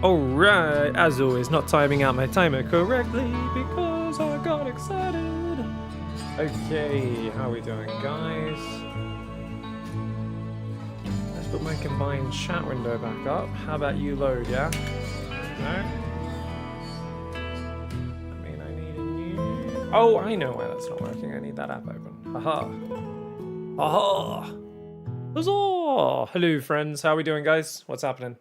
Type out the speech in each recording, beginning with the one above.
Alright, as always, not timing out my timer correctly because I got excited. Okay, how are we doing, guys? Let's put my combined chat window back up. How about you load, yeah? No? I mean, I need a new... Oh, I know why that's not working. I need that app open. Haha. Haha! Huzzah! Hello, friends. How are we doing, guys? What's happening?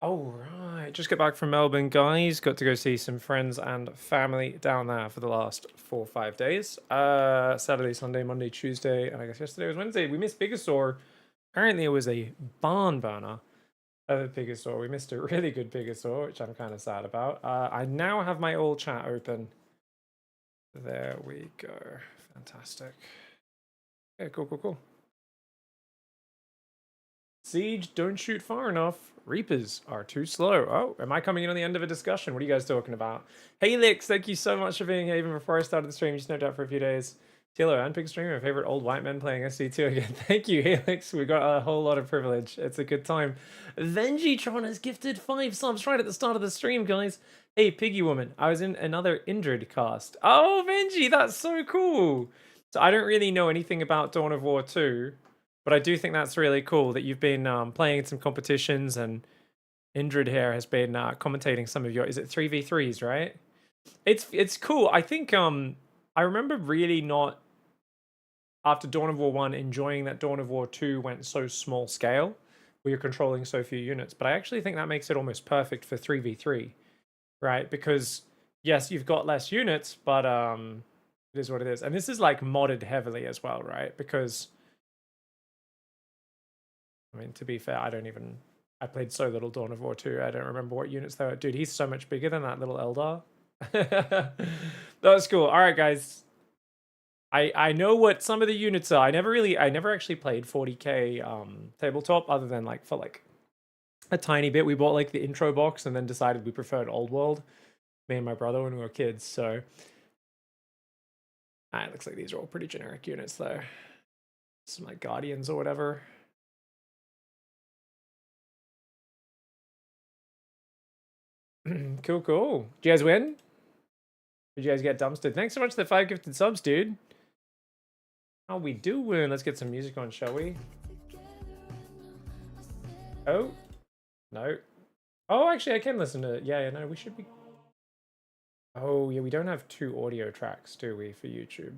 All right, just got back from Melbourne, guys. Got to go see some friends and family down there for the last 4 or 5 days. Saturday, Sunday, Monday, Tuesday, and I guess yesterday was Wednesday. We missed PiGosaur. Apparently, it was a barn burner of a PiGosaur. We missed a really good PiGosaur, which I'm kind of sad about. I now have my old chat open. There we go. Fantastic. Okay, cool. Siege, don't shoot far enough. Reapers are too slow. Oh, am I coming in on the end of a discussion? What are you guys talking about? Helix, thank you so much for being here. Even before I started the stream, you snowed out for a few days. Tilo and Pig Stream, my favorite old white men playing SC2 again. Thank you, Helix. We got a whole lot of privilege. It's a good time. Venjitron has gifted 5 subs right at the start of the stream, guys. Hey, Piggy Woman, I was in another Indrid cast. Oh, Venji, that's so cool. So I don't really know anything about Dawn of War 2. But I do think that's really cool that you've been playing in some competitions, and Indrid here has been commentating some of your, is it 3v3s, right? It's cool. I think I remember really not, after Dawn of War 1, enjoying that Dawn of War 2 went so small scale, where you're controlling so few units. But I actually think that makes it almost perfect for 3v3, right? Because, yes, you've got less units, but it is what it is. And this is like modded heavily as well, right? Because... I mean, to be fair, I played so little Dawn of War 2, I don't remember what units they were. Dude, he's so much bigger than that little Eldar. That was cool. All right, guys. I know what some of the units are. I never actually played 40k tabletop, other than like for like a tiny bit. We bought like the intro box and then decided we preferred Old World, me and my brother, when we were kids. So it looks like these are all pretty generic units though. Some like Guardians or whatever. Cool. Did you guys win? Did you guys get dumpstered? Thanks so much for the 5 gifted subs, dude. How we doing? Let's get some music on, shall we? Oh. No. Oh, actually, I can listen to it. Yeah, no, we should be... Oh, yeah, we don't have 2 audio tracks, do we, for YouTube?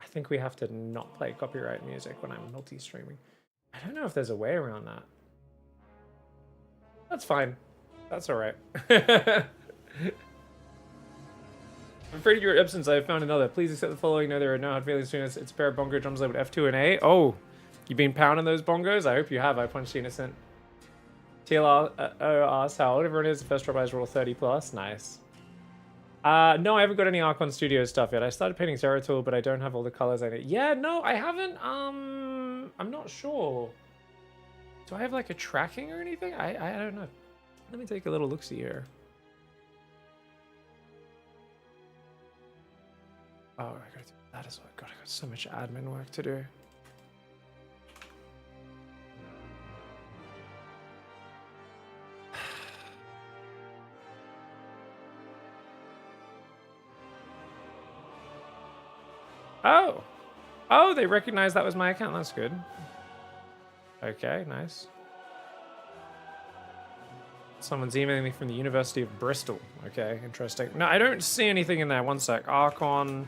I think we have to not play copyright music when I'm multi-streaming. I don't know if there's a way around that. That's fine. That's all right. I'm afraid of your absence. I have found another. Please accept the following. No, there are no hard feelings between us. It's a pair of bongo drums labeled F2 and A. Oh, you've been pounding those bongos? I hope you have. I punched the innocent. TLR asks how old everyone is. The first drop I roll 30 plus. Nice. No, I haven't got any Archon Studio stuff yet. I started painting Zeratul, but I don't have all the colors I need. Yeah, no, I haven't. I'm not sure. Do I have like a tracking or anything? I don't know. Let me take a little look-see here. Oh, I gotta do that as well. God, I got so much admin work to do. Oh, they recognized that was my account. That's good. Okay, nice. Someone's emailing me from the University of Bristol. Okay, interesting. No, I don't see anything in there. One sec. Archon.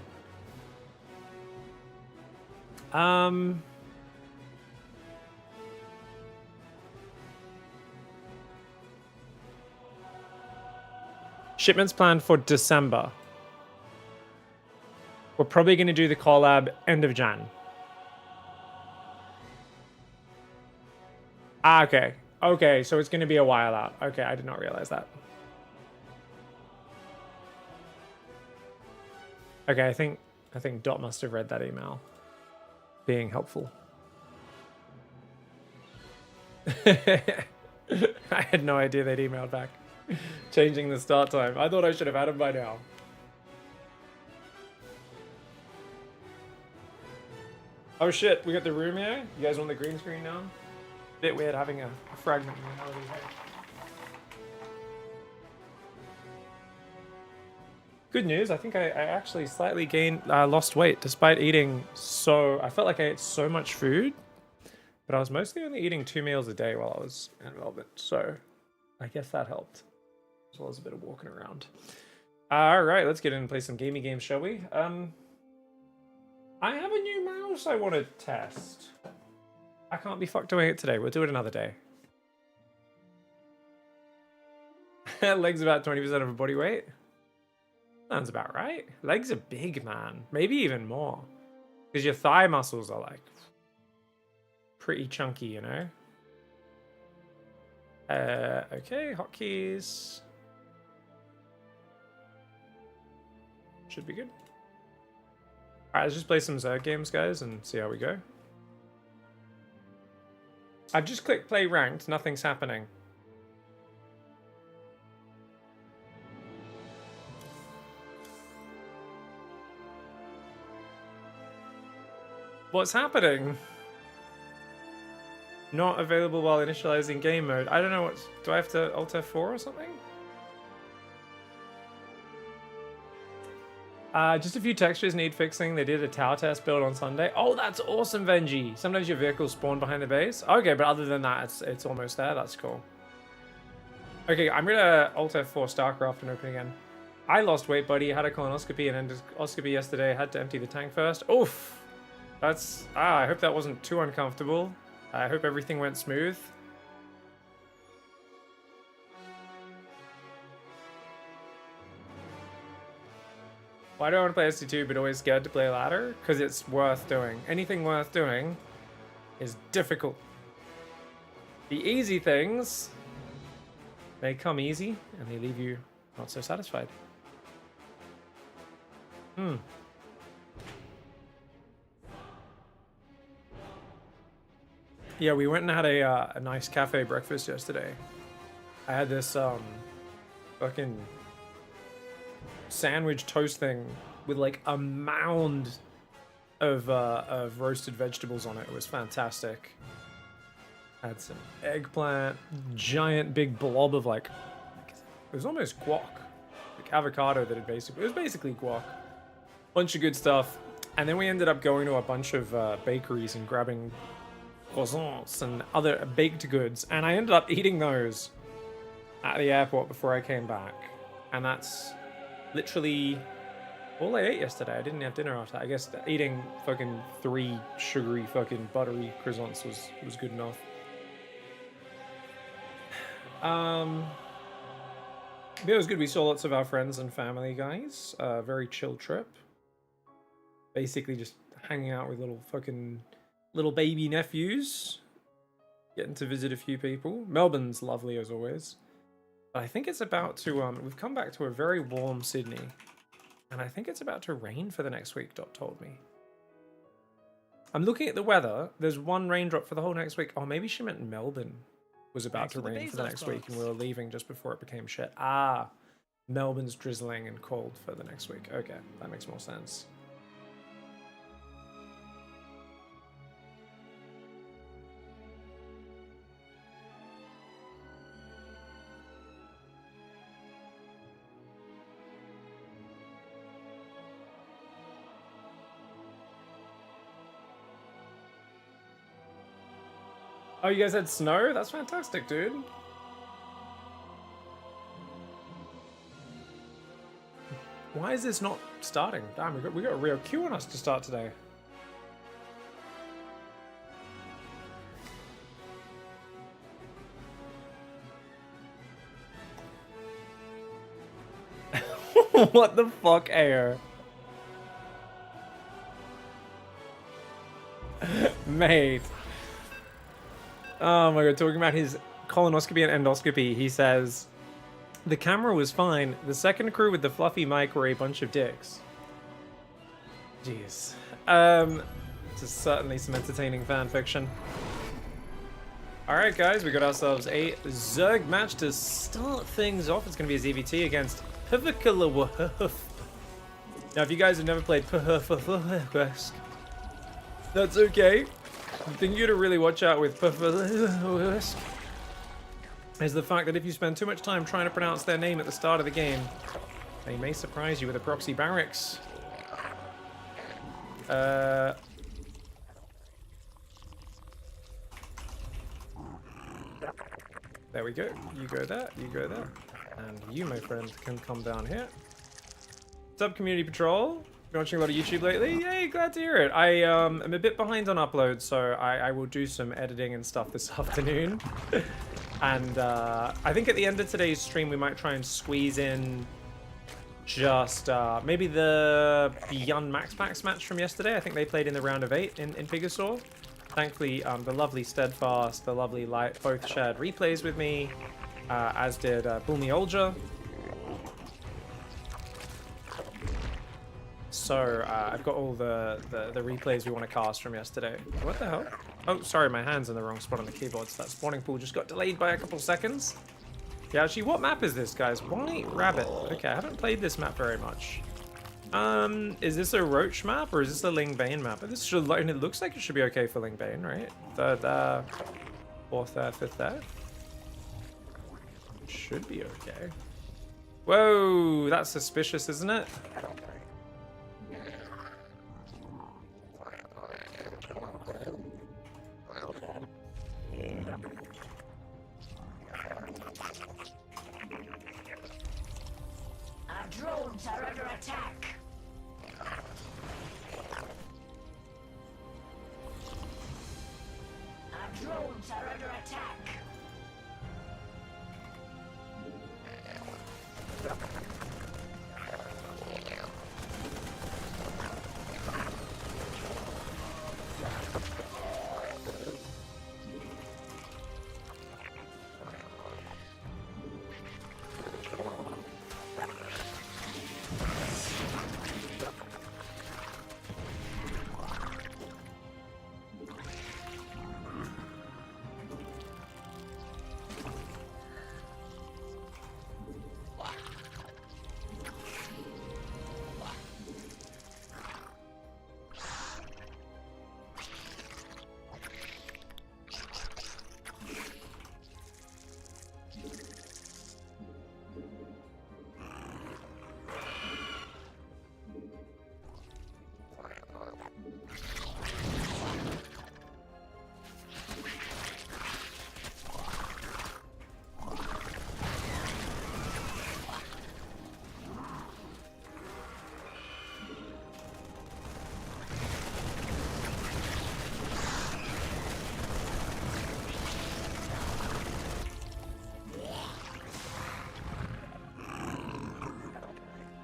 Shipments planned for December. We're probably going to do the collab end of Jan. Okay. Okay, so it's going to be a while out. Okay, I did not realize that. Okay, I think Dot must have read that email. Being helpful. I had no idea they'd emailed back. Changing the start time. I thought I should have had him by now. Oh shit, we got the room here. You guys want the green screen now? Bit weird having a fragment in the middle of his head. Good news, I think I actually slightly lost weight despite eating so... I felt like I ate so much food, but I was mostly only eating 2 meals a day while I was in Melbourne, so I guess that helped, as well as a bit of walking around. Alright, let's get in and play some gamey games, shall we? I have a new mouse I want to test. I can't be fucked doing it today, we'll do it another day. Legs about 20% of a body weight. Sounds about right. Legs are big, man. Maybe even more. Because your thigh muscles are like pretty chunky, you know? Okay, hotkeys. Should be good. Alright, let's just play some Zerg games, guys, and see how we go. I've just clicked play ranked, nothing's happening. What's happening? Not available while initializing game mode. I don't know what. Do I have to Alt F4 or something? Just a few textures need fixing. They did a tower test build on Sunday. Oh, that's awesome, Venji. Sometimes your vehicles spawn behind the base. Okay, but other than that, it's almost there. That's cool. Okay, I'm gonna Alt F4 StarCraft and open again. I lost weight, buddy. Had a colonoscopy and endoscopy yesterday. Had to empty the tank first. Oof. That's... I hope that wasn't too uncomfortable. I hope everything went smooth. Why do I want to play SC2 but always scared to play ladder? Because it's worth doing. Anything worth doing is difficult. The easy things, they come easy and they leave you not so satisfied. Yeah, we went and had a nice cafe breakfast yesterday. I had this fucking sandwich toast thing with like a mound of roasted vegetables on it. It was fantastic. Had some eggplant, giant big blob of like, it was almost guac, like avocado that it was basically guac. Bunch of good stuff. And then we ended up going to a bunch of bakeries and grabbing croissants and other baked goods, and I ended up eating those at the airport before I came back, and that's literally all I ate yesterday. I didn't have dinner after that. I guess eating fucking 3 sugary fucking buttery croissants was good enough. It was good. We saw lots of our friends and family, guys. Very chill trip. Basically just hanging out with little baby nephews, getting to visit a few people. Melbourne's lovely as always. But I think it's about to, we've come back to a very warm Sydney, and I think it's about to rain for the next week, Dot told me. I'm looking at the weather. There's 1 raindrop for the whole next week. Oh, maybe she meant Melbourne was about to rain for the next week, and we were leaving just before it became shit. Ah, Melbourne's drizzling and cold for the next week. Okay, that makes more sense. Oh, you guys had snow? That's fantastic, dude. Why is this not starting? Damn, we got a real queue on us to start today. What the fuck, Air? Mate. Oh my god, talking about his colonoscopy and endoscopy, he says, the camera was fine. The second crew with the fluffy mic were a bunch of dicks. Jeez. This is certainly some entertaining fan fiction. Alright guys, we got ourselves a Zerg match to start things off. It's going to be a ZVT against PiGosaur. Now if you guys have never played PiGosaur, that's okay. The thing you gotta really watch out with is the fact that if you spend too much time trying to pronounce their name at the start of the game, They may surprise you with a proxy barracks. There we go. You go there, you go there. And you, my friend, can come down here. What's up, Community Patrol? Been watching a lot of YouTube lately? Yay, glad to hear it. I am a bit behind on uploads, so I will do some editing and stuff this afternoon. And I think at the end of today's stream, we might try and squeeze in just maybe the Beyond Max Packs match from yesterday. I think they played in the round of 8 in PiGosaur. Thankfully, the lovely Steadfast, the lovely Light both shared replays with me, as did Bulmy Olja. So I've got all the replays we want to cast from yesterday. What the hell? Oh, sorry, my hand's in the wrong spot on the keyboard, so that spawning pool just got delayed by a couple seconds. Yeah, actually, what map is this, guys? White Rabbit. Okay, I haven't played this map very much. Is this a Roach map or is this a Ling Bane map? This should, and it looks like it should be okay for Ling Bane, right? Third there, fourth there, fifth there. Should be okay. Whoa, that's suspicious, isn't it? Our drones are under attack. Our drones are under attack.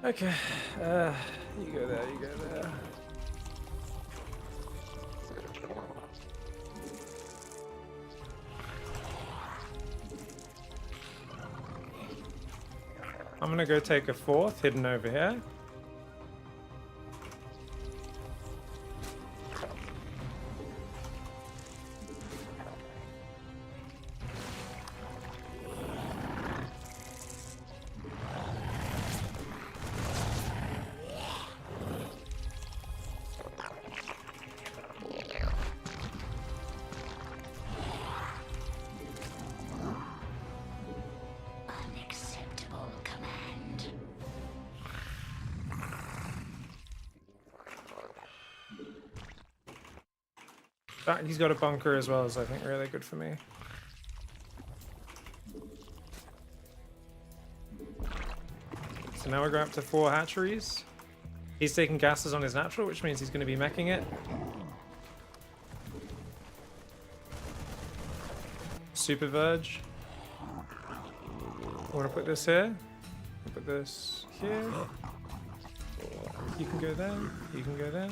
Okay, you go there, you go there. I'm gonna go take a fourth, hidden over here. Unacceptable command. He's got a bunker as well, as I think really good for me. So now we're going up to 4 hatcheries. He's taking gases on his natural, which means he's going to be meching it. Super Verge. I want to put this here. Put this here. You can go there. You can go there.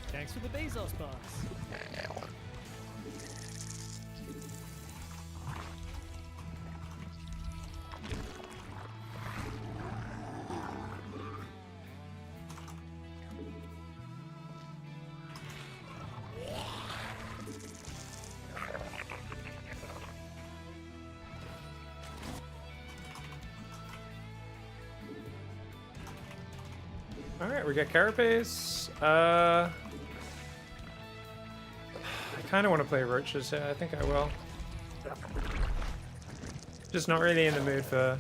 Thanks for the Bezos box. Alright, we got Carapace. kind of want to play roaches here. I think I will. Just not really in the mood for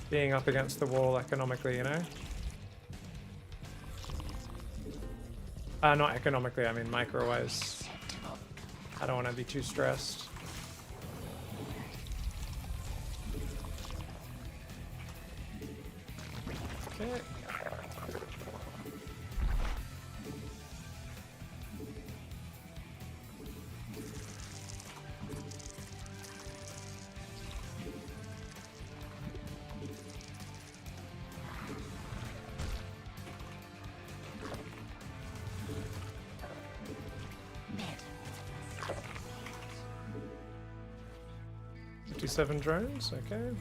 being up against the wall economically, you know? Not economically, I mean micro-wise. I don't want to be too stressed. Okay. Seven drones, okay.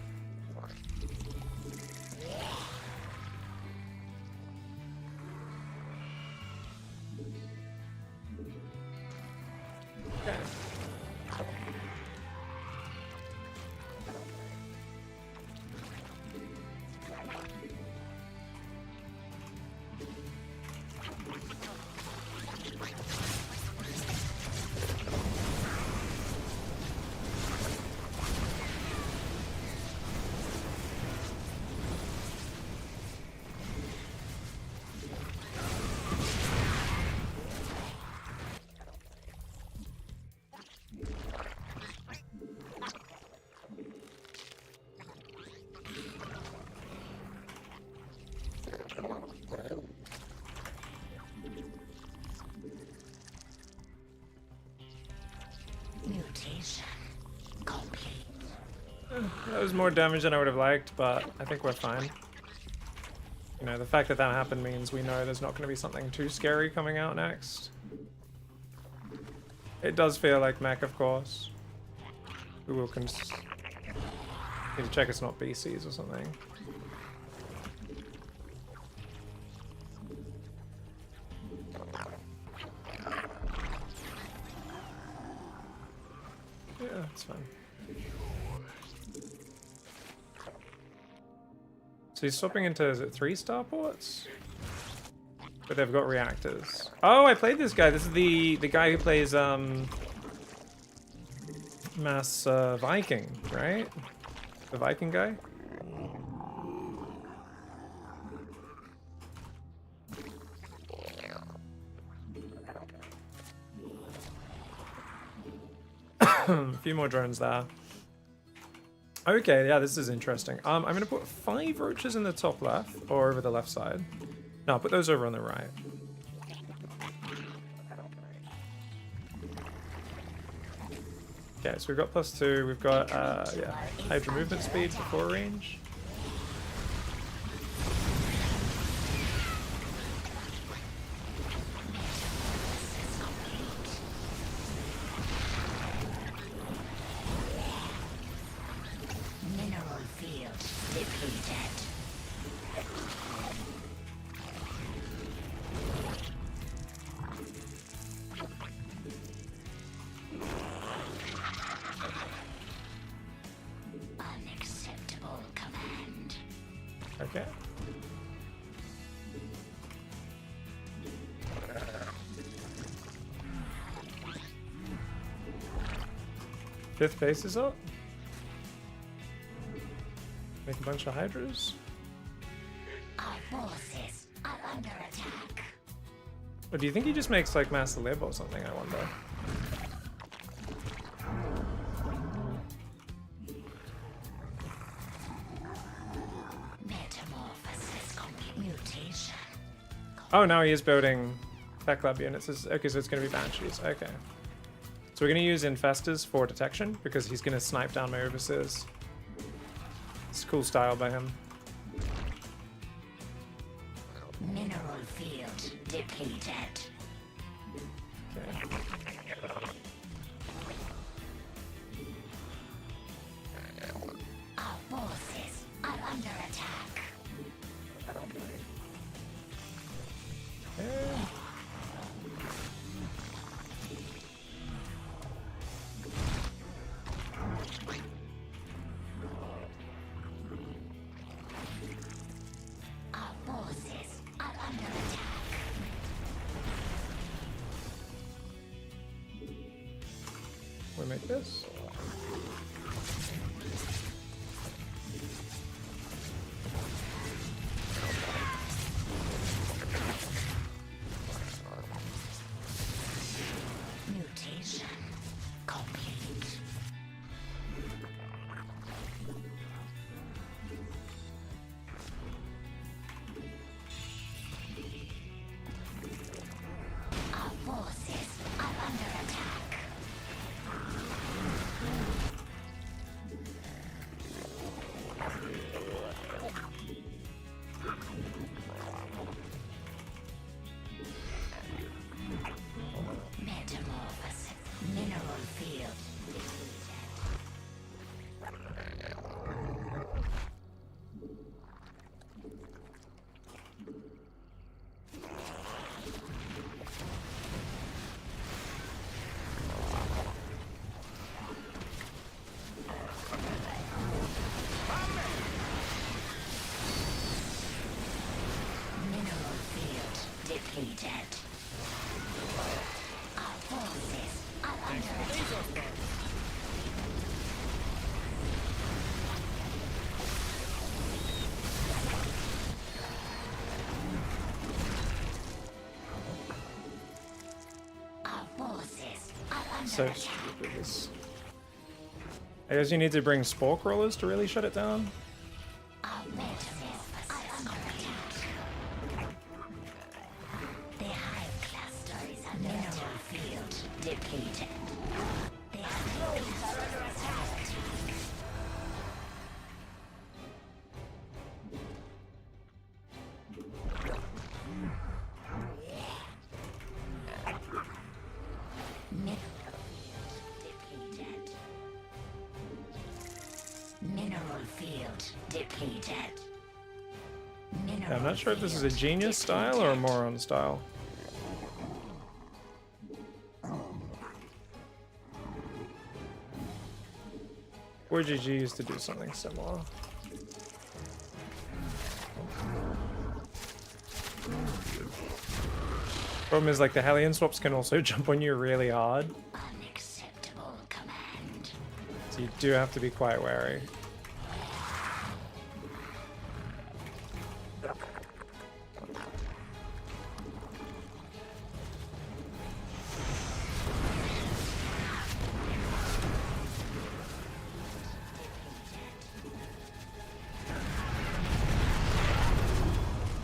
Mutation complete. That was more damage than I would have liked, but I think we're fine. You know, the fact that that happened means we know there's not going to be something too scary coming out next. It does feel like mech, of course. We will need to check it's not BCs or something. Yeah, that's fine. So he's swapping into, is it 3 starports? But they've got reactors. Oh, I played this guy. This is the guy who plays Mass Viking, right? The Viking guy? A few more drones there. Okay, yeah, this is interesting. I'm gonna put 5 roaches in the top left, or over the left side. No, I'll put those over on the right. Okay, so we've got +2, we've got, yeah, Hydra movement speed before range. Mineral field depleted. Unacceptable command. Okay. Fifth base is up. Make a bunch of Hydras. Our forces are under attack. Or do you think he just makes like Master Lib or something, I wonder? Metamorphosis mutation. Oh, now he is building Tech Lab units. Okay, so it's going to be Banshees. Okay. So we're going to use Infestors for detection because he's going to snipe down my overseers. It's a cool style by him. Mineral field depleted. Okay. Our forces are under attack. Okay. Our forces are under attack. make this. Mutation complete. Our forces are under attack. Metamorphosis. Mineral field. Mineral field depleted. Our forces are Thanks under for the attack. Bezos bar. Our forces are under So attack. stupid. This. I guess you need to bring spore crawlers to really shut it down. Our metamorphosis are under attack. The hive cluster is under mineral field depleted. The hive cluster is under attack. Depleted. Mineral field depleted. Yeah, I'm not sure if this is a genius style or a moron style. Or GG used to do something similar. Problem is, like, the Hellion swaps can also jump on you really hard, Unacceptable command. so you do have to be quite wary.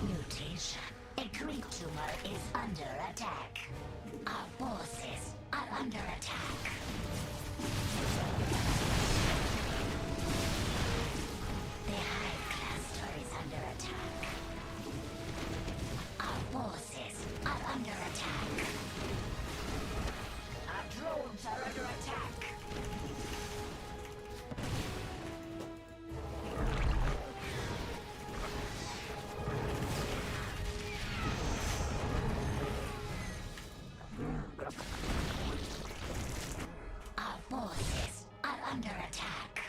Mutation. A Greek tumor is under attack. Our forces are under attack. The hive cluster is under attack. Our forces are under attack. Our drones are under attack. Our forces are under attack.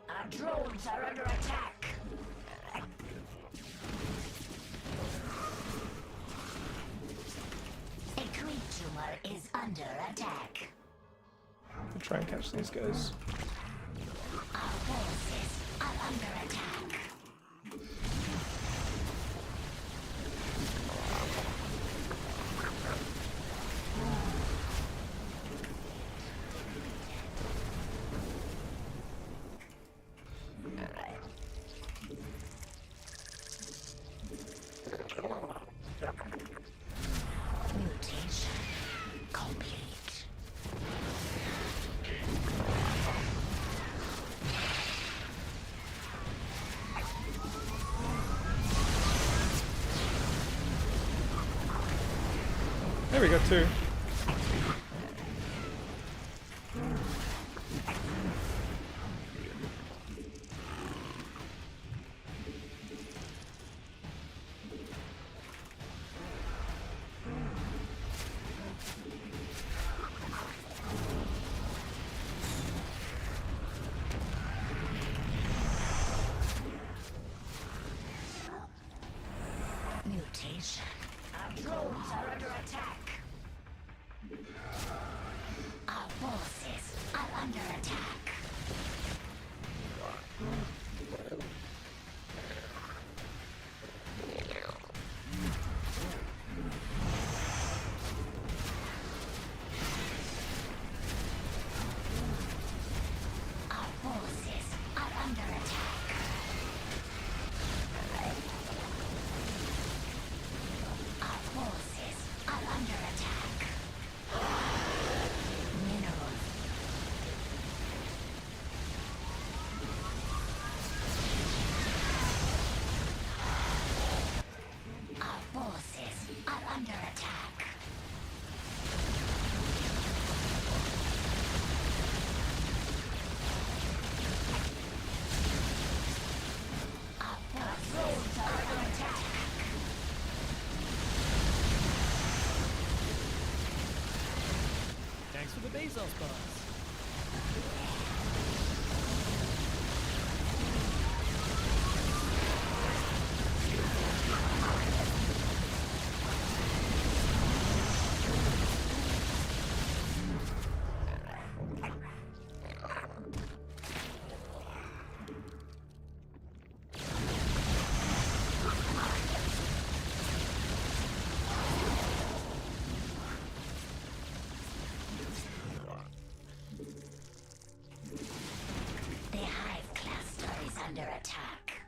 Our drones are under attack. A Greek tumor is under attack. I'll try and catch these guys. Our forces are under attack. Mutation complete. There we go, two. Mutation. Our drones are under attack. Our forces are under attack. Our forces are under attack. Our forces are under attack. Mineral. Our forces are under attack. Our forces are under attack. Thanks for the Bezos boss. The hive cluster is under attack.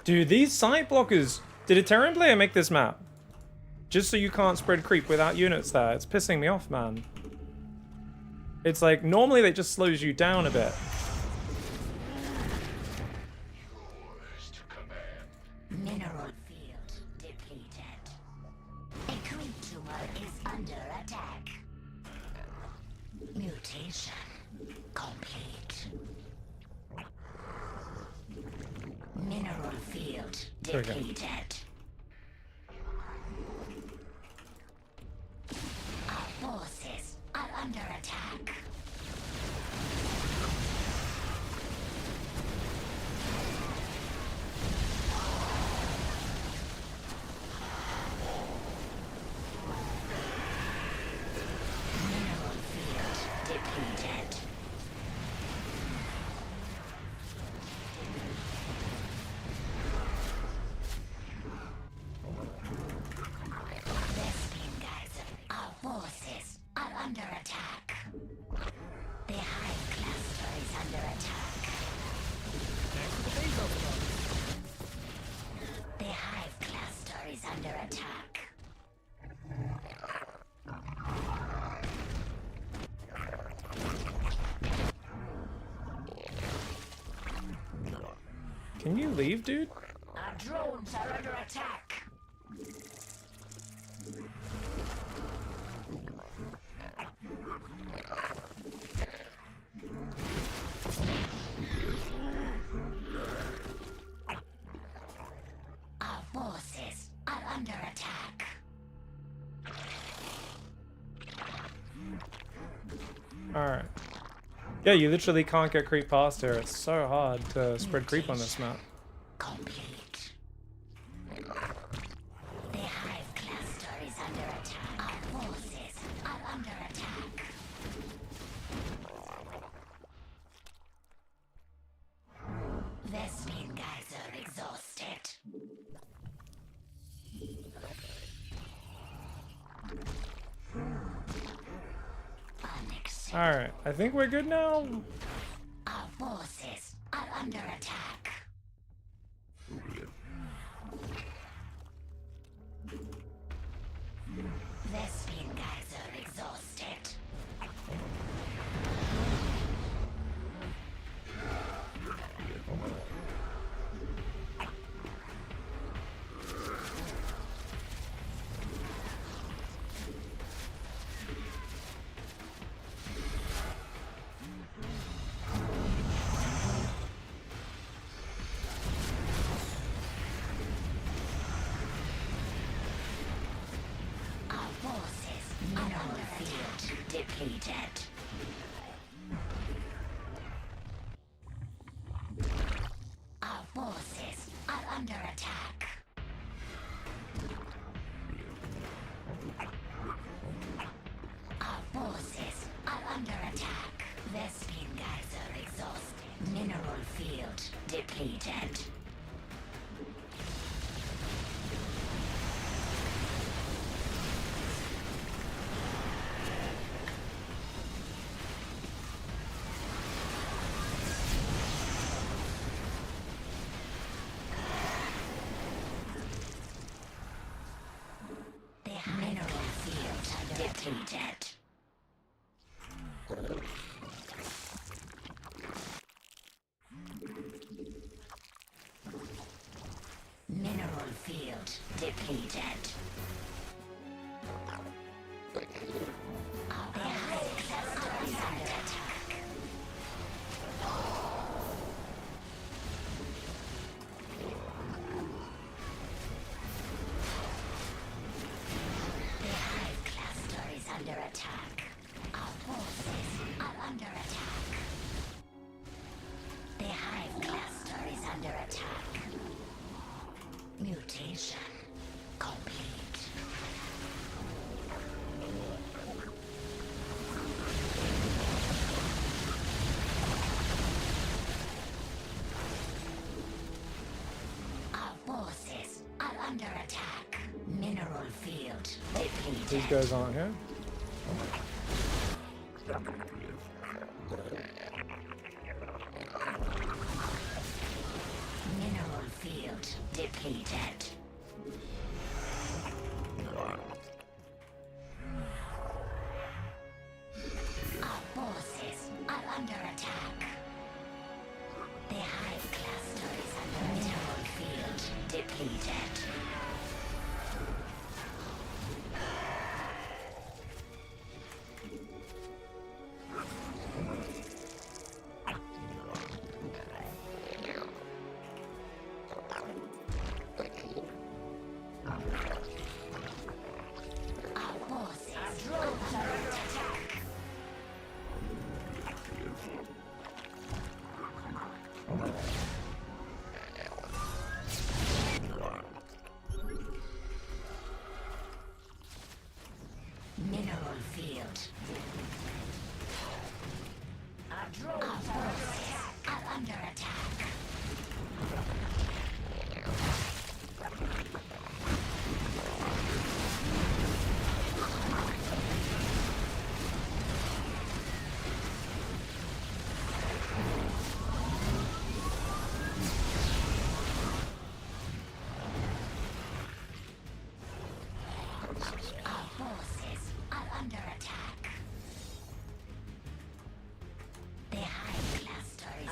Dude, these site blockers. Did a Terran player make this map? Just so you can't spread creep without units there. It's pissing me off, man. It's like, normally they just slows you down a bit. Mineral field depleted. A creep tumor is under attack. Mutation complete. Mineral field There we go. depleted. Our forces are under attack. Mineral field depleted. Vespene geyser. Our forces are under attack. The hive cluster is under attack. Thanks for the Bezos boss. The hive cluster is under attack. Can you leave, dude? Our drones are under attack. Our forces are under attack. Alright. Yeah, you literally can't get creep past here. It's so hard to spread creep on this map. Complete. The hive cluster is under attack. Our forces are under attack. Vespene geyser exhausted. Unacceptable. Alright, I think we're good now. Our forces are under attack. Vespene geyser exhausted. depleted. Our forces are under attack. Our forces are under attack. Vespene geyser exhausted. Mineral field depleted. Mineral field depleted. Mineral field depleted. Our hive cluster is under attack. The hive cluster is under attack. Our forces are under attack. The hive cluster is under attack. Mutation complete. Our forces are under attack. Mineral field depleted. These guys aren't here. Mineral field depleted. Our forces are under attack. The hive cluster is under mineral field depleted. Our forces are under attack. Mineral field. Our forces are under attack. Our forces are under attack. The hive cluster is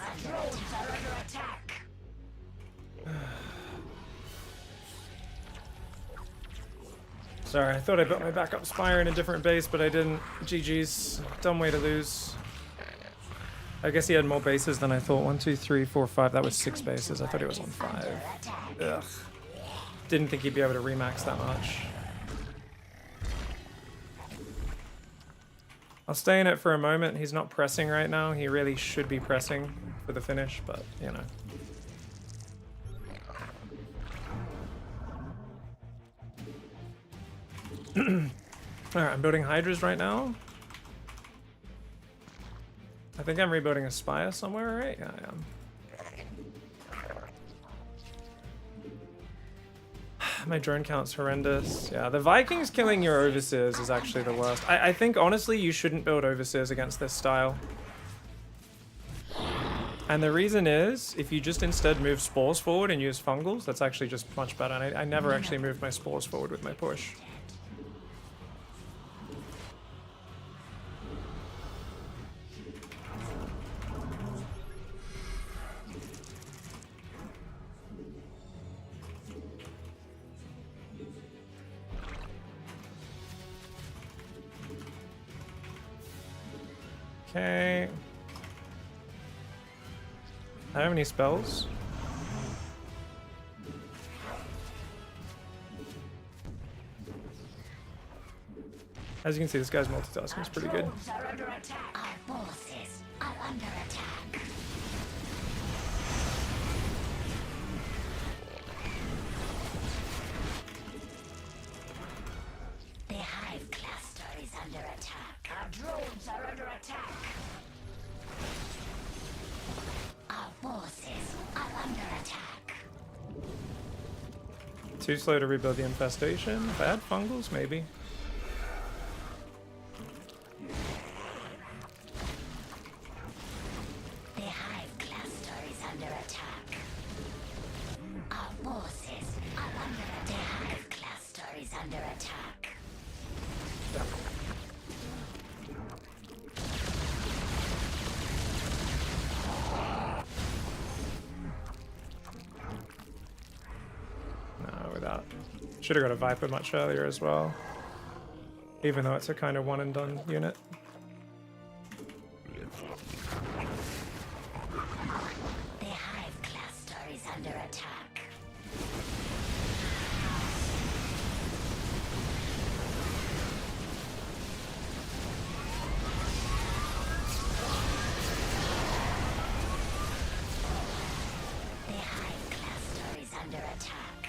under attack. Sorry, I thought I built my backup spire in a different base, but I didn't. GG's. Dumb way to lose. I guess he had more bases than I thought. 1, 2, 3, 4, 5. That was 6 bases. I thought he was on 5. Ugh. Didn't think he'd be able to remax that much. I'll stay in it for a moment. He's not pressing right now. He really should be pressing for the finish, but, you know. Alright, I'm building Hydras right now. I think I'm rebuilding a Spire somewhere, right? Yeah, I am. My drone count's horrendous. Yeah, the Vikings killing your Overseers is actually the worst. I think, honestly, you shouldn't build Overseers against this style. And the reason is, if you just instead move Spores forward and use Fungals, that's actually just much better. And I never actually moved my Spores forward with my push. Okay. I don't have any spells. As you can see, this guy's multitasking is pretty good. Drones are under attack. Our forces are under attack. The hive cluster is under attack. Our drones are under attack. Our forces are under attack. Too slow to rebuild the infestation. Bad fungals, maybe. The hive cluster is under attack. Our forces are under attack. The hive cluster is under attack. No, without. Should have got a Viper much earlier as well. Even though it's a kind of one and done unit. The hive cluster is under attack. The hive cluster is under attack.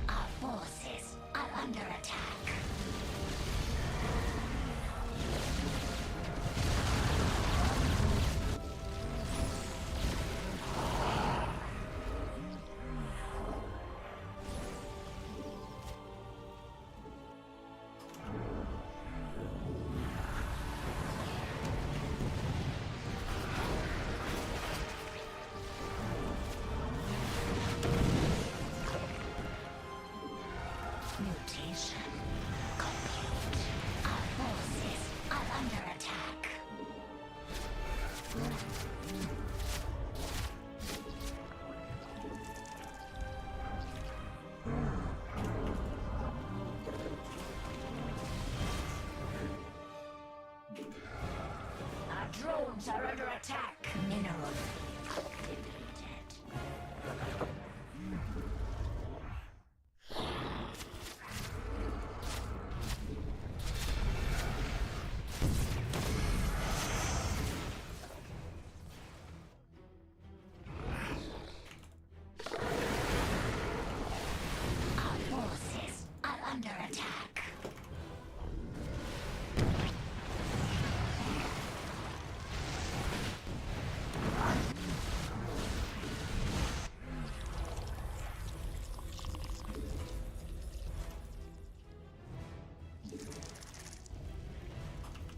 Our forces are under attack. Mutation complete. Our forces are under attack. Our drones are under attack. Mineral depleted. Our forces are under attack.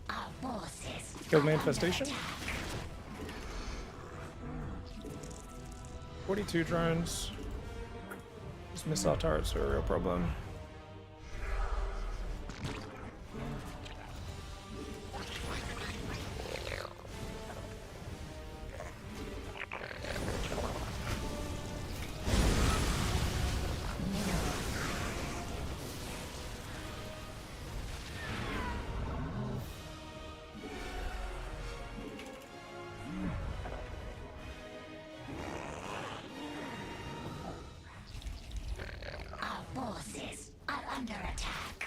Our forces Killed my are under infestation. attack. 42 drones. These missile turrets are a real problem. Our forces are under attack.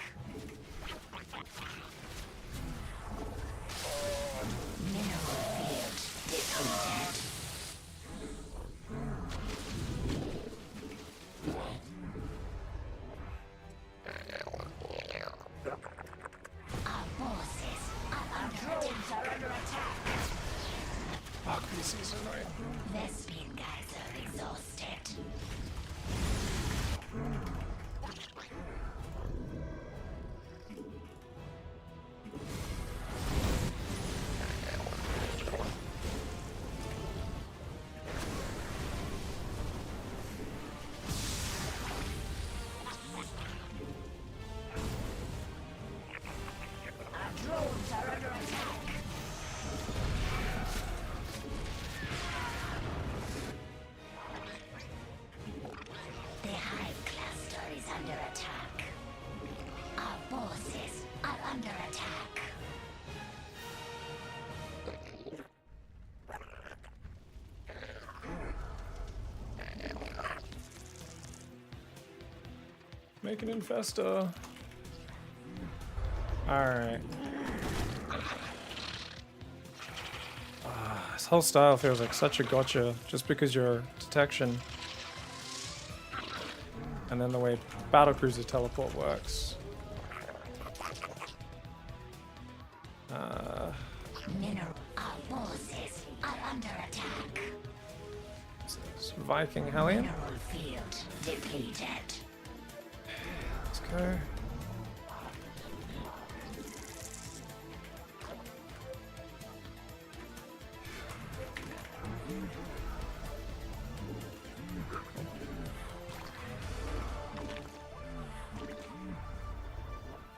Mineral field depleted. Our forces are under attack. Fuck, this is annoying. Vespine guys are exhausted. Our drones are under attack. The hive cluster is under attack. Our forces are under attack. Make an infestor. Alright. This whole style feels like such a gotcha just because you're detection. And then the way Battlecruiser teleport works. Mineral. Our forces are under attack. Viking Hellion. Mineral field depleted. Let's go.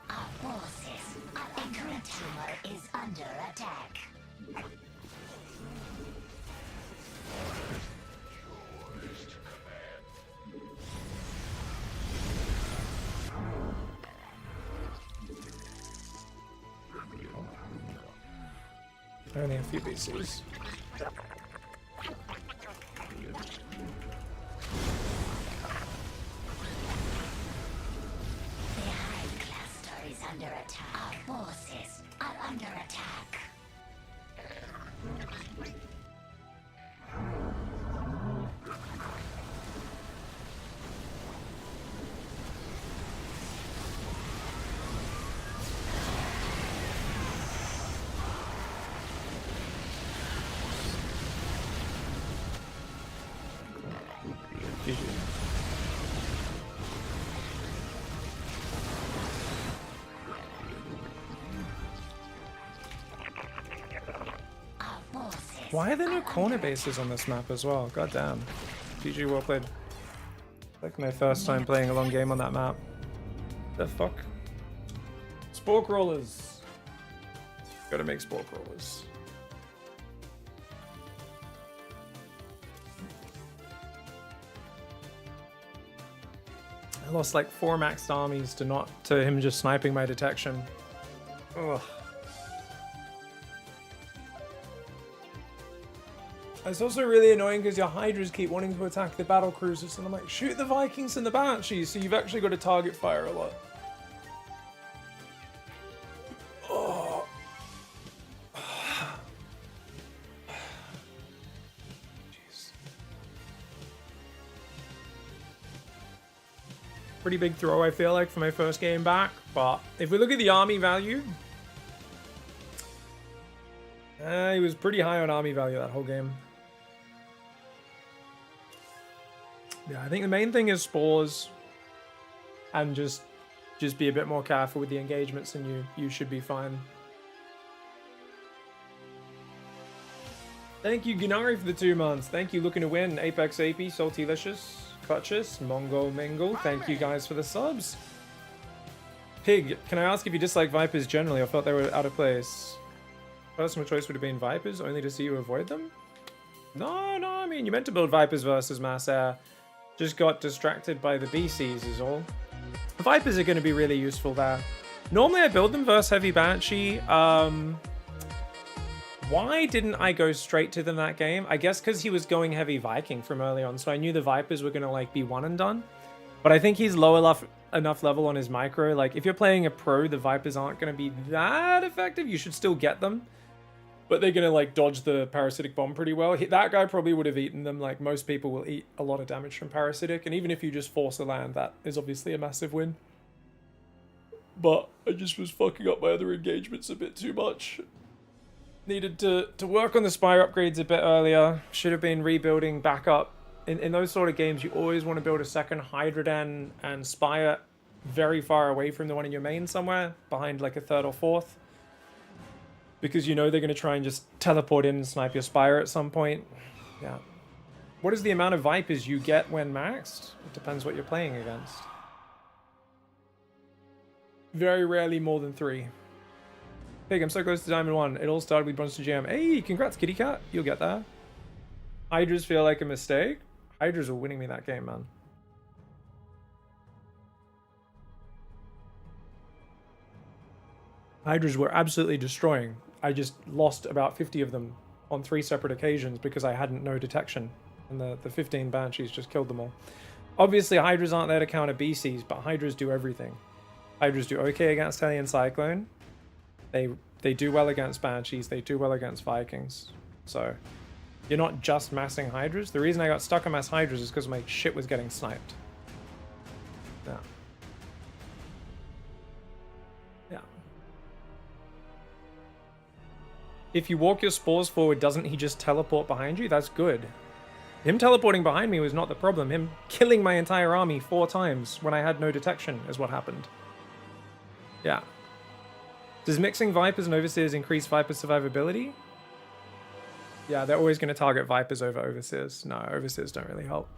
Our forces are under attack. Is under attack. Only a few BCs. The hive cluster is under attack. Our forces are under attack. GG. Our forces. Why are there no corner bases on this map as well? God damn. GG, well played. Like my first time playing a long game on that map. The fuck? Spore crawlers. Gotta make spore crawlers. I lost like 4 maxed armies to him just sniping my detection. Ugh. It's also really annoying because your Hydras keep wanting to attack the battle cruisers, and I'm like, shoot the Vikings and the Banshees, so you've actually got to target fire a lot. Oh. Jeez. Pretty big throw, I feel like, for my first game back, but if we look at the army value, he was pretty high on army value that whole game. Yeah, I think the main thing is spores, and just be a bit more careful with the engagements, and you should be fine. Thank you, Gunari, for the 2 months. Thank you, Looking to Win, Apex AP, Saltylicious, Clutches, Mongo Mingle. Thank you guys for the subs. Pig, can I ask if you dislike Vipers generally? I thought they were out of place. Personal choice would have been Vipers, only to see you avoid them? No, I mean, you meant to build Vipers versus Mass Air. Just got distracted by the BCs is all. Vipers are going to be really useful there. Normally I build them versus Heavy Banshee. Why didn't I go straight to them that game? I guess because he was going Heavy Viking from early on, so I knew the Vipers were going to like be one and done. But I think he's low enough level on his micro. Like if you're playing a pro, the Vipers aren't going to be that effective. You should still get them. But they're going to, like, dodge the Parasitic Bomb pretty well. That guy probably would have eaten them. Like, most people will eat a lot of damage from Parasitic. And even if you just force a land, that is obviously a massive win. But I just was fucking up my other engagements a bit too much. Needed to work on the Spire upgrades a bit earlier. Should have been rebuilding back up. In those sort of games, you always want to build a second Hydra Den and Spire very far away from the one in your main somewhere. Behind, like, a third or fourth. Because you know they're going to try and just teleport in and snipe your Spire at some point. Yeah. What is the amount of Vipers you get when maxed? It depends what you're playing against. Very rarely more than 3. Pig, I'm so close to Diamond 1. It all started with Bronze to GM. Hey, congrats, Kitty Cat. You'll get there. Hydras feel like a mistake. Hydras are winning me that game, man. Hydras were absolutely destroying. I just lost about 50 of them on 3 separate occasions because I hadn't no detection. And the 15 Banshees just killed them all. Obviously, Hydras aren't there to counter BCs, but Hydras do everything. Hydras do okay against Hellion Cyclone. They do well against Banshees. They do well against Vikings. So you're not just massing Hydras. The reason I got stuck on mass Hydras is because my shit was getting sniped. Yeah. Yeah. If you walk your spores forward, doesn't he just teleport behind you? That's good. Him teleporting behind me was not the problem. Him killing my entire army 4 times when I had no detection is what happened. Yeah. Does mixing Vipers and Overseers increase Viper survivability? Yeah, they're always going to target Vipers over Overseers. No, Overseers don't really help.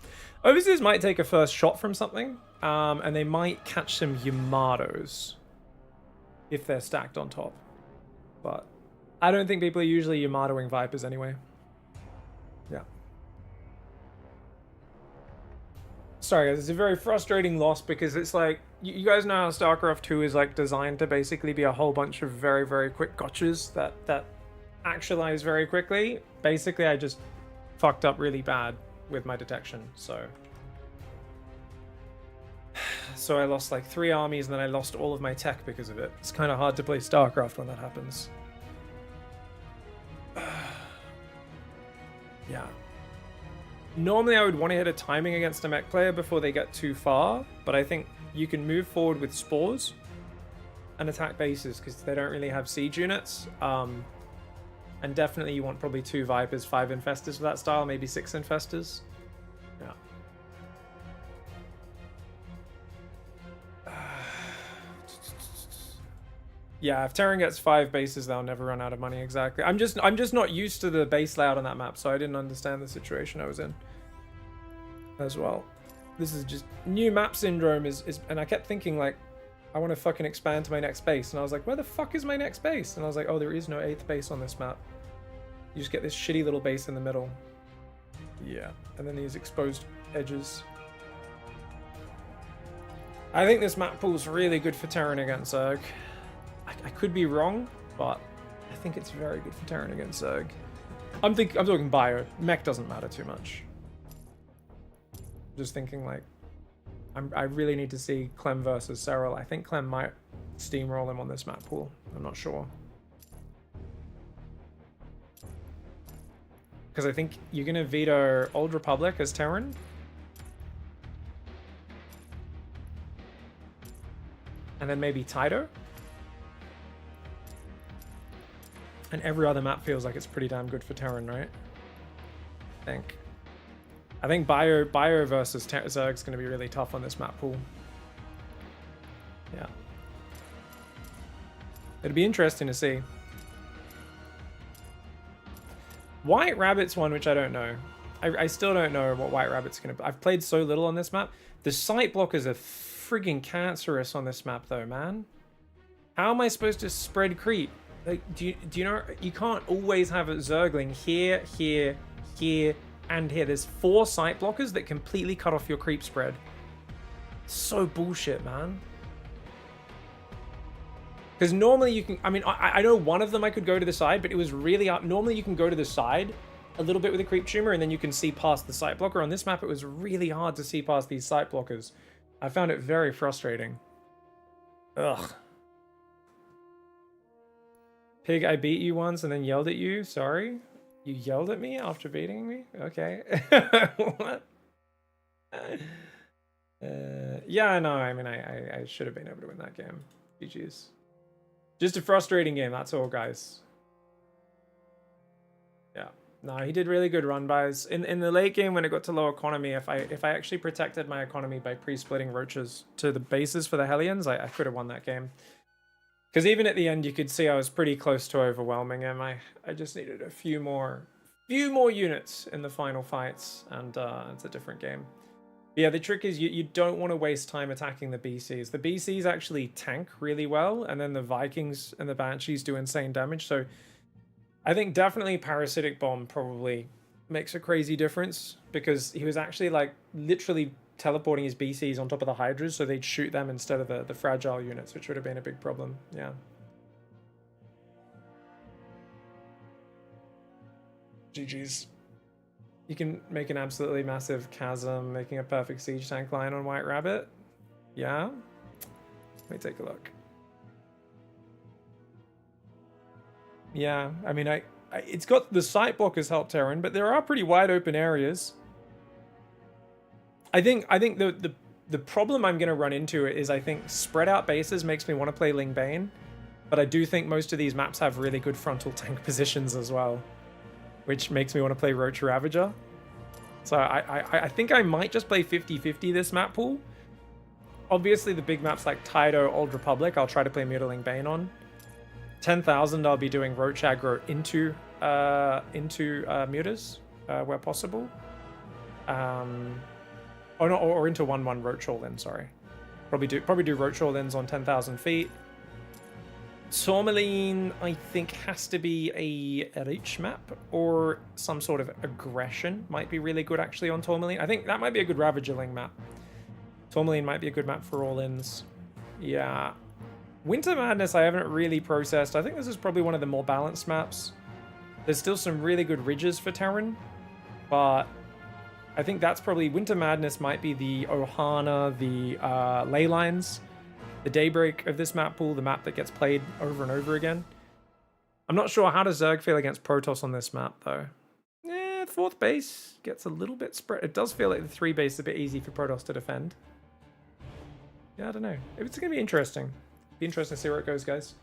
Overseers might take a first shot from something, and they might catch some Yamatos if they're stacked on top. But I don't think people are usually Yamatoing Vipers anyway. Yeah. Sorry guys, it's a very frustrating loss because it's like, you guys know how StarCraft 2 is like designed to basically be a whole bunch of very, very quick gotchas that actualize very quickly. Basically, I just fucked up really bad with my detection, so I lost like 3 armies and then I lost all of my tech because of it. It's kind of hard to play StarCraft when that happens. Yeah. Normally I would want to hit a timing against a mech player before they get too far, but I think you can move forward with spores and attack bases because they don't really have siege units. And definitely you want probably 2 Vipers, 5 Infestors for that style, maybe 6 Infestors. Yeah. Yeah, if Terran gets 5 bases, they'll never run out of money, exactly. I'm just not used to the base layout on that map, so I didn't understand the situation I was in as well. This is just new map syndrome and I kept thinking like, I want to fucking expand to my next base, and I was like, where the fuck is my next base? And I was like, oh, there is no 8th base on this map. You just get this shitty little base in the middle. Yeah, and then these exposed edges. I think this map pool's really good for Terran against Zerg. I could be wrong, but I think it's very good for Terran against Zerg. I'm talking bio. Mech doesn't matter too much. Just thinking like, I really need to see Clem versus Cyril. I think Clem might steamroll him on this map pool. I'm not sure. Because I think you're going to veto Old Republic as Terran. And then maybe Taito. And every other map feels like it's pretty damn good for Terran, right? I think Bio versus Zerg's going to be really tough on this map pool. Yeah. It'd be interesting to see. White Rabbit's one, which I don't know. I still don't know what White Rabbit's going to be. I've played so little on this map. The sight blockers are friggin' cancerous on this map, though, man. How am I supposed to spread creep? Like, do you know, you can't always have a Zergling here, here, here, and here. There's 4 sight blockers that completely cut off your creep spread. So bullshit, man. Because normally you can, I mean, I know one of them I could go to the side, but it was really up. Normally you can go to the side a little bit with a creep tumor and then you can see past the sight blocker. On this map, it was really hard to see past these sight blockers. I found it very frustrating. Ugh. Pig, I beat you once and then yelled at you. Sorry. You yelled at me after beating me? Okay. What? Yeah, no, I mean, I should have been able to win that game. GG's. Just a frustrating game, that's all, guys. Yeah. No, he did really good run buys. In the late game, when it got to low economy, if I actually protected my economy by pre-splitting roaches to the bases for the Hellions, I could have won that game. Because even at the end, you could see I was pretty close to overwhelming him. I just needed a few more units in the final fights, and it's a different game. But yeah, the trick is you don't want to waste time attacking the BCs. The BCs actually tank really well, and then the Vikings and the Banshees do insane damage. So I think definitely Parasitic Bomb probably makes a crazy difference, because he was actually like literally teleporting his BCs on top of the Hydras, so they'd shoot them instead of the fragile units, which would have been a big problem. Yeah. GG's. You can make an absolutely massive chasm, making a perfect siege tank line on White Rabbit. Yeah? Let me take a look. Yeah, I mean, it's got the site blockers help Terran, but there are pretty wide open areas. I think the problem I'm going to run into is I think spread out bases makes me want to play Ling Bane, but I do think most of these maps have really good frontal tank positions as well, which makes me want to play Roach Ravager. So I think I might just play 50-50 this map pool. Obviously, the big maps like Taido, Old Republic, I'll try to play Mutiling Bane on. 10,000, I'll be doing Roach aggro into Mutas where possible. Or into 1-1 Roach all in, sorry. Probably do Roach all ins on 10,000 feet. Tourmaline, I think, has to be a reach map or some sort of aggression. Might be really good actually on Tourmaline. I think that might be a good Ravagerling map. Tourmaline might be a good map for all ins. Yeah. Winter Madness I haven't really processed. I think this is probably one of the more balanced maps. There's still some really good ridges for Terran, but I think that's probably... Winter Madness might be the Ohana, the ley lines, the Daybreak of this map pool, the map that gets played over and over again. I'm not sure how does Zerg feel against Protoss on this map, though. Yeah, 4th base gets a little bit spread. It does feel like the 3 base is a bit easy for Protoss to defend. Yeah, I don't know. It's going to be interesting. Be interesting to see where it goes, guys.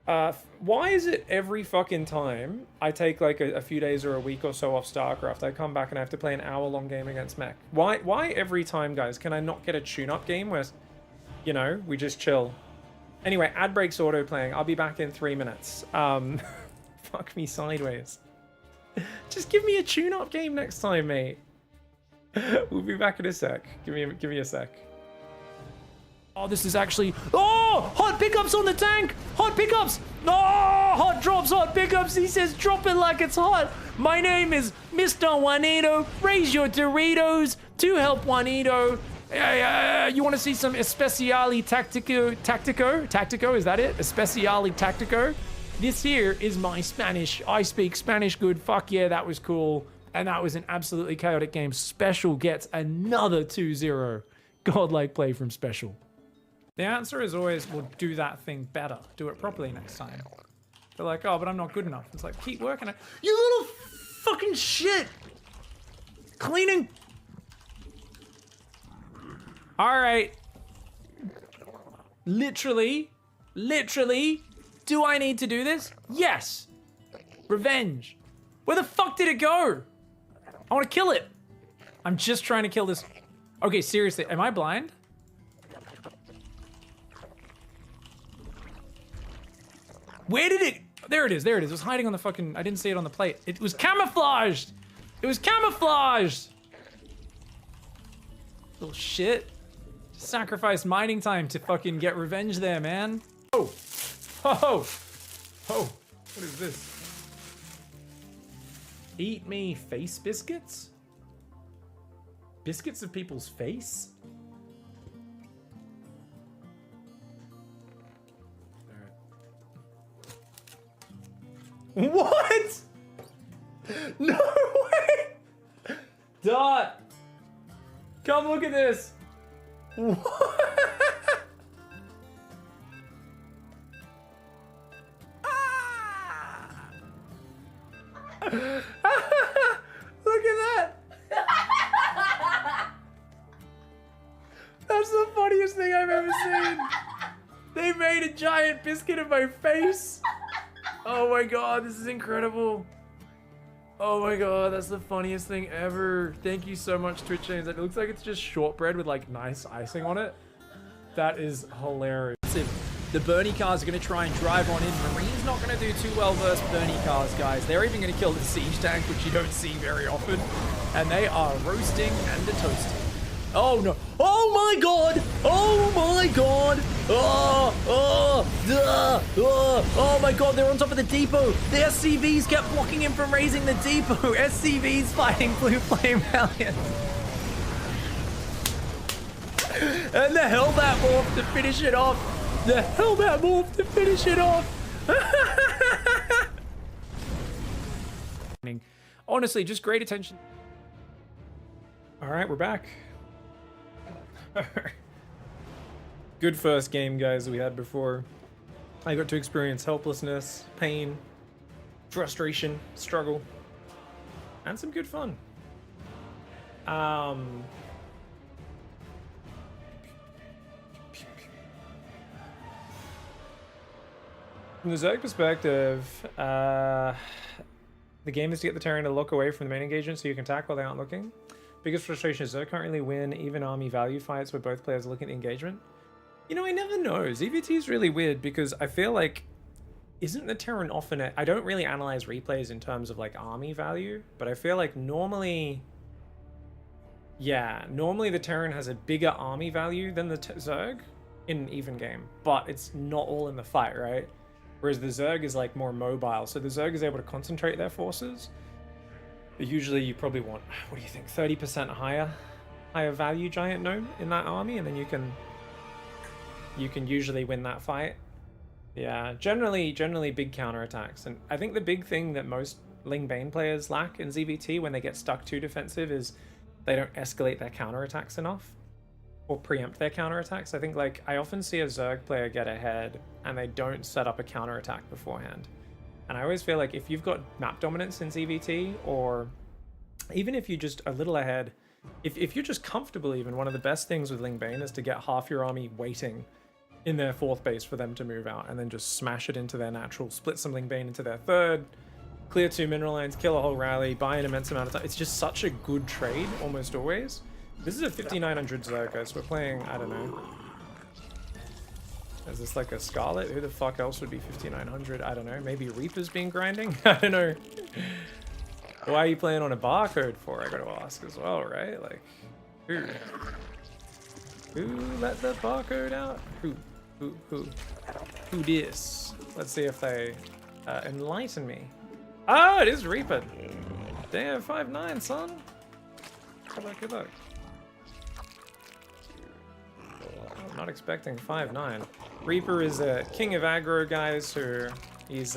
Why is it every fucking time I take like a few days or a week or so off StarCraft, I come back and I have to play an hour-long game against Mech? Why every time, guys? Can I not get a tune-up game where, you know, we just chill? Anyway, ad breaks auto-playing. I'll be back in 3 minutes. Fuck me sideways. Just give me a tune-up game next time, mate. We'll be back in a sec. Give me a sec. Oh, this is actually... Oh! Hot pickups on the tank! Hot pickups! Oh! Hot drops, hot pickups! He says, drop it like it's hot! My name is Mr. Juanito. Raise your Doritos to help Juanito. You want to see some Especiali Tactico? Is that it? Especiali Tactico? This here is my Spanish. I speak Spanish good. Fuck yeah, that was cool. And that was an absolutely chaotic game. Special gets another 2-0. Godlike play from Special. The answer is always, we'll do that thing better. Do it properly next time. They're like, oh, but I'm not good enough. It's like, keep working it. You little fucking shit! Cleaning. Alright. Literally, do I need to do this? Yes. Revenge. Where the fuck did it go? I want to kill it. I'm just trying to kill this. Okay, seriously, am I blind? Where did it? There it is, there it is. It was hiding on the fucking, I didn't see it on the plate. It was camouflaged. It was camouflaged. Little shit. Just sacrifice mining time to fucking get revenge there, man. Oh, oh, oh, what is this? Eat me face biscuits? Biscuits of people's face? What? No way! Dot! Come look at this! What? Look at that! That's the funniest thing I've ever seen! They made a giant biscuit of my face! Oh my god, this is incredible. Oh my god, that's the funniest thing ever. Thank you so much, Twitch James. It looks like it's just shortbread with like nice icing on it. That is hilarious. The Bernie cars are going to try and drive on in. Marine's not going to do too well versus Bernie cars, guys. They're even going to kill the siege tank, which you don't see very often. And they are roasting and toasting. Oh no. Oh my god. Oh my god. Oh my god, they're on top of the depot. The SCVs kept blocking him from raising the depot. SCVs fighting Blue Flame Valiant. And the Hellbat morph to finish it off. The Hellbat morph to finish it off. Honestly, just great attention. All right, we're back. Good first game, guys, we had before. I got to experience helplessness, pain, frustration, struggle, and some good fun. From the Zerg perspective, the game is to get the Terran to look away from the main engagement so you can attack while they aren't looking. Biggest frustration is Zerg can't really win even army value fights where both players are looking at engagement. You know, I never know. ZVT is really weird because I feel like, isn't the Terran often I don't really analyze replays in terms of like army value, but I feel like normally the Terran has a bigger army value than the Zerg in an even game, but it's not all in the fight, right? Whereas the Zerg is like more mobile, so the Zerg is able to concentrate their forces. But usually you probably want, what do you think, 30% higher value giant gnome in that army, and then you can usually win that fight. Yeah, generally big counterattacks. And I think the big thing that most Ling Bane players lack in ZVT when they get stuck too defensive is they don't escalate their counterattacks enough or preempt their counterattacks. I think like I often see a Zerg player get ahead and they don't set up a counterattack beforehand. And I always feel like if you've got map dominance in ZVT, or even if you're just a little ahead, if you're just comfortable even, one of the best things with Ling Bane is to get half your army waiting in their fourth base for them to move out, and then just smash it into their natural, split some Ling Bane into their third, clear 2 mineral lines, kill a whole rally, buy an immense amount of time. It's just such a good trade, almost always. This is a 5900 Zerg, guys. We're playing, I don't know. Is this like a Scarlet? Who the fuck else would be 5900? I don't know. Maybe Reaper's been grinding? I don't know. Why are you playing on a barcode for? I gotta ask as well, right? Like, who let the barcode out? Who this? Let's see if they enlighten me. Oh, it is Reaper. Damn, 5'9", son. Good luck, good luck. I'm not expecting 5'9". Reaper is a king of aggro, guys, so he's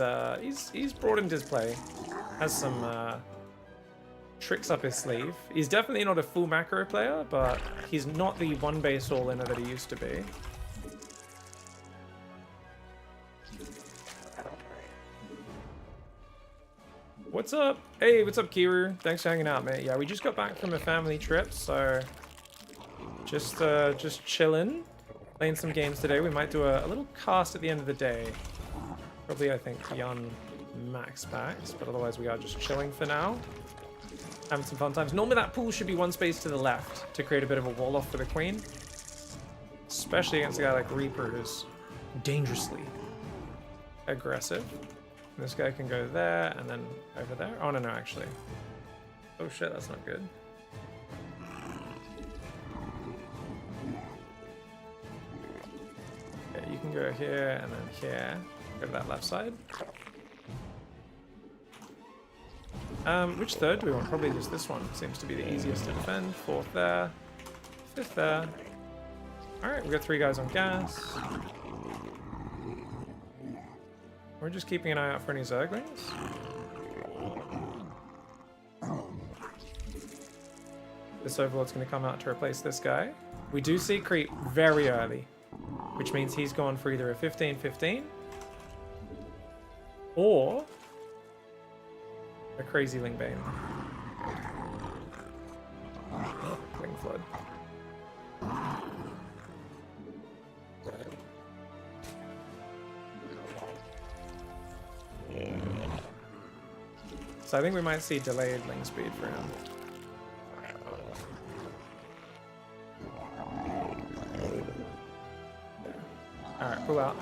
broadened his play. Has some tricks up his sleeve. He's definitely not a full macro player, but he's not the one base all-inner that he used to be. What's up? Hey, what's up, Kiru? Thanks for hanging out, mate. Yeah, we just got back from a family trip, so just chilling, playing some games today. We might do a little cast at the end of the day. Probably, I think, beyond max packs, but otherwise we are just chilling for now. Having some fun times. Normally that pool should be one space to the left to create a bit of a wall off for the queen. Especially against a guy like Reaper, who's dangerously aggressive. This guy can go there and then over there. Oh, no, actually. Oh shit, that's not good. Okay, you can go here and then here. Go to that left side. Which third do we want? Probably just this one. Seems to be the easiest to defend. Fourth there. Fifth there. Alright, we've got 3 guys on gas. We're just keeping an eye out for any Zerglings. This Overlord's going to come out to replace this guy. We do see creep very early, which means he's gone for either a 15-15 or a crazy Ling Bane. Ling Flood. So I think we might see delayed Ling speed for him. Alright, pull out.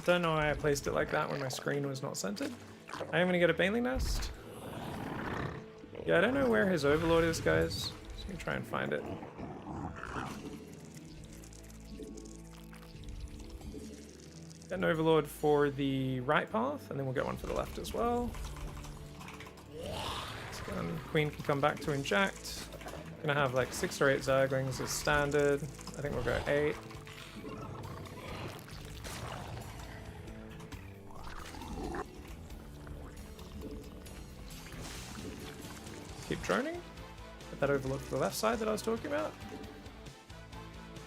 Don't know why I placed it like that when my screen was not centered. I am going to get a Baneling Nest. Yeah, I don't know where his Overlord is, guys. So you can try and find it. Get an Overlord for the right path, and then we'll get one for the left as well. Queen can come back to inject. Gonna have like 6 or 8 Zerglings as standard. I think we'll go 8. Keep droning. Get that overlook to the left side that I was talking about.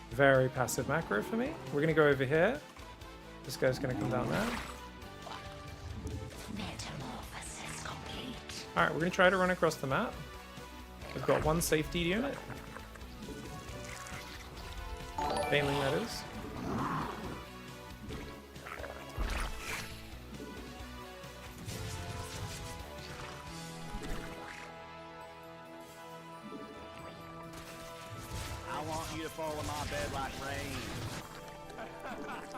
Very passive macro for me. We're gonna go over here. This guy's gonna come down there. Metamorphosis complete. Alright, we're gonna try to run across the map. We've got 1 safety unit. Baneling, that is. I want you to fall in my bed like rain.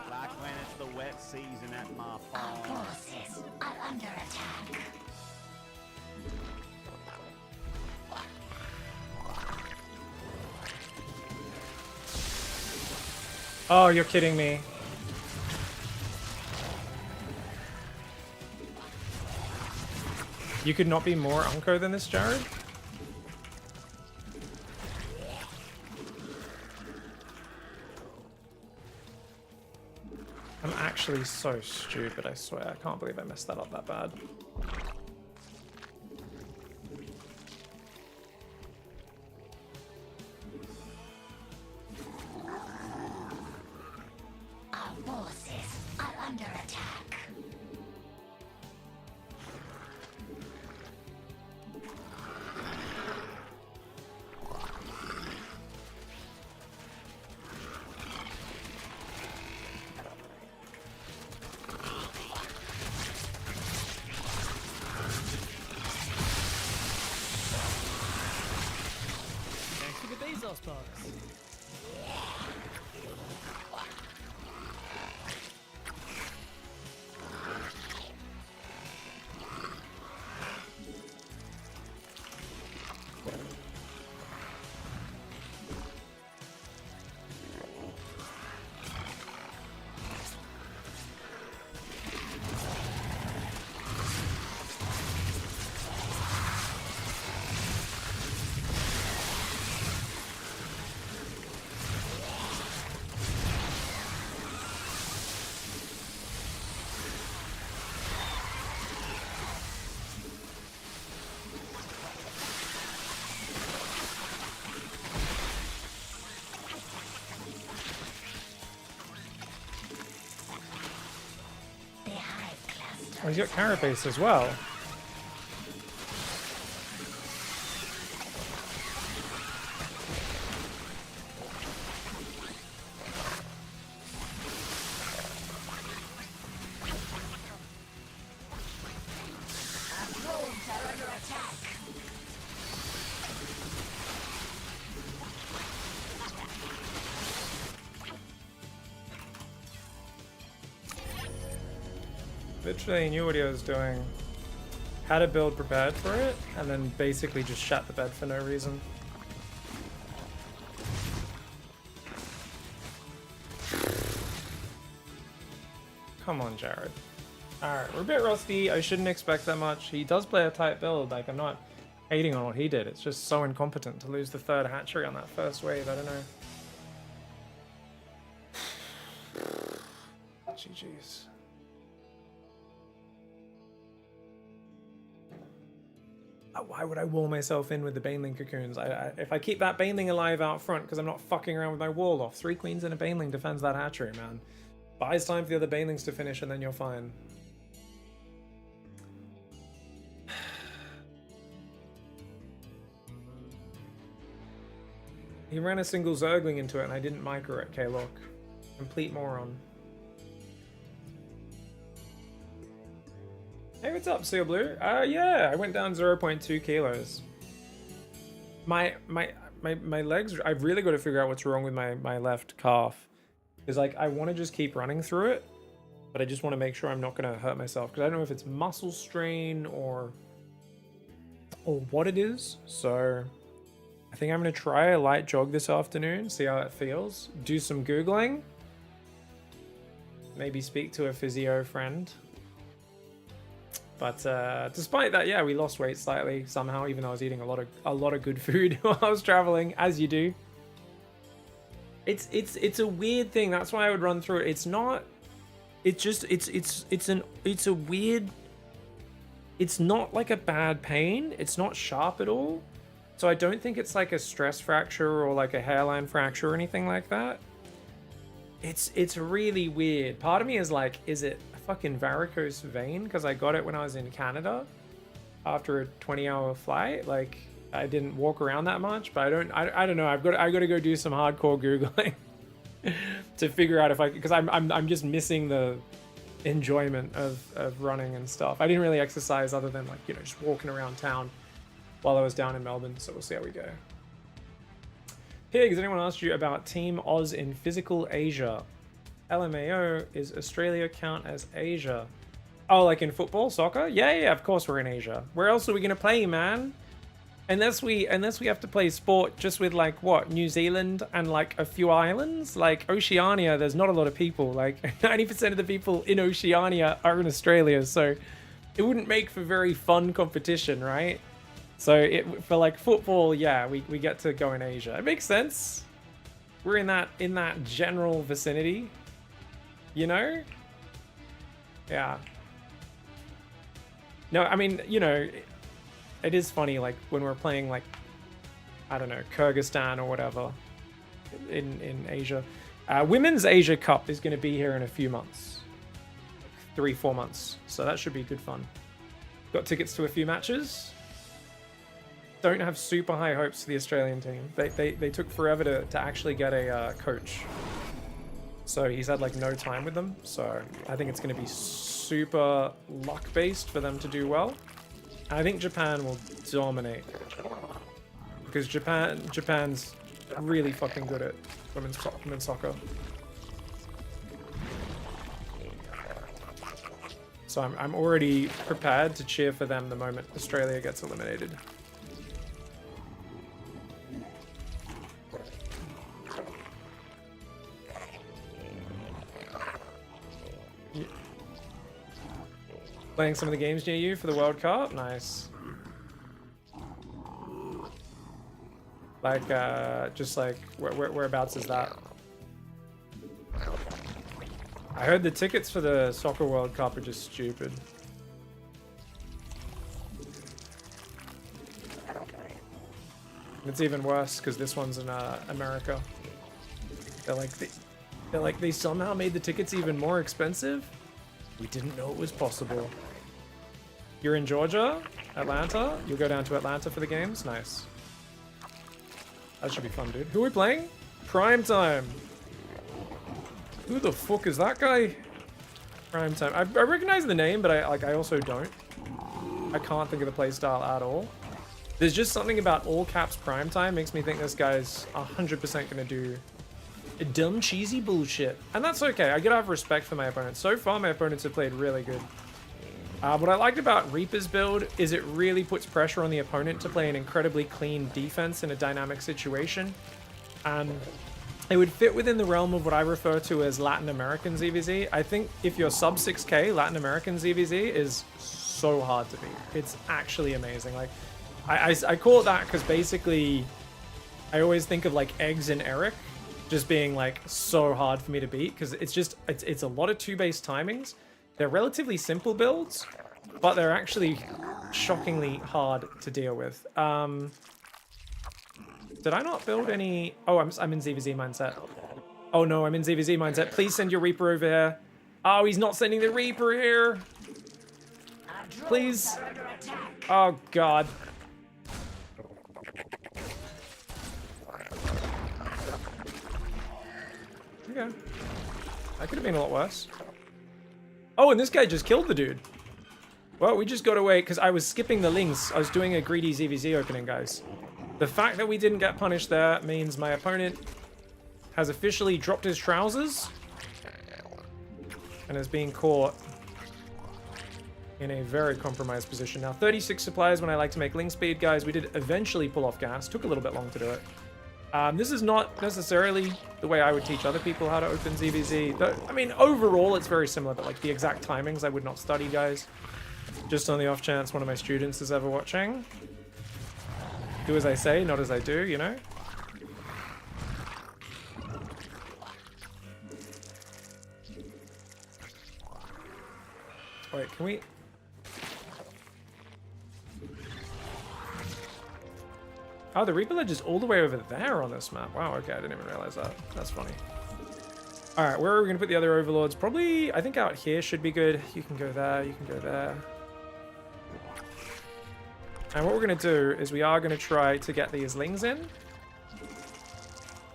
Like when it's the wet season at my Our farm. forces are under attack. Oh, you're kidding me. You could not be more unco than this, Jared? I'm actually so stupid, I swear. I can't believe I messed that up that bad. Our forces are under attack. Thanks for the Bezos box. The hive cluster. Oh, he's got Carapace as well. Drones are under attack. Literally knew what he was doing. Had a build prepared for it, and then basically just shat the bed for no reason. Come on, Jared. Alright, we're a bit rusty. I shouldn't expect that much. He does play a tight build. Like, I'm not hating on what he did. It's just so incompetent to lose the 3rd hatchery on that first wave. I don't know. GG's. Why would I wall myself in with the Baneling cocoons? If I keep that Baneling alive out front, because I'm not fucking around with my wall off. 3 queens and a Baneling defends that hatchery, man. Buys time for the other Banelings to finish, and then you're fine. He ran a single Zergling into it, and I didn't micro it, K-Lock. Complete moron. Hey, what's up, Seal Blue? Yeah, I went down 0.2 kilos. My legs, I've really got to figure out what's wrong with my left calf. Because, like, I want to just keep running through it, but I just want to make sure I'm not going to hurt myself. Because I don't know if it's muscle strain or what it is. So, I think I'm going to try a light jog this afternoon, see how it feels. Do some Googling. Maybe speak to a physio friend. But despite that, yeah, we lost weight slightly somehow, even though I was eating a lot of good food while I was traveling, as you do. It's a weird thing. That's why I would run through it. It's not. It's just it's a weird. It's not like a bad pain. It's not sharp at all. So I don't think it's like a stress fracture or like a hairline fracture or anything like that. It's really weird. Part of me is like, is it a fucking varicose vein? Because I got it when I was in Canada after a 20-hour flight. Like, I didn't walk around that much, but I don't know. I've got to go do some hardcore Googling to figure out if I, because I'm just missing the enjoyment of running and stuff. I didn't really exercise other than like, you know, just walking around town while I was down in Melbourne. So we'll see how we go. Pig, has anyone asked you about Team Oz in physical Asia? LMAO, is Australia count as Asia? Oh, like in football, soccer? Yeah, of course we're in Asia. Where else are we gonna play, man? Unless we have to play sport just with like what, New Zealand and like a few islands? Like Oceania, there's not a lot of people. Like 90% of the people in Oceania are in Australia, so it wouldn't make for very fun competition, right? So for like football, yeah, we get to go in Asia. It makes sense. We're in that general vicinity, you know? Yeah. No, I mean, you know, it is funny, like when we're playing like, I don't know, Kyrgyzstan or whatever in Asia. Women's Asia Cup is going to be here in a few months, 3-4 months. So that should be good fun. Got tickets to a few matches. Don't have super high hopes for the Australian team. They took forever to actually get a coach. So he's had like no time with them. So I think it's going to be super luck based for them to do well. I think Japan will dominate because Japan's really fucking good at women's soccer. So I'm already prepared to cheer for them the moment Australia gets eliminated. Playing some of the games near you for the World Cup? Nice. Like, just like, whereabouts is that? I heard the tickets for the Soccer World Cup are just stupid. It's even worse because this one's in America. They're like they somehow made the tickets even more expensive. We didn't know it was possible. You're in Georgia, Atlanta. You'll go down to Atlanta for the games. Nice. That should be fun, dude. Who are we playing? Prime Time. Who the fuck is that guy? Prime Time. I recognize the name, but I also don't. I can't think of the playstyle at all. There's just something about all caps Prime Time makes me think this guy's 100% gonna do dumb cheesy bullshit, and that's okay. I gotta have respect for my opponents. So far, my opponents have played really good. What I liked about Reaper's build is it really puts pressure on the opponent to play an incredibly clean defense in a dynamic situation, and it would fit within the realm of what I refer to as Latin American ZVZ. I think if you're sub 6k, Latin American ZVZ is so hard to beat. It's actually amazing. Like, I call it that because basically I always think of like Eggs and Eric just being like so hard for me to beat because it's a lot of 2-base timings. They're relatively simple builds, but they're actually shockingly hard to deal with. Did I not build any? Oh, I'm in ZVZ mindset. Oh no, I'm in ZVZ mindset. Please send your Reaper over here. Oh, he's not sending the Reaper here. Please. Oh god. Okay. That could have been a lot worse. Oh, and this guy just killed the dude. Well, we just got away because I was skipping the links. I was doing a greedy ZVZ opening, guys. The fact that we didn't get punished there means my opponent has officially dropped his trousers and is being caught in a very compromised position. Now, 36 supplies when I like to make link speed, guys. We did eventually pull off gas. Took a little bit long to do it. This is not necessarily the way I would teach other people how to open ZVZ. I mean, overall, it's very similar, but like the exact timings, I would not study, guys. Just on the off chance one of my students is ever watching. Do as I say, not as I do, you know? Wait, can we... Oh, the Reaper Ledge is all the way over there on this map. Wow, okay, I didn't even realize that. That's funny. Alright, where are we going to put the other Overlords? Probably, I think out here should be good. You can go there, you can go there. And what we're going to do is we are going to try to get these Lings in. And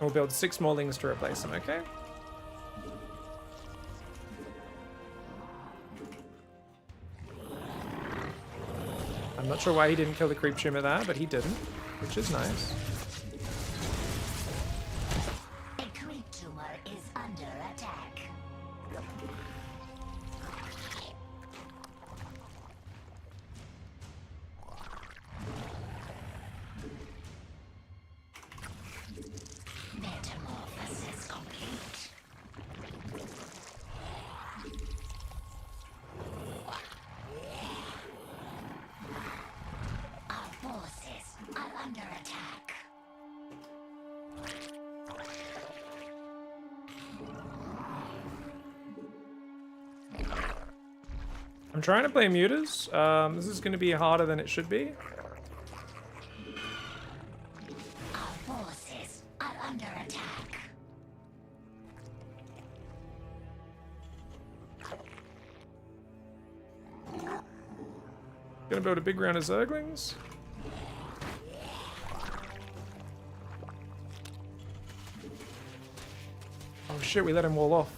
we'll build 6 more Lings to replace them, okay? I'm not sure why he didn't kill the Creep Tumor there, but he didn't, which is nice. A creep tumor is under attack. Metamorphosis complete. Our forces are under attack. I'm trying to play Mutas. This is going to be harder than it should be. Our forces are under attack. Gonna build a big round of Zerglings. Oh shit, we let him wall off.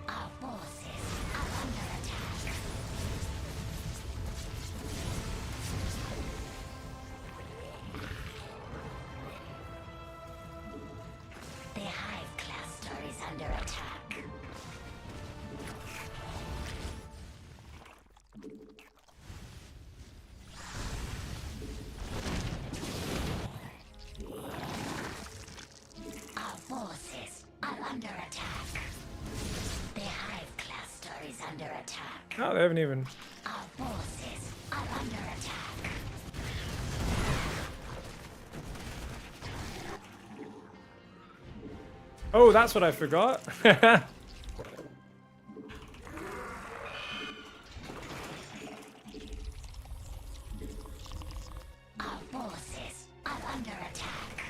Our forces are under attack. The hive cluster is under attack. Our forces are under attack. The hive cluster is under attack. Oh, they haven't even... Our forces are under attack. Oh, that's what I forgot. Our forces are under attack.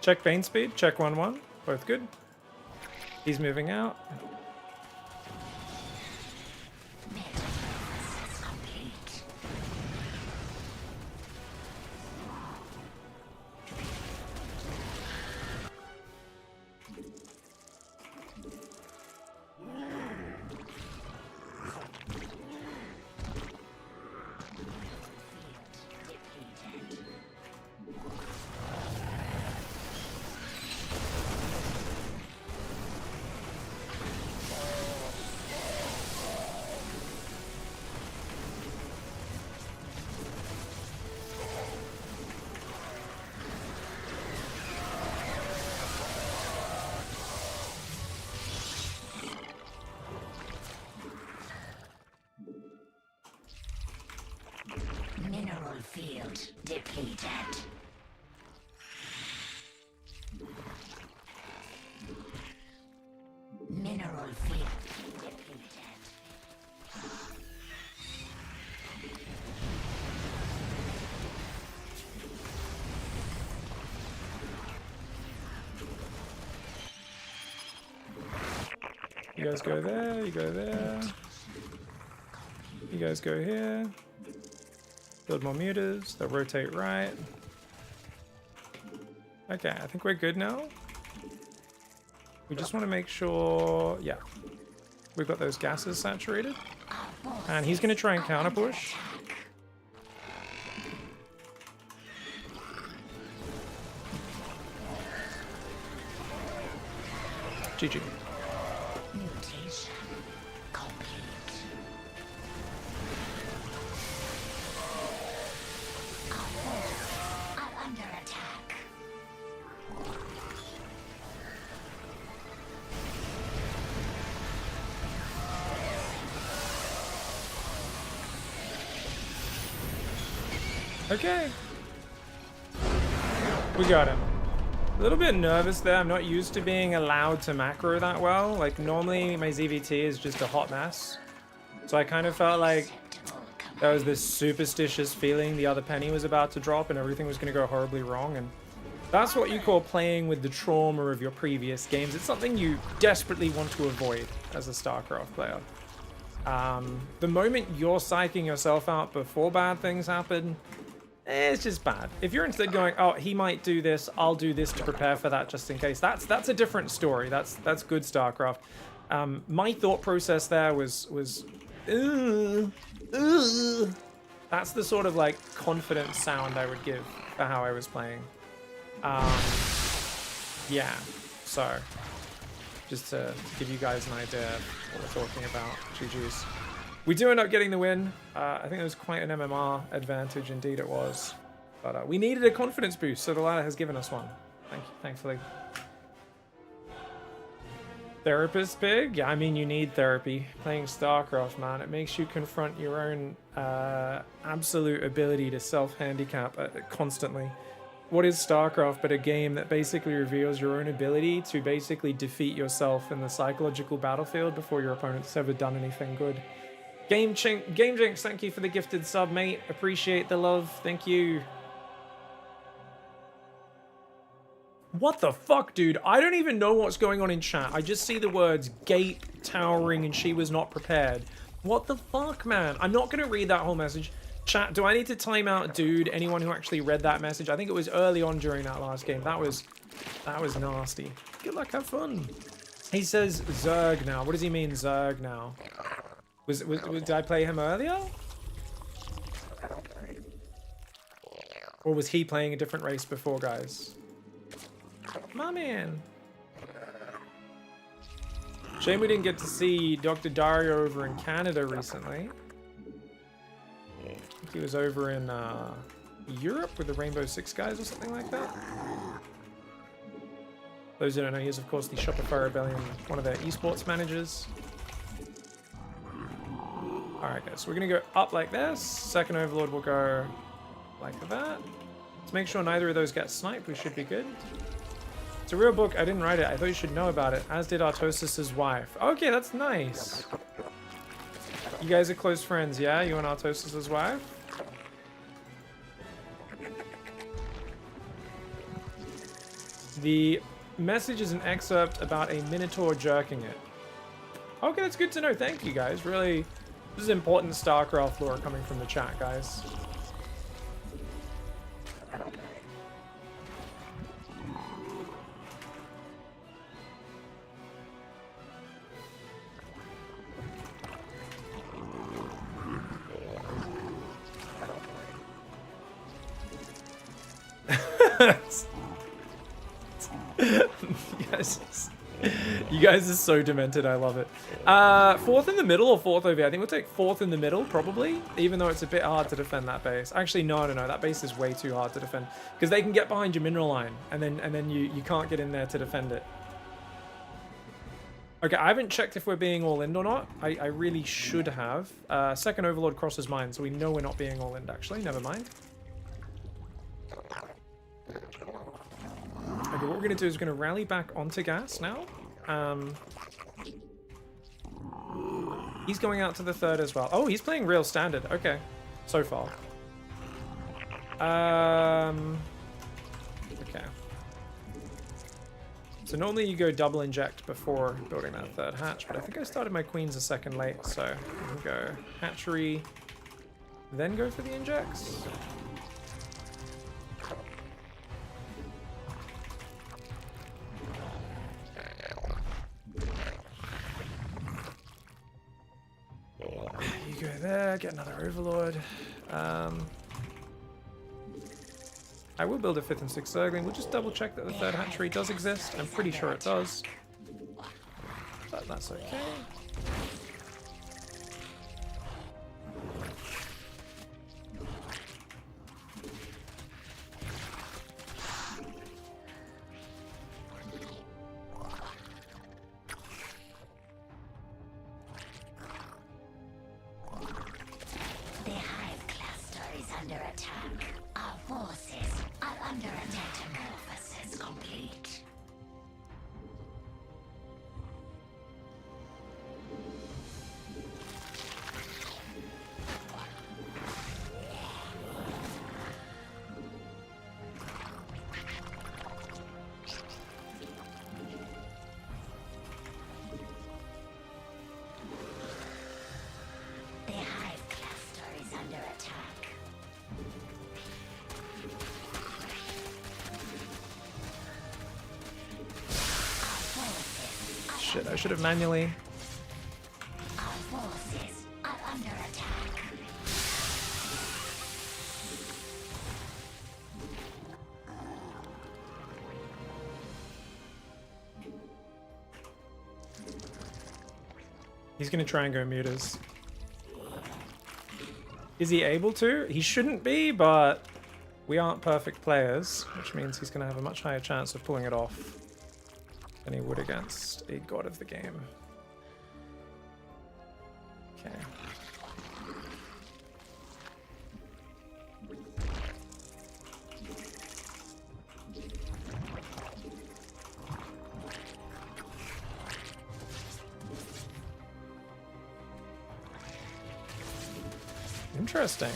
Check Bane speed, check 1-1. Both good. He's moving out. Metamorphosis complete. field depleted. Mineral field depleted. You guys go there, you go there. You guys go here. Build more mutas, they'll rotate right. Okay, I think we're good now. We just want to make sure, yeah. We've got those gases saturated. And he's going to try and counter push. GG. Mutation complete. Our forces are under attack. Okay. We got him. A little bit nervous there. I'm not used to being allowed to macro that well. Like, normally my ZVT is just a hot mess. So I kind of felt like there was this superstitious feeling the other penny was about to drop and everything was going to go horribly wrong. And that's what you call playing with the trauma of your previous games. It's something you desperately want to avoid as a StarCraft player. The moment you're psyching yourself out before bad things happen, it's just bad. If you're instead going, oh, he might do this, I'll do this to prepare for that just in case. That's a different story. That's good StarCraft. My thought process there was that's the sort of like confident sound I would give for how I was playing. Yeah. So just to give you guys an idea of what we're talking about. GG's. We do end up getting the win. I think it was quite an MMR advantage, indeed it was. But we needed a confidence boost, so the ladder has given us one. Thankfully. Therapist Pig? Yeah, I mean, you need therapy. Playing StarCraft, man. It makes you confront your own absolute ability to self-handicap constantly. What is StarCraft but a game that basically reveals your own ability to basically defeat yourself in the psychological battlefield before your opponent's ever done anything good? Game Jinx, thank you for the gifted sub, mate. Appreciate the love. Thank you. What the fuck, dude? I don't even know what's going on in chat. I just see the words gape, towering, and she was not prepared. What the fuck, man? I'm not going to read that whole message. Chat, do I need to time out, dude? Anyone who actually read that message? I think it was early on during that last game. That was nasty. Good luck, have fun. He says Zerg now. What does he mean, Zerg now? Did I play him earlier? Or was he playing a different race before, guys? My man. Shame we didn't get to see Dr. Dario over in Canada recently. I think he was over in Europe with the Rainbow Six guys or something like that. Those who don't know, he is of course the Shopify Rebellion, one of their esports managers. Alright guys, so we're gonna go up like this. Second Overlord will go like that. Let's make sure neither of those get sniped, we should be good. It's a real book, I didn't write it, I thought you should know about it, as did Artosis' wife. Okay, that's nice. You guys are close friends, yeah? You and Artosis' wife? The message is an excerpt about a Minotaur jerking it. Okay, that's good to know, thank you guys, really. This is important StarCraft lore coming from the chat, guys. Yes. You guys are so demented, I love it. Fourth in the middle or fourth over here? I think we'll take fourth in the middle, probably, even though it's a bit hard to defend that base. Actually, no, that base is way too hard to defend, because they can get behind your mineral line, and then you can't get in there to defend it. Okay, I haven't checked if we're being all in or not. I really should have. Second Overlord crosses mine, so we know we're not being all in, actually. Never mind. Okay, what we're gonna do is we're gonna rally back onto gas now. He's going out to the third as well. Oh, he's playing real standard. Okay, so far. Okay. So normally you go double inject before building that third hatch, but I think I started my queens a second late, so we can go hatchery, then go for the injects. You go there, get another overlord. I will build a 5th and 6th Zergling. We'll just double check that the third hatchery does exist. I'm pretty sure it does. But that's okay. The hive cluster is under attack. Our forces are under attack. Metamorphosis complete. The hive cluster is under attack. Shit, I should have manually. Our forces are under attack. He's gonna try and go mutas. Is he able to? He shouldn't be, but we aren't perfect players, which means he's gonna have a much higher chance of pulling it off than he would against a god of the game. Okay. Interesting.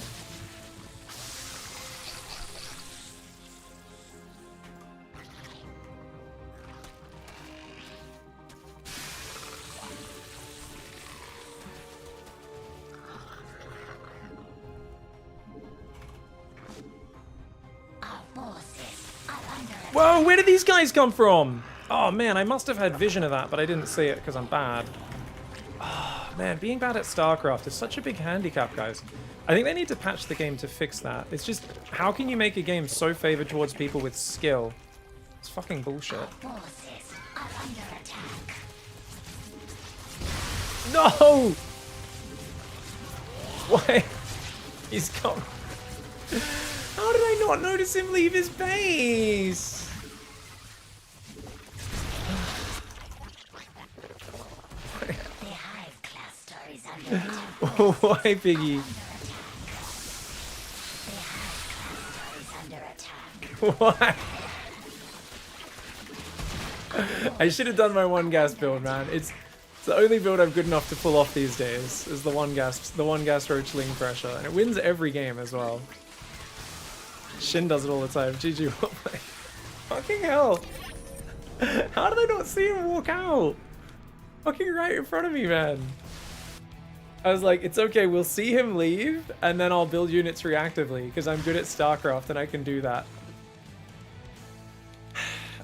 Our forces are under attack. Whoa, where did these guys come from? Oh man, I must have had vision of that, but I didn't see it because I'm bad. Oh, man, being bad at StarCraft is such a big handicap, guys. I think they need to patch the game to fix that. It's just, how can you make a game so favored towards people with skill? It's fucking bullshit. Forces are under attack. No! Why? He's gone. How did I not notice him leave his base? The hive cluster is under attack. Why, Piggy? The hive cluster is under attack. Why? I should have done my one gas build, man. It's the only build I'm good enough to pull off these days. Is the one gas roachling pressure, and it wins every game as well. Shin does it all the time. GG, well played. Fucking hell! How did I not see him walk out? Fucking right in front of me, man. I was like, it's okay, we'll see him leave, and then I'll build units reactively, because I'm good at StarCraft and I can do that.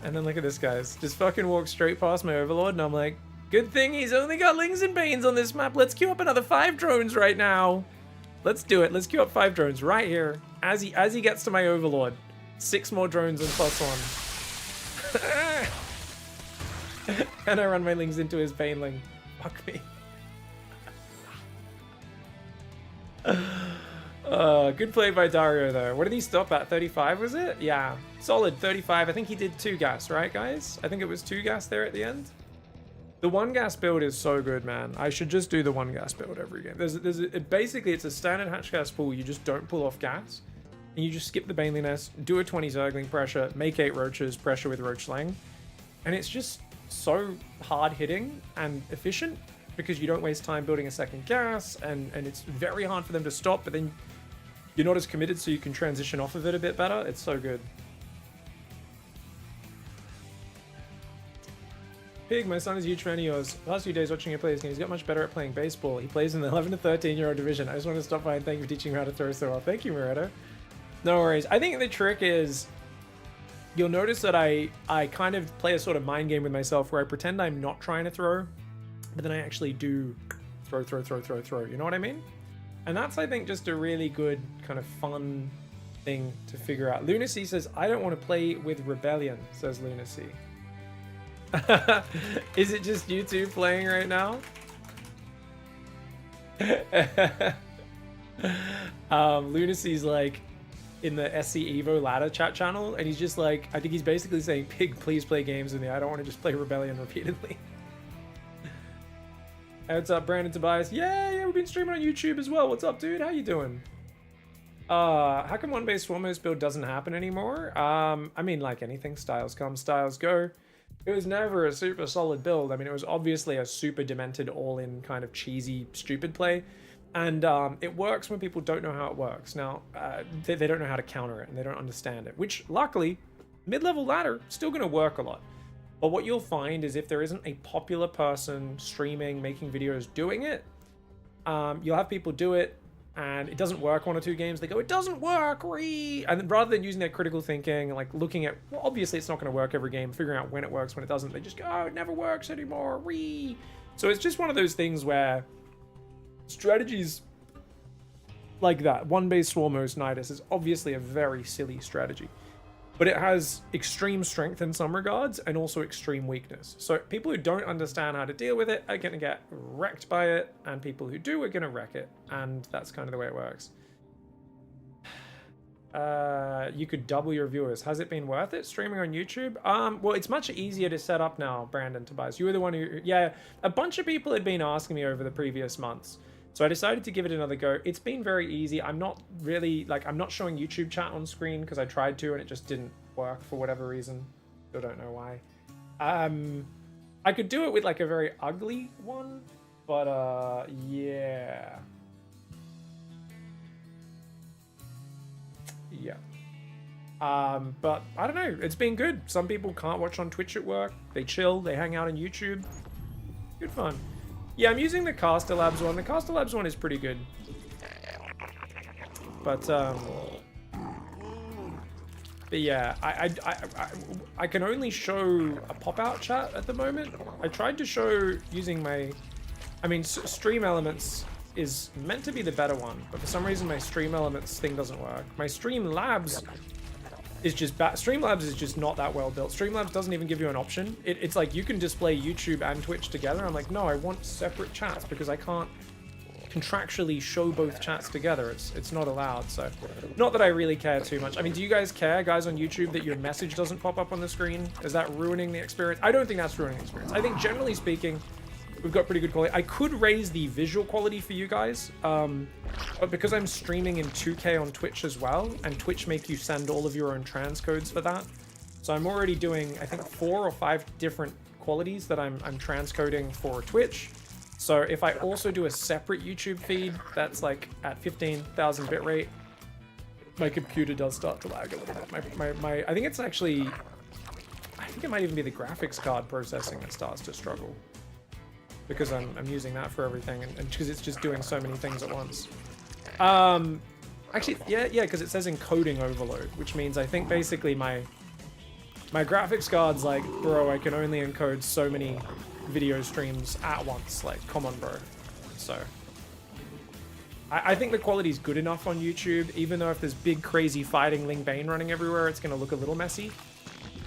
And then look at this, guys. Just fucking walk straight past my Overlord, and I'm like, good thing he's only got Lings and Banes on this map. Let's queue up another 5 drones right now. Let's do it. Let's queue up 5 drones right here. As he gets to my Overlord. 6 more drones and +1. And I run my Lings into his Baneling. Fuck me. Good play by Dario, though. What did he stop at? 35, was it? Yeah. Solid 35. I think he did 2 gas, right, guys? I think it was 2 gas there at the end. The 1 gas build is so good, man. I should just do the 1 gas build every game. Basically, it's a standard hatch gas pool. You just don't pull off gas. and you just skip the Baneley Nest, do a 20 Zergling pressure, make 8 Roaches, pressure with Roach Slang. And it's just so hard hitting and efficient because you don't waste time building a second gas, and it's very hard for them to stop, but then you're not as committed, so you can transition off of it a bit better. It's so good. Pig, my son is a huge fan of yours. The last few days watching him play this game, he's got much better at playing baseball. He plays in the 11 to 13-year-old division. I just want to stop by and thank you for teaching me how to throw so well. Thank you, Moretto. No worries. I think the trick is, you'll notice that I kind of play a sort of mind game with myself where I pretend I'm not trying to throw, but then I actually do throw. You know what I mean? And that's, I think, just a really good kind of fun thing to figure out. Lunacy says, I don't want to play with Rebellion, says Lunacy. Is it just you two playing right now? Lunacy's like in the SC Evo Ladder chat channel, and he's just like, I think he's basically saying, Pig, please play games with me. I don't want to just play Rebellion repeatedly. Hey, what's up, Brandon Tobias? Yeah, we've been streaming on YouTube as well. What's up, dude? How you doing? How come one base Swarmos build doesn't happen anymore? I mean, like anything, styles come, styles go. It was never a super solid build. I mean, it was obviously a super demented, all-in kind of cheesy, stupid play. And it works when people don't know how it works. Now, they don't know how to counter it, and they don't understand it. Which, luckily, mid-level ladder, still going to work a lot. But what you'll find is if there isn't a popular person streaming, making videos, doing it, you'll have people do it, and it doesn't work 1 or 2 games. They go, it doesn't work, and then rather than using their critical thinking, like looking at, well, obviously it's not going to work every game, figuring out when it works, when it doesn't, they just go, oh, it never works anymore, So it's just one of those things where strategies like that, one base Swarmos Nidus, is obviously a very silly strategy. But it has extreme strength in some regards and also extreme weakness. So people who don't understand how to deal with it are going to get wrecked by it, and people who do are going to wreck it. And that's kind of the way it works. You could double your viewers. Has it been worth it streaming on YouTube? Well, it's much easier to set up now, Brandon Tobias. You were the one who, yeah, a bunch of people had been asking me over the previous months. So I decided to give it another go. It's been very easy. I'm not really, like, I'm not showing YouTube chat on screen because I tried to and it just didn't work for whatever reason. Still don't know why. I could do it with like a very ugly one, but yeah. Yeah. But I don't know. It's been good. Some people can't watch on Twitch at work. They chill. They hang out on YouTube. Good fun. Yeah, I'm using the Caster Labs one. The Caster Labs one is pretty good. But yeah, I can only show a pop-out chat at the moment. I tried to show using my... I mean, Stream Elements is meant to be the better one, but for some reason my Stream Elements thing doesn't work. My Stream Labs is just bad. Streamlabs is just not that well built. Streamlabs doesn't even give you an option. It's like you can display YouTube and Twitch together. I'm like, no, I want separate chats because I can't contractually show both chats together. It's not allowed. So not that I really care too much. I mean, do you guys care, guys on YouTube, that your message doesn't pop up on the screen? Is that ruining the experience? I don't think that's ruining the experience. I think generally speaking, we've got pretty good quality. I could raise the visual quality for you guys, but because I'm streaming in 2K on Twitch as well, and Twitch make you send all of your own transcodes for that, so I'm already doing, I think, 4 or 5 different qualities that I'm transcoding for Twitch. So if I also do a separate YouTube feed that's like at 15,000 bitrate, my computer does start to lag a little bit. I think it's actually, I think it might even be the graphics card processing that starts to struggle, because I'm using that for everything, and because it's just doing so many things at once. Actually, yeah, because it says encoding overload, which means I think basically my graphics card's like, bro, I can only encode so many video streams at once. Like, come on, bro. So I think the quality's good enough on YouTube, even though if there's big crazy fighting Ling Bane running everywhere, it's gonna look a little messy.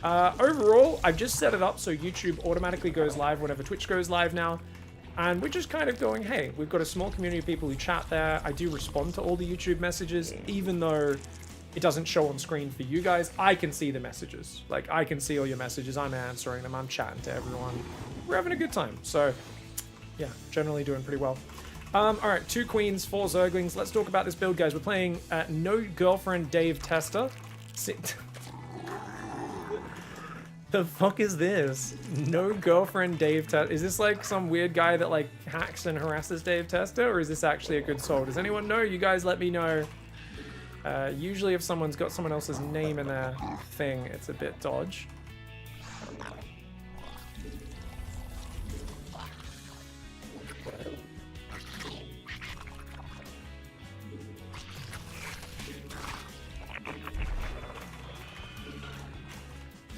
Overall, I've just set it up so YouTube automatically goes live whenever Twitch goes live now. And we're just kind of going, hey, we've got a small community of people who chat there. I do respond to all the YouTube messages, even though it doesn't show on screen for you guys. I can see the messages. Like, I can see all your messages. I'm answering them. I'm chatting to everyone. We're having a good time. So, yeah, generally doing pretty well. Alright, 2 queens, 4 zerglings. Let's talk about this build, guys. We're playing No Girlfriend Dave Tester. The fuck is this? No Girlfriend Dave Tester. Is this like some weird guy that like hacks and harasses Dave Tester, or is this actually a good soul? Does anyone know? You guys let me know. Usually if someone's got someone else's name in their thing, it's a bit dodge.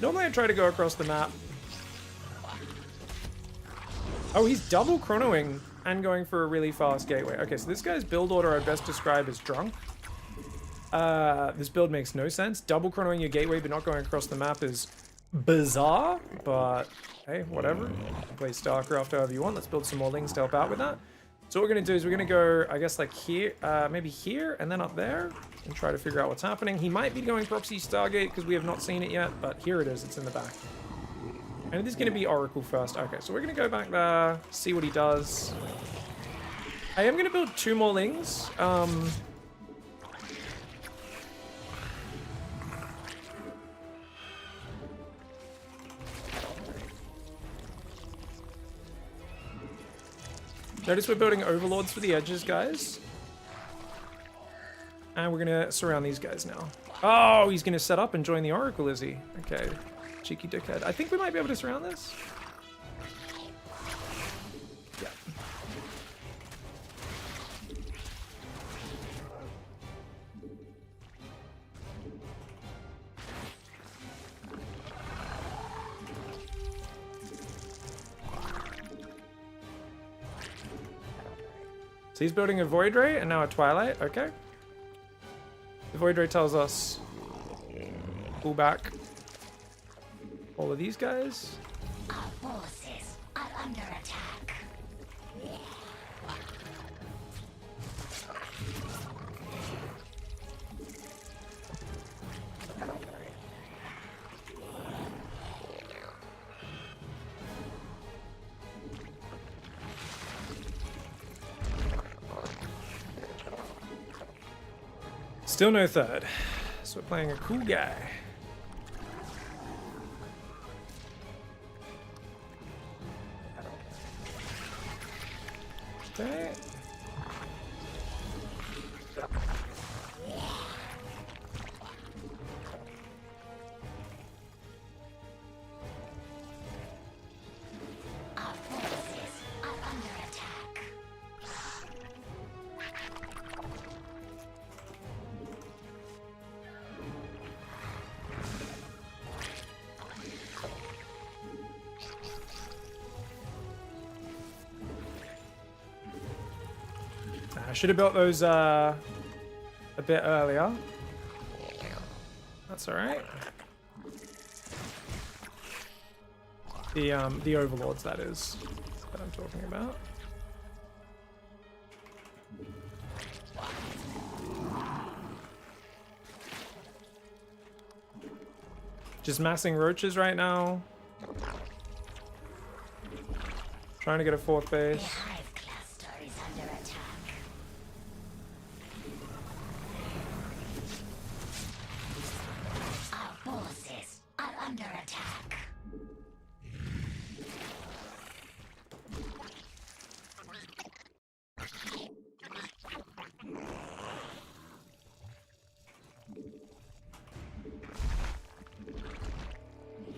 Normally I try to go across the map. Oh, he's double chronoing and going for a really fast gateway. Okay, so this guy's build order I'd best describe as drunk. This build makes no sense. Double chronoing your gateway but not going across the map is bizarre, but hey, whatever. Play StarCraft however you want. Let's build some more lings to help out with that. So what we're going to do is we're going to go, I guess, like here, maybe here, and then up there, and try to figure out what's happening. He might be going Proxy Stargate because we have not seen it yet, but here it is. It's in the back. And this is going to be Oracle first. Okay, so we're going to go back there, see what he does. I am going to build 2 more lings. Notice we're building overlords for the edges, guys. And we're gonna surround these guys now. Oh, he's gonna set up and join the Oracle, is he? Okay, cheeky dickhead. I think we might be able to surround this. Yeah. So he's building a Void Ray and now a Twilight, okay. The Void Ray tells us pull back all of these guys. Our forces are under attack. Still no third. So we're playing a cool guy. Okay. Our forces are under attack. I should have built those a bit earlier. That's all right. The overlords, that is, that I'm talking about. Just massing roaches right now. Trying to get a 4th The base. hive cluster is under attack. Our forces are under attack.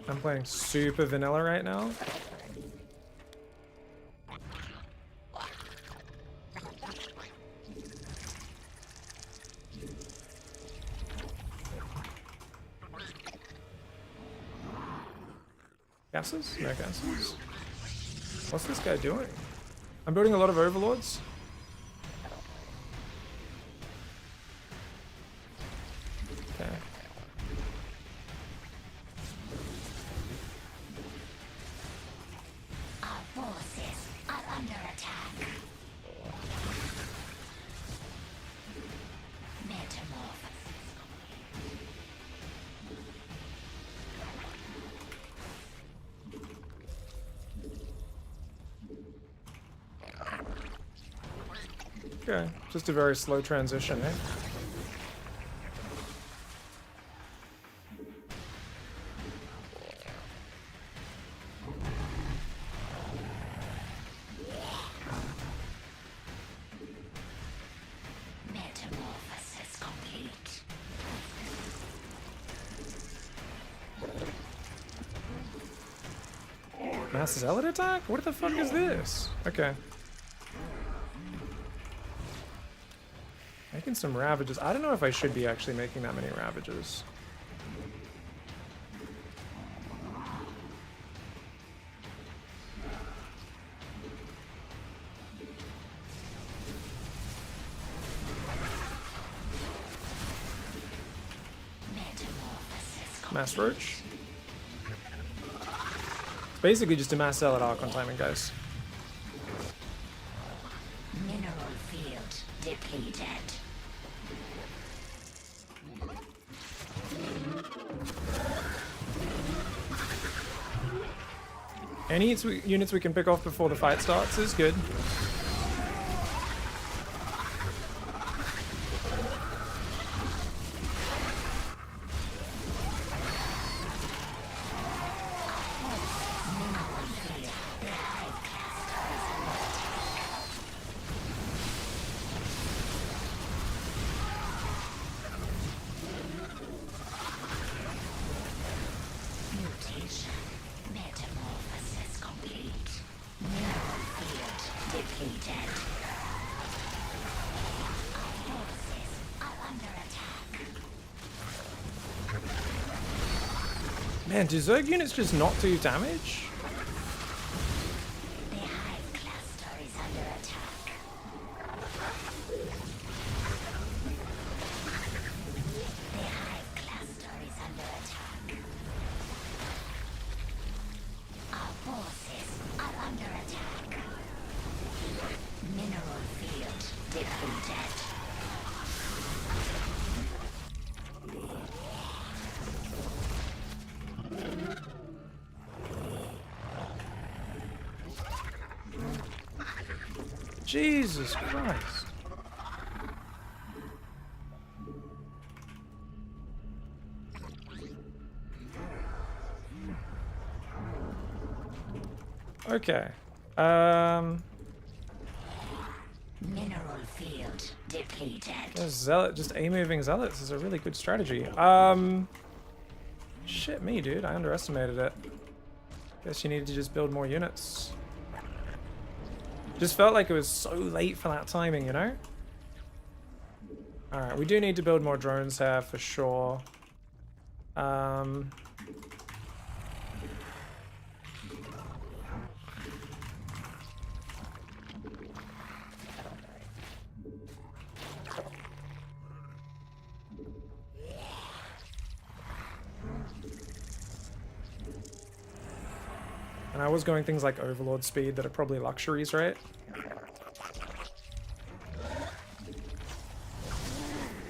I'm playing super vanilla right now. Gases? No gases. What's this guy doing? I'm building a lot of overlords. Okay. Our forces are under attack. Metamorph. Okay, just a very slow transition, eh? Metamorphosis complete. Mass Zealot attack? What the fuck is this? Okay. Making some ravages. I don't know if I should be actually making that many ravages. Mass Roach. It's basically just a Mass Zealot arc on timing, guys. Mineral field depleted. Any units we can pick off before the fight starts is good. Mutation. Metamorphosis complete. Mineral field depleted. Our forces are under attack. Man, do Zerg units just not do damage? The hive cluster is under attack. The hive cluster is under attack. Our forces are under attack. Mineral field depleted. Jesus Christ. Okay. Mineral field depleted. Zealot, just A-moving zealots is a really good strategy. Shit me, dude. I underestimated it. Guess you needed to just build more units. Just felt like it was so late for that timing, you know? Alright, we do need to build more drones here for sure. And I was going things like Overlord speed that are probably luxuries, right?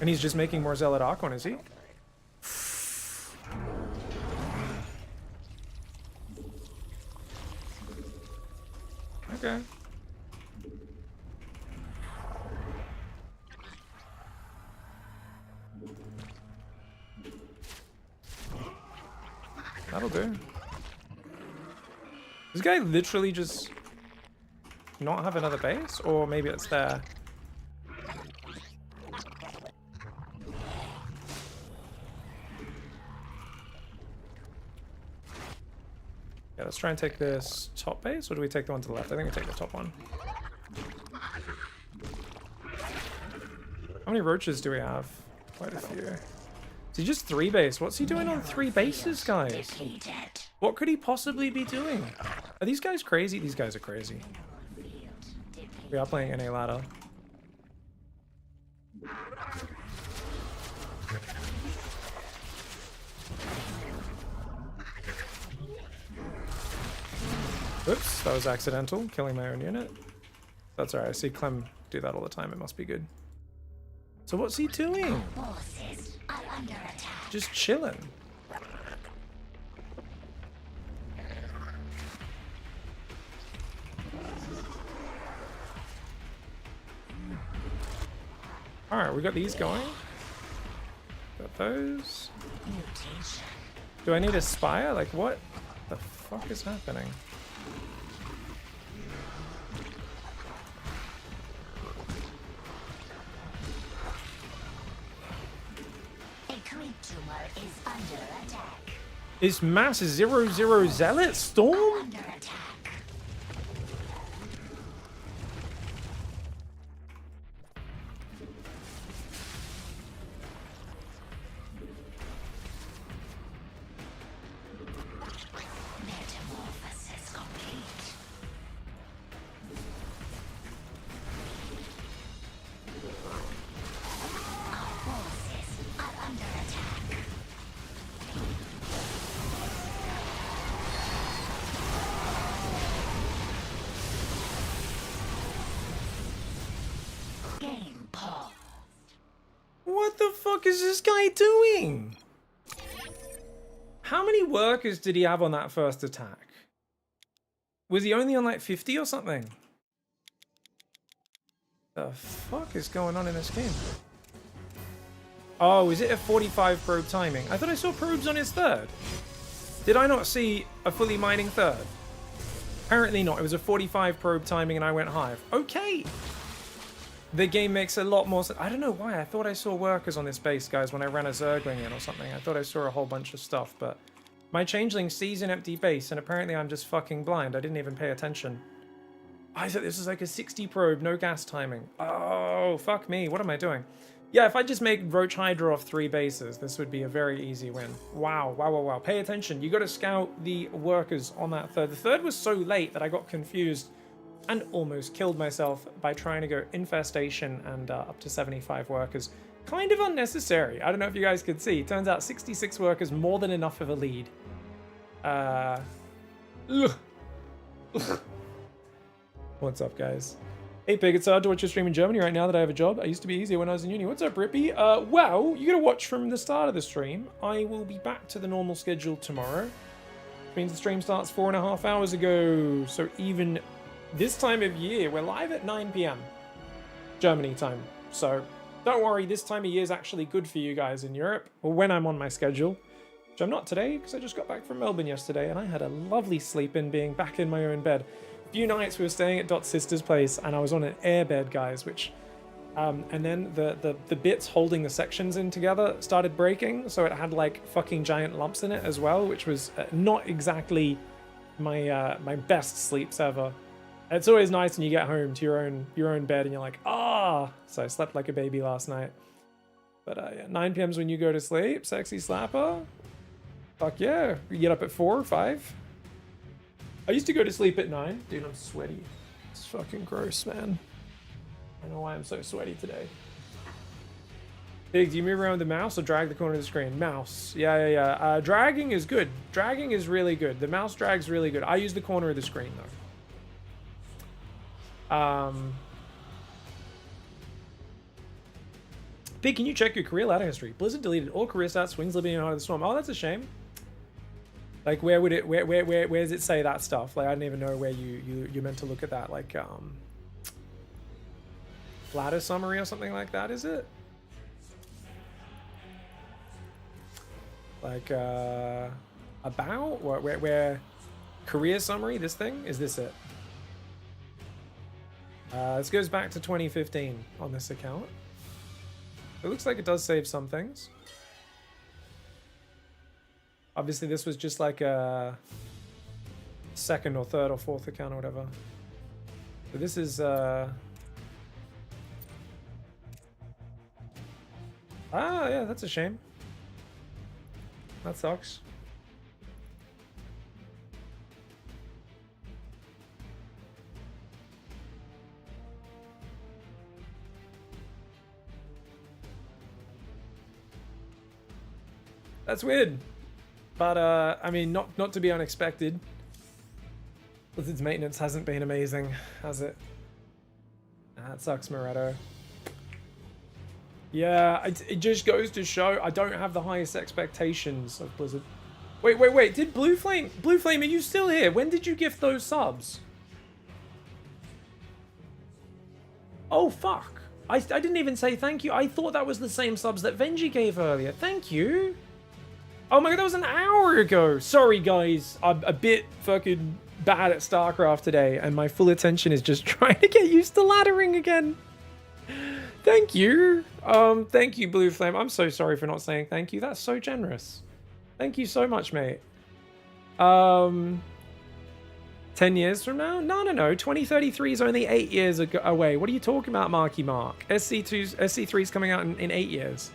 And he's just making more Zealot Archon, is he? Okay. That'll do. This guy literally just not have another base? Or maybe it's there. Yeah, let's try and take this top base, or do we take the one to the left? I think we take the top one. How many roaches do we have? Quite a few. Is he just 3 base? What's he doing on 3 bases, guys? What could he possibly be doing? Are these guys crazy? These guys are crazy. We are playing NA Ladder. Oops, that was accidental, killing my own unit. That's alright, I see Clem do that all the time, it must be good. So what's he doing? Just chilling. Alright, we got these going. Got those. Mutation. Do I need a spire? Like, what the fuck is happening? A creep tumor is under attack. Is Mass 00 Zealot Storm? Under attack. Metamorphosis complete. Our forces are under attack. Game paused. What the fuck is this guy doing? How many workers did he have on that first attack? Was he only on like 50 or something? The fuck is going on in this game? Oh, is it a 45 probe timing? I thought I saw probes on his third. Did I not see a fully mining third? Apparently not. It was a 45 probe timing and I went hive. Okay. The game makes a lot more sense. I don't know why. I thought I saw workers on this base, guys, when I ran a Zergling in or something. I thought I saw a whole bunch of stuff, but my changeling sees an empty base, and apparently I'm just fucking blind. I didn't even pay attention. I thought this was like a 60 probe, no gas timing. Oh, fuck me. What am I doing? Yeah, if I just make Roach Hydra off 3 bases, this would be a very easy win. Wow, wow, wow, wow. Pay attention. You got to scout the workers on that third. The third was so late that I got confused and almost killed myself by trying to go infestation and up to 75 workers. Kind of unnecessary. I don't know if you guys could see. Turns out 66 workers, more than enough of a lead. What's up, guys? Hey, Pig, it's hard to watch your stream in Germany right now that I have a job. I used to be easier when I was in uni. What's up, Rippy? Well, you gotta watch from the start of the stream. I will be back to the normal schedule tomorrow. Which means the stream starts 4.5 hours ago. So even this time of year, we're live at 9 p.m. Germany time. So don't worry, this time of year is actually good for you guys in Europe, or when I'm on my schedule. Which I'm not today, because I just got back from Melbourne yesterday, and I had a lovely sleep in being back in my own bed. A few nights we were staying at Dot's sister's place, and I was on an air bed, guys, which... and then the bits holding the sections in together started breaking, so it had like fucking giant lumps in it as well, which was not exactly my my best sleeps ever. It's always nice when you get home to your own bed and you're like, ah. So I slept like a baby last night. But yeah, 9 p.m. is when you go to sleep, sexy slapper. Fuck yeah, you get up at 4 or 5. I used to go to sleep at 9. Dude, I'm sweaty. It's fucking gross, man. I don't know why I'm so sweaty today. Big, do you move around with the mouse or drag the corner of the screen? Mouse. Yeah. Dragging is good. Dragging is really good. The mouse drag's really good. I use the corner of the screen, though. Big, can you check your career ladder history? Blizzard deleted all career stats, swings, living in Heart of the Storm. Oh, that's a shame. Like, where would it, where does it say that stuff? Like, I don't even know where you're meant to look at that. Like, ladder summary or something like that, is it? Like, about? Where career summary, this thing? Is this it? This goes back to 2015 on this account. It looks like it does save some things. Obviously, this was just like a second or third or fourth account or whatever. So this is... Ah, yeah, that's a shame. That sucks. That's weird. But, I mean, not to be unexpected. Blizzard's maintenance hasn't been amazing, has it? That sucks, Moretto. Yeah, it just goes to show I don't have the highest expectations of Blizzard. Wait. Did Blue Flame, are you still here? When did you gift those subs? Oh, fuck. I didn't even say thank you. I thought that was the same subs that Venji gave earlier. Thank you. Oh my god, that was an hour ago. Sorry, guys. I'm a bit fucking bad at StarCraft today, and my full attention is just trying to get used to laddering again. Thank you. Thank you, Blue Flame. I'm so sorry for not saying thank you. That's so generous. Thank you so much, mate. 10 years from now? No. 2033 is only 8 years away. What are you talking about, Marky Mark? SC3 is coming out in 8 years.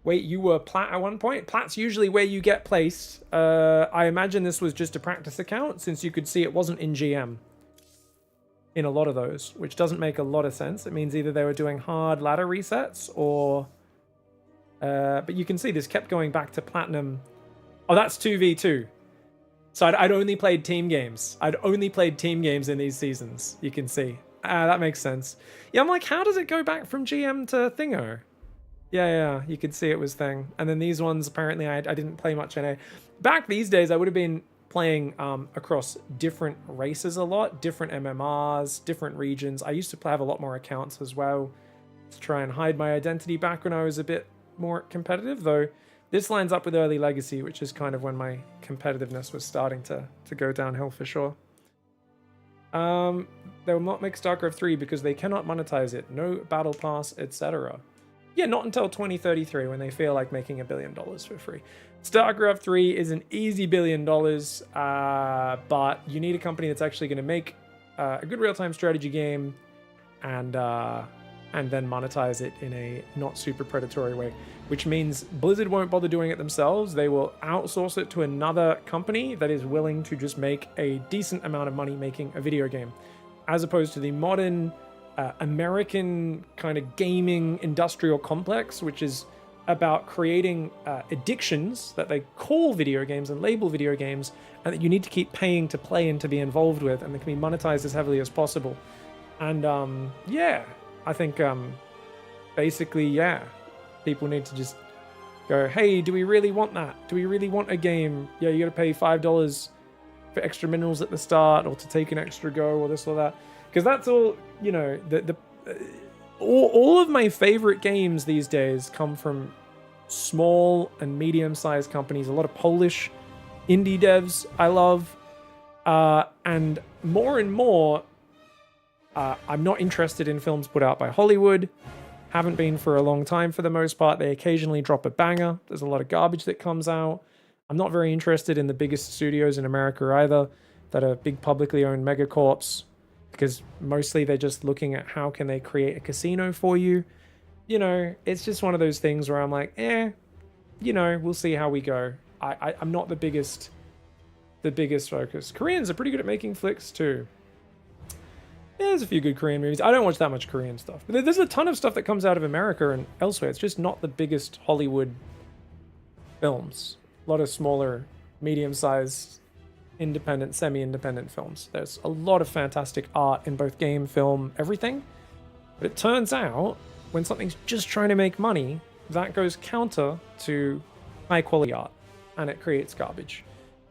Wait, you were Plat at one point? Plat's usually where you get placed. I imagine this was just a practice account, since you could see it wasn't in GM. In a lot of those, which doesn't make a lot of sense. It means either they were doing hard ladder resets, or... but you can see this kept going back to Platinum. Oh, that's 2v2. So I'd only played team games. I'd only played team games in these seasons. You can see. That makes sense. Yeah, I'm like, how does it go back from GM to Thingo? Yeah, you could see it was Thing. And then these ones, apparently I didn't play much NA. Back these days, I would have been playing across different races a lot, different MMRs, different regions. I used to have a lot more accounts as well to try and hide my identity back when I was a bit more competitive, though. This lines up with early Legacy, which is kind of when my competitiveness was starting to go downhill for sure. They will not make StarCraft 3 because they cannot monetize it. No battle pass, etc. Yeah, not until 2033 when they feel like making $1 billion for free. StarCraft 3 is an easy $1 billion, but you need a company that's actually going to make a good real-time strategy game and then monetize it in a not super predatory way, which means Blizzard won't bother doing it themselves. They will outsource it to another company that is willing to just make a decent amount of money making a video game, as opposed to the modern American kind of gaming industrial complex, which is about creating addictions that they call video games and label video games, and that you need to keep paying to play and to be involved with, and they can be monetized as heavily as possible. And yeah, I think basically, yeah, people need to just go, hey, do we really want that? Do we really want a game? Yeah, you gotta pay $5 for extra minerals at the start, or to take an extra go, or this or that. Because that's all, you know, all of my favorite games these days come from small and medium-sized companies. A lot of Polish indie devs I love. And more, I'm not interested in films put out by Hollywood. Haven't been for a long time for the most part. They occasionally drop a banger. There's a lot of garbage that comes out. I'm not very interested in the biggest studios in America either, that are big publicly owned megacorps, because mostly they're just looking at how can they create a casino for you. You know, it's just one of those things where I'm like, you know, we'll see how we go. I'm not the biggest focus. Koreans are pretty good at making flicks too. Yeah, there's a few good Korean movies. I don't watch that much Korean stuff. But there's a ton of stuff that comes out of America and elsewhere. It's just not the biggest Hollywood films. A lot of smaller, medium-sized, independent, semi-independent films. There's a lot of fantastic art in both game, film, everything. But it turns out, when something's just trying to make money, that goes counter to high-quality art, and it creates garbage.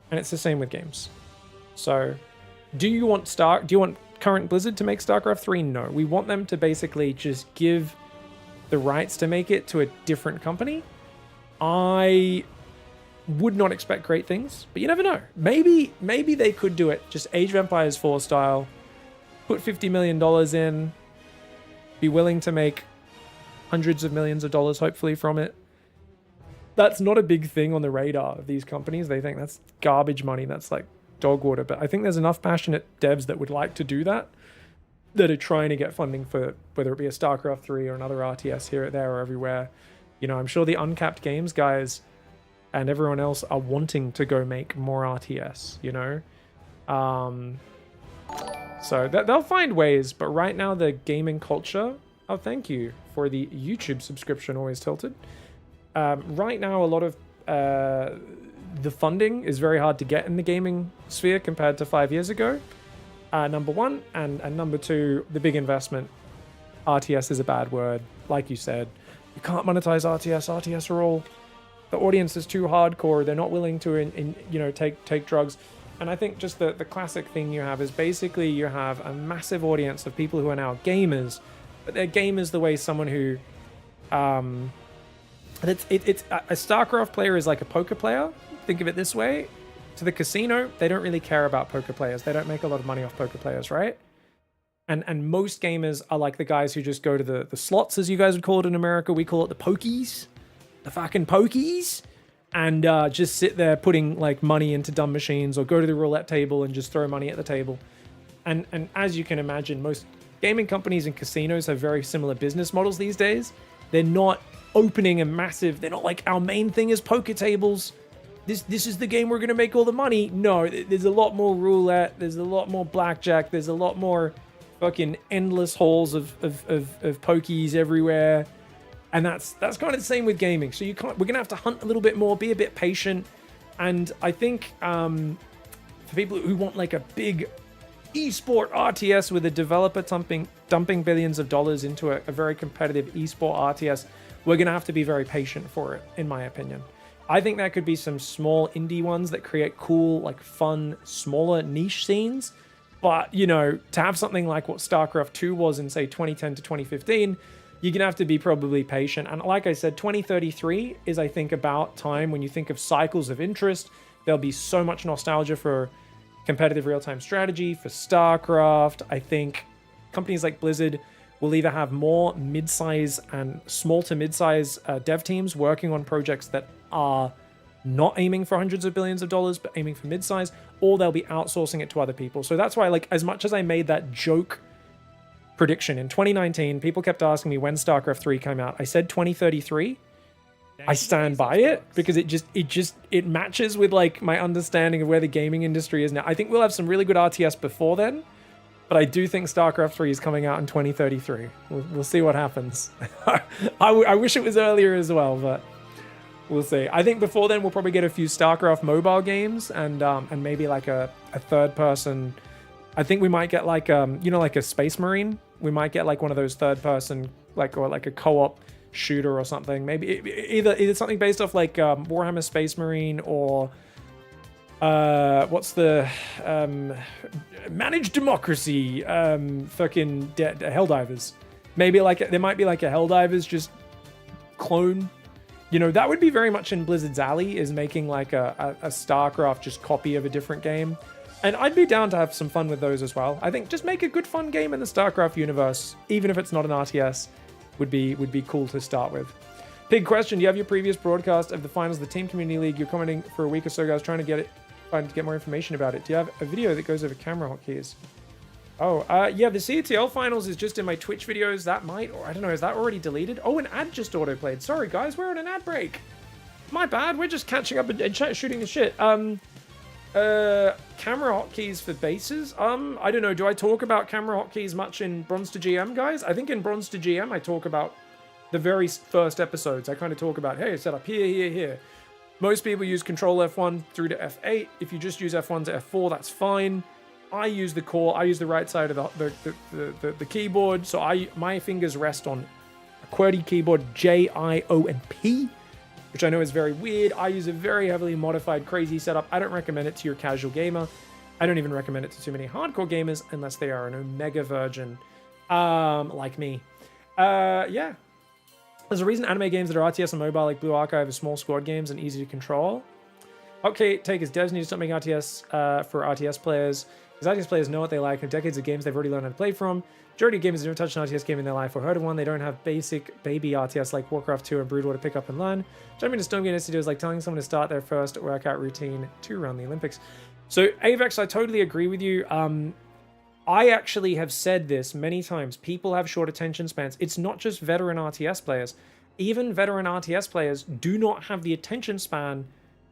And it's the same with games. So, do you want current Blizzard to make StarCraft 3? No. We want them to basically just give the rights to make it to a different company. I would not expect great things, but you never know. Maybe they could do it just Age of Empires 4 style, put $50 million in, be willing to make hundreds of millions of dollars hopefully from it. That's not a big thing on the radar of these companies. They think that's garbage money, that's like dog water, but I think there's enough passionate devs that would like to do that are trying to get funding for whether it be a StarCraft 3 or another RTS here, there, or everywhere. You know, I'm sure the Uncapped Games guys and everyone else are wanting to go make more RTS, you know? So they'll find ways, but right now the gaming culture... Oh, thank you for the YouTube subscription, Always Tilted. Right now, a lot of the funding is very hard to get in the gaming sphere compared to 5 years ago. Number one, and number two, the big investment. RTS is a bad word, like you said. You can't monetize RTS. RTS are all... The audience is too hardcore. They're not willing to, take drugs. And I think just the classic thing you have is basically you have a massive audience of people who are now gamers, but they're gamers the way someone who, it's a StarCraft player is like a poker player. Think of it this way. To the casino, they don't really care about poker players. They don't make a lot of money off poker players, right? And most gamers are like the guys who just go to the slots, as you guys would call it in America. We call it the pokies. The fucking pokies. And just sit there putting like money into dumb machines, or go to the roulette table and just throw money at the table. And as you can imagine, most gaming companies and casinos have very similar business models these days. They're not opening a massive, they're not like, our main thing is poker tables. This is the game we're going to make all the money. No, there's a lot more roulette. There's a lot more blackjack. There's a lot more fucking endless halls of pokies everywhere. And that's kind of the same with gaming. So we're going to have to hunt a little bit more, be a bit patient. And I think for people who want like a big esport RTS with a developer dumping billions of dollars into a very competitive esport RTS, we're going to have to be very patient for it, in my opinion. I think there could be some small indie ones that create cool, like fun, smaller niche scenes. But, you know, to have something like what StarCraft 2 was in, say, 2010 to 2015, you're going to have to be probably patient. And like I said, 2033 is, I think, about time when you think of cycles of interest. There'll be so much nostalgia for competitive real-time strategy, for StarCraft. I think companies like Blizzard will either have more mid-size and small to mid-size dev teams working on projects that are not aiming for hundreds of billions of dollars, but aiming for mid-size, or they'll be outsourcing it to other people. So that's why, like, as much as I made that joke prediction in 2019, people kept asking me when StarCraft 3 came out. I said 2033. I stand by it because it matches with like my understanding of where the gaming industry is now. I think we'll have some really good RTS before then, but I do think StarCraft 3 is coming out in 2033. We'll see what happens. I wish it was earlier as well, but we'll see. I think before then we'll probably get a few StarCraft mobile games and maybe like a third person. I think we might get like like a Space Marine. We might get like one of those third person or like a co-op shooter or something. Maybe either something based off like Warhammer Space Marine or what's the Managed Democracy fucking Helldivers. Maybe like there might be like a Helldivers just clone. You know, that would be very much in Blizzard's alley, is making like a StarCraft just copy of a different game. And I'd be down to have some fun with those as well. I think just make a good fun game in the StarCraft universe, even if it's not an RTS, would be cool to start with. Big question, do you have your previous broadcast of the finals of the Team Community League? You're commenting for a week or so, guys, trying to get more information about it. Do you have a video that goes over camera hotkeys? Oh, yeah, the CTL finals is just in my Twitch videos. That might, or I don't know, is that already deleted? Oh, an ad just auto-played. Sorry, guys, we're on an ad break. My bad, we're just catching up and shooting the shit. Camera hotkeys for bases? I don't know, do I talk about camera hotkeys much in Bronze to GM, guys? I think in Bronze to GM, I talk about the very first episodes. I kind of talk about, hey, set up here, here, here. Most people use Control F1 through to F8. If you just use F1 to F4, that's fine. I use the core. I use the right side of the keyboard, so my fingers rest on a QWERTY keyboard, J, I, O, and P, which I know is very weird. I use a very heavily modified, crazy setup. I don't recommend it to your casual gamer. I don't even recommend it to too many hardcore gamers unless they are an Omega virgin, like me. Yeah. There's a reason anime games that are RTS and mobile, like Blue Archive, are small squad games and easy to control. Okay, take as devs need to stop making RTS for RTS players. Because RTS players know what they like, and decades of games they've already learned how to play from. Majority of gamers have never touched an RTS game in their life or heard of one. They don't have basic baby RTS like Warcraft 2 and Broodwar to pick up and learn. Jumping to Stone Game to do is like telling someone to start their first workout routine to run the Olympics. So Avex, I totally agree with you. I actually have said this many times. People have short attention spans. It's not just veteran RTS players. Even veteran RTS players do not have the attention span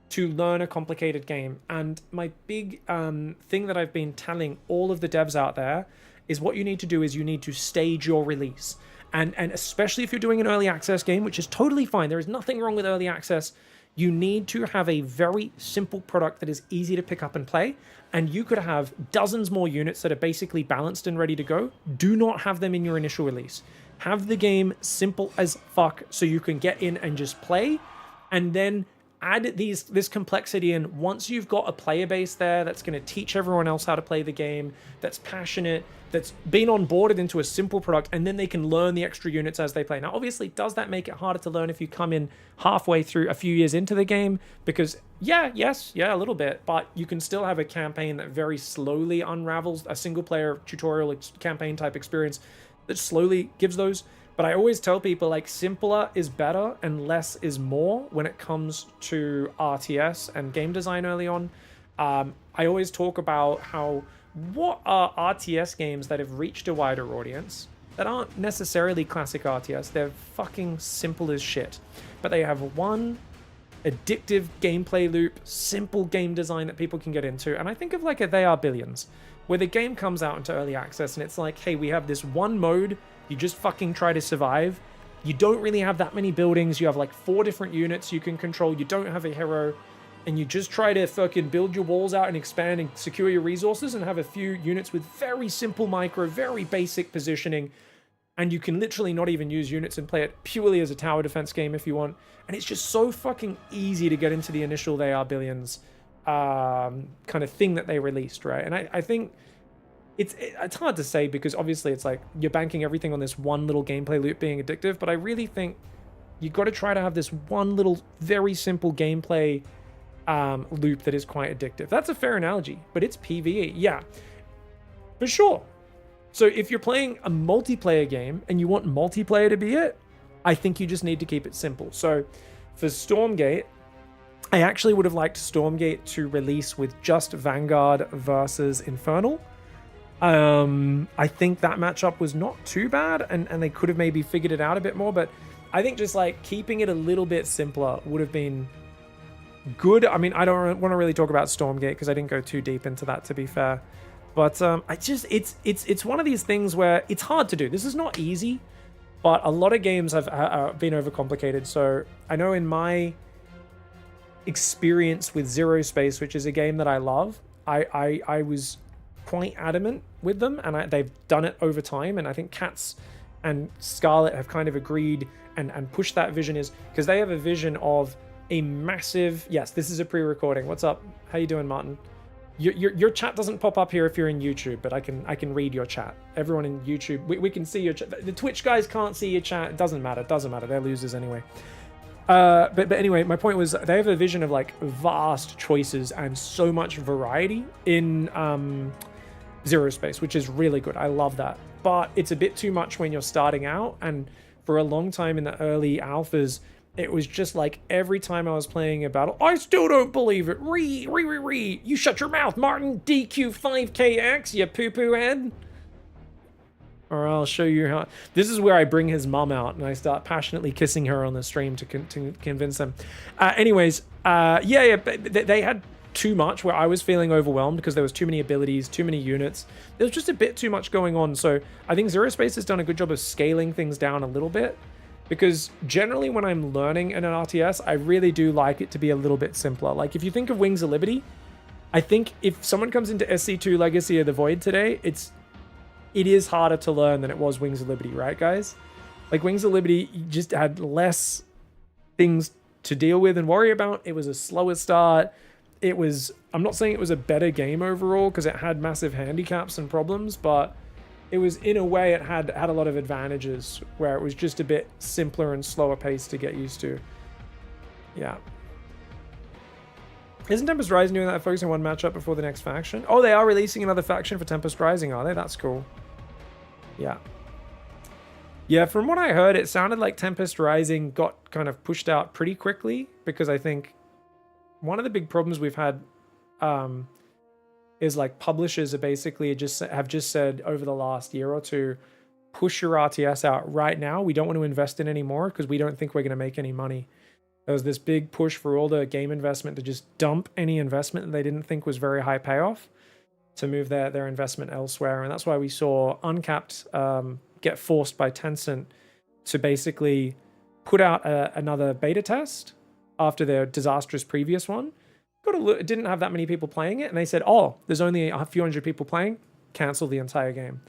to learn a complicated game. And my big thing that I've been telling all of the devs out there is what you need to do is you need to stage your release. And especially if you're doing an early access game, which is totally fine. There is nothing wrong with early access. You need to have a very simple product that is easy to pick up and play. And you could have dozens more units that are basically balanced and ready to go. Do not have them in your initial release. Have the game simple as fuck so you can get in and just play. And then add this complexity in once you've got a player base there that's going to teach everyone else how to play the game, that's passionate, that's been onboarded into a simple product, and then they can learn the extra units as they play. Now, obviously, does that make it harder to learn if you come in halfway through, a few years into the game? Because, yeah, a little bit, but you can still have a campaign that very slowly unravels, a single-player tutorial campaign type experience that slowly gives those. But I always tell people, like, simpler is better and less is more when it comes to RTS and game design early on. I always talk about how, what are RTS games that have reached a wider audience that aren't necessarily classic RTS? They're fucking simple as shit. But they have one addictive gameplay loop, simple game design that people can get into. And I think of like a They Are Billions, where the game comes out into early access and it's like, hey, we have this one mode. You just fucking try to survive. You don't really have that many buildings. You have like 4 different units you can control. You don't have a hero. And you just try to fucking build your walls out and expand and secure your resources and have a few units with very simple micro, very basic positioning. And you can literally not even use units and play it purely as a tower defense game if you want. And it's just so fucking easy to get into the initial They Are Billions kind of thing that they released, right? And I think it's hard to say because obviously it's like you're banking everything on this one little gameplay loop being addictive, but I really think you got to try to have this one little very simple gameplay loop that is quite addictive. That's a fair analogy, but it's PvE, yeah, for sure. So if you're playing a multiplayer game and you want multiplayer to be it, I think you just need to keep it simple. So for Stormgate, I actually would have liked Stormgate to release with just Vanguard versus Infernal. I think that matchup was not too bad, and they could have maybe figured it out a bit more, but I think just like keeping it a little bit simpler would have been good. I mean, I don't want to really talk about Stormgate because I didn't go too deep into that, to be fair. But it's one of these things where it's hard to do. This is not easy, but a lot of games have been overcomplicated. So I know in my experience with Zero Space, which is a game that I love, I was quite adamant with them, and they've done it over time, and I think Katz and Scarlet have kind of agreed and pushed that vision, is because they have a vision of a massive, yes, this is a pre-recording. What's up? How you doing, Martin? Your chat doesn't pop up here if you're in YouTube, but I can read your chat. Everyone in YouTube, we can see your chat. The Twitch guys can't see your chat. It doesn't matter. They're losers anyway. But anyway, my point was they have a vision of like vast choices and so much variety in Zero Space, which is really good. I love that. But it's a bit too much when you're starting out, and for a long time in the early alphas, it was just like every time I was playing a battle, I still don't believe it. You shut your mouth, Martin. DQ5KX, you poo-poo head. Or I'll show you how. This is where I bring his mom out and I start passionately kissing her on the stream to convince them. They had too much where I was feeling overwhelmed because there was too many abilities, too many units. There was just a bit too much going on. So I think Zero Space has done a good job of scaling things down a little bit, because generally when I'm learning in an RTS, I really do like it to be a little bit simpler. Like if you think of Wings of Liberty, I think if someone comes into SC2 Legacy of the Void today, it is harder to learn than it was Wings of Liberty, right, guys? Like Wings of Liberty just had less things to deal with and worry about. It was a slower start. I'm not saying it was a better game overall because it had massive handicaps and problems, but it was, in a way, it had a lot of advantages where it was just a bit simpler and slower paced to get used to. Yeah. Isn't Tempest Rising doing that, focusing on one matchup before the next faction? Oh, they are releasing another faction for Tempest Rising, are they? That's cool. Yeah. Yeah, from what I heard, it sounded like Tempest Rising got kind of pushed out pretty quickly, because I think one of the big problems we've had is like publishers are basically have just said over the last year or two, push your RTS out right now. We don't want to invest in any more because we don't think we're going to make any money. There was this big push for all the game investment to just dump any investment that they didn't think was very high payoff, to move their investment elsewhere. And that's why we saw Uncapped get forced by Tencent to basically put out another beta test after their disastrous previous one. It didn't have that many people playing it, and they said, oh, there's only a few hundred people playing, cancel the entire game.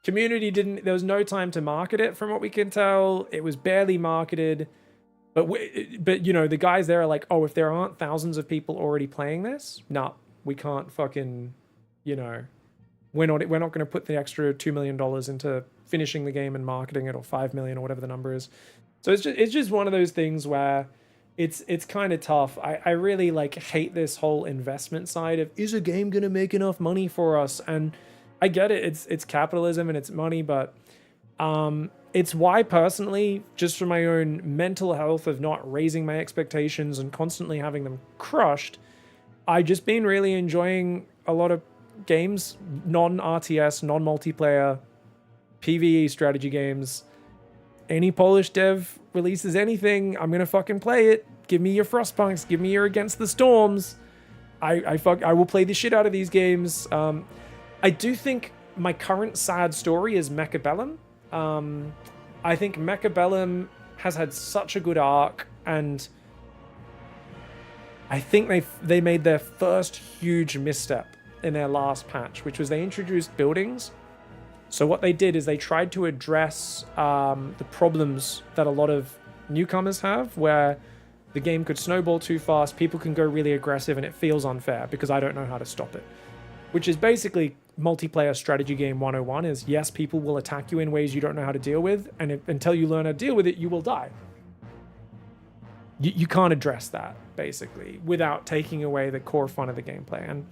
Community there was no time to market it, from what we can tell. It was barely marketed. But you know, the guys there are like, oh, if there aren't thousands of people already playing this, nah, we can't fucking, you know, we're not going to put the extra $2 million into finishing the game and marketing it, or 5 million or whatever the number is. So it's just one of those things where it's kind of tough. I really like hate this whole investment side of, is a game going to make enough money for us? And I get it. It's capitalism and it's money, but it's why personally, just for my own mental health of not raising my expectations and constantly having them crushed, I just been really enjoying a lot of games, non-RTS, non-multiplayer, PvE strategy games. Any Polish dev releases anything, I'm gonna fucking play it. Give me your Frostpunks, give me your Against the Storms. I will play the shit out of these games. I do think my current sad story is Mechabellum. I think Mechabellum has had such a good arc, and I think they made their first huge misstep in their last patch, which was they introduced buildings. So what they did is they tried to address the problems that a lot of newcomers have, where the game could snowball too fast, people can go really aggressive, and it feels unfair because I don't know how to stop it. Which is basically multiplayer strategy game 101 is, yes, people will attack you in ways you don't know how to deal with, and until you learn how to deal with it, you will die. You can't address that, basically, without taking away the core fun of the gameplay. And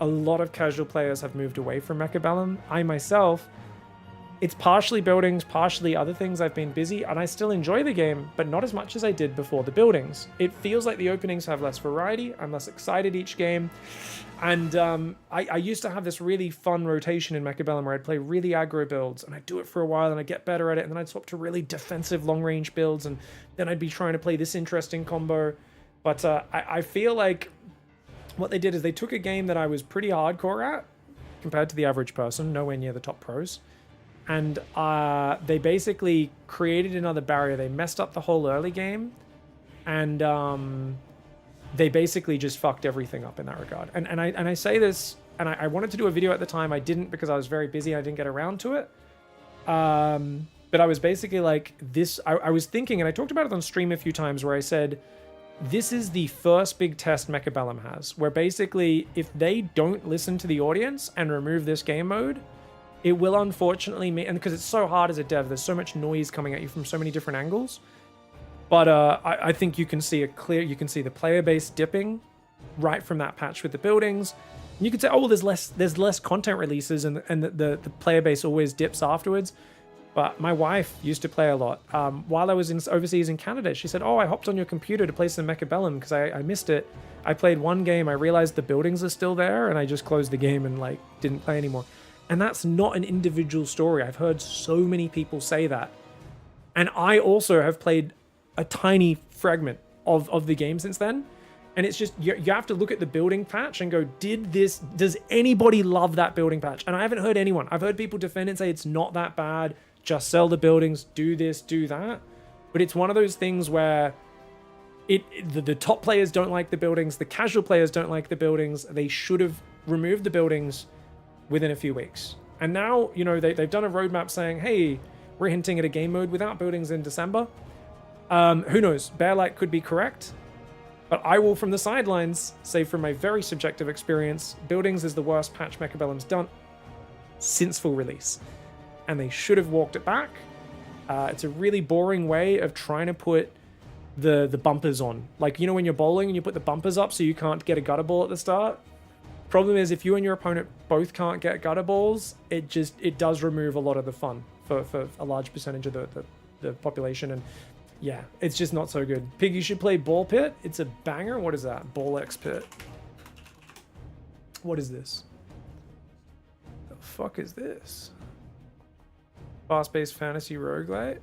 a lot of casual players have moved away from Mechabellum. I myself, it's partially buildings, partially other things. I've been busy, and I still enjoy the game, but not as much as I did before the buildings. It feels like the openings have less variety. I'm less excited each game. And I used to have this really fun rotation in Mechabellum where I'd play really aggro builds, and I'd do it for a while, and I'd get better at it, and then I'd swap to really defensive long-range builds, and then I'd be trying to play this interesting combo. But I feel like what they did is they took a game that I was pretty hardcore at, compared to the average person, nowhere near the top pros, and they basically created another barrier. They messed up the whole early game, and they basically just fucked everything up in that regard. And I say this, and I wanted to do a video at the time. I didn't, because I was very busy. I didn't get around to it. But I was basically like this. I was thinking, and I talked about it on stream a few times, where I said, this is the first big test Mechabellum has, where basically if they don't listen to the audience and remove this game mode, it will unfortunately mean, and because it's so hard as a dev, there's so much noise coming at you from so many different angles. But I think you can see you can see the player base dipping right from that patch with the buildings. And you could say, oh, well, there's less content releases, and the player base always dips afterwards. But my wife used to play a lot. While I was overseas in Canada, she said, oh, I hopped on your computer to play some Mechabellum because I missed it. I played one game, I realized the buildings are still there, and I just closed the game and like didn't play anymore. And that's not an individual story. I've heard so many people say that. And I also have played a tiny fragment of the game since then. And it's just, you have to look at the building patch and go, does anybody love that building patch? And I haven't heard anyone. I've heard people defend it and say it's not that bad. Just sell the buildings, do this, do that. But it's one of those things where the top players don't like the buildings, the casual players don't like the buildings. They should have removed the buildings within a few weeks. And now, you know, they've done a roadmap saying, hey, we're hinting at a game mode without buildings in December. Who knows? Bearlight could be correct. But I will, from the sidelines, say from my very subjective experience, buildings is the worst patch Mechabellum's done since full release. And they should have walked it back. It's a really boring way of trying to put the bumpers on. Like, you know, when you're bowling and you put the bumpers up so you can't get a gutter ball at the start? Problem is, if you and your opponent both can't get gutter balls, it does remove a lot of the fun for a large percentage of the population. And yeah, it's just not so good. Pig, you should play Ball Pit. It's a banger. What is that? Ball X Pit. What is this? The fuck is this? Fast-paced fantasy roguelite?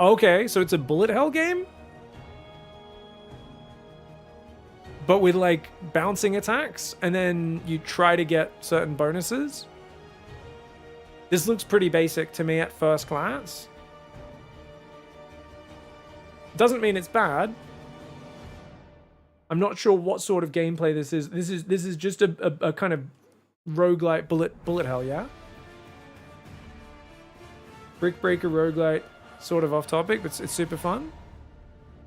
Okay, so it's a bullet hell game? But with, like, bouncing attacks, and then you try to get certain bonuses? This looks pretty basic to me at first glance. Doesn't mean it's bad. I'm not sure what sort of gameplay this is. This is just a kind of roguelite bullet hell, yeah? Brick Breaker roguelite, sort of off topic, but it's super fun.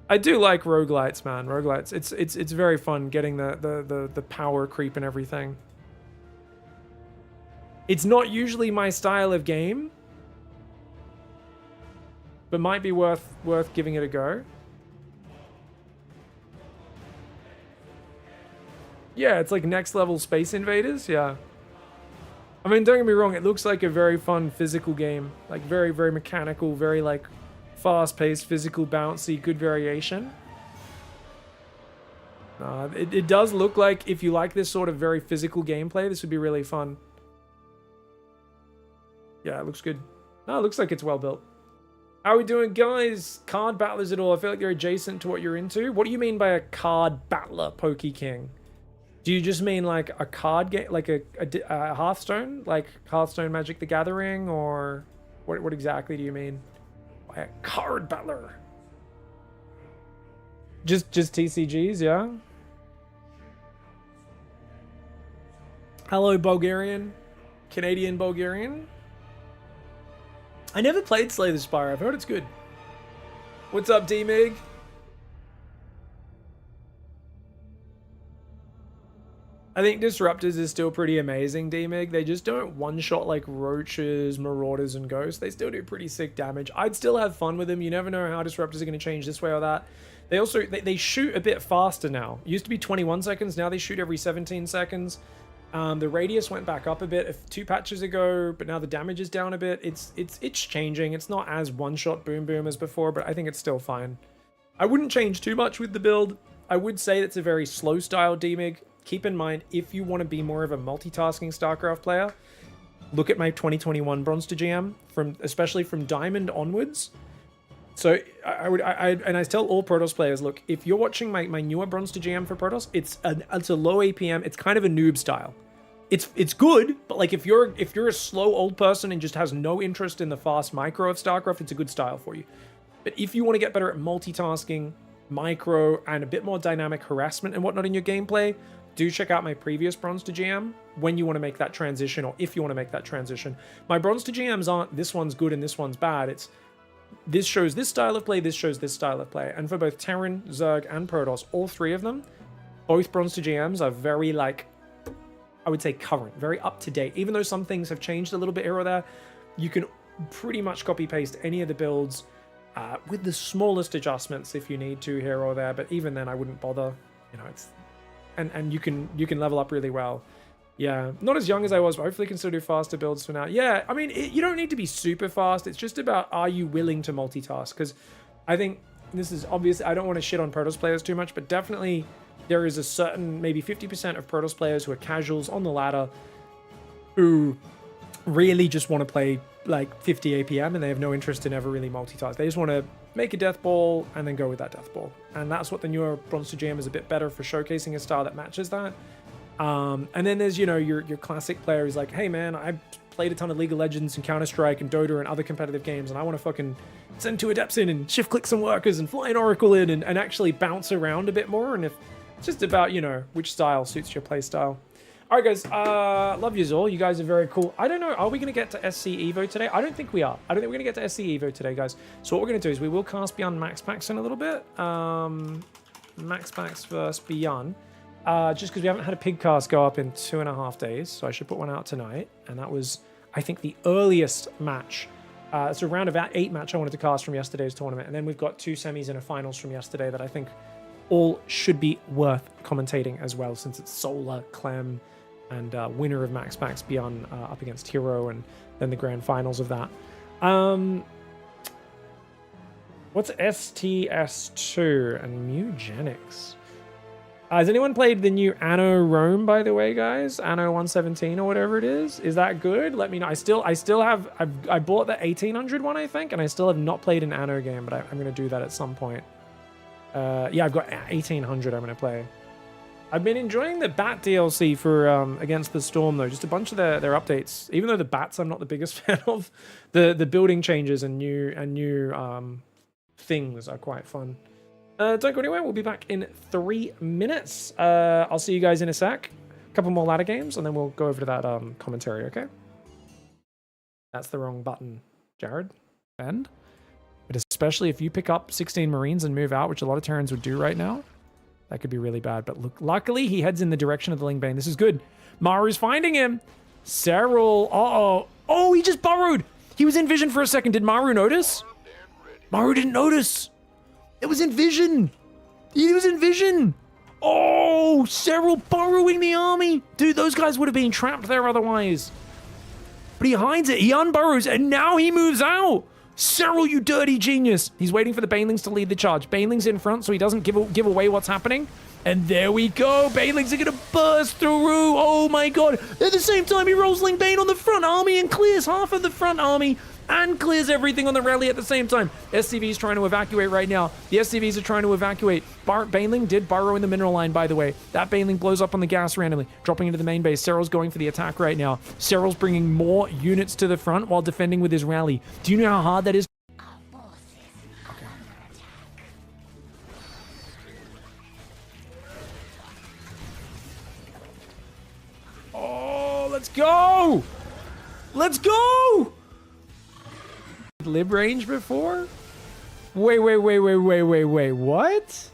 I do like roguelites, man. Roguelites. It's very fun getting the power creep and everything. It's not usually my style of game, but might be worth giving it a go. Yeah, it's like next level Space Invaders, yeah. I mean, don't get me wrong, it looks like a very fun physical game. Like very, very mechanical, very like fast-paced, physical, bouncy, good variation. It does look like if you like this sort of very physical gameplay, this would be really fun. Yeah, it looks good. No, it looks like it's well built. How are we doing, guys? Card battlers at all? I feel like they're adjacent to what you're into. What do you mean by a card battler, Poke King? Do you just mean like a card game, like a Hearthstone, like Hearthstone Magic the Gathering, or what exactly do you mean by a card battler? Just TCGs, yeah. Hello, Bulgarian, Canadian Bulgarian. I never played Slay the Spire. I've heard it's good. What's up, D-Mig? I think Disruptors is still pretty amazing, D-Mig. They just don't one-shot like Roaches, Marauders, and Ghosts. They still do pretty sick damage. I'd still have fun with them. You never know how Disruptors are going to change this way or that. They also, they shoot a bit faster now. It used to be 21 seconds. Now they shoot every 17 seconds. The radius went back up a bit 2 patches ago, but now the damage is down a bit. It's changing. It's not as one-shot boom as before, but I think it's still fine. I wouldn't change too much with the build. I would say it's a very slow style D-Mig. Keep in mind, if you want to be more of a multitasking StarCraft player, look at my 2021 Bronze to GM, especially from Diamond onwards. So I tell all Protoss players, look, if you're watching my newer Bronze to GM for Protoss, it's a low APM. It's kind of a noob style. It's good, but like if you're a slow old person and just has no interest in the fast micro of StarCraft, it's a good style for you. But if you want to get better at multitasking, micro, and a bit more dynamic harassment and whatnot in your gameplay, do check out my previous Bronze to GM when you want to make that transition, or if you want to make that transition. My Bronze to GMs aren't this one's good and this one's bad. It's this shows this style of play, this shows this style of play. And for both Terran, Zerg, and Protoss, all three of them, both Bronze to GMs are very, like, I would say current, very up to date. Even though some things have changed a little bit here or there, you can pretty much copy paste any of the builds with the smallest adjustments if you need to here or there. But even then, I wouldn't bother. You know, it's and you can level up really well. Yeah, not as young as I was, but hopefully can still do faster builds for now. Yeah, I mean, you don't need to be super fast. It's just about, are you willing to multitask? Because I think this is obvious. I don't want to shit on Protoss players too much, but definitely there is a certain, maybe 50% of Protoss players who are casuals on the ladder who really just want to play like 50 APM and they have no interest in ever really multitask. They just want to make a death ball and then go with that death ball. And that's what the newer Bronze to GM is a bit better for, showcasing a style that matches that. And then there's, you know, your classic player who's like, hey man, I played a ton of League of Legends and Counter-Strike and Dota and other competitive games, and I want to fucking send 2 adepts in and shift click some workers and fly an Oracle in and actually bounce around a bit more. And if it's just about, you know, which style suits your play style. All right, guys, love yous all. You guys are very cool. I don't know, are we going to get to SC Evo today? I don't think we are. I don't think we're going to get to SC Evo today, guys. So what we're going to do is we will cast Beyond Max Packs in a little bit. Max Packs versus Beyond. Just because we haven't had a pig cast go up in 2.5 days, so I should put one out tonight. And that was, I think, the earliest match. It's a round of 8 match I wanted to cast from yesterday's tournament. And then we've got 2 semis and a finals from yesterday that I think all should be worth commentating as well, since it's Solar, Clem, and winner of Max Packs Beyond up against Hero, and then the grand finals of that. What's STS2 and Mugenics? Has anyone played the new Anno Rome, by the way, guys? Anno 117 or whatever it is? Is that good? Let me know. I still have, I bought the 1800 one, I think, and I still have not played an Anno game, but I'm going to do that at some point. Yeah, I've got 1800 I'm going to play. I've been enjoying the Bat DLC for Against the Storm, though. Just a bunch of their updates. Even though the Bats I'm not the biggest fan of, the building changes and new things are quite fun. Don't go anywhere. We'll be back in 3 minutes. I'll see you guys in a sec. A couple more ladder games, and then we'll go over to that commentary, okay? That's the wrong button, Jared. And but especially if you pick up 16 Marines and move out, which a lot of Terrans would do right now, that could be really bad. But look, luckily he heads in the direction of the Lingbane. This is good. Maru's finding him. Serral. Uh-oh. Oh, he just burrowed. He was in vision for a second. Did Maru notice? Maru didn't notice. It was in vision. He was in vision. Oh, Serral burrowing the army. Dude, those guys would have been trapped there otherwise. But he hides it. He unburrows, and now he moves out. Serral, you dirty genius. He's waiting for the Banelings to lead the charge. Banelings in front so he doesn't give away what's happening. And there we go. Banelings are going to burst through. Oh my god. At the same time, he rolls Lingbane on the front army and clears half of the front army and clears everything on the rally at the same time. SCV's trying to evacuate right now. The SCVs are trying to evacuate. Baneling did burrow in the mineral line, by the way. That Baneling blows up on the gas randomly, dropping into the main base. Serral's going for the attack right now. Serral's bringing more units to the front while defending with his rally. Do you know how hard that is? Oh, let's go! Let's go! Lib range before? Wait, what?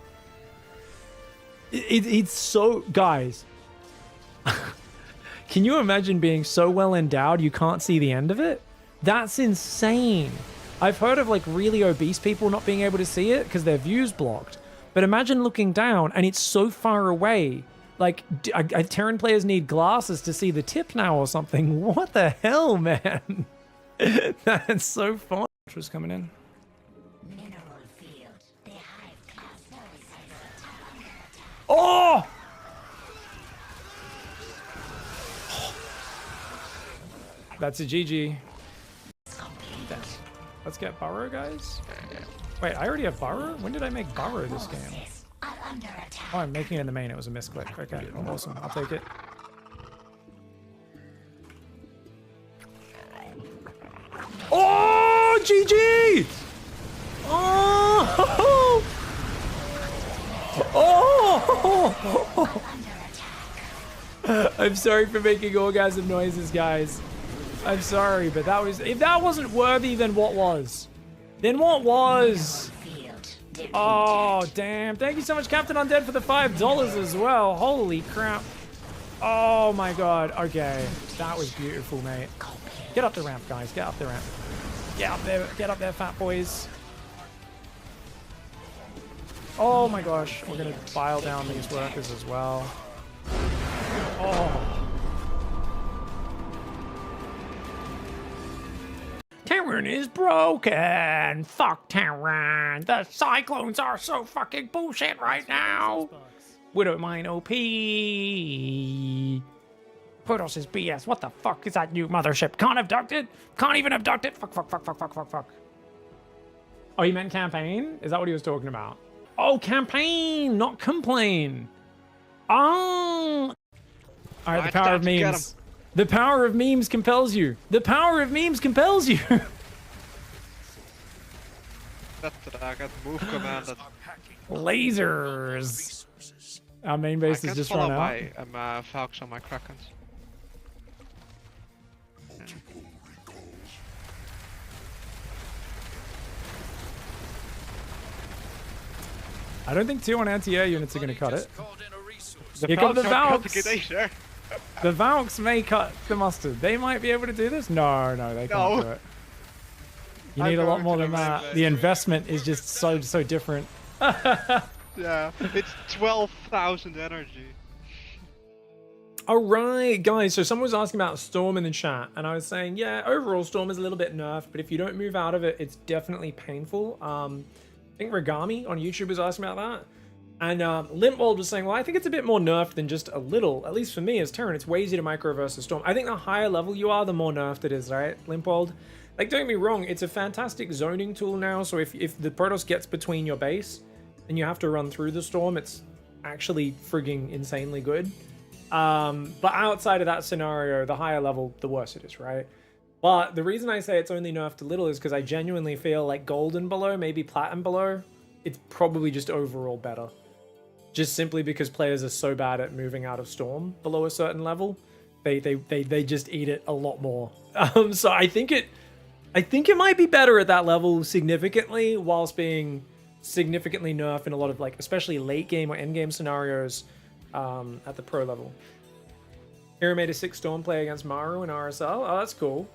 It's so... Guys. Can you imagine being so well endowed you can't see the end of it? That's insane. I've heard of like really obese people not being able to see it because their view's blocked. But imagine looking down and it's so far away. Like, Terran players need glasses to see the tip now or something. What the hell, man? That's so fun. What's coming in? Mineral field. The hive clusters are under attack. Oh! That's a GG. Let's get Burrow, guys. Wait, I already have Burrow? When did I make Burrow this game? Are under attack. Oh, I'm making it in the main. It was a misclick. Okay, awesome. I'll take it. Oh, GG! Oh! Oh! I'm sorry for making orgasm noises, guys. I'm sorry, but that was... If that wasn't worthy, then what was? Then what was? Oh, damn. Thank you so much, Captain Undead, for the $5 as well. Holy crap. Oh, my God. Okay. That was beautiful, mate. Get up the ramp, guys. Get up the ramp. Get up there. Get up there, fat boys. Oh, my gosh. We're going to file down these workers as well. Oh. Terran is broken. Fuck Terran. The Cyclones are so fucking bullshit right now. Widowmine OP. Protoss is BS. What the fuck is that new mothership? Can't abduct it? Can't even abduct it? Fuck. Oh, he meant campaign? Is that what he was talking about? Oh, campaign, not complain. Oh. All right, the power of memes. The power of memes compels you. The power of memes compels you. I got move command. Lasers. Our main base is just run out. My Falcons on my Krakens. I don't think tier 1 anti-air units are going to cut it. Here come the Valks. The Valks may cut the mustard. They might be able to do this. No, they can't do it. You need a lot more than that. The investment is just so different. Yeah, it's 12,000 energy. All right, guys. So someone was asking about Storm in the chat, and I was saying, yeah, overall Storm is a little bit nerfed, but if you don't move out of it, it's definitely painful. I think Regami on YouTube was asking about that. And Limpwold was saying, well, I think it's a bit more nerfed than just a little. At least for me as Terran, it's way easier to microverse the Storm. I think the higher level you are, the more nerfed it is, right, Limpwold? Like, don't get me wrong, it's a fantastic zoning tool now, so if the Protoss gets between your base and you have to run through the Storm, it's actually frigging insanely good. But outside of that scenario, the higher level, the worse it is, right? But the reason I say it's only nerfed a little is because I genuinely feel like gold and below, maybe platinum below, it's probably just overall better. Just simply because players are so bad at moving out of Storm below a certain level. They just eat it a lot more. So I think it might be better at that level significantly, whilst being significantly nerfed in a lot of, like, especially late game or end game scenarios at the pro level. Hero made a 6 Storm play against Maru in RSL. Oh, that's cool.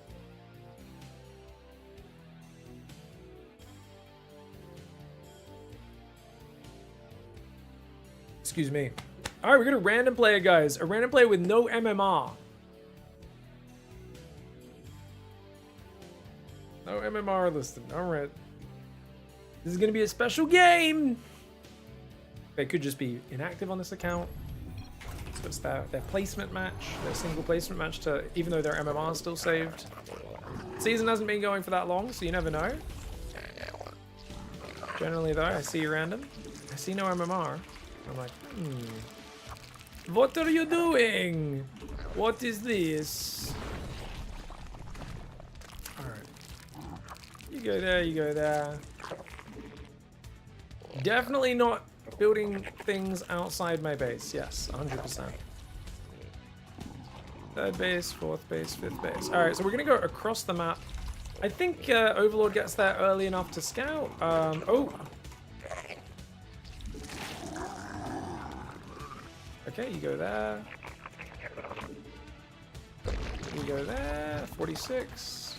Excuse me. All right, we're gonna random play it, guys. A random play with no MMR. No MMR listed. All right. This is gonna be a special game. They could just be inactive on this account. So it's their placement match, their single placement match, to even though their MMR is still saved. Season hasn't been going for that long, so you never know. Generally though, I see random. I see no MMR. I'm like, what are you doing? What is this? Alright. You go there, you go there. Definitely not building things outside my base. Yes, 100%. Third base, fourth base, fifth base. Alright, so we're gonna go across the map. I think Overlord gets there early enough to scout. Oh. Okay, you go there. You go there. 46.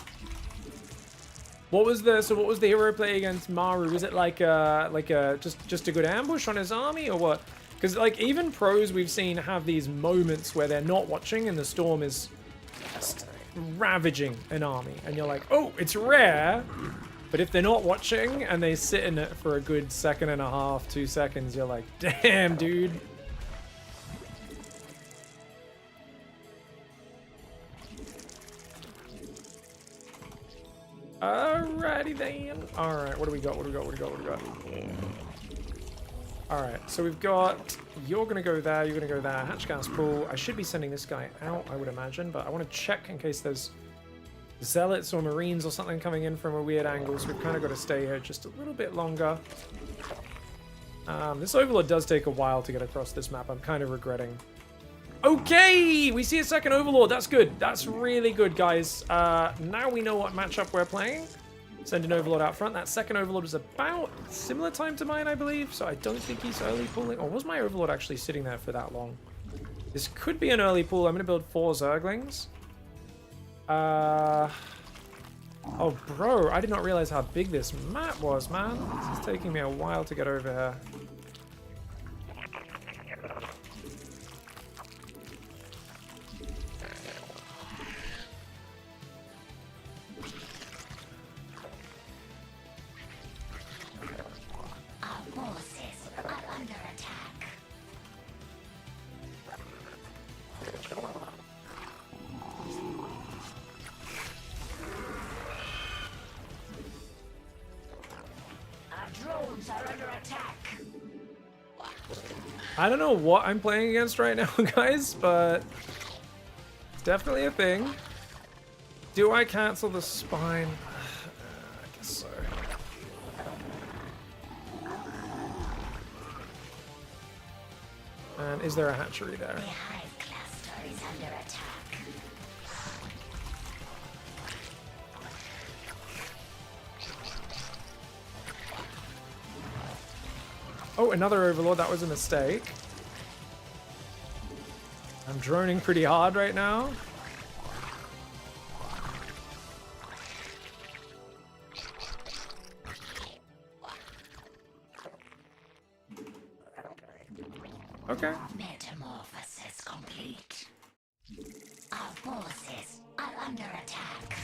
What was the hero play against Maru? Was it like just a good ambush on his army, or what? Because like even pros we've seen have these moments where they're not watching and the storm is just ravaging an army, and you're like, oh, it's rare. But if they're not watching and they sit in it for a good second and a half, 2 seconds, you're like, damn, dude. Alrighty then. Alright, what do we got? Alright, so we've got... You're gonna go there, you're gonna go there. Hatch gas pool. I should be sending this guy out, I would imagine, but I want to check in case there's zealots or marines or something coming in from a weird angle, so we've kind of got to stay here just a little bit longer. This Overlord does take a while to get across this map. I'm kind of regretting. Okay, we see a second Overlord. That's good. That's really good, guys. Now we know what matchup we're playing. Send an Overlord out front. That second Overlord was about similar time to mine, I believe. So I don't think he's early pulling. Or was my Overlord actually sitting there for that long? This could be an early pull. I'm going to build 4 Zerglings. Oh, bro. I did not realize how big this map was, man. This is taking me a while to get over here. I don't know what I'm playing against right now, guys, but it's definitely a thing. Do I cancel the spine? I guess so. And is there a hatchery there? The hive cluster is under attack. Oh, another Overlord. That was a mistake. I'm droning pretty hard right now. Okay. Metamorphosis complete. Our forces are under attack.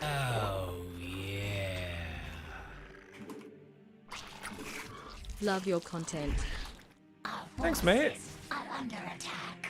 Oh, yeah. Love your content. Our Thanks, mate. forces are under attack.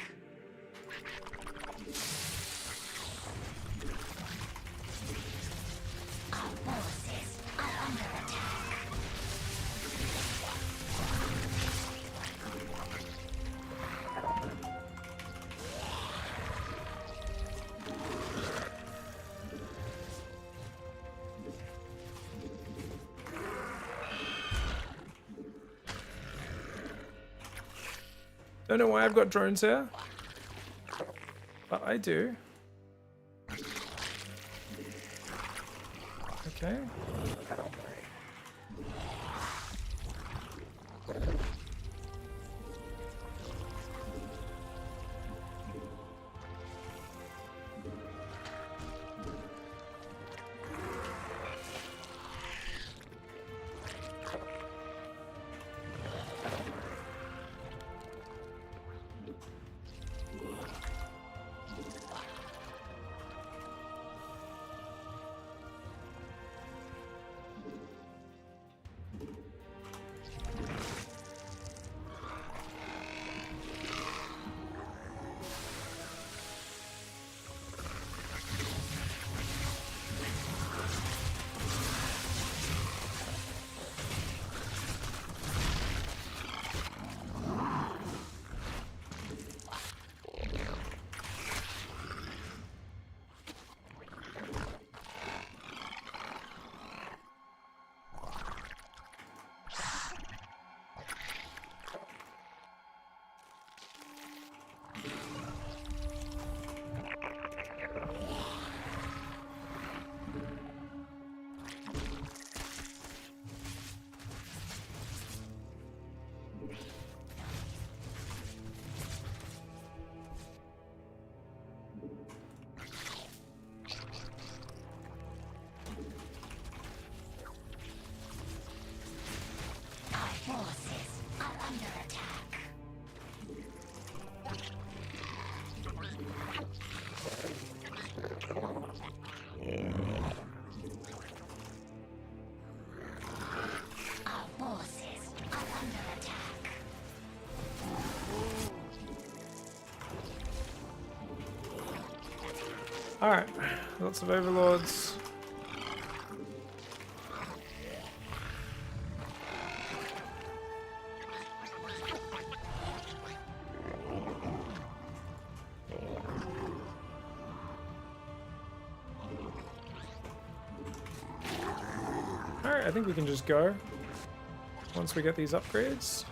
Don't know why I've got drones here, but I do. Okay. Forces are under attack. Our forces are under attack. Alright, lots of overlords. Alright, I think we can just go once we get these upgrades.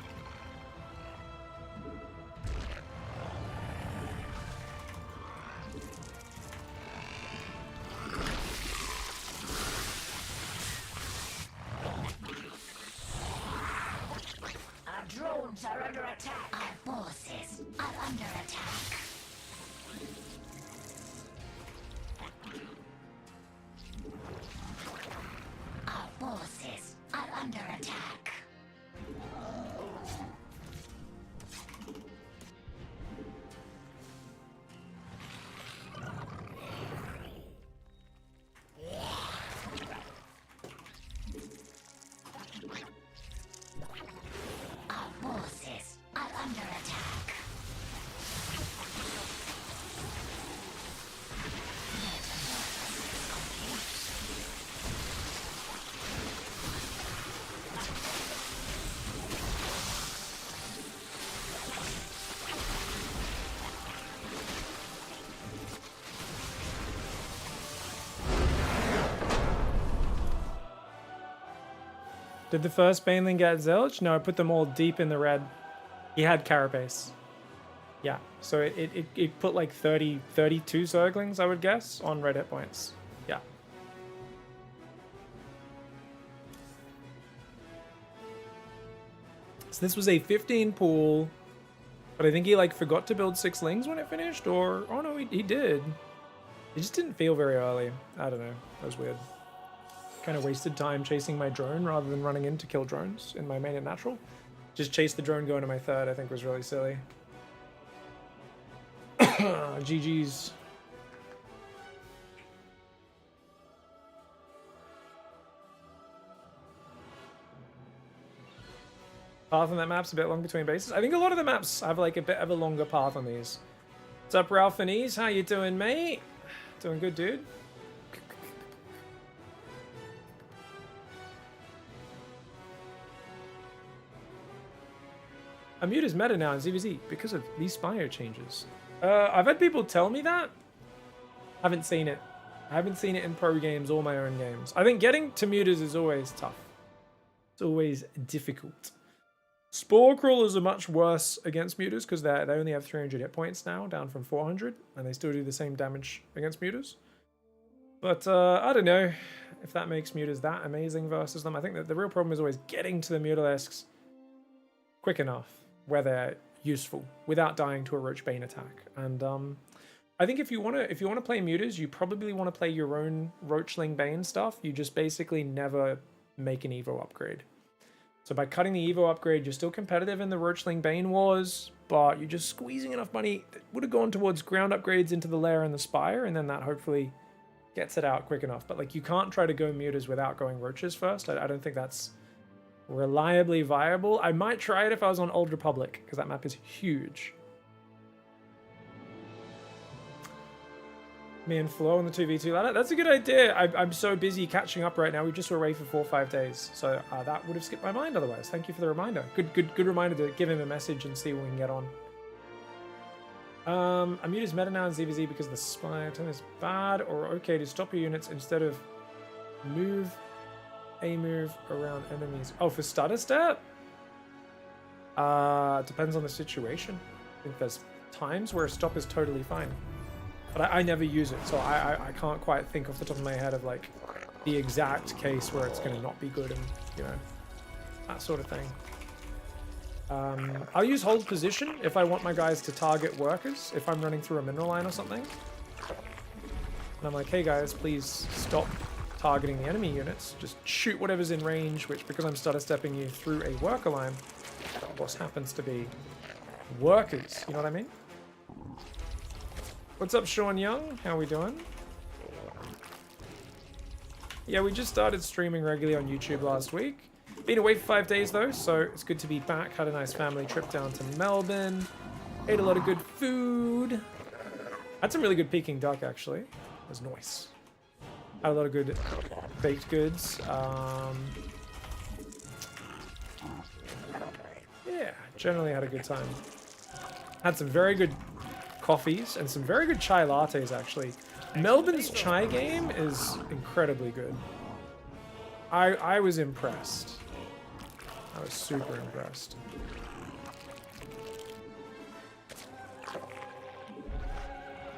Our drones are under attack. Our forces are under attack. Our forces are under attack. Our forces are under attack. Did the first Baneling get Zilch? No, I put them all deep in the red. He had Carapace. Yeah, so it put like 32 Zerglings, I would guess, on red hit points. Yeah. So this was a 15 pool, but I think he like forgot to build 6 Lings when it finished, or, oh no, he did. It just didn't feel very early. I don't know, that was weird. Kind of wasted time chasing my drone rather than running in to kill drones in my main and natural. Just chase the drone going to my third, I think was really silly. GG's. Path on that map's a bit long between bases. I think a lot of the maps have like a bit of a longer path on these. What's up, Ralph and Ease? How you doing, mate? Doing good, dude. A mute is meta now in ZVZ because of these Spire changes. I've had people tell me that. Haven't seen it. I haven't seen it in pro games or my own games. I think getting to mutas is always tough. It's always difficult. Spore Crawlers are much worse against Mutas because they only have 300 hit points now, down from 400, and they still do the same damage against Mutas. But I don't know if that makes Mutas that amazing versus them. I think that the real problem is always getting to the Mutalisks quick enough where they're useful without dying to a Roach Bane attack. And I think if you want to play Mutas, you probably want to play your own Roachling Bane stuff. You just basically never make an Evo upgrade. So by cutting the Evo upgrade, you're still competitive in the Roachling Bane wars, but you're just squeezing enough money that would have gone towards ground upgrades into the Lair and the Spire, and then that hopefully gets it out quick enough. But like, you can't try to go Mutas without going Roaches first. I don't think that's reliably viable. I might try it if I was on Old Republic, because that map is huge. Me and Flo on the 2v2 ladder. That's a good idea. I'm so busy catching up right now. We just were away for 4 or 5 days. So that would have skipped my mind otherwise. Thank you for the reminder. Good reminder to give him a message and see when we can get on. I mute his meta now in ZVZ because the Spire turn is bad or okay to stop your units instead of move around enemies. Oh, for stutter step? Depends on the situation. I think there's times where a stop is totally fine. But I never use it, so I can't quite think off the top of my head of like the exact case where it's going to not be good and, you know, that sort of thing. I'll use hold position if I want my guys to target workers, if I'm running through a mineral line or something. And I'm like, hey guys, please stop targeting the enemy units. Just shoot whatever's in range, which, because I'm stutter stepping you through a worker line, of course happens to be workers, you know what I mean? What's up, Sean Young? How we doing? Yeah, we just started streaming regularly on YouTube last week. Been away for 5 days though, so it's good to be back. Had a nice family trip down to Melbourne. Ate a lot of good food. Had some really good Peking duck actually. It was nice. Had a lot of good baked goods. Yeah, generally had a good time. Had some very good coffees and some very good chai lattes actually. Melbourne's chai game is incredibly good. I was impressed. I was super impressed.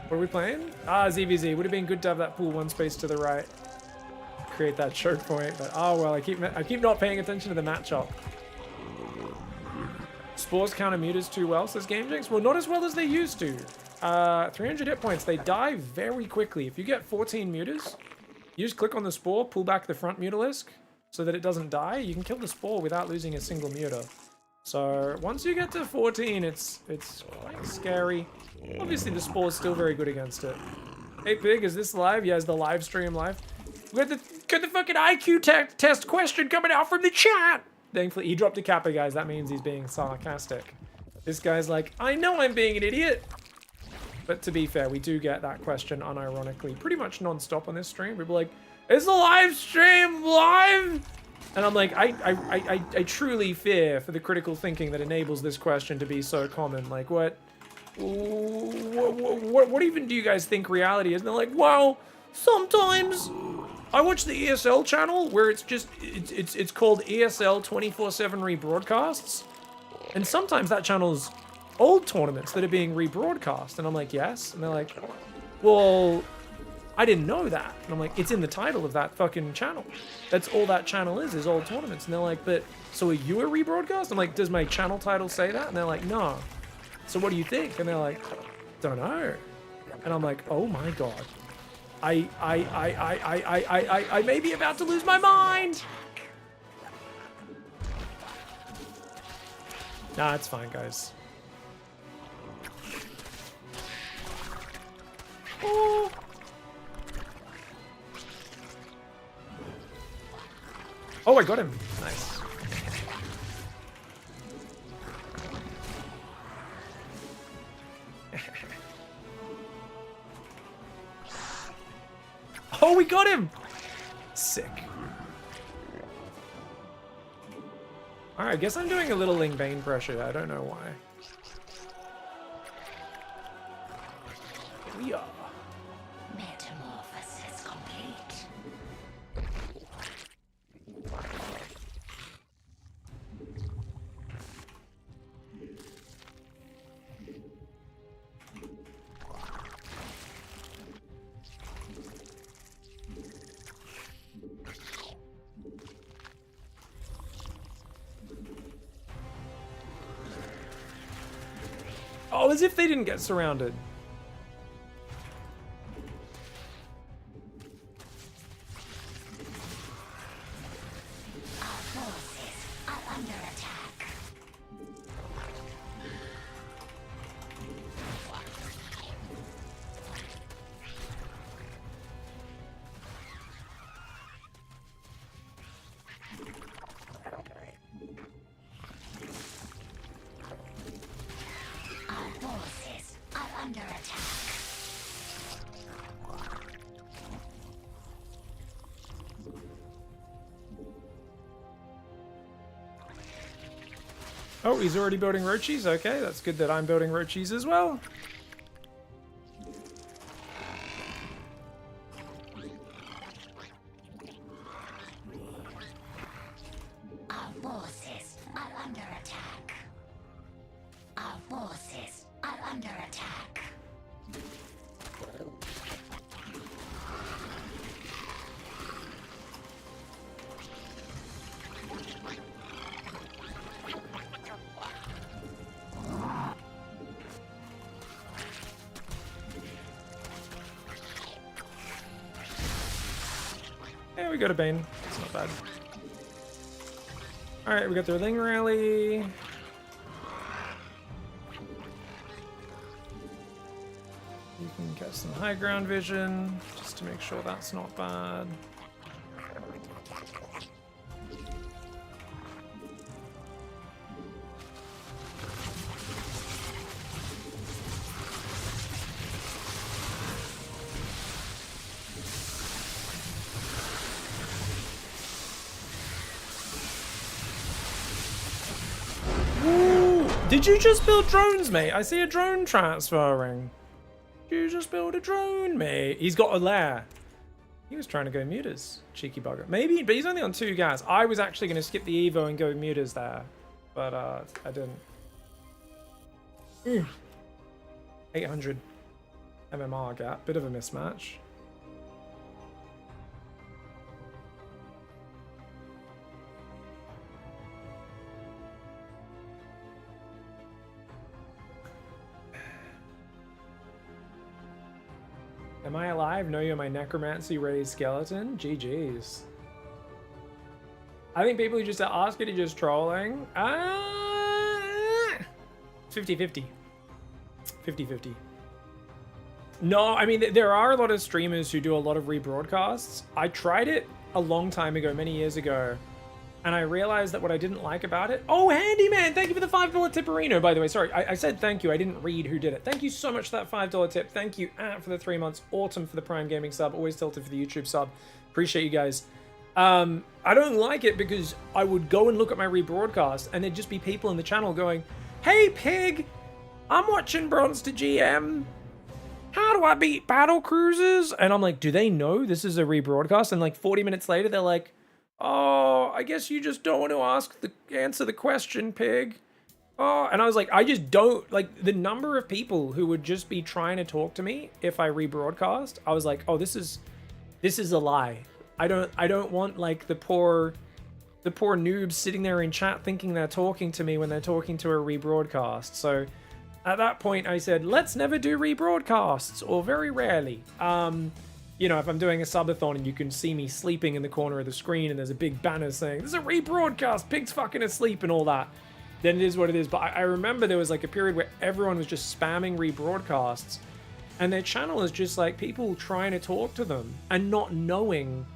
What are we playing? ZVZ. Would have been good to have that pool one space to the right. Create that choke point, but oh well, I keep not paying attention to the matchup. Spores counter mutas too well, says GameJinx. Well, not as well as they used to. 300 hit points. They die very quickly. If you get 14 mutas, you just click on the spore, pull back the front mutalisk so that it doesn't die. You can kill the spore without losing a single muta. So once you get to 14, it's quite scary. Obviously, the spore is still very good against it. Hey, Pig, is this live? Yeah, is the live stream live? We got the fucking IQ test question coming out from the chat. Thankfully, he dropped a kappa, guys. That means he's being sarcastic. This guy's like, I know I'm being an idiot. But to be fair, we do get that question unironically pretty much non-stop on this stream. People are like, is the live stream live? And I'm like, I truly fear for the critical thinking that enables this question to be so common. Like, what even do you guys think reality is? And they're like, well, sometimes I watch the ESL channel where it's called ESL 24/7 rebroadcasts. And sometimes that channel's old tournaments that are being rebroadcast. And I'm like, yes. And they're like, well, I didn't know that. And I'm like, it's in the title of that fucking channel. That's all that channel is old tournaments. And they're like, but, so are you a rebroadcast? I'm like, does my channel title say that? And they're like, no. So what do you think? And they're like, don't know. And I'm like, oh my God. I may be about to lose my mind. Nah, it's fine, guys. Oh. Oh, I got him. Nice. Oh, we got him! Sick. Alright, I guess I'm doing a little Ling Bane pressure. I don't know why. Here we are. Metamorphosis complete. Oh, as if they didn't get surrounded. Our forces are under attack. Our forces are under attack. Oh, he's already building Roachis. Okay, that's good that I'm building Roachis as well. Our forces are under attack. Our forces are under attack. Yeah, we got a Bane. It's not bad. Alright, we got the Ling Rally. You can get some high ground vision, just to make sure that's not bad. Ooh, did you just build drones, mate? I see a drone transferring. Did you just build a drone, mate? He's got a lair. He was trying to go mutas. Cheeky bugger. Maybe, but he's only on 2 gas. I was actually going to skip the Evo and go mutas there. But I didn't. 800 MMR gap. Bit of a mismatch. Am I alive? No, you're my necromancy raised skeleton. GG's. I think people who just ask it are just trolling. 50-50. 50-50. No, I mean, there are a lot of streamers who do a lot of rebroadcasts. I tried it a long time ago, many years ago, and I realized that what I didn't like about it... Oh, Handyman! Thank you for the $5 tipperino, by the way. Sorry, I said thank you. I didn't read who did it. Thank you so much for that $5 tip. Thank you, Ant, for the 3 months. Autumn for the Prime Gaming sub. Always tilted for the YouTube sub. Appreciate you guys. I don't like it because I would go and look at my rebroadcast, and there'd just be people in the channel going, "Hey, Pig, I'm watching Bronze to GM. How do I beat battle cruisers?" And I'm like, do they know this is a rebroadcast? And like 40 minutes later, they're like, "Oh, I guess you just don't want to answer the question, Pig." Oh, and I was like, I just don't, like, the number of people who would just be trying to talk to me if I rebroadcast, I was like, oh, this is a lie. I don't want, like, the poor noobs sitting there in chat thinking they're talking to me when they're talking to a rebroadcast. So at that point I said, let's never do rebroadcasts, or very rarely. You know, if I'm doing a subathon and you can see me sleeping in the corner of the screen and there's a big banner saying, "This is a rebroadcast, Pig's fucking asleep," and all that, then it is what it is. But I remember there was like a period where everyone was just spamming rebroadcasts, and their channel is just like people trying to talk to them and not knowing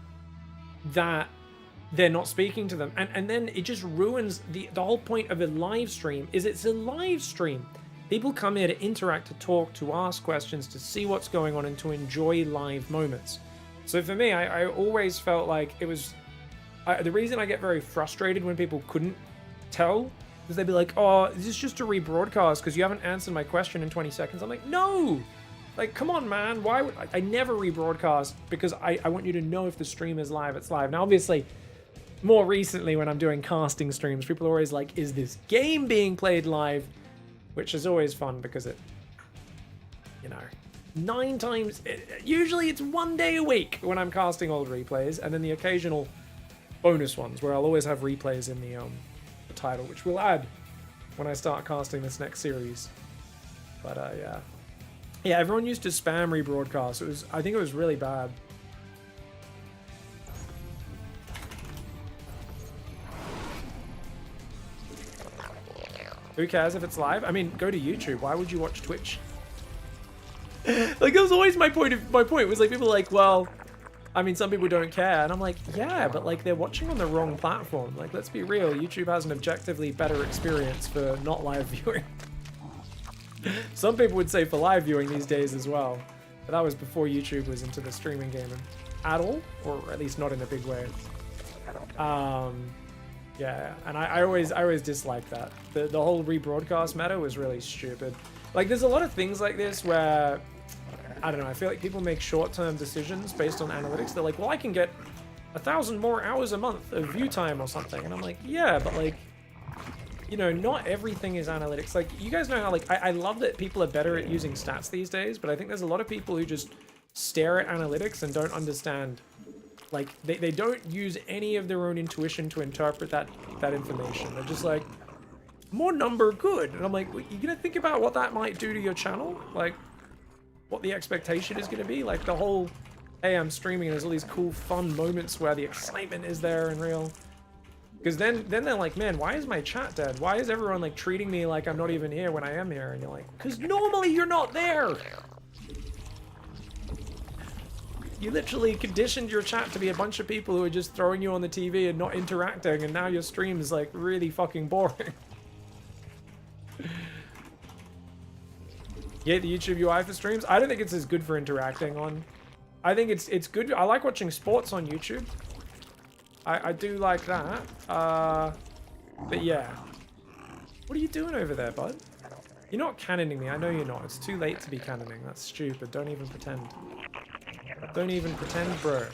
that they're not speaking to them. And then it just ruins the whole point of a live stream. Is it's a live stream. People come here to interact, to talk, to ask questions, to see what's going on, and to enjoy live moments. So for me, I always felt like it was... the reason I get very frustrated when people couldn't tell is they'd be like, "Oh, is this just a rebroadcast because you haven't answered my question in 20 seconds? I'm like, no! Like, come on, man. Why would... I never rebroadcast because I want you to know if the stream is live, it's live. Now, obviously, more recently when I'm doing casting streams, people are always like, is this game being played live? Which is always fun because it, you know, 9 times, usually it's 1 day a week when I'm casting old replays, and then the occasional bonus ones where I'll always have replays in the title, which we'll add when I start casting this next series. But yeah. Yeah, everyone used to spam rebroadcast. I think it was really bad. Who cares if it's live? I mean, go to YouTube. Why would you watch Twitch? Like, that was always my point. My point was like, people are like, well, I mean, some people don't care, and I'm like, yeah, but like they're watching on the wrong platform. Like, let's be real. YouTube has an objectively better experience for not live viewing. Some people would say for live viewing these days as well, but that was before YouTube was into the streaming game at all, or at least not in a big way. Yeah, and I always disliked that. The whole rebroadcast meta was really stupid. Like, there's a lot of things like this where, I don't know, I feel like people make short-term decisions based on analytics. They're like, well, I can get 1,000 more hours a month of view time or something. And I'm like, yeah, but like, you know, not everything is analytics. Like, you guys know how, like, I love that people are better at using stats these days, but I think there's a lot of people who just stare at analytics and don't understand. Like, they don't use any of their own intuition to interpret that information. They're just like, more number, good. And I'm like, well, you gonna think about what that might do to your channel? Like, what the expectation is gonna be? Like, the whole, hey, I'm streaming and there's all these cool, fun moments where the excitement is there and real. Because then they're like, man, why is my chat dead? Why is everyone, like, treating me like I'm not even here when I am here? And you're like, because normally you're not there! You literally conditioned your chat to be a bunch of people who are just throwing you on the TV and not interacting, and now your stream is, like, really fucking boring. Yeah, the YouTube UI for streams? I don't think it's as good for interacting on. I think it's good. I like watching sports on YouTube. I do like that. But yeah. What are you doing over there, bud? You're not cannoning me. I know you're not. It's too late to be cannoning. That's stupid. Don't even pretend. Don't even pretend, bro.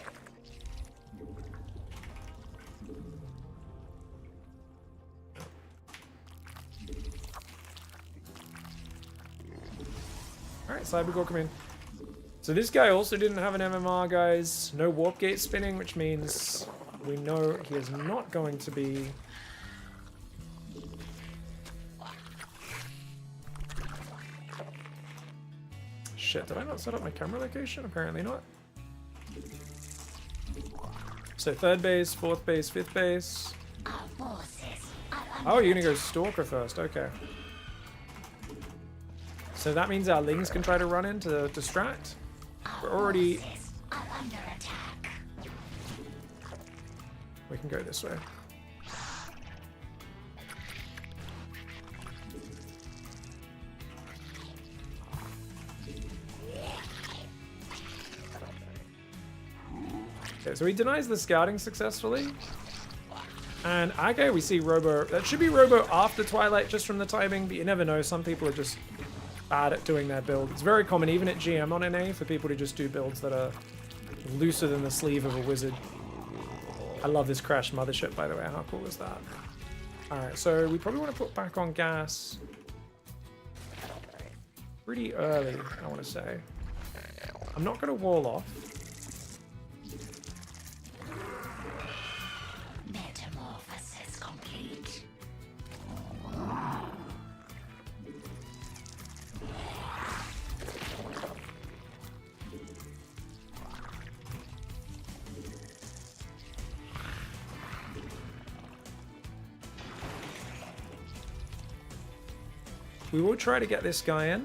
Alright, Cybergore, come in. So this guy also didn't have an MMR, guys. No warp gate spinning, which means we know he is not going to be... Shit, did I not set up my camera location? Apparently not. So 3rd base, 4th base, 5th base. Oh, you're gonna go Stalker first, okay. So that means our Lings can try to run in to distract. We're already... We can go this way. Okay, so he denies the scouting successfully. And okay, we see Robo. That should be Robo after Twilight just from the timing, but you never know. Some people are just bad at doing their build. It's very common, even at GM on NA, for people to just do builds that are looser than the sleeve of a wizard. I love this crashed mothership, by the way. How cool is that? Alright, so we probably want to put back on gas pretty early, I want to say. I'm not going to wall off. Metamorphosis complete. We will try to get this guy in.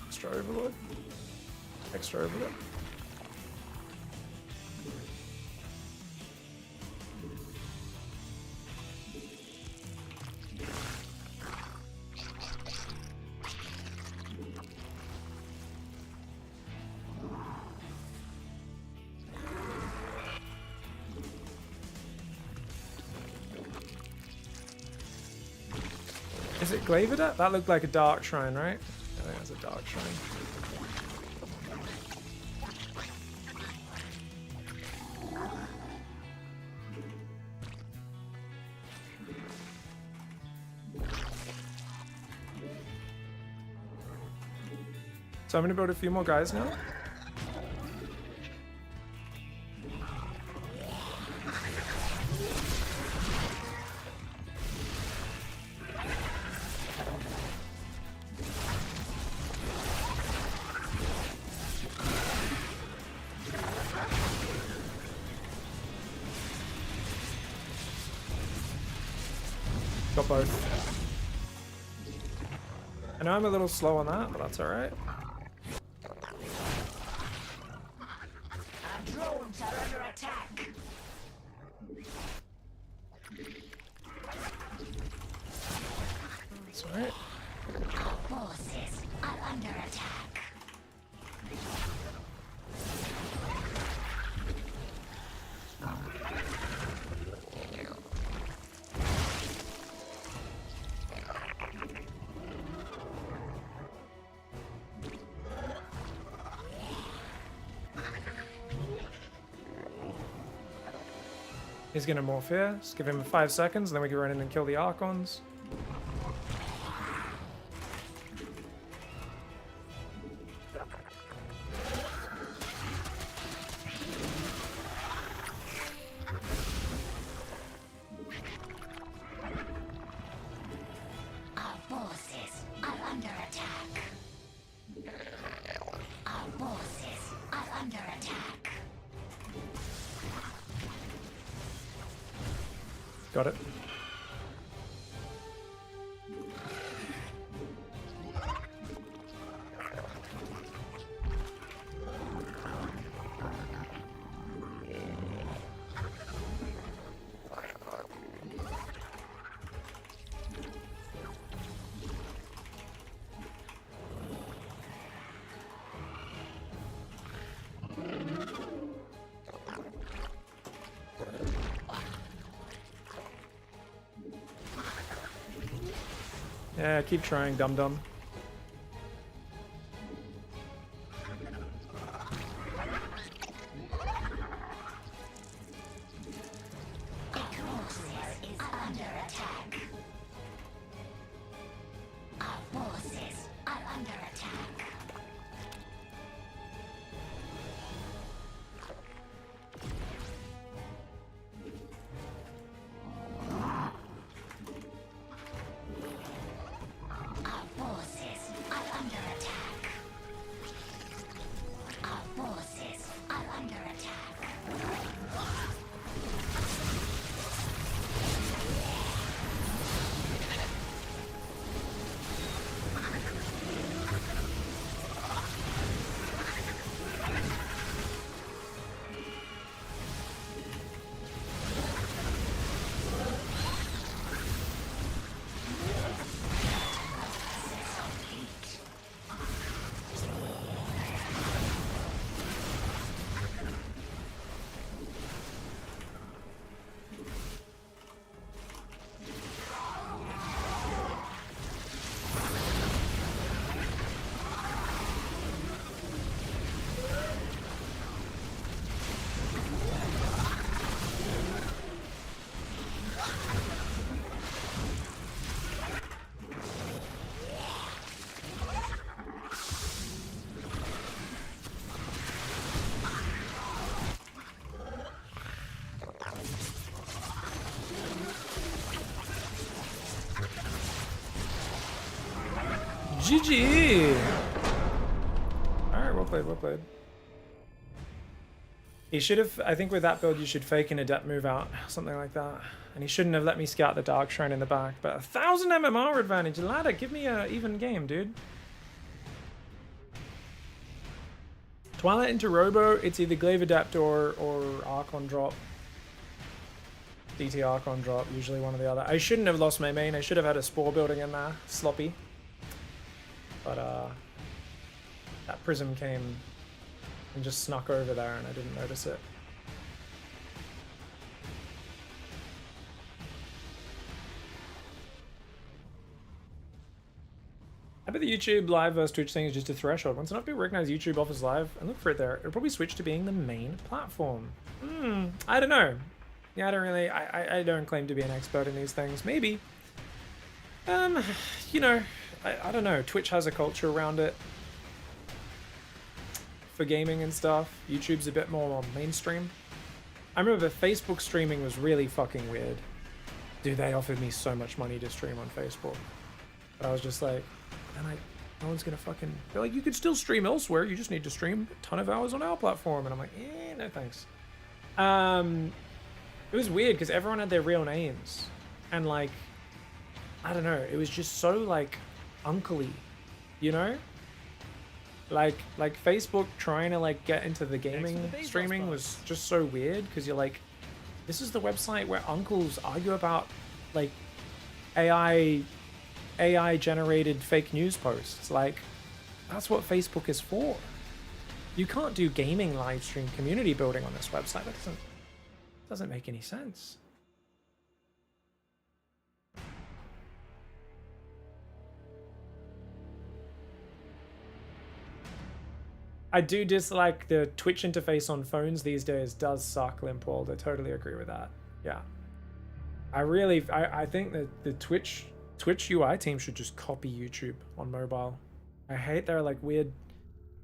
Extra Overlord. Extra Overlord. Is it Glavered? That looked like a dark shrine, right? I think that's a dark shrine. So I'm gonna build a few more guys now. got both. I know I'm a little slow on that, but that's alright. Our drones are under attack. That's alright. Our forces are under attack. He's gonna morph here. Just give him 5 seconds, and then we can run in and kill the Archons. Our forces are under attack. Our forces are under attack. Got it. Yeah, keep trying, dum-dum. Our forces are under attack. Our forces are under attack. Our forces are under attack. Our forces are under attack. GG! Alright, well played, well played. He should have, I think with that build you should fake an adept move out, something like that. And he shouldn't have let me scout the Dark Shrine in the back, but 1,000 MMR advantage. Ladder, give me a even game, dude. Twilight into Robo, it's either Glaive Adept or Archon drop. DT Archon drop, usually one or the other. I shouldn't have lost my main, I should have had a Spore building in there, sloppy. But that Prism came and just snuck over there and I didn't notice it. I bet the YouTube live versus Twitch thing is just a threshold. Once enough people recognize YouTube offers live and look for it there, it'll probably switch to being the main platform. I don't know. Yeah, I don't really, I don't claim to be an expert in these things. Maybe. You know, I don't know. Twitch has a culture around it for gaming and stuff. YouTube's a bit more mainstream. I remember Facebook streaming was really fucking weird. Dude, they offered me so much money to stream on Facebook. But I was just like, no one's gonna fucking... They're like, you could still stream elsewhere, you just need to stream a ton of hours on our platform. And I'm like, no thanks. It was weird because everyone had their real names. And like, I don't know, it was just so like uncle-y, you know? Like Facebook trying to like get into the gaming streaming was just so weird, because you're like, this is the website where uncles argue about like AI generated fake news posts. Like, that's what Facebook is for. You can't do gaming live stream community building on this website. That doesn't make any sense. I do dislike the Twitch interface on phones these days. Does suck, Limpwald. I totally agree with that. Yeah. I think that the Twitch UI team should just copy YouTube on mobile. I hate their like weird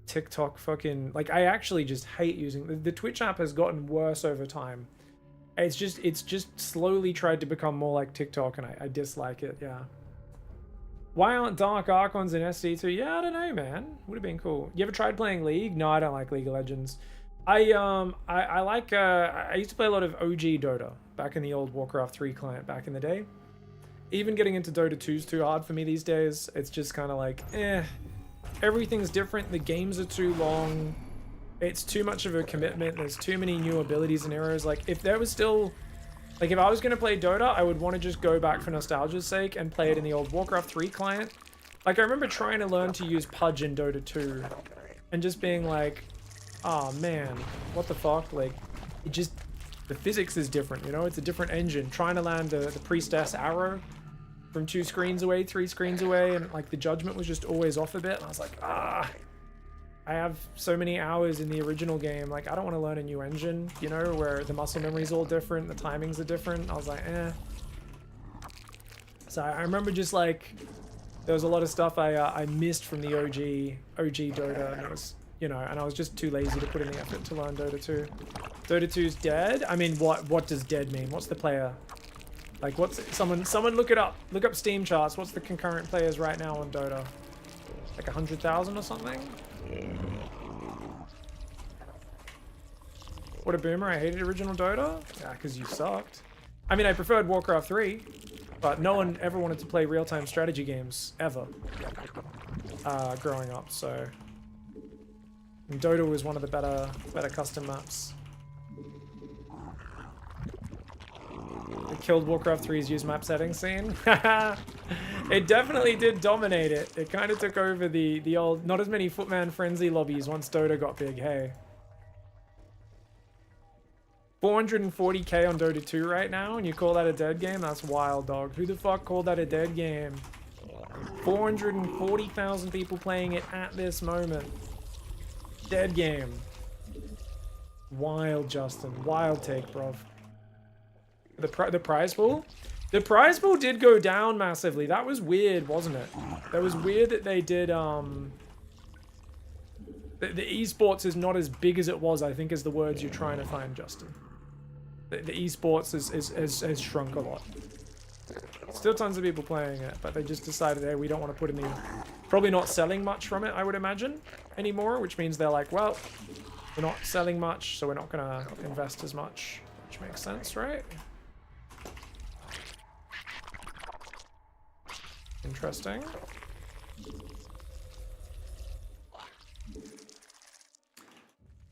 TikTok fucking, like, I actually just hate using the Twitch app. Has gotten worse over time. It's just slowly tried to become more like TikTok, and I dislike it. Yeah. Why aren't Dark Archons in SC2? Yeah, I don't know, man. Would have been cool. You ever tried playing League? No, I don't like League of Legends. I used to play a lot of OG Dota back in the old Warcraft 3 client back in the day. Even getting into Dota 2 is too hard for me these days. It's just kind of like, everything's different. The games are too long. It's too much of a commitment. There's too many new abilities and heroes. Like, if there was still... Like, if I was going to play Dota, I would want to just go back for nostalgia's sake and play it in the old Warcraft 3 client. Like, I remember trying to learn to use Pudge in Dota 2 and just being like, oh man, what the fuck? Like, it just, the physics is different, you know? It's a different engine. Trying to land the Priestess arrow from 2 screens away, 3 screens away, and like the judgment was just always off a bit. And I was like, I have so many hours in the original game. Like, I don't want to learn a new engine, you know, where the muscle memory's all different, the timings are different. I was like, So I remember just like, there was a lot of stuff I missed from the OG Dota, and it was, you know, and I was just too lazy to put in the effort to learn Dota 2. Dota 2's dead? I mean, what does dead mean? What's the player? Like, what's, someone look it up. Look up Steam charts. What's the concurrent players right now on Dota? Like 100,000 or something? What a boomer, I hated original Dota? Yeah, because you sucked. I mean, I preferred Warcraft 3, but no one ever wanted to play real-time strategy games, ever, growing up, so... And Dota was one of the better custom maps. It killed Warcraft 3's use map settings scene. It definitely did dominate it. It kind of took over the old, not as many Footman Frenzy lobbies once Dota got big, hey. 440k on Dota 2 right now, and you call that a dead game? That's wild, dog. Who the fuck called that a dead game? 440,000 people playing it at this moment. Dead game. Wild, Justin. Wild take, bruv. The prize pool? The prize pool did go down massively. That was weird, wasn't it? That was weird that they did, the esports is not as big as it was, I think, is the words you're trying to find, Justin. The esports has shrunk a lot. Still tons of people playing it, but they just decided, hey, we don't want to put any... Probably not selling much from it, I would imagine, anymore, which means they're like, well, we're not selling much, so we're not going to invest as much. Which makes sense, right? Interesting.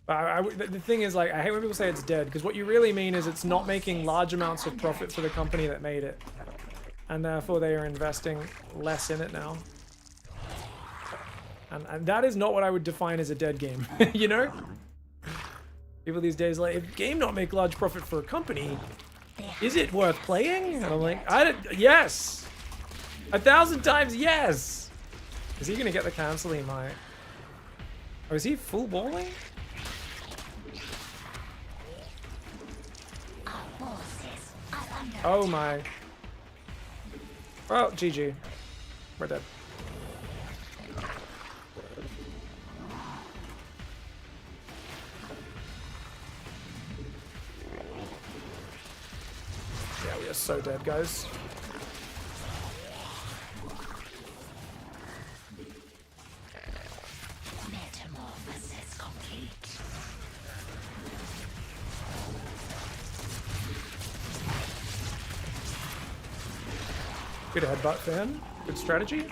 But the thing is, like, I hate when people say it's dead, because what you really mean is it's not making large amounts of profit for the company that made it. And therefore they are investing less in it now. And that is not what I would define as a dead game, you know? People these days like, if game not make large profit for a company, is it worth playing? And I'm like, yes! 1,000 times yes! Is he gonna get the cancel? He might. Oh, is he full balling? Oh my. Well, GG. We're dead. Yeah, we are so dead, guys. Metamorphosis complete. Good headbutt for him. Good strategy.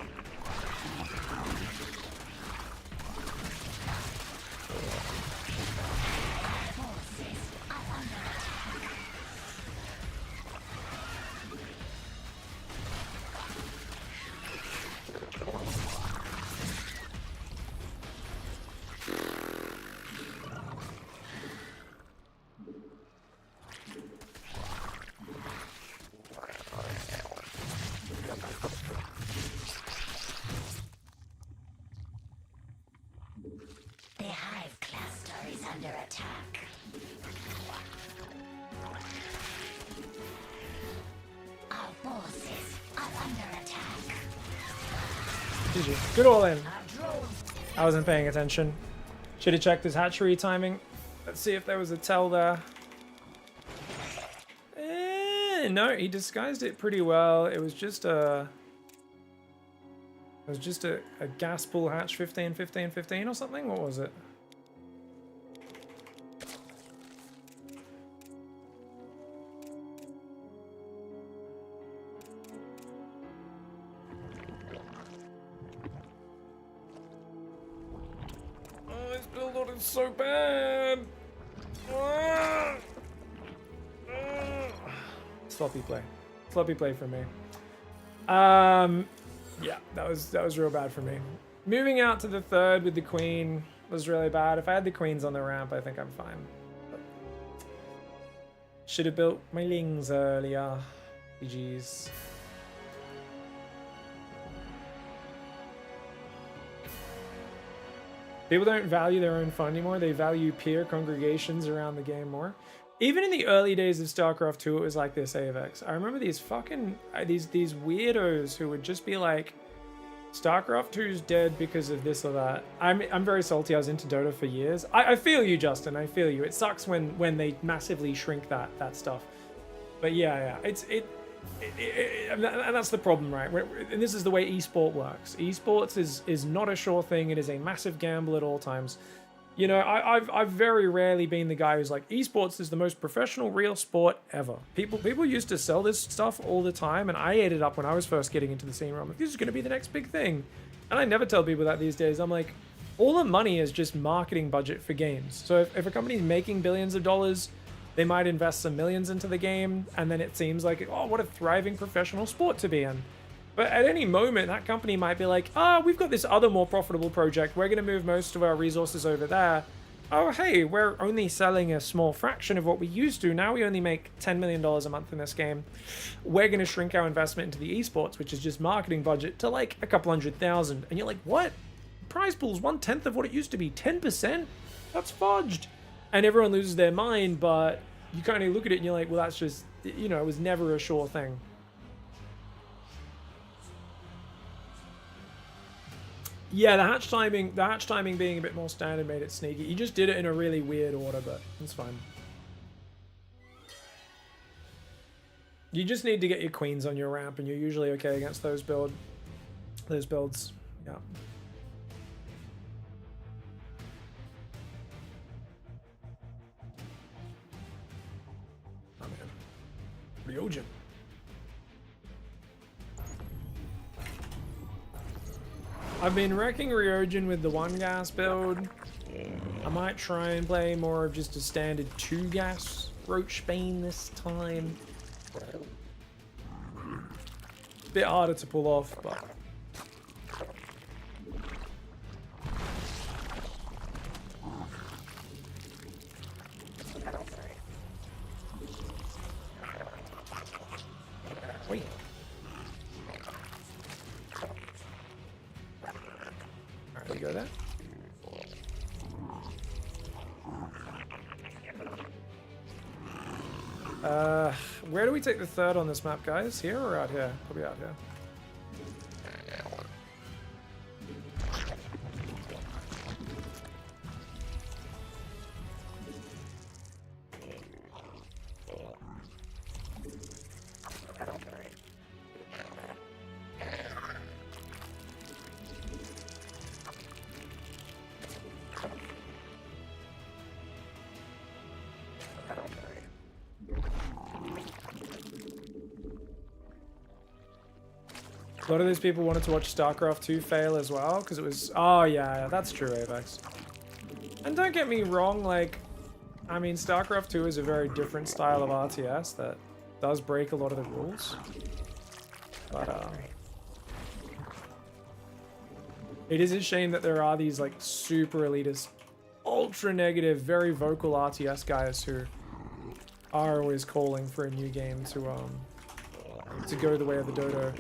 The hive cluster is under attack. Our forces are under attack. GG. Good all in. I wasn't paying attention. Should have checked his hatchery timing. Let's see if there was a tell there. No, he disguised it pretty well. It was just a... It was just a gas pool hatch 15, 15, 15 or something? What was it? Oh, this build order is so bad! Sloppy play. Sloppy play for me. Yeah, that was real bad for me. Moving out to the third with the queen was really bad. If I had the queens on the ramp, I think I'm fine. Should have built my lings earlier. GG's. People don't value their own fun anymore. They value peer congregations around the game more. Even in the early days of StarCraft 2, it was like this, AveX. I remember these fucking, these weirdos who would just be like, StarCraft 2's dead because of this or that. I'm very salty. I was into Dota for years. I feel you, Justin. I feel you. It sucks when they massively shrink that stuff. But yeah, and that's the problem, right? And this is the way esport works. Esports is not a sure thing. It is a massive gamble at all times. You know, I've very rarely been the guy who's like, esports is the most professional real sport ever. People used to sell this stuff all the time, and I ate it up when I was first getting into the scene where I'm like, this is going to be the next big thing. And I never tell people that these days. I'm like, all the money is just marketing budget for games. So if a company's making billions of dollars, they might invest some millions into the game, and then it seems like, oh, what a thriving professional sport to be in. But at any moment, that company might be like, we've got this other more profitable project. We're going to move most of our resources over there. Oh, hey, we're only selling a small fraction of what we used to. Now we only make $10 million a month in this game. We're going to shrink our investment into the esports, which is just marketing budget, to like a couple $100,000. And you're like, what? Prize pool's 1/10 of what it used to be. 10%? That's fudged. And everyone loses their mind, but you kind of look at it and you're like, well, that's just, you know, it was never a sure thing. Yeah, the hatch timing being a bit more standard made it sneaky. You just did it in a really weird order, but it's fine. You just need to get your queens on your ramp, and you're usually okay against those builds. Yeah. Oh man, Ryojin. I've been wrecking Ryojin with the 1 gas build. I might try and play more of just a standard 2 gas Roach Bane this time. Bit harder to pull off, but... Wait. Alright, we go there. Where do we take the third on this map, guys? Here or out here? Probably out here. A lot of those people wanted to watch StarCraft 2 fail as well, because it was... Oh, yeah, that's true, Avex. And don't get me wrong, like... I mean, StarCraft 2 is a very different style of RTS that does break a lot of the rules. But, it is a shame that there are these, like, super elitist, ultra negative, very vocal RTS guys who are always calling for a new game to go the way of the dodo.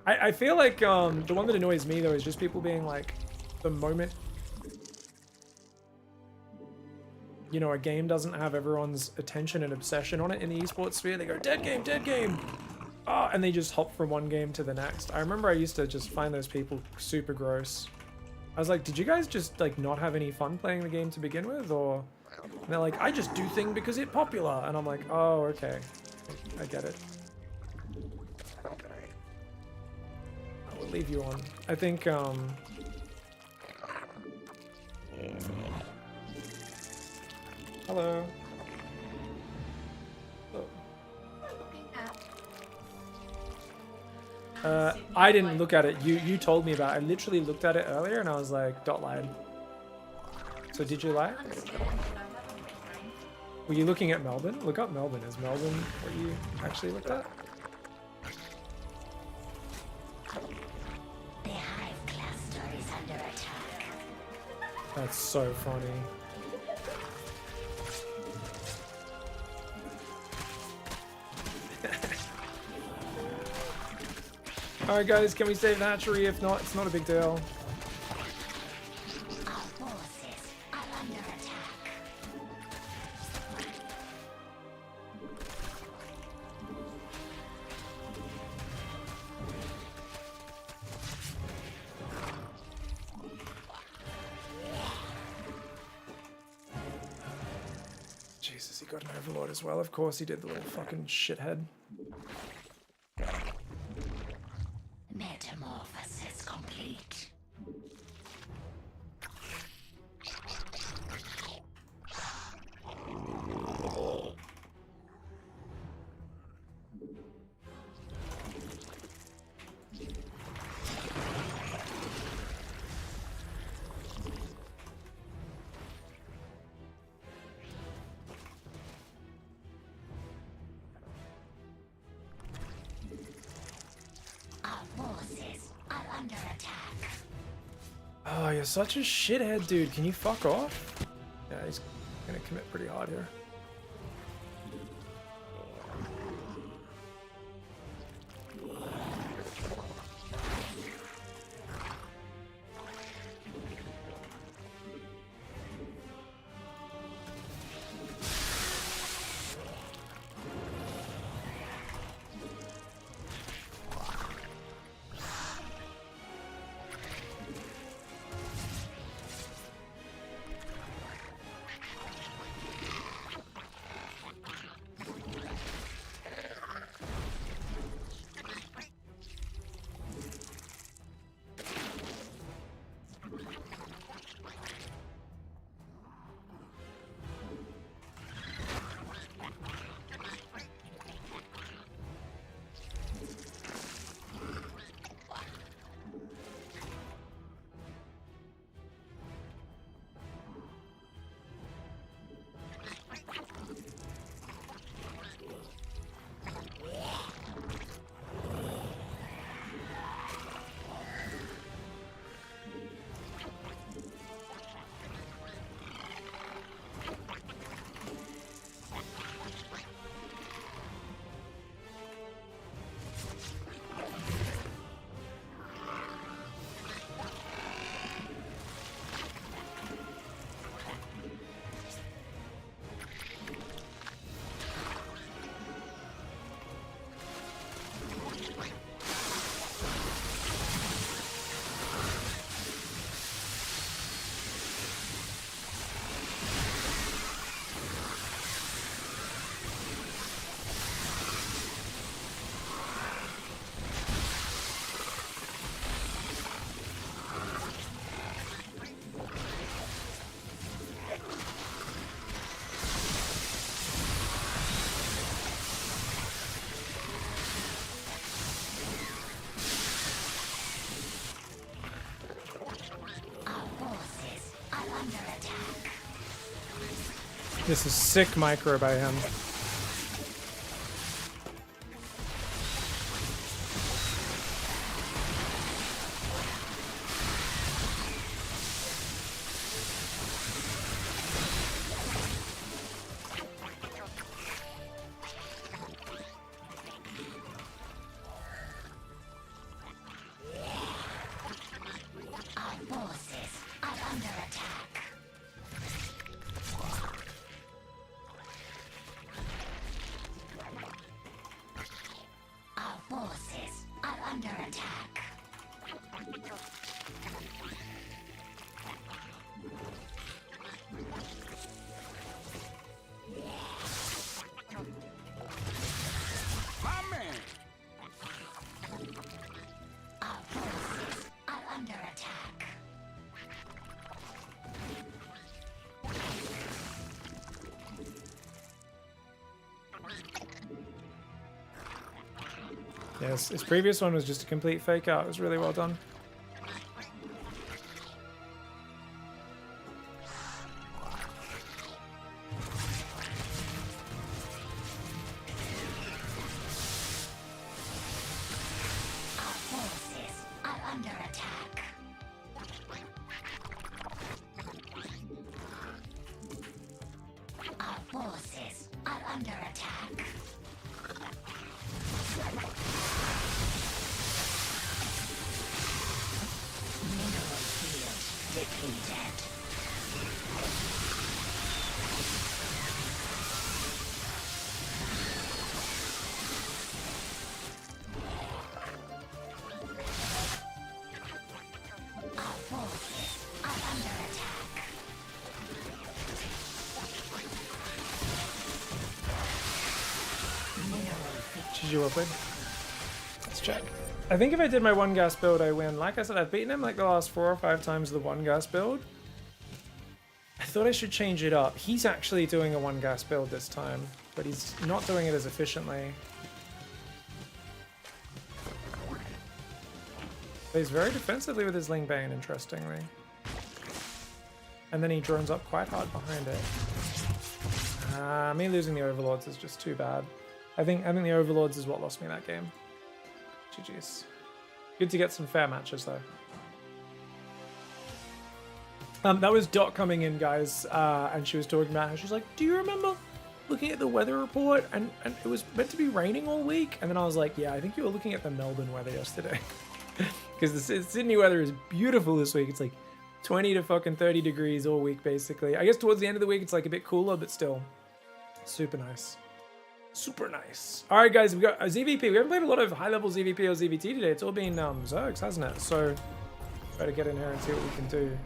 I feel like the one that annoys me though is just people being like, the moment, you know, a game doesn't have everyone's attention and obsession on it in the esports sphere, they go, dead game, dead game! Oh, and they just hop from one game to the next. I remember I used to just find those people super gross. I was like, did you guys just like not have any fun playing the game to begin with? Or and they're like, I just do thing because it's popular. And I'm like, oh, okay. I get it. I will leave you on. I think, hello. I didn't look at it. You told me about it. I literally looked at it earlier and I was like, dot lied. So did you lie? Were you looking at Melbourne? Look up Melbourne. Is Melbourne what you actually looked at? The hive cluster is under attack. That's so funny. Alright guys, can we save the hatchery? If not, it's not a big deal. Our forces are under attack. Jesus, he got an overlord as well. Of course he did, the little fucking shithead. Metamorphosis complete. Under attack. Oh, you're such a shithead, dude. Can you fuck off? Yeah, he's gonna commit pretty hard here. This is sick micro by him. Our forces are under attack. Our forces are under attack. Our forces are under attack. Yes, his previous one was just a complete fake out. It was really well done. Our forces are under attack. Our forces are under attack. Mineral field depleted. Our forces are under attack. Mineral field. GG well played. Let's check. I think if I did my one gas build, I win. Like I said, I've beaten him like the last 4 or 5 times the one gas build. I thought I should change it up. He's actually doing a one gas build this time, but he's not doing it as efficiently. Plays very defensively with his Ling Bane, interestingly. And then he drones up quite hard behind it. Me losing the Overlords is just too bad. I think the Overlords is what lost me that game. GG's. Good to get some fair matches though. That was Dot coming in, guys, and she was talking about how she's like, do you remember looking at the weather report and it was meant to be raining all week? And then I was like, yeah, I think you were looking at the Melbourne weather yesterday. Because the Sydney weather is beautiful this week. It's like 20 to fucking 30 degrees all week, basically. I guess towards the end of the week, it's like a bit cooler, but still super nice. Super nice. All right, guys, we got a ZVP. We haven't played a lot of high-level ZVP or ZVT today. It's all been Zergs, hasn't it? So try to get in here and see what we can do.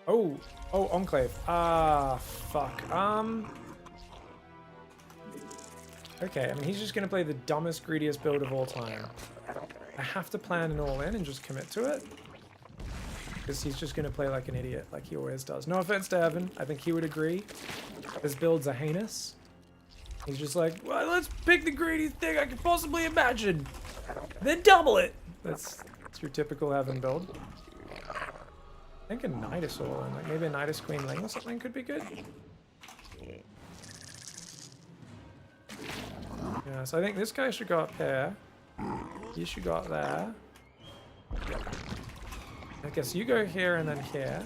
Oh, Enclave. Fuck. Okay, I mean, he's just going to play the dumbest, greediest build of all time. I have to plan an all-in and just commit to it. Because he's just going to play like an idiot, like he always does. No offense to Evan, I think he would agree. His builds are heinous. He's just like, well, let's pick the greediest thing I could possibly imagine. Then double it! That's your typical Evan build. I think a Nidus all-in, like maybe a Nidus Queen Ling or something could be good. Yeah, so I think this guy should go up there. You should go up there. I guess you go here and then here.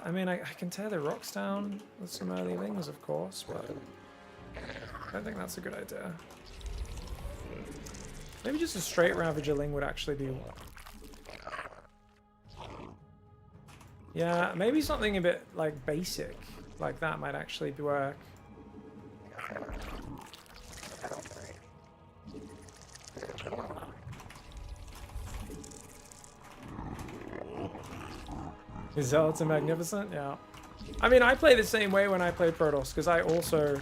I mean, I can tear the rocks down with some early Lings, of course, but I don't think that's a good idea. Maybe just a straight Ravager Ling would actually be... Yeah, maybe something a bit, like, basic. Like that might actually work. His Zealots are magnificent, yeah. I mean, I play the same way when I play Protoss, because I also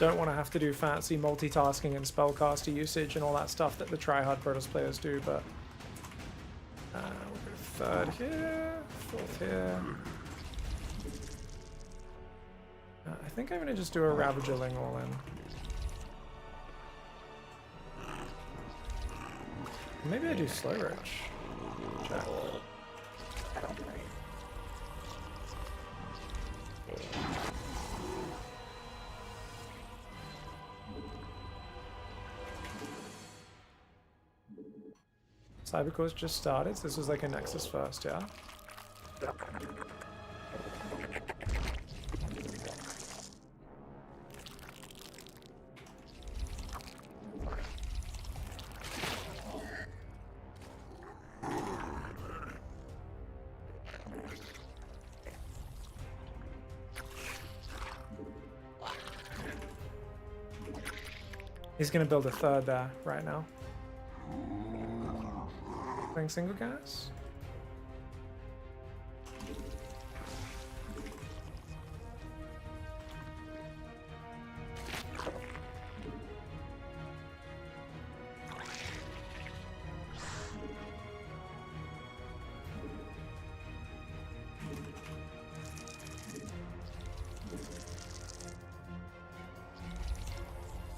don't want to have to do fancy multitasking and spellcaster usage and all that stuff that the tryhard Protoss players do, but... we'll go 3rd here, 4th here. I think I'm going to just do a Ravager Ling all in. Maybe I do Slow Roach. There. Cybercore's just started, so this was like a Nexus first, yeah? He's gonna build a third there right now. Playing single gas?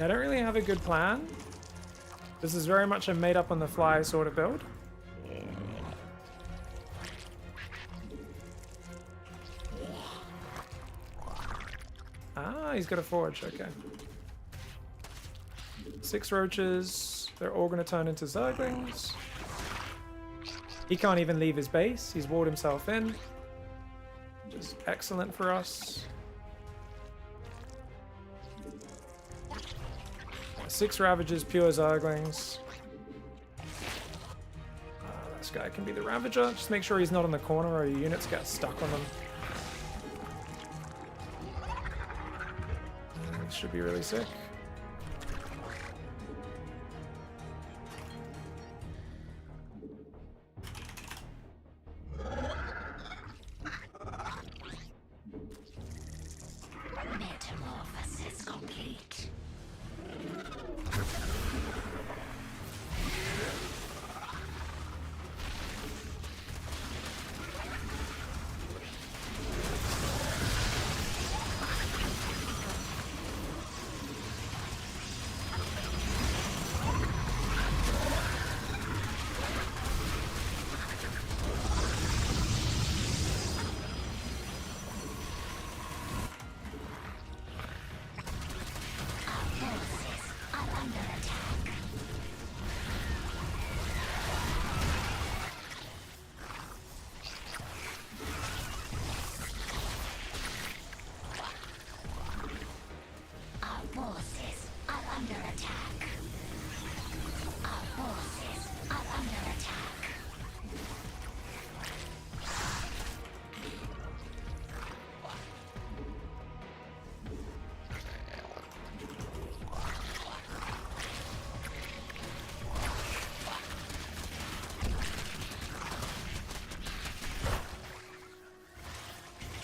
I don't really have a good plan. This is very much a made up on the fly sort of build. Ah, he's got a forge, okay. 6 roaches, they're all gonna turn into zerglings. He can't even leave his base, he's walled himself in. Just excellent for us. 6 Ravagers, pure Zerglings. This guy can be the Ravager. Just make sure he's not on the corner or your units get stuck on them. This should be really sick. Metamorphosis complete.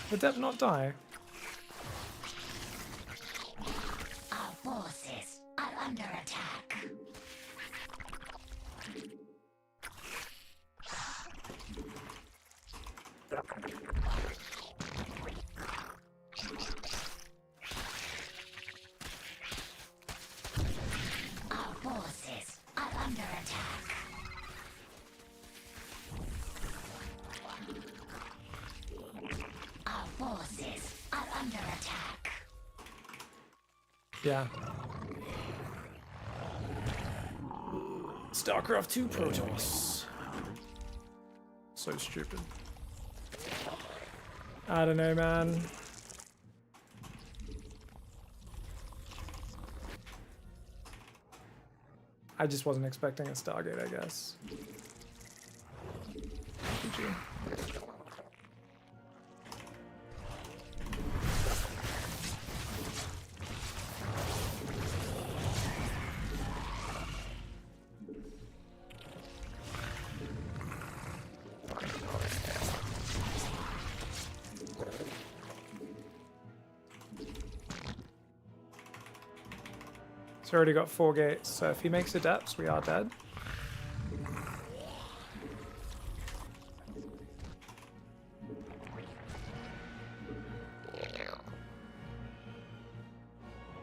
Did Dev not die? Our forces are under attack. Our forces are under attack. Our forces are under attack. Yeah. StarCraft 2 Protoss. So stupid. I don't know, man. I just wasn't expecting a Stargate, I guess. GG. He's already got 4 gates, so if he makes adepts, we are dead.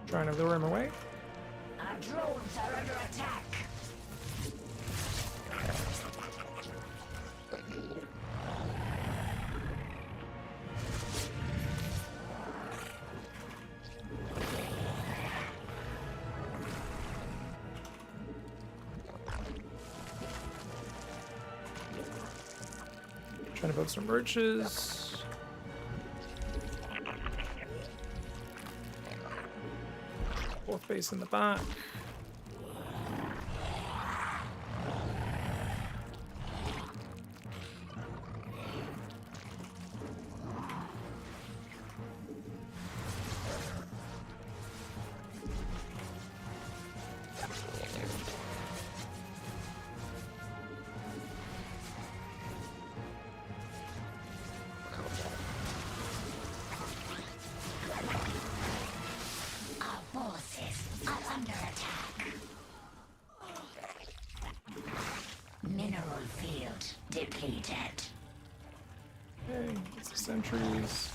Trying to lure him away. Our drones are under attack. Trying to build some roaches. Fourth base in the back. Our forces are under attack. Mineral field depleted. Okay, it's the sentries.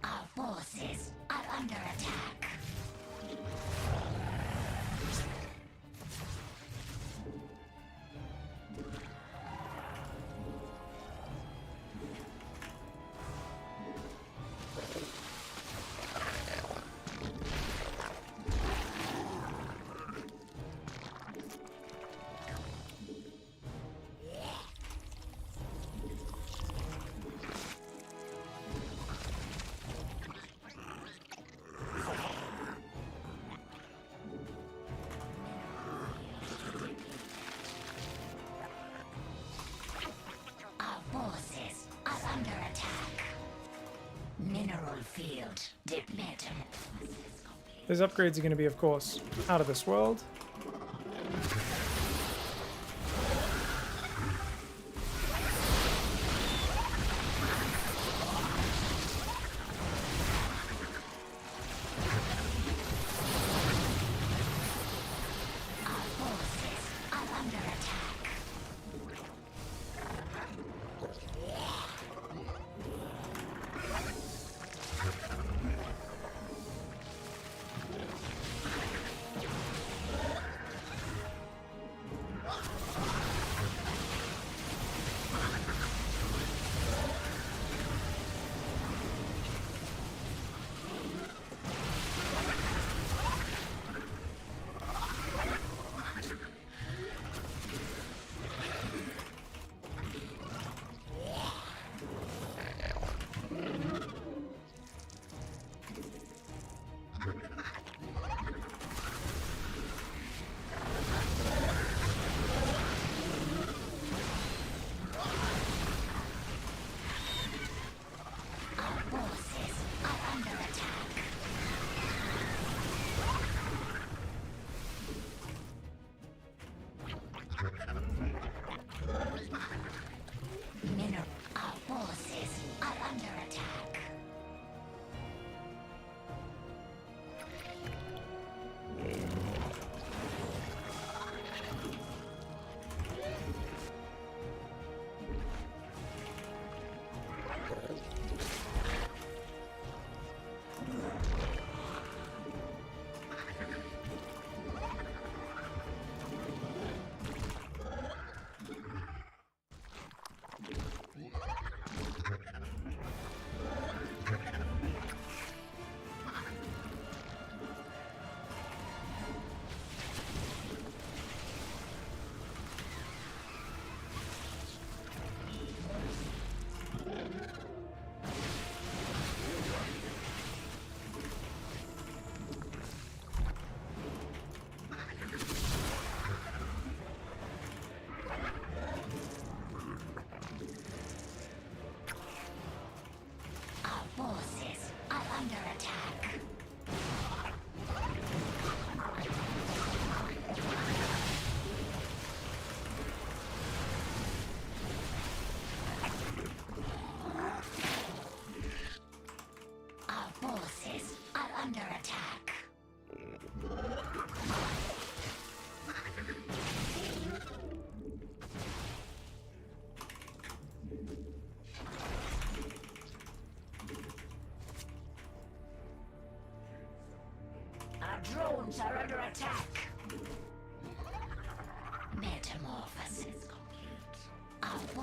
Our forces are under attack. Our forces are under attack. Mineral field depleted. Those upgrades are going to be, of course, out of this world. Our forces are under attack.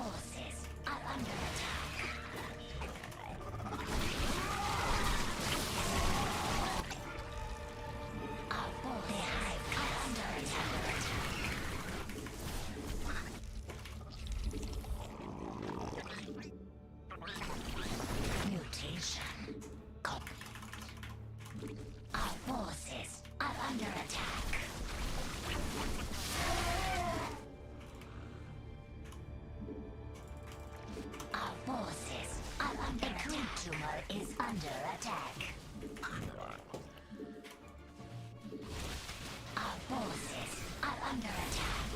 forces are under attack. Our forces are under attack. Mutation complete. Our forces are under attack. Our forces are under attack. The tumor is under attack. Our forces are under attack.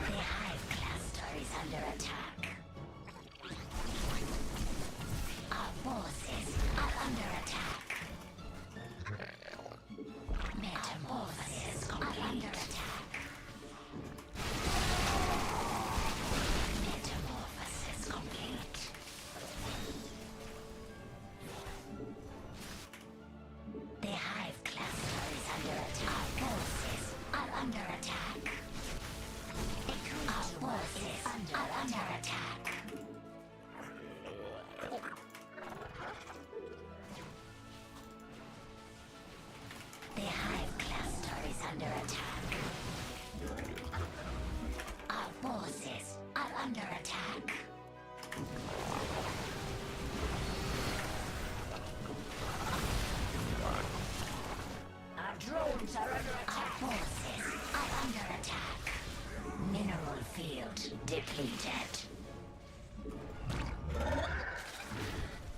The hive cluster is under attack. Our forces are under attack. Metamorphosis are under attack. Metamorphosis complete. The hive cluster is under attack. Our forces are under attack. Our forces are under attack. The hive cluster is under attack. Our forces are under attack. Our drones are under attack. Our forces are under attack. Mineral field depleted.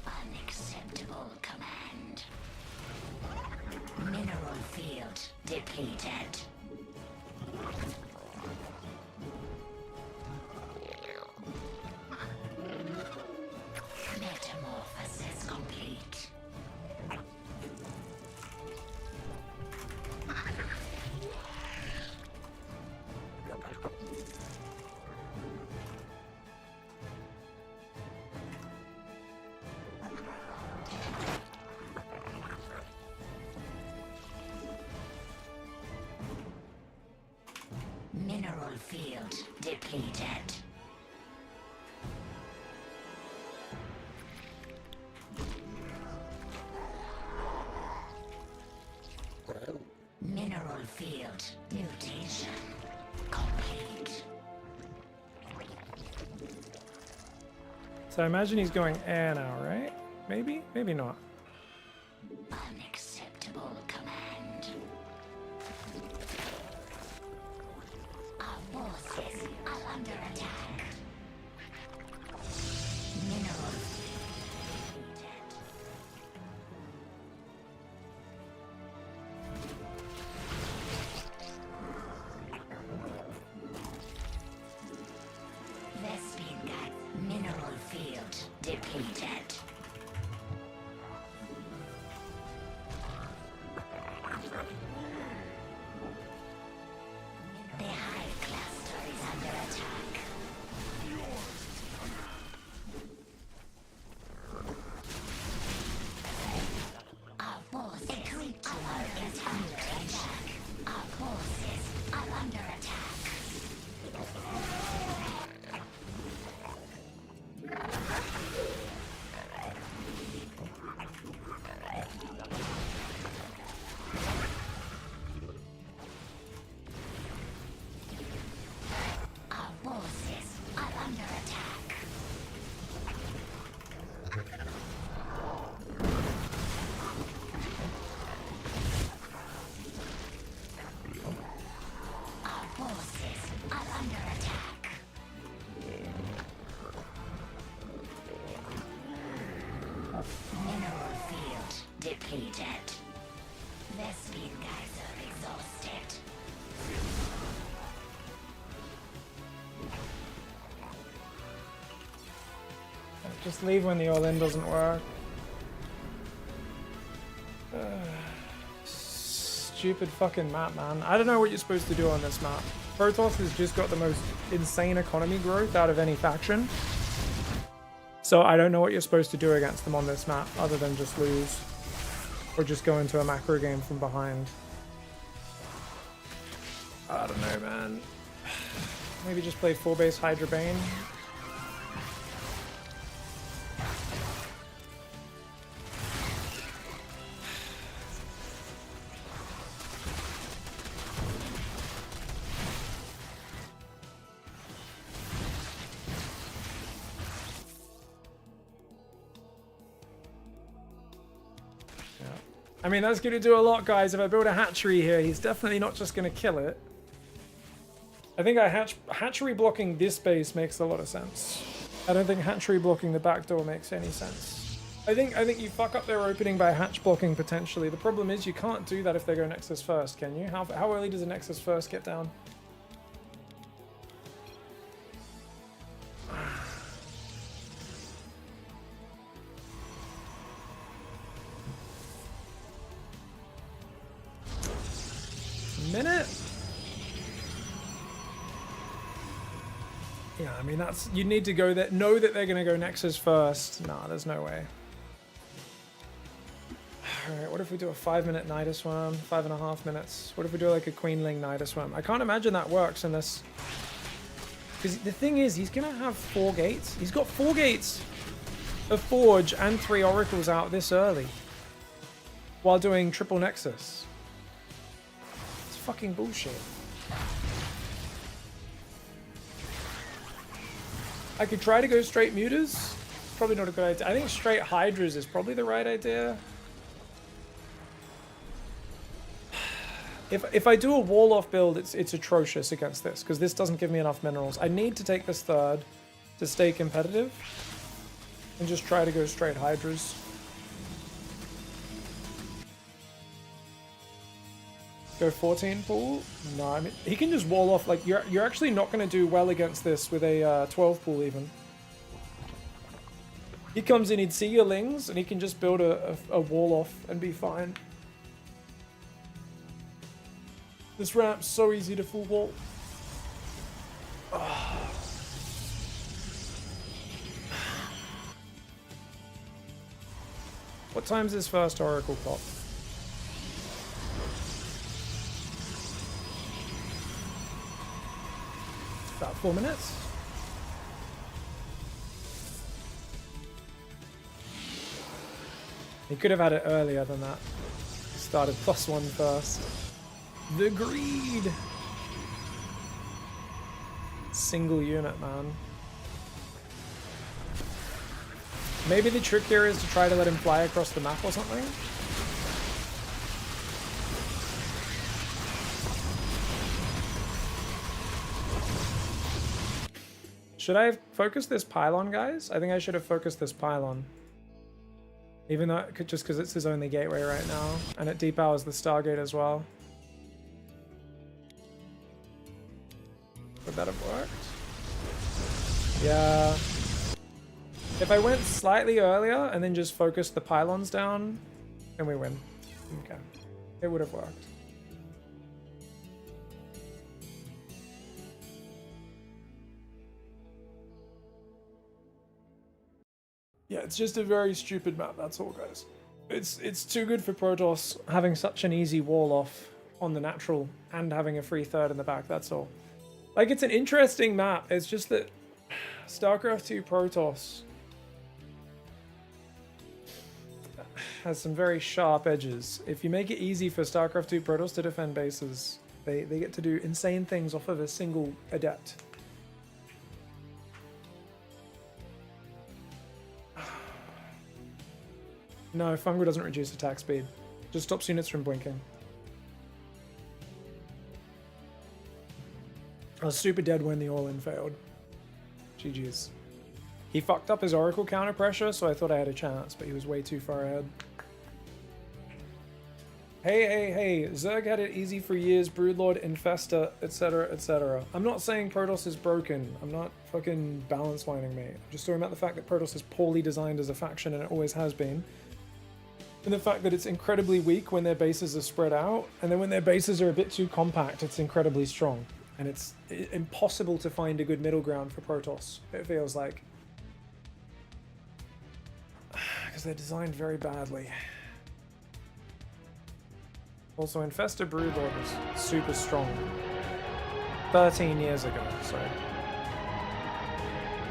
Unacceptable command. Mineral field depleted. Metamorphosis complete. Mineral field depleted. Mineral field mutation complete. So I imagine he's going air now, right? Maybe? Maybe not. Unacceptable command. Our forces are under attack. Mineral depleted. Vespine gas. Mineral field depleted. The hive cluster is under attack. Our forces are under attack. Our forces are under attack. Our forces are under attack. Our forces are under attack. Mineral field depleted. Vespine geyser exhausted. Just leave when the all-in doesn't work. Stupid fucking map, man. I don't know what you're supposed to do on this map. Protoss has just got the most insane economy growth out of any faction. So I don't know what you're supposed to do against them on this map other than just lose. Or just go into a macro game from behind. I don't know, man. Maybe just play 4-base Hydra Bane. I mean, that's going to do a lot, guys. If I build a hatchery here, he's definitely not just going to kill it. I think hatchery blocking this base makes a lot of sense. I don't think hatchery blocking the back door makes any sense. I think you fuck up their opening by hatch blocking potentially. The problem is you can't do that if they go Nexus first, can you? How early does a Nexus first get down? Minute? Yeah, I mean, that's, you need to go there, know that they're gonna go Nexus first. Nah, there's no way. Alright, what if we do a 5-minute Nidus Worm? 5.5 minutes. What if we do like a Queenling Nidus Worm? I can't imagine that works in this. Because the thing is, he's gonna have 4 gates. He's got 4 gates of Forge and 3 Oracles out this early. While doing triple Nexus. Fucking bullshit. I could try to go straight Mutas. Probably not a good idea. I think straight Hydras is probably the right idea. If I do a wall-off build, it's atrocious against this, because this doesn't give me enough minerals. I need to take this third to stay competitive. And just try to go straight Hydras. Go 14 pool? No, I mean, he can just wall off. Like, you're actually not going to do well against this with a 12 pool even. He comes in, he'd see your Lings, and he can just build a wall off and be fine. This ramp's so easy to full wall. What time's his first Oracle pop? About 4 minutes. He could have had it earlier than that. Started +1 first. The greed. Single unit, man. Maybe the trick here is to try to let him fly across the map or something. Should I have focused this pylon, guys? I think I should have focused this pylon. Even though, just because it's his only gateway right now. And it depowers the Stargate as well. Would that have worked? Yeah. If I went slightly earlier and then just focused the pylons down, then we win. Okay. It would have worked. Yeah, it's just a very stupid map, that's all, guys. It's too good for Protoss having such an easy wall off on the natural and having a free third in the back, that's all. Like, it's an interesting map, it's just that StarCraft 2 Protoss has some very sharp edges. If you make it easy for StarCraft 2 Protoss to defend bases, they get to do insane things off of a single adept. No, Fungal doesn't reduce attack speed. Just stops units from blinking. I was super dead when the all-in failed. GG's. He fucked up his Oracle counter pressure, so I thought I had a chance, but he was way too far ahead. Hey, Zerg had it easy for years, Broodlord, Infesta, etc, etc. I'm not saying Protoss is broken. I'm not fucking balance lining me. I'm just talking about the fact that Protoss is poorly designed as a faction, and it always has been. And the fact that it's incredibly weak when their bases are spread out, and then when their bases are a bit too compact, it's incredibly strong. And it's impossible to find a good middle ground for Protoss, it feels like. Because they're designed very badly. Also, Infesta Broodlord was super strong. 13 years ago, so.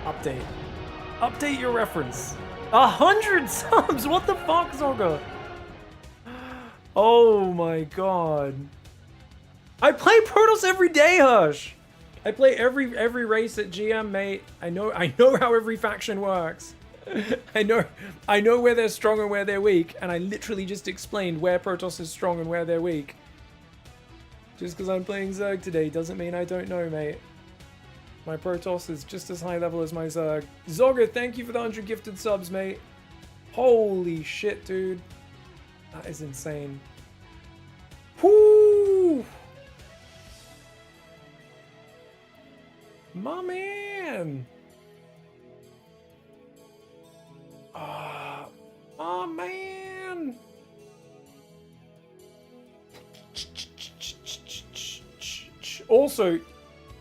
Update. Update your reference. 100 subs! What the fuck, Zogger? Oh my god. I play Protoss every day, Hush! I play every race at GM, mate. I know how every faction works. I know where they're strong and where they're weak, and I literally just explained where Protoss is strong and where they're weak. Just because I'm playing Zerg today doesn't mean I don't know, mate. My Protoss is just as high level as my Zerg. Zogger, thank you for the 100 gifted subs, mate. Holy shit, dude. That is insane. Whoo! My man! Oh man! Also,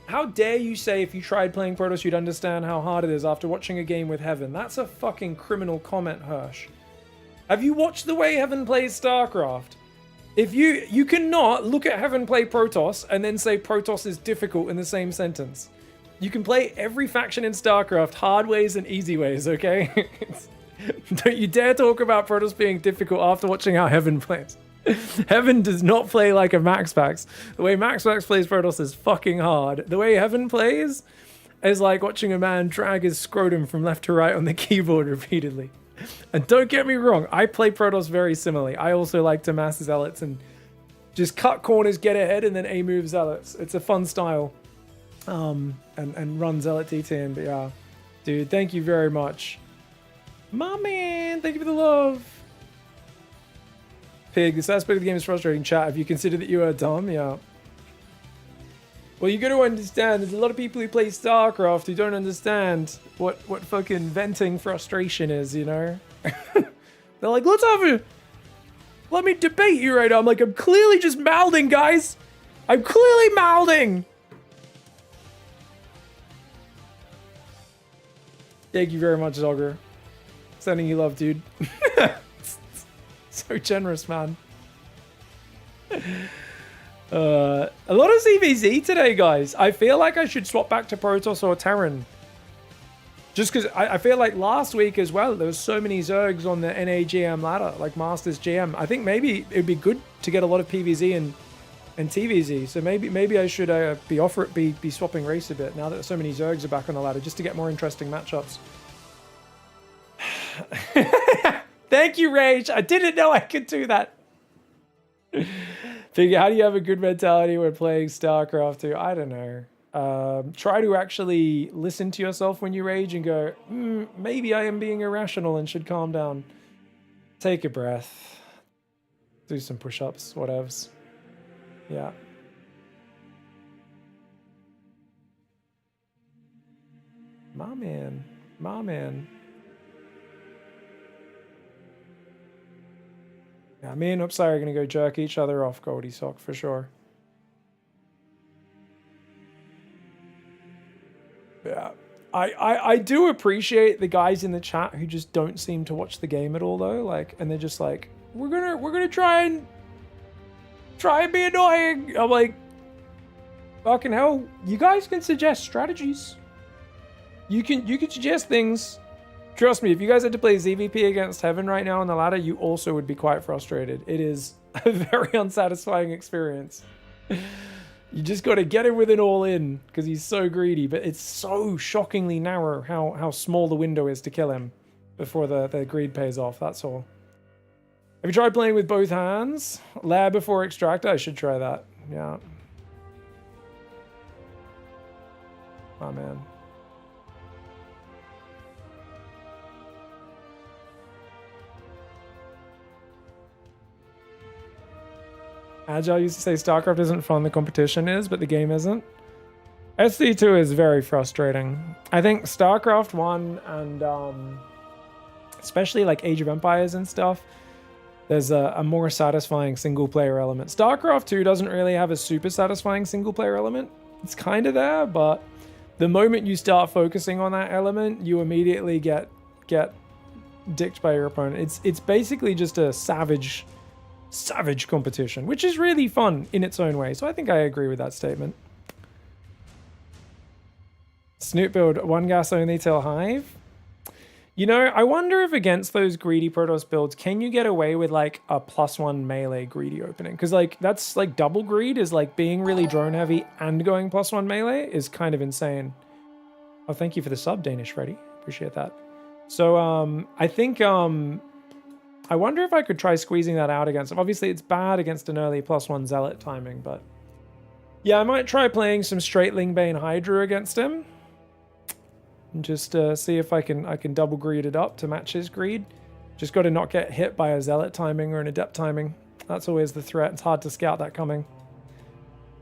how dare you say if you tried playing Protoss you'd understand how hard it is after watching a game with Heaven? That's a fucking criminal comment, Hirsch. Have you watched the way Heaven plays StarCraft? If you cannot look at Heaven play Protoss and then say Protoss is difficult in the same sentence. You can play every faction in StarCraft hard ways and easy ways, okay? Don't you dare talk about Protoss being difficult after watching how Heaven plays. Heaven does not play like a MaxPax. The way MaxPax plays Protoss is fucking hard. The way Heaven plays is like watching a man drag his scrotum from left to right on the keyboard repeatedly. And don't get me wrong, I play Protoss very similarly. I also like to mass zealots and just cut corners, get ahead, and then A-move zealots. It's a fun style. And run zealot DTN, but yeah. Dude, thank you very much. My man, thank you for the love. Pig, this aspect of the game is frustrating. Chat, have you considered that you are dumb? Yeah. Well, you got to understand, there's a lot of people who play StarCraft who don't understand what fucking venting frustration is, you know? They're like, let me debate you right now. I'm like, I'm clearly just mouthing, guys. I'm clearly mouthing. Thank you very much, Zogger. Sending you love, dude. So generous, man. A lot of ZVZ today, guys. I feel like I should swap back to Protoss or Terran. Just because I feel like last week as well, there was so many Zergs on the NA-GM ladder, like Masters GM. I think maybe it'd be good to get a lot of PVZ and TVZ. So maybe I should be swapping race a bit now that so many Zergs are back on the ladder, just to get more interesting matchups. Thank you, Rage. I didn't know I could do that. Figure, how do you have a good mentality when playing StarCraft 2? I don't know. Try to actually listen to yourself when you rage and go, maybe I am being irrational and should calm down. Take a breath. Do some push-ups, whatevs. Yeah. My man. My man. Yeah, me and Upside are going to go jerk each other off, Goldie Sock, for sure. Yeah. I do appreciate the guys in the chat who just don't seem to watch the game at all, though. Like, and they're just like, we're gonna try and be annoying. I'm like, fucking hell, you guys can suggest strategies. You can suggest things. Trust me, if you guys had to play ZVP against Heaven right now on the ladder, you also would be quite frustrated. It is a very unsatisfying experience. You just got to get him with an all-in because he's so greedy, but it's so shockingly narrow how small the window is to kill him before the greed pays off, that's all. Have you tried playing with both hands? Lair before Extractor? I should try that. Yeah. Oh, man. Agile used to say StarCraft isn't fun, the competition is, but the game isn't. SC2 is very frustrating. I think StarCraft 1 and especially like Age of Empires and stuff, there's a more satisfying single player element. StarCraft 2 doesn't really have a super satisfying single player element. It's kind of there, but the moment you start focusing on that element, you immediately get dicked by your opponent. It's basically just a savage competition, which is really fun in its own way. So I think I agree with that statement. Snoop build, 1 gas only till Hive. You know, I wonder if against those greedy Protoss builds, can you get away with like a +1 melee greedy opening? Because like that's like double greed is like being really drone heavy and going +1 melee is kind of insane. Oh, thank you for the sub, Danish Freddy. Appreciate that. So I think I wonder if I could try squeezing that out against him. Obviously it's bad against an early +1 zealot timing, but yeah, I might try playing some straight Lingbane Hydra against him. And just see if I can double greed it up to match his greed. Just got to not get hit by a zealot timing or an adept timing. That's always the threat. It's hard to scout that coming.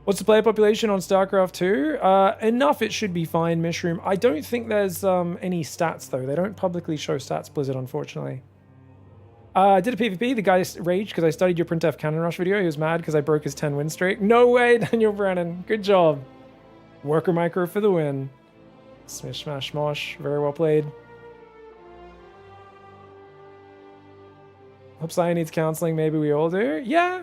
What's the player population on StarCraft 2? Enough, it should be fine, Mishroom. I don't think there's any stats though. They don't publicly show stats, Blizzard, unfortunately. I did a PvP. The guy raged because I studied your Printf Cannon Rush video. He was mad because I broke his 10 win streak. No way, Daniel Brennan. Good job. Worker micro for the win. Smish, smash, smosh. Very well played. Hope Saya needs counseling. Maybe we all do. Yeah.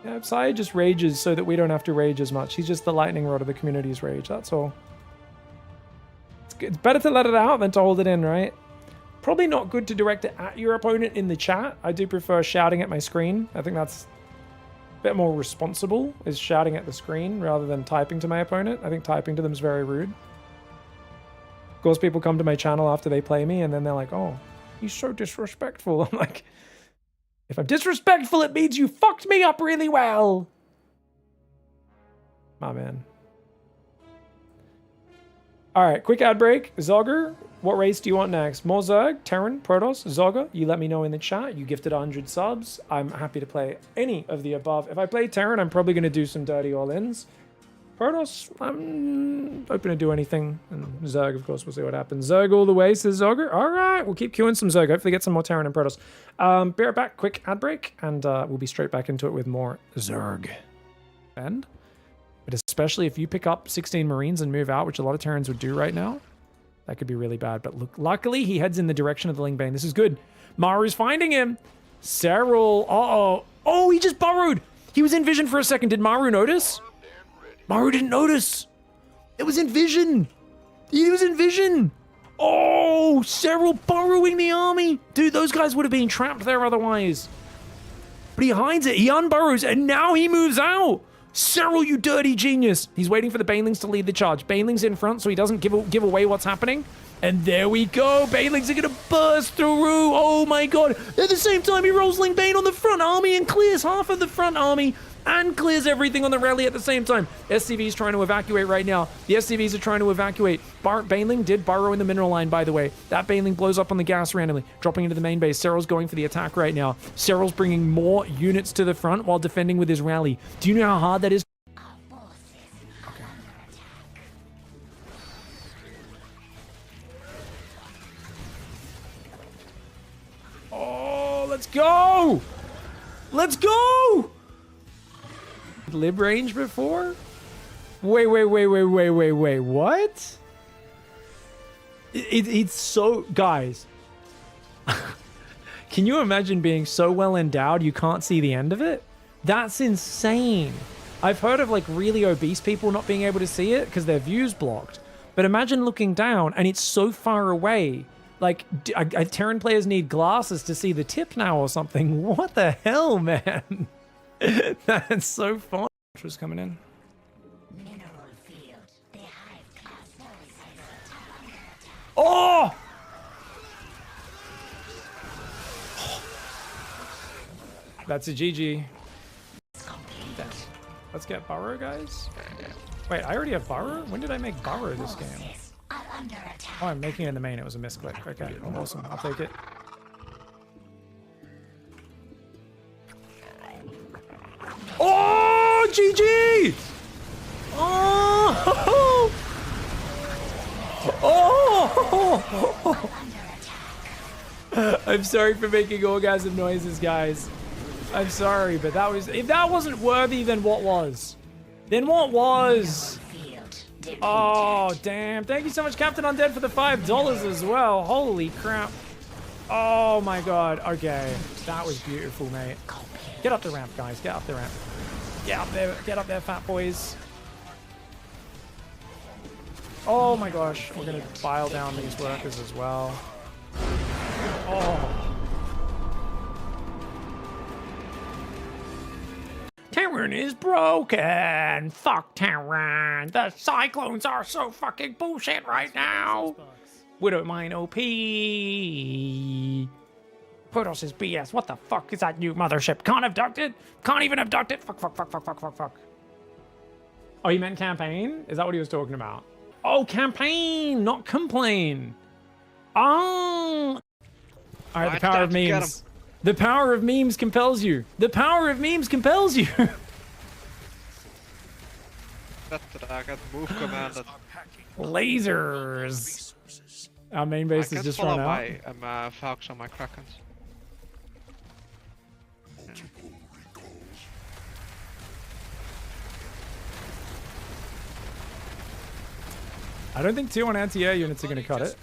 Yeah, Saya just rages so that we don't have to rage as much. He's just the lightning rod of the community's rage. That's all. It's better to let it out than to hold it in, right? Probably not good to direct it at your opponent in the chat. I do prefer shouting at my screen. I think that's a bit more responsible, is shouting at the screen rather than typing to my opponent. I think typing to them is very rude. Of course, people come to my channel after they play me and then they're like, oh, he's so disrespectful. I'm like, if I'm disrespectful, it means you fucked me up really well. My man. All right, quick ad break. Zogger, what race do you want next? More Zerg, Terran, Protoss, Zogger? You let me know in the chat. You gifted 100 subs. I'm happy to play any of the above. If I play Terran, I'm probably going to do some dirty all-ins. Protoss, I'm open to do anything. And Zerg, of course, we'll see what happens. Zerg all the way, says Zogger. All right, we'll keep queuing some Zerg. Hopefully get some more Terran and Protoss. Be right back, quick ad break, and we'll be straight back into it with more Zerg. And, but especially if you pick up 16 Marines and move out, which a lot of Terrans would do right now, that could be really bad. But look, luckily he heads in the direction of the Lingbane. This is good. Maru's finding him. Cyril, uh-oh. Oh, he just burrowed. He was in vision for a second. Did Maru notice? Maru didn't notice. It was in vision. He was in vision. Oh, Cyril burrowing the army. Dude, those guys would have been trapped there otherwise. But he hides it. He unburrows, and now he moves out. Cyril, you dirty genius. He's waiting for the Banelings to lead the charge. Banelings in front so he doesn't give away what's happening. And there we go. Banelings are going to burst through. Oh, my God. At the same time, he rolls Lingbane on the front army and clears half of the front army. And clears everything on the rally at the same time. SCV's trying to evacuate right now. The SCVs are trying to evacuate. Baneling did burrow in the mineral line, by the way. That Baneling blows up on the gas randomly, dropping into the main base. Cyril's going for the attack right now. Cyril's bringing more units to the front while defending with his rally. Do you know how hard that is? Okay. Oh, let's go! Let's go! Lib range before? Wait, what? It's so... Guys. Can you imagine being so well endowed you can't see the end of it? That's insane. I've heard of like really obese people not being able to see it because their view's blocked. But imagine looking down and it's so far away. Like, Terran players need glasses to see the tip now or something. What the hell, man? That's so fun. What's coming in? Mineral field. The hive clusters under attack. Oh! That's a GG. Let's get Burrow, guys. Wait, I already have Burrow? When did I make Burrow this game? Are under attack. Oh, I'm making it in the main. It was a misclick. Okay, awesome. I'll take it. Oh, GG! Oh! Oh! I'm sorry for making orgasm noises, guys. I'm sorry, but that was... If that wasn't worthy, then what was? Then what was? Oh, damn. Thank you so much, Captain Undead, for the $5 as well. Holy crap. Oh, my God. Okay. That was beautiful, mate. Get up the ramp, guys. Get up the ramp. Get up there, fat boys. Oh my gosh, we're gonna file down these workers as well. Oh. Terran is broken! Fuck Terran! The cyclones are so fucking bullshit right now! Widowmine OP! Protoss is BS. What the fuck is that new mothership? Can't abduct it? Can't even abduct it? Fuck, fuck, fuck, fuck, fuck, fuck, fuck. Oh, you meant campaign? Is that what he was talking about? Oh, campaign, not complain. Oh! Alright, the power of memes. The power of memes compels you. The power of memes compels you. I got move command. Lasers. Our main base is just run out. My Falcons on my Krakens. I don't think 2 on anti-air units are going to cut it.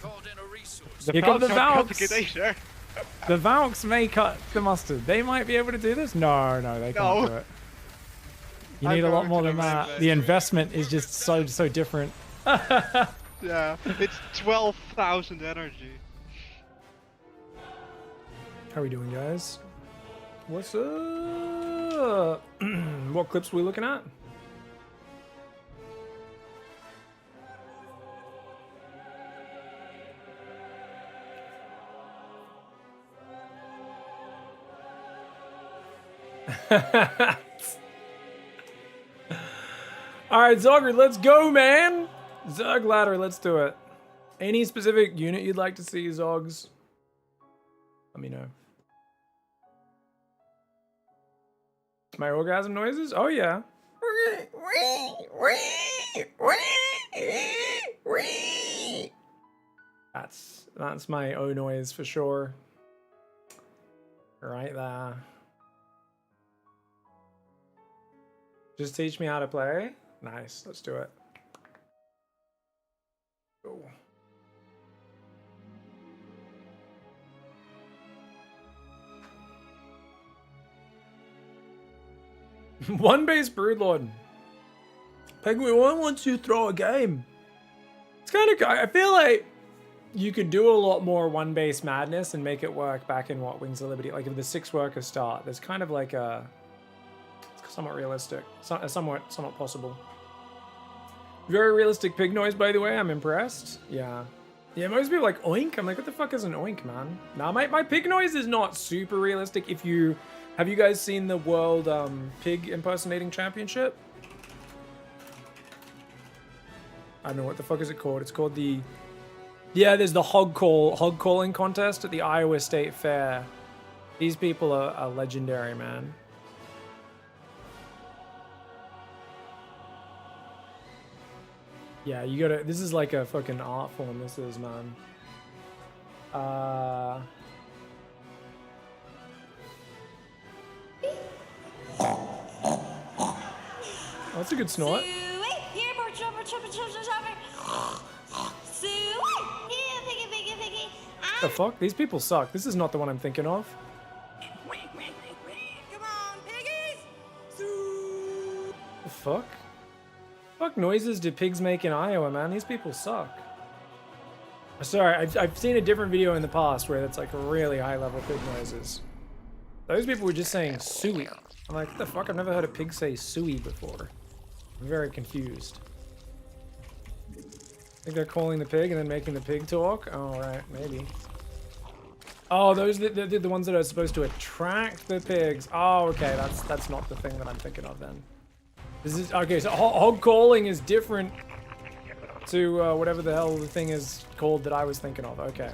You got the Valks. The Valks may cut the mustard. They might be able to do this. No, they can't do it. You need a lot more than that. The investment is just so different. Yeah, it's 12,000 energy. How are we doing, guys? What's up? What clips are we looking at? Alright, Zogger, let's go, man! Zerg Ladder, let's do it. Any specific unit you'd like to see, Zogs? Let me know. My orgasm noises? Oh, yeah. That's my O noise for sure. Right there. Just teach me how to play? Nice, let's do it. Go. One base Broodlord. Penguin, why wants you to throw a game? It's kind of, I feel like you could do a lot more one base madness and make it work back in what Wings of Liberty, like if the 6 worker start, there's kind of like a, it's somewhat realistic, somewhat possible. Very realistic pig noise, by the way, I'm impressed. Yeah, most people like oink. I'm like, what the fuck is an oink, man? Nah, my pig noise is not super realistic. Have you guys seen the World Pig Impersonating Championship? I don't know, what the fuck is it called? It's called the... Yeah, there's the hog calling contest at the Iowa State Fair. These people are legendary, man. Yeah, you gotta... This is like a fucking art form, this is, man. Oh, that's a good snort. The fuck? These people suck. This is not the one I'm thinking of. Come on, piggies! The fuck? Fuck noises do pigs make in Iowa, man? These people suck. Sorry, I've seen a different video in the past where it's like really high level pig noises. Those people were just saying suey. I'm like, what the fuck? I've never heard a pig say suey before. I'm very confused. I think they're calling the pig and then making the pig talk? Oh, right, maybe. Oh, those are the ones that are supposed to attract the pigs. Oh, okay, that's not the thing that I'm thinking of then. This is, okay, so hog calling is different to whatever the hell the thing is called that I was thinking of. Okay.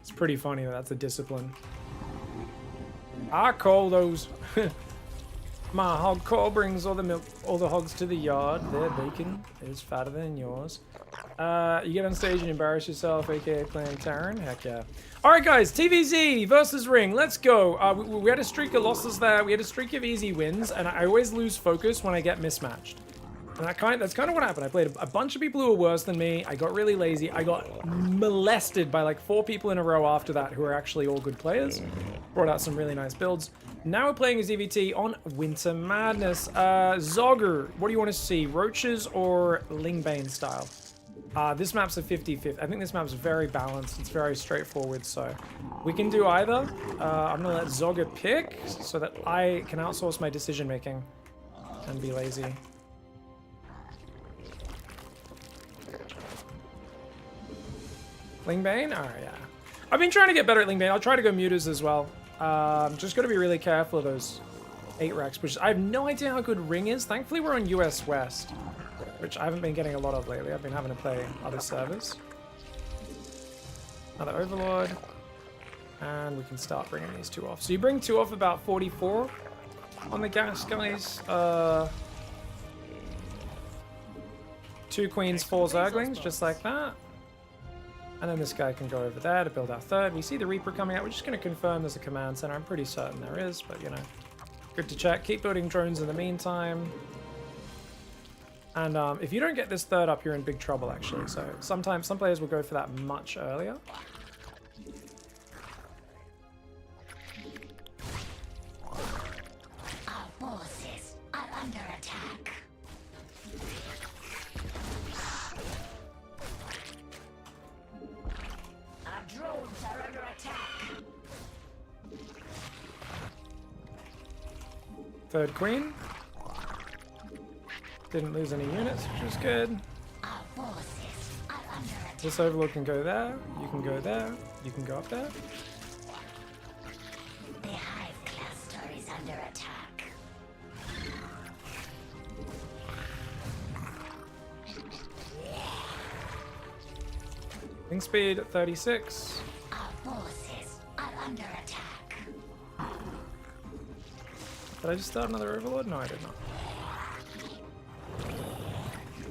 It's pretty funny that that's a discipline. I call those. My hog call brings all the milk, all the hogs to the yard. Their bacon is fatter than yours. You get on stage and embarrass yourself, aka playing Terran. Heck yeah. Alright guys, TVZ versus Ring, let's go. We had a streak of losses there, we had a streak of easy wins, and I always lose focus when I get mismatched. And that's kind of what happened. I played a bunch of people who were worse than me. I got really lazy. I got molested by like 4 people in a row after that who are actually all good players. Brought out some really nice builds. Now we're playing as EVT on Winter Madness. Zogger, what do you want to see? Roaches or Lingbane style? This map's a 50-50. I think this map's very balanced. It's very straightforward, so we can do either. I'm gonna let Zogger pick so that I can outsource my decision making and be lazy. Lingbane? Alright, yeah. I've been trying to get better at Lingbane. I'll try to go mutas as well. Just got to be really careful of those 8 racks, which I have no idea how good Ring is. Thankfully, we're on US West, which I haven't been getting a lot of lately. I've been having to play other servers. Another Overlord. And we can start bringing these 2 off. So you bring 2 off about 44 on the gas, guys. 2 queens, 4 zerglings, just like that. And then this guy can go over there to build our 3rd. We see the Reaper coming out. We're just going to confirm there's a command center. I'm pretty certain there is, but you know, good to check. Keep building drones in the meantime. And if you don't get this 3rd up, you're in big trouble, actually. So sometimes some players will go for that much earlier. Our forces are under attack. Our drones are under attack. 3rd queen. Didn't lose any units, which is good. Our forces are under attack. This Overlord can go there. You can go there. You can go up there. The hive cluster is under attack. Wing speed at 36. Our forces are under attack. Did I just start another Overlord? No, I did not.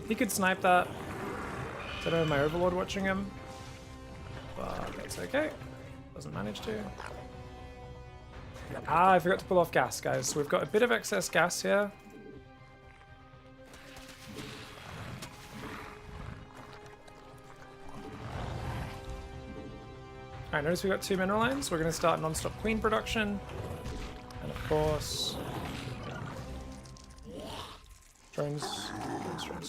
He could snipe that. I don't have my Overlord watching him. But that's okay. Doesn't manage to. I forgot to pull off gas, guys. So we've got a bit of excess gas here. Alright, notice we've got 2 mineral lines. We're going to start non-stop queen production. And of course...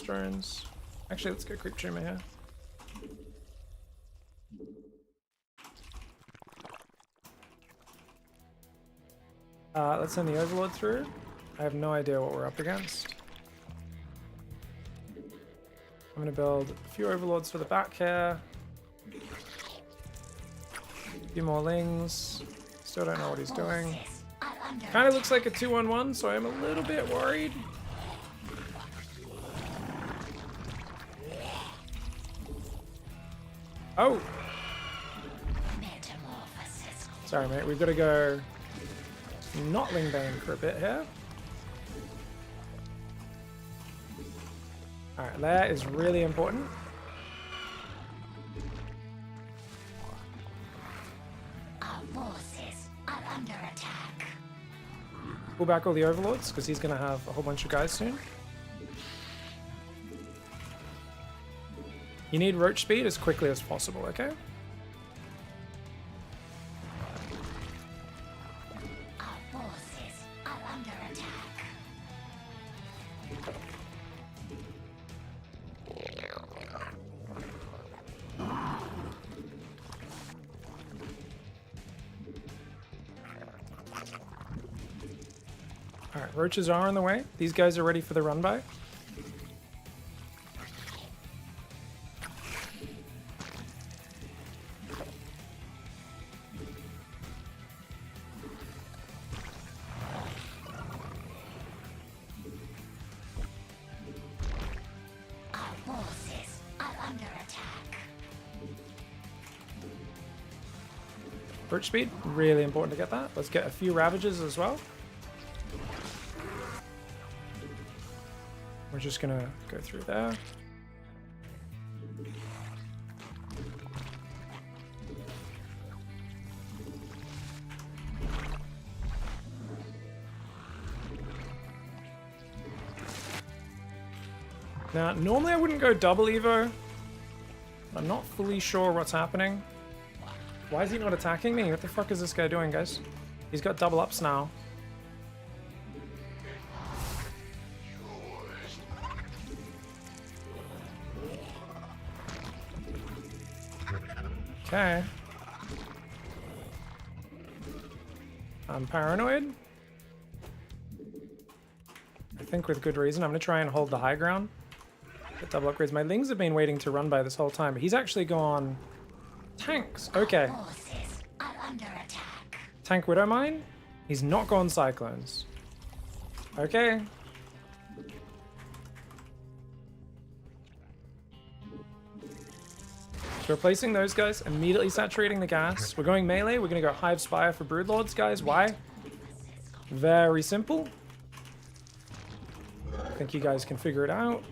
drones. Actually, let's go creep tumor here. Let's send the Overlord through. I have no idea what we're up against. I'm going to build a few Overlords for the back here. A few more Lings. Still don't know what he's doing. Kind of looks like a 2-1-1, so I'm a little bit worried. Oh! Metamorphosis. Sorry, mate. We've got to go not Lingbane for a bit here. Alright, Lair is really important. Our forces are under attack. Pull back all the Overlords, because he's going to have a whole bunch of guys soon. You need roach speed as quickly as possible, okay? Our forces are under attack. Alright, roaches are on the way. These guys are ready for the run by. Our forces are under attack. Roach speed, really important to get that. Let's get a few Ravagers as well. We're just gonna go through there. Now, normally I wouldn't go double Evo. I'm not fully sure what's happening. Why is he not attacking me? What the fuck is this guy doing, guys? He's got double ups now. Okay. I'm paranoid. I think with good reason. I'm going to try and hold the high ground. Get double upgrades. My Lings have been waiting to run by this whole time. He's actually gone tanks. Okay. Forces are under attack. Tank Widow Mine. He's not gone Cyclones. Okay. So replacing those guys, immediately saturating the gas. We're going melee. We're going to go Hive Spire for Broodlords, guys. Why? Very simple. I think you guys can figure it out.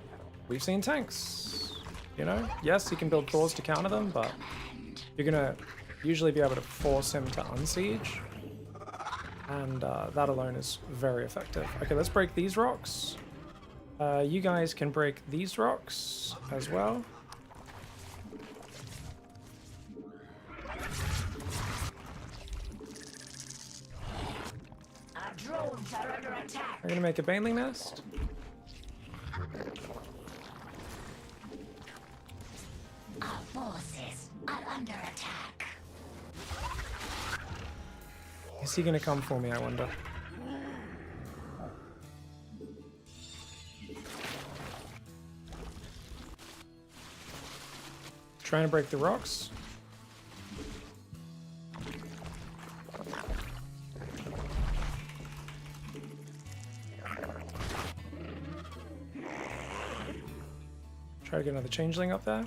We've seen tanks. You know? Yes, he can build Thors to counter them, but you're going to usually be able to force him to unsiege. And that alone is very effective. Okay, let's break these rocks. You guys can break these rocks as well. Our drones are under attack. We're gonna make a Baneling nest. Our forces are under attack. Is he gonna come for me, I wonder? Trying to break the rocks. Try to get another changeling up there.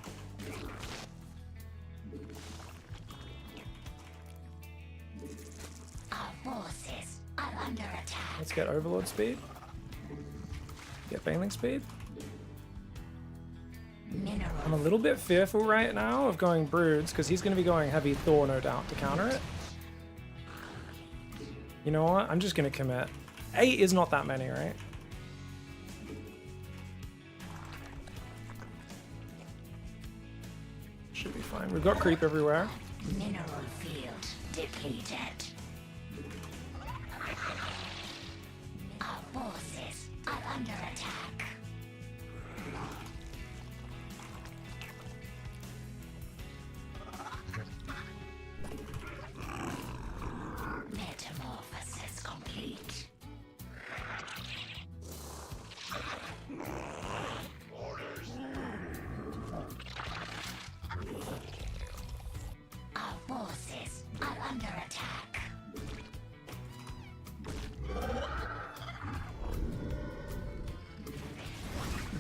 Our forces are under attack. Let's get Overlord speed. Get Baneling speed. Mineral. I'm a little bit fearful right now of going Broods, because he's going to be going heavy Thor, no doubt, to counter it. You know what? I'm just going to commit. 8 is not that many, right? Should be fine. We've got creep everywhere. Mineral field depleted. Our forces are under attack. Metamorphosis complete. Our forces are under attack.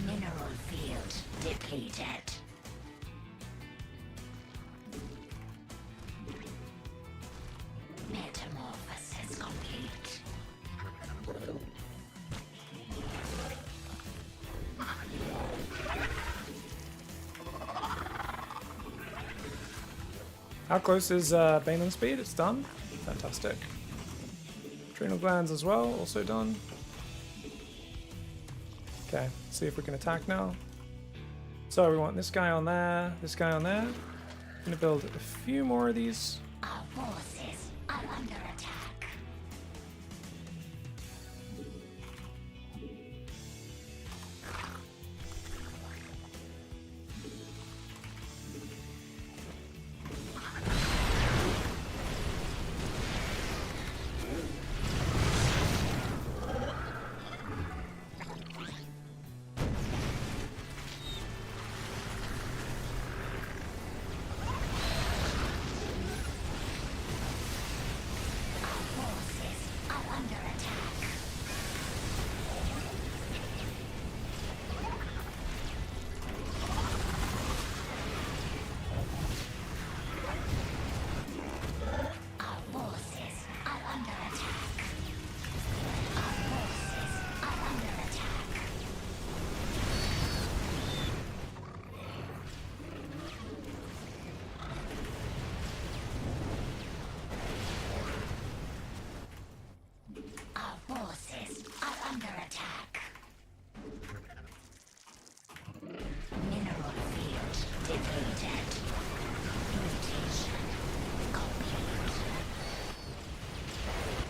Mineral field depleted. Metamorphosis complete. How close is Baneling speed? It's done. Fantastic. Adrenal glands as well, also done. Okay, let's see if we can attack now. So we want this guy on there, this guy on there. I'm gonna build a few more of these. Our forces are under attack.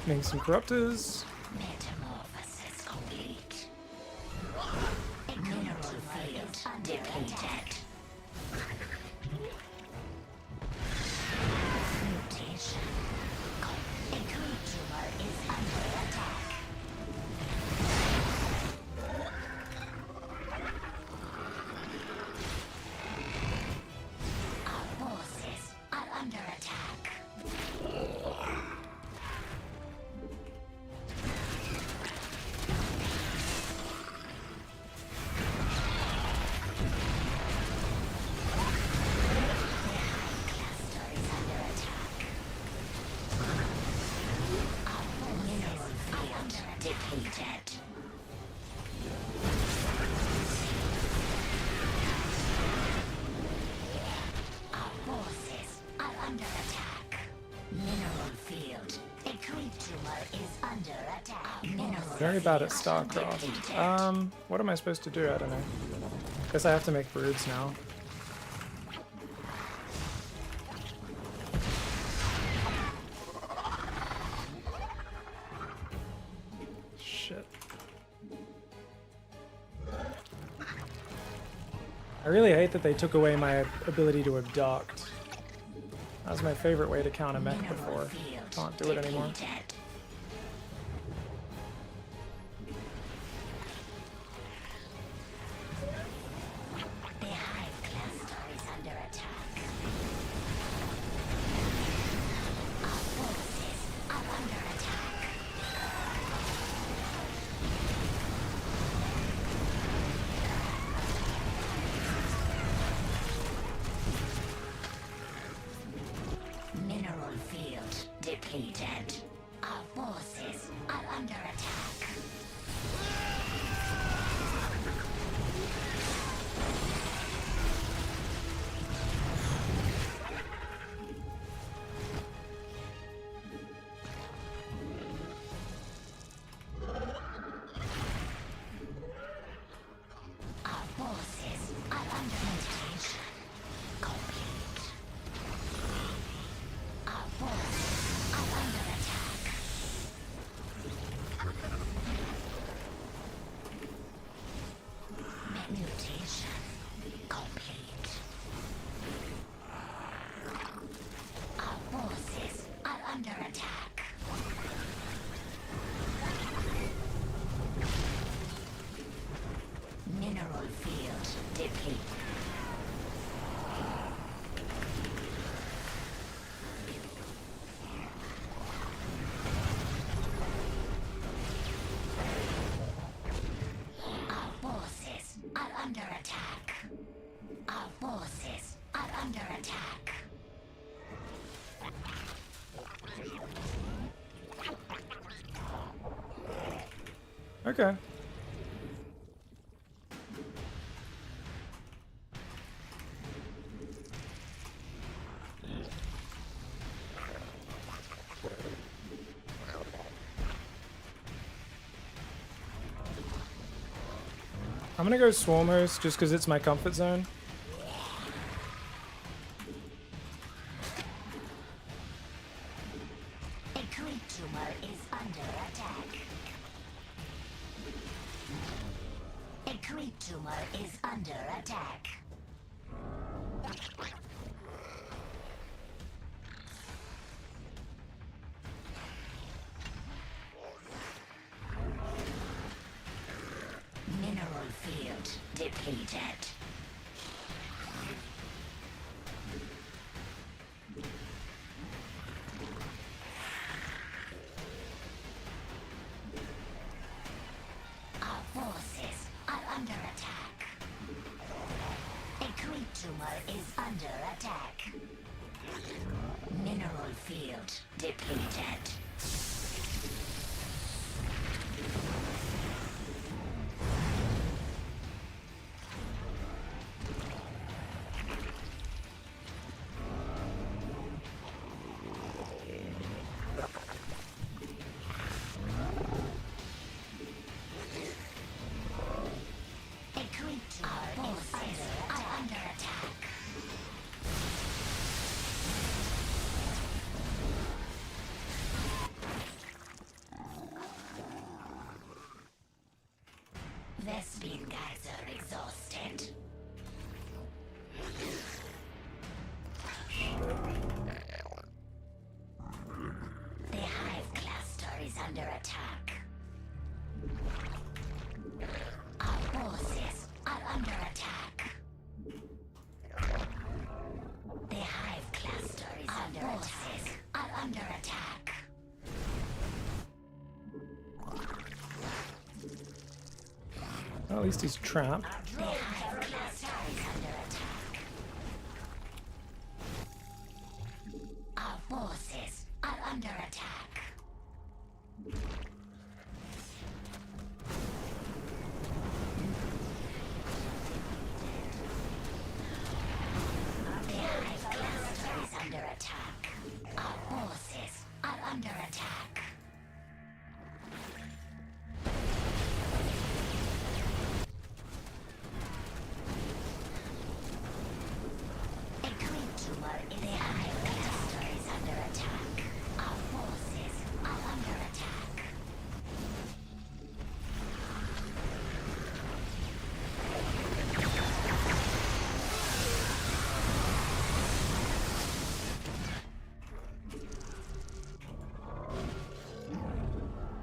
Making some corruptors. Metamorphosis complete. Mineral field depleted. Mutation. A creature is under attack. Our forces are under attack. Cluster is under attack. Our mineral field depleted. Our forces are under attack. Mineral field. A creature is under attack. Mineral Very bad at field StarCraft. depleted. What am I supposed to do? I don't know. Guess I have to make broods now. Shit. I really hate that they took away my ability to abduct. That was my favorite way to counter mech before. Can't do it anymore. Depleted. The hive cluster is under attack. Our forces are under attack. Mineral field depleted. Our forces are under attack. Our forces are under mutation. Complete. Our forces are under attack. Mutation complete. Our forces are under attack. Mineral field depleted. Our forces are under attack. Our forces are under attack. Okay. I'm gonna go Swarm Host just because it's my comfort zone. A creature is under attack. A creature is under attack. Mineral field depleted. Our forces are under attack. A creature is under attack. Mineral field depleted. A creature are under attack. Vespine guys are exhausted. The Hive cluster is under attack. Our forces are under attack. The Hive cluster is under attack. Are under attack. Well, at least he's trapped. The Hive cluster is under attack. Our forces are under attack. The Hive cluster is under attack. Our forces are under attack. A green tumor in the Hive cluster is under attack. Our forces are under attack.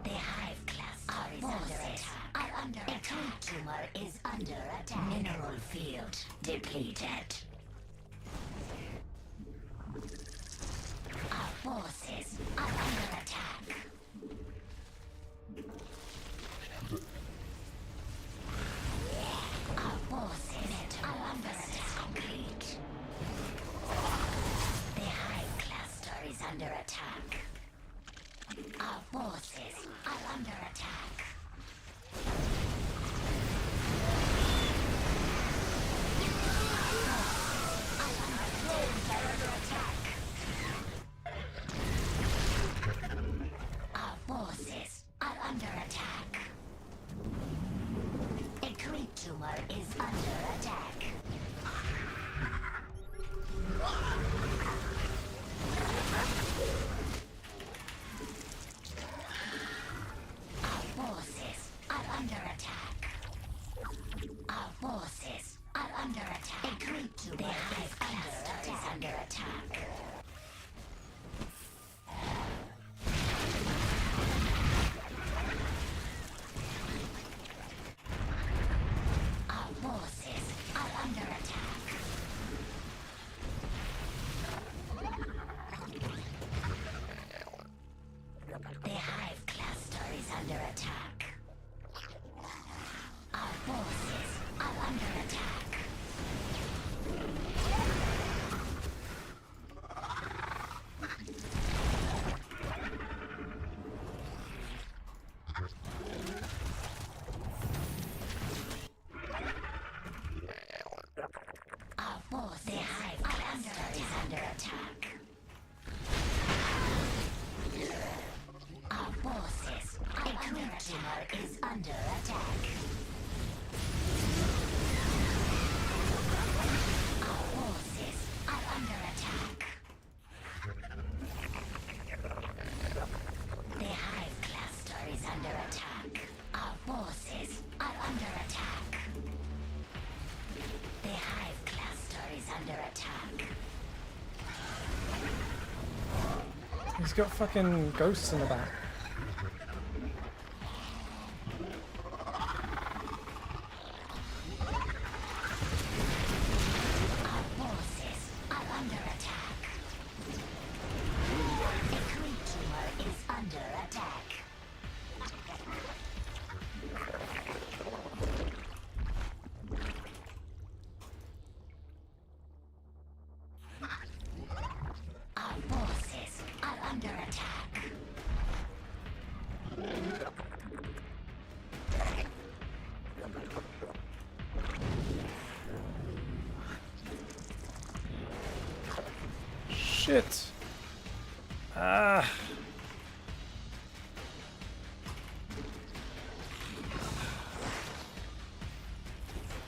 The Hive cluster is under attack. Are under attack. A green tumor is under attack. Mineral field depleted. Our forces are under attack. Our forces are under attack. Complete. The Hive cluster is under attack. Our forces are under attack. Our forces are under attack. A green tumor is under attack. Our forces are under attack. Our forces are under attack. A green tumor is under attack. Our forces are under attack. The Hive cluster is under attack. Our forces are under attack. Our forces, the Hive cluster is under attack. Our forces, a green tumor is under attack. Our forces are under attack. The Hive cluster is under attack. Our forces are under attack. The Hive cluster is under attack. He's got fucking ghosts in the back. Our forces are under attack. A green tumor is under attack. Our forces are under attack. Shit. Ah.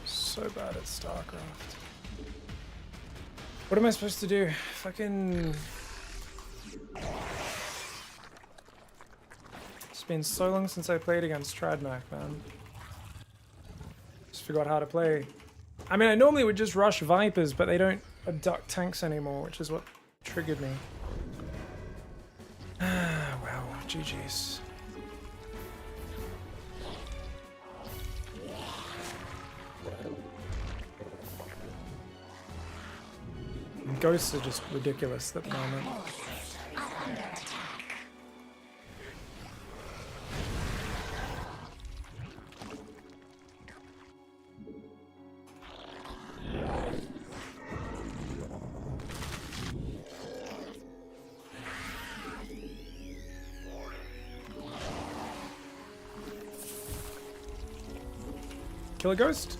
So bad at StarCraft. What am I supposed to do? Fucking... It's been so long since I played against Tradmac, man. just forgot how to play. I mean, I normally would just rush Vipers, but they don't abduct tanks anymore, which is what triggered me. Well, GG's. Ghosts are just ridiculous at the moment. Kill a ghost?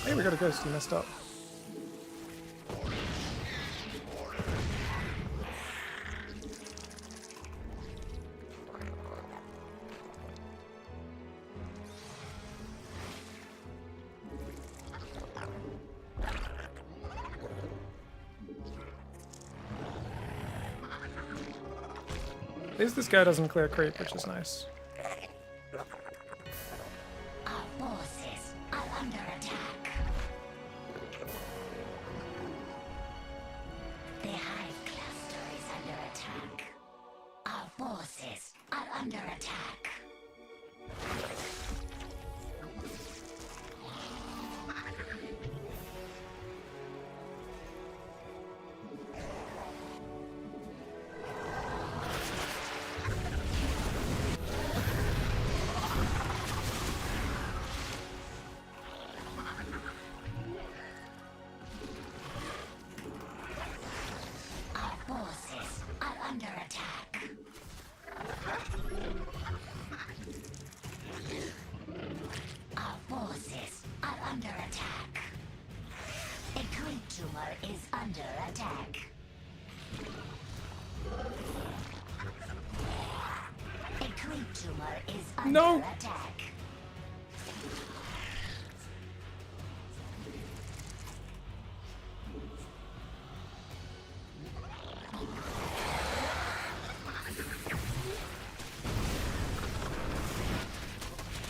Hey, we got a ghost. He messed up. At least this guy doesn't clear creep, which is nice. Our forces are under attack. The hive cluster is under attack. Our forces are under attack. Forces are under attack. Our forces are under attack. A creep tumor is under attack. A creep tumor is under attack.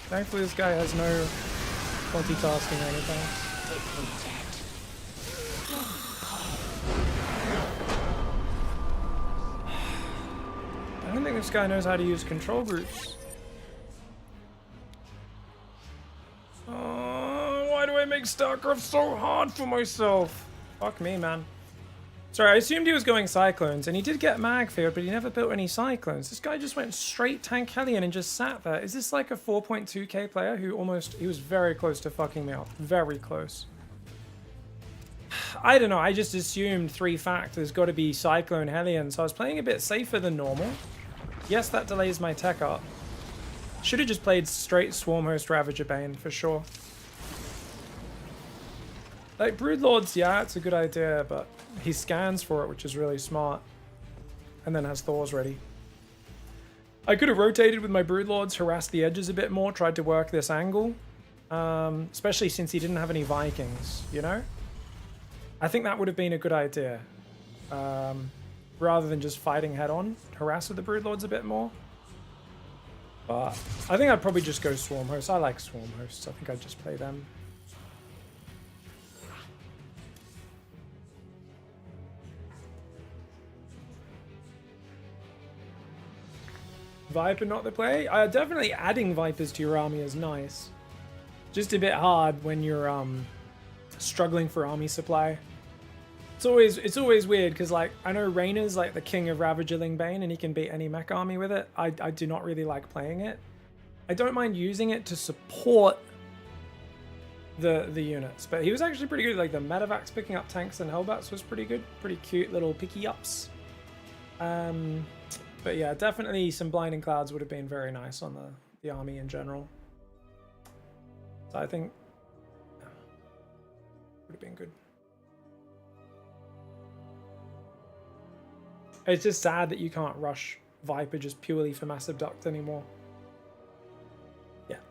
Thankfully, this guy has no multitasking or anything. I don't think this guy knows how to use control groups. Why do I make StarCraft so hard for myself? Fuck me, man. Sorry, I assumed he was going Cyclones, and he did get Mag Field, but he never built any Cyclones. This guy just went straight Tank Hellion and just sat there. Is this like a 4.2k player who he was very close to fucking me up. Very close. I don't know, I just assumed 3 factors got to be Cyclone Hellion, so I was playing a bit safer than normal. Yes, that delays my tech up. Should have just played straight Swarmhost Ravager Bane, for sure. Like, Broodlords, yeah, it's a good idea, but he scans for it, which is really smart. And then has Thors ready. I could have rotated with my Broodlords, harassed the edges a bit more, tried to work this angle. Especially since he didn't have any Vikings, you know? I think that would have been a good idea. Rather than just fighting head-on, harass with the Broodlords a bit more. But I think I'd probably just go Swarmhost. I like Swarmhosts. I think I'd just play them. Viper not the play? Definitely adding Vipers to your army is nice. Just a bit hard when you're struggling for army supply. It's always weird because, like, I know Rayna's like the king of Ravagerling Bane and he can beat any mech army with it. I do not really like playing it. I don't mind using it to support the units, but he was actually pretty good. Like the Medivacs picking up tanks and Hellbats was pretty good. Pretty cute little picky ups. But yeah, definitely some Blinding Clouds would have been very nice on the army in general. So I think would have been good. It's just sad that you can't rush Viper just purely for Mass Abduct anymore.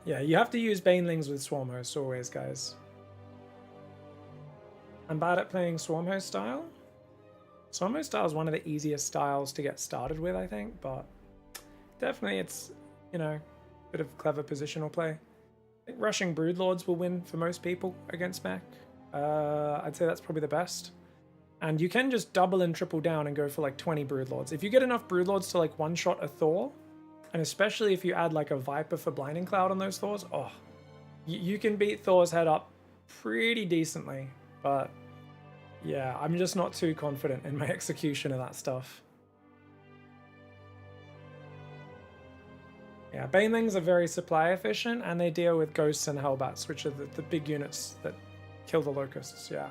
Yeah, you have to use Banelings with Swarmhost always, guys. I'm bad at playing Swarmhost style. Swarmhost style is one of the easiest styles to get started with, I think, but definitely it's, you know, a bit of clever positional play. think rushing Broodlords will win for most people against mech. I'd say that's probably the best. And you can just double and triple down and go for like 20 Broodlords. If you get enough Broodlords to like one-shot a Thor, and especially if you add like a Viper for Blinding Cloud on those Thors, oh, you can beat Thor's head up pretty decently. But yeah, I'm just not too confident in my execution of that stuff. Yeah, Banelings are very supply efficient, and they deal with Ghosts and Hellbats, which are the big units that kill the Locusts, yeah.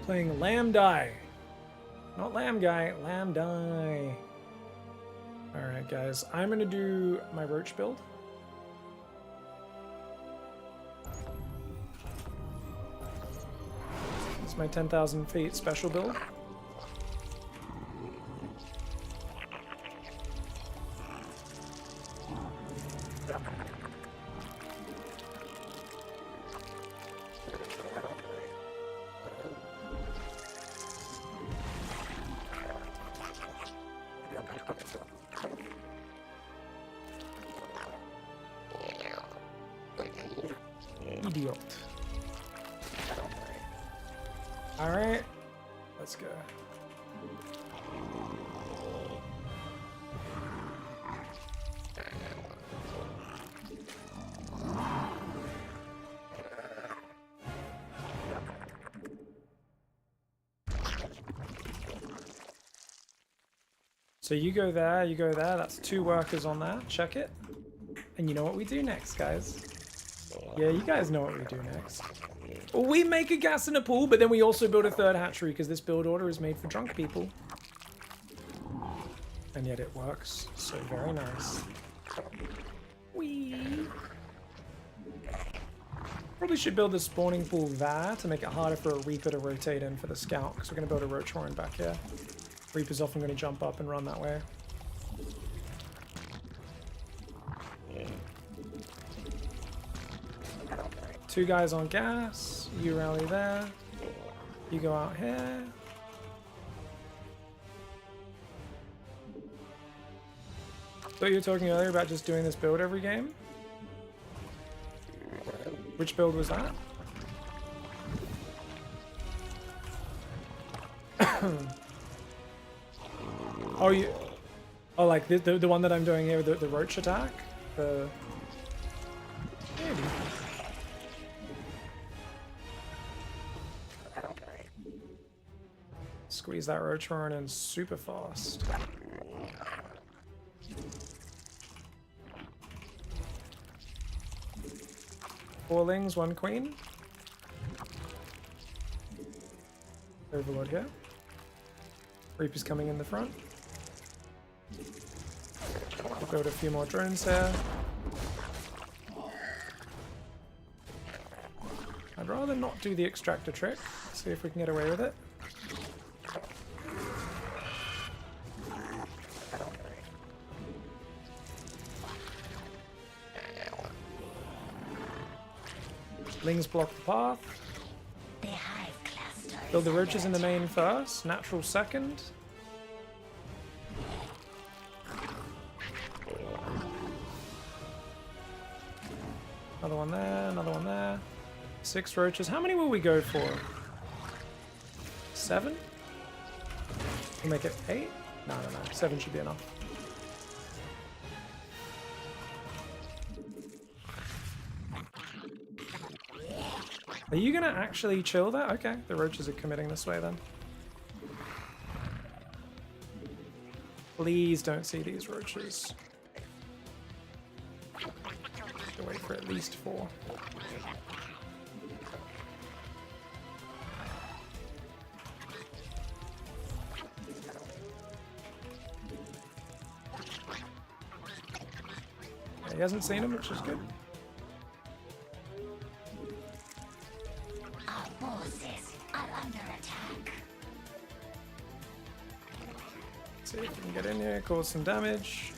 Playing Lambdai. Not Lamb Guy, Lambdai. Alright guys, I'm gonna do my Roach build. It's my 10,000 feet special build. Idiot. Alright, let's go. So you go there, that's 2 workers on there, check it. And you know what we do next, guys? Yeah, you guys know what we do next. We make a gas in a pool, but then we also build a 3rd hatchery because this build order is made for drunk people. And yet it works, so very nice. Whee! Probably should build the spawning pool there to make it harder for a Reaper to rotate in for the scout, because we're going to build a Roach Horn back here. Reaper's often going to jump up and run that way. Two guys on gas, you rally there, you go out here. Thought you were talking earlier about just doing this build every game? Which build was that? Oh, like the one that I'm doing here, the Roach attack? Maybe. Squeeze that Roach Horn in super fast. 4 lings, 1 queen. Overlord here. Reaper's coming in the front. We'll build a few more drones here. I'd rather not do the extractor trick. See if we can get away with it. Lings block the path. The hive clusters Build the roaches in the main first, natural second. Another one there, another one there. 6 roaches. How many will we go for? 7? We'll make it 8? No. 7 should be enough. Are you gonna actually chill that? Okay, the roaches are committing this way then. Please don't see these roaches. Have to wait for at least 4. He hasn't seen him, which is good. Our forces are under attack. See if we can get in here, cause some damage.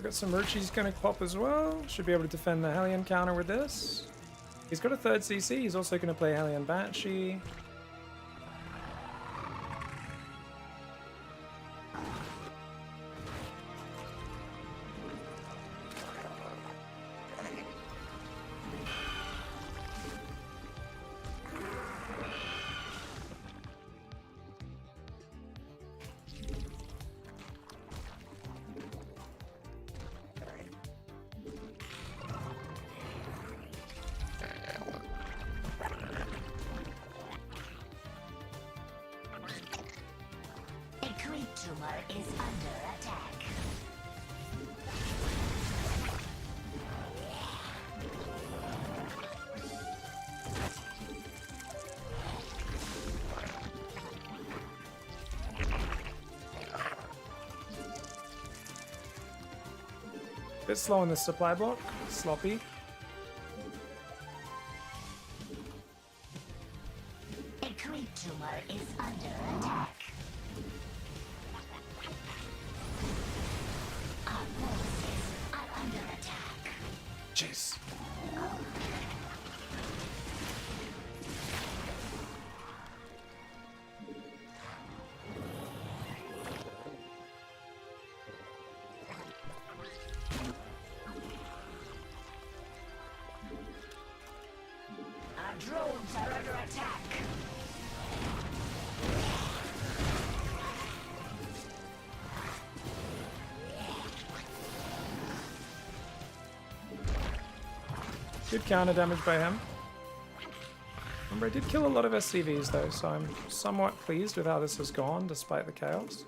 We've got some Rochi's gonna pop as well. Should be able to defend the Hellion counter with this. He's got a third CC. He's also gonna play Hellion Banshee. A creature is under attack. Bit slow on the supply block. Sloppy. A creature is under attack. Our forces are under attack. Jeez. Our drones are under attack. Good counter damage by him. Remember, I did kill a lot of SCVs though, so I'm somewhat pleased with how this has gone despite the chaos.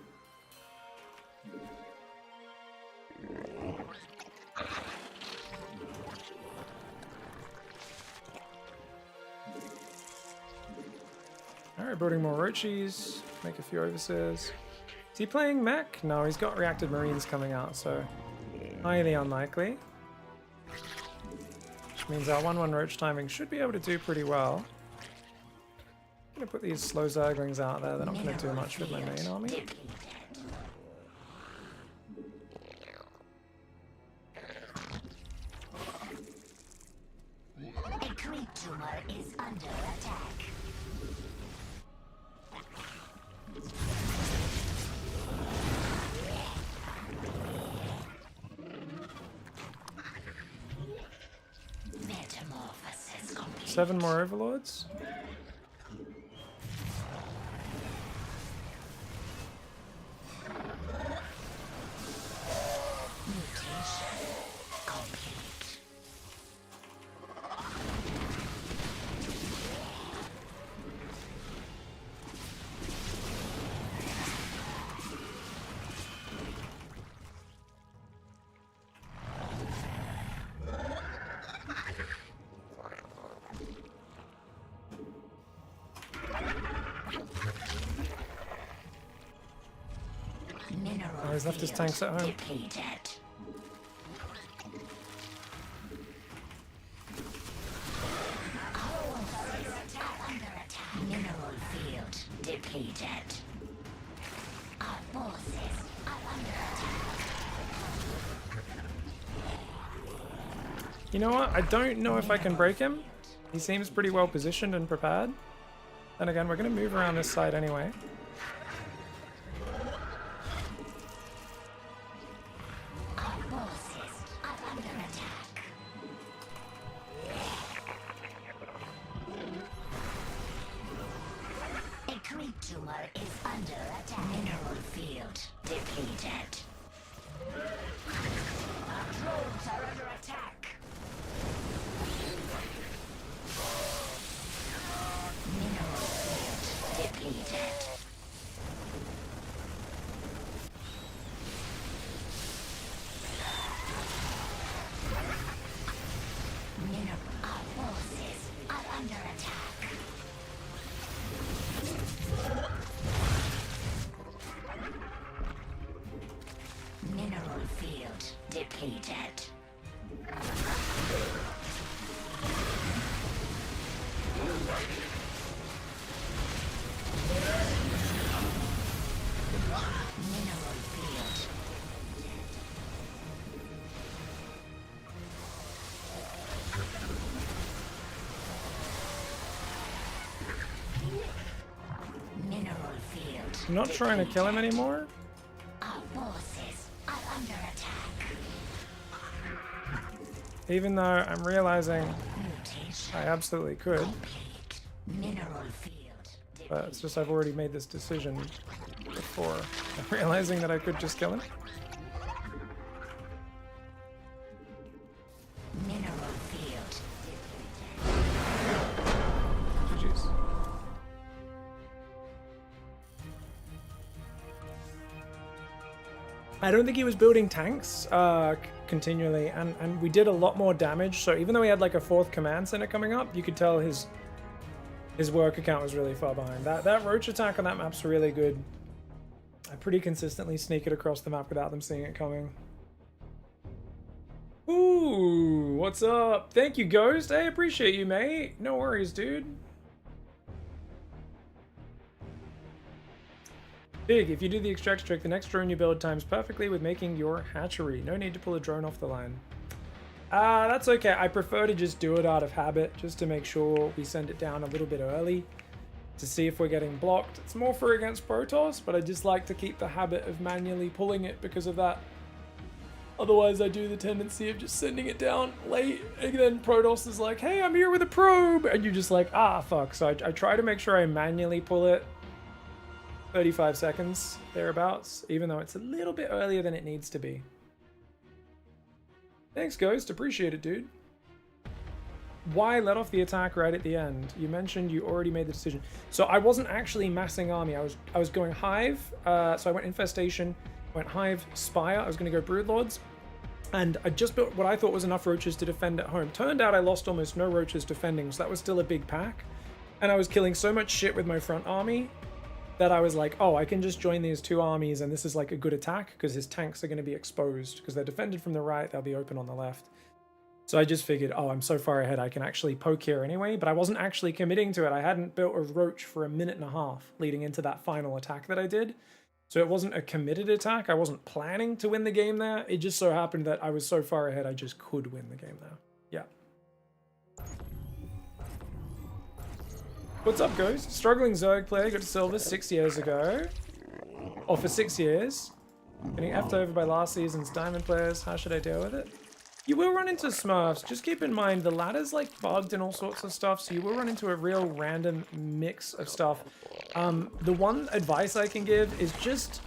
Alright, building more Rochis, make a few overseers. Is he playing mech? No, he's got reacted marines coming out, so highly unlikely. Which means our 1-1 Roach timing should be able to do pretty well. I'm gonna put these slow Zerglings out there, they're not gonna do much with my main army. A creature is under attack. Metamorphosis complete. 7 more Overlords. Mutation complete. Mineral Oh, he's left his field tanks at home. depleted. Under attack. Mineral field depleted. Our forces are under attack. You know what? I don't know if I can break him. He seems pretty well positioned and prepared. Then again, we're gonna move around this side anyway. Our forces are under attack. A creature is under attack. Mineral field depleted. Our drones are under attack. Mineral field depleted. Our forces are under attack. Mineral field depleted. Mineral field. I'm not trying to kill him anymore. Our forces are under attack. Even though I'm realizing Mutation I absolutely could. complete. Mineral field. But it's just I've already made this decision before realizing that I could just kill him. Mineral field. GG's. I don't think he was building tanks continually, and we did a lot more damage. So even though he had like a 4th command center coming up, you could tell his work account was really far behind. That roach attack on that map's really good. I pretty consistently sneak it across the map without them seeing it coming. Ooh, what's up? Thank you, Ghost. Hey, appreciate you, mate. No worries, dude. Big, if you do the extract trick, the next drone you build times perfectly with making your hatchery. No need to pull a drone off the line. That's okay. I prefer to just do it out of habit, just to make sure we send it down a little bit early to see if we're getting blocked. It's more for against Protoss, but I just like to keep the habit of manually pulling it because of that. Otherwise, I do the tendency of just sending it down late, and then Protoss is like, hey, I'm here with a probe, and you're just like, ah, fuck. So I try to make sure I manually pull it 35 seconds, thereabouts, even though it's a little bit earlier than it needs to be. Thanks, Ghost. Appreciate it, dude. Why let off the attack right at the end? You mentioned you already made the decision. So I wasn't actually massing army. I was going Hive, so I went Infestation, went Hive, Spire. I was going to go Broodlords, and I just built what I thought was enough roaches to defend at home. Turned out I lost almost no roaches defending, so that was still a big pack. And I was killing so much shit with my front army that I was like, oh, I can just join these 2 armies and this is like a good attack because his tanks are going to be exposed because they're defended from the right, they'll be open on the left. So I just figured, oh, I'm so far ahead I can actually poke here anyway, but I wasn't actually committing to it. I hadn't built a roach for a minute and a half leading into that final attack that I did. So it wasn't a committed attack. I wasn't planning to win the game there. It just so happened that I was so far ahead I just could win the game there. Yeah. What's up, Ghost? Struggling Zerg player, got to silver 6 years ago. Or for 6 years. Getting effed over by last season's diamond players. How should I deal with it? You will run into Smurfs. Just keep in mind, the ladder's like bugged and all sorts of stuff, so you will run into a real random mix of stuff. The one advice I can give is just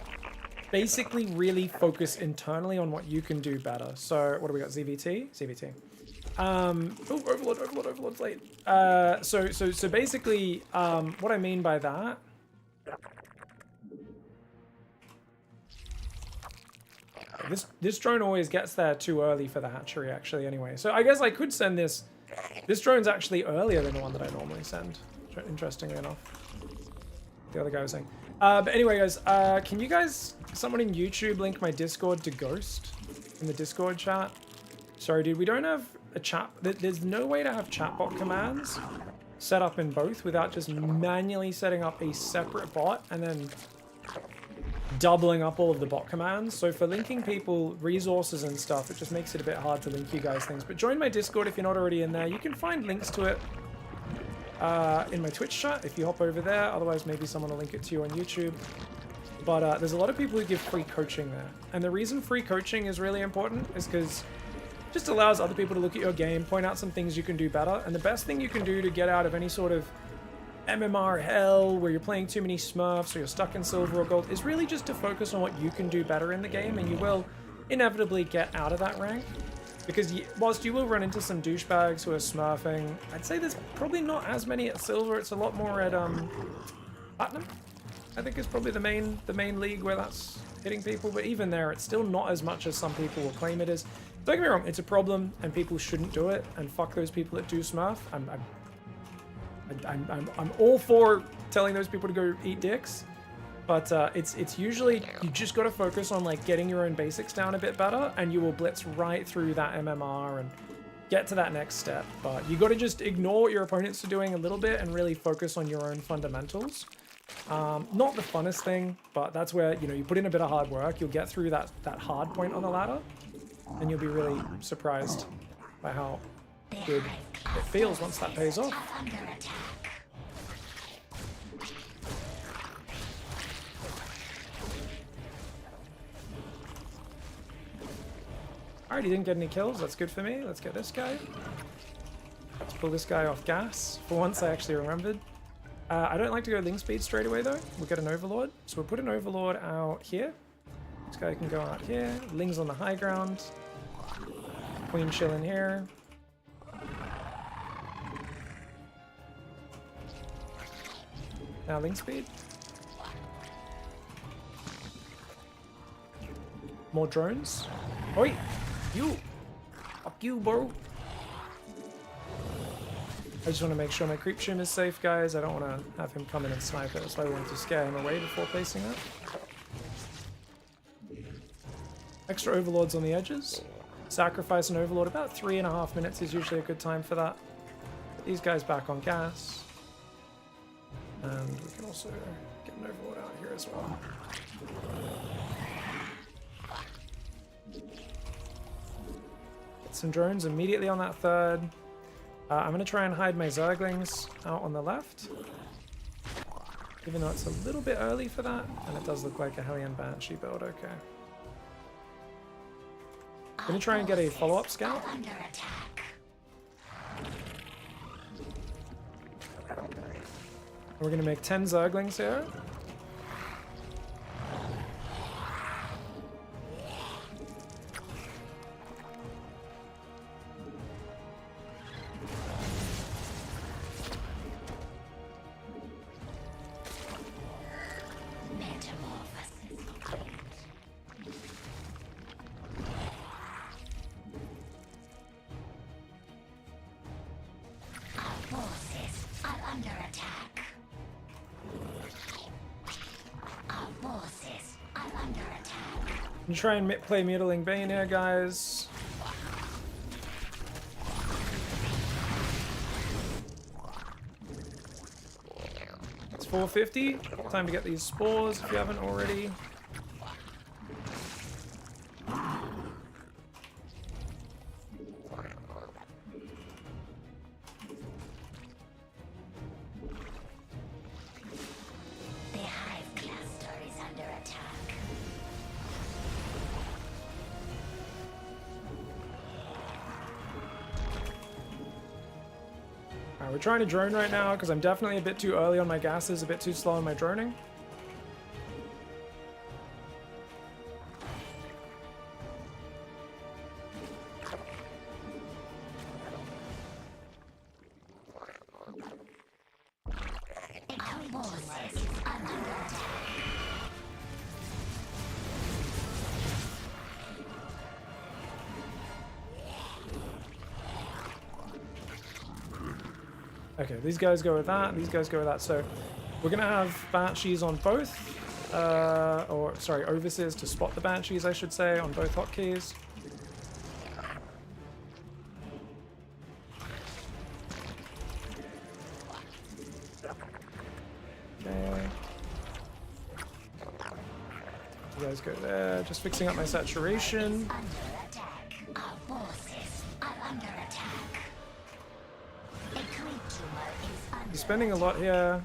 basically really focus internally on what you can do better. So, what do we got? ZVT? ZVT. Oh, Overlord's late. So basically, what I mean by that. This drone always gets there too early for the hatchery, actually, anyway. So I guess I could send this. This drone's actually earlier than the one that I normally send, interestingly enough. The other guy was saying. But anyway, guys, can you guys, someone in YouTube, link my Discord to Ghost in the Discord chat? Sorry, dude, we don't have a chat. There's no way to have chatbot commands set up in both without just manually setting up a separate bot and then doubling up all of the bot commands. So for linking people resources and stuff, it just makes it a bit hard to link you guys things. But join my Discord if you're not already in there. You can find links to it in my Twitch chat if you hop over there. Otherwise, maybe someone will link it to you on YouTube. But there's a lot of people who give free coaching there. And the reason free coaching is really important is because it just allows other people to look at your game, point out some things you can do better. And the best thing you can do to get out of any sort of MMR hell where you're playing too many Smurfs or you're stuck in silver or gold is really just to focus on what you can do better in the game, and you will inevitably get out of that rank. Because whilst you will run into some douchebags who are smurfing, I'd say there's probably not as many at silver. It's a lot more at platinum. I think is probably the main league where that's hitting people. But even there, it's still not as much as some people will claim it is. Don't get me wrong, it's a problem, and people shouldn't do it. And fuck those people that do smurf. I'm all for telling those people to go eat dicks. But it's usually, you just got to focus on like getting your own basics down a bit better, and you will blitz right through that MMR and get to that next step. But you got to just ignore what your opponents are doing a little bit and really focus on your own fundamentals. Not the funnest thing, but that's where, you know, you put in a bit of hard work, you'll get through that hard point on the ladder, and you'll be really surprised by how good it feels once that pays off. Alright, he didn't get any kills. That's good for me. Let's get this guy. Let's pull this guy off gas. For once, I actually remembered. I don't like to go Ling speed straight away, though. We'll get an Overlord. So we'll put an Overlord out here. This guy can go out here. Ling's on the high ground. Queen chilling here. Now Ling speed. More drones. Oi! You! Fuck you, bro! I just want to make sure my creep shim is safe, guys. I don't want to have him come in and snipe it. That's why we want to scare him away before placing that. Extra overlords on the edges. Sacrifice an overlord. About 3.5 minutes is usually a good time for that. Put these guys back on gas. And we can also get an overlord out here as well. Get some drones immediately on that third. I'm going to try and hide my Zerglings out on the left. Even though it's a little bit early for that. And it does look like a Hellion Banshee build, okay. I'm going to try and get a follow-up scout. Under attack. We're going to make 10 Zerglings here. I'm try and play Mutiling Bane here, guys. It's 450. Time to get these spores if you haven't already. We're trying to drone right now because I'm definitely a bit too early on my gases, a bit too slow on my droning. Okay, these guys go with that, these guys go with that. So we're going to have Banshees on both, or sorry, Overseers to spot the Banshees, I should say, on both hotkeys. Okay. You guys go there, just fixing up my saturation. He's spending a lot here.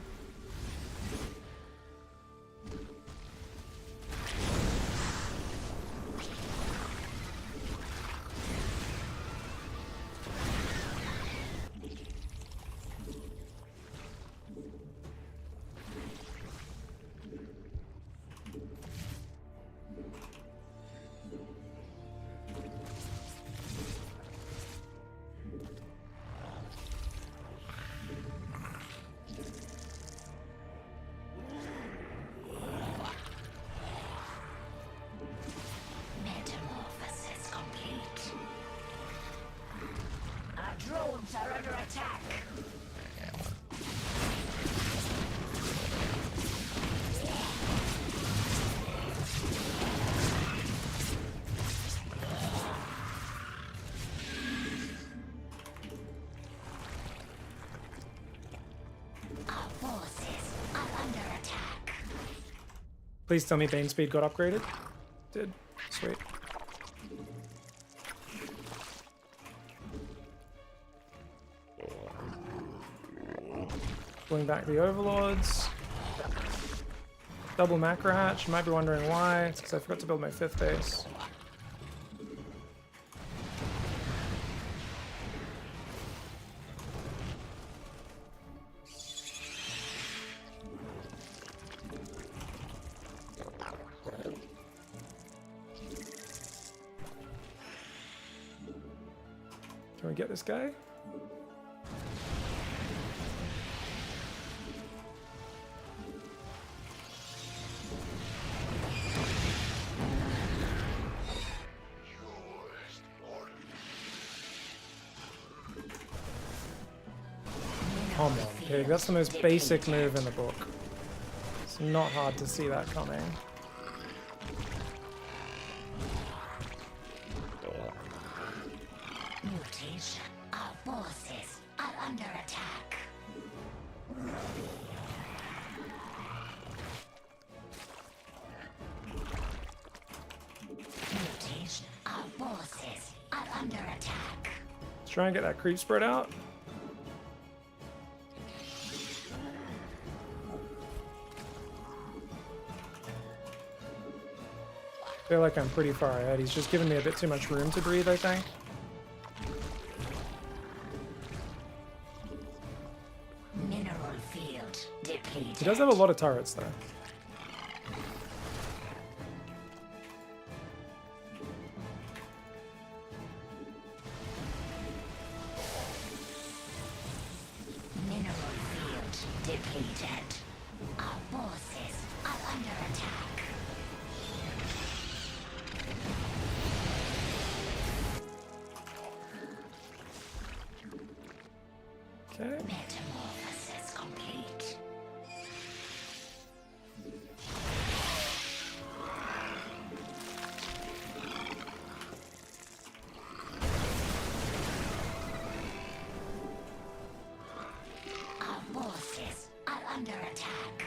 Drones are under attack. Our forces are under attack. Please tell me Bane speed got upgraded. Did. Sweet. Pulling back the overlords. Double macro hatch. You might be wondering why. It's because I forgot to build my 5th base. we get this guy? Come on, pig. That's the most basic move in the book. It's not hard to see that coming. Mutation. Our forces are under attack. Mutation. Our forces are under attack. Let's try and get that creep spread out. I feel like I'm pretty far ahead. He's just giving me a bit too much room to breathe, I think. Mineral field depleted. He does have a lot of turrets, though. Mineral field depleted. Our forces are under attack. Okay. Metamorphosis complete. Our forces are under attack.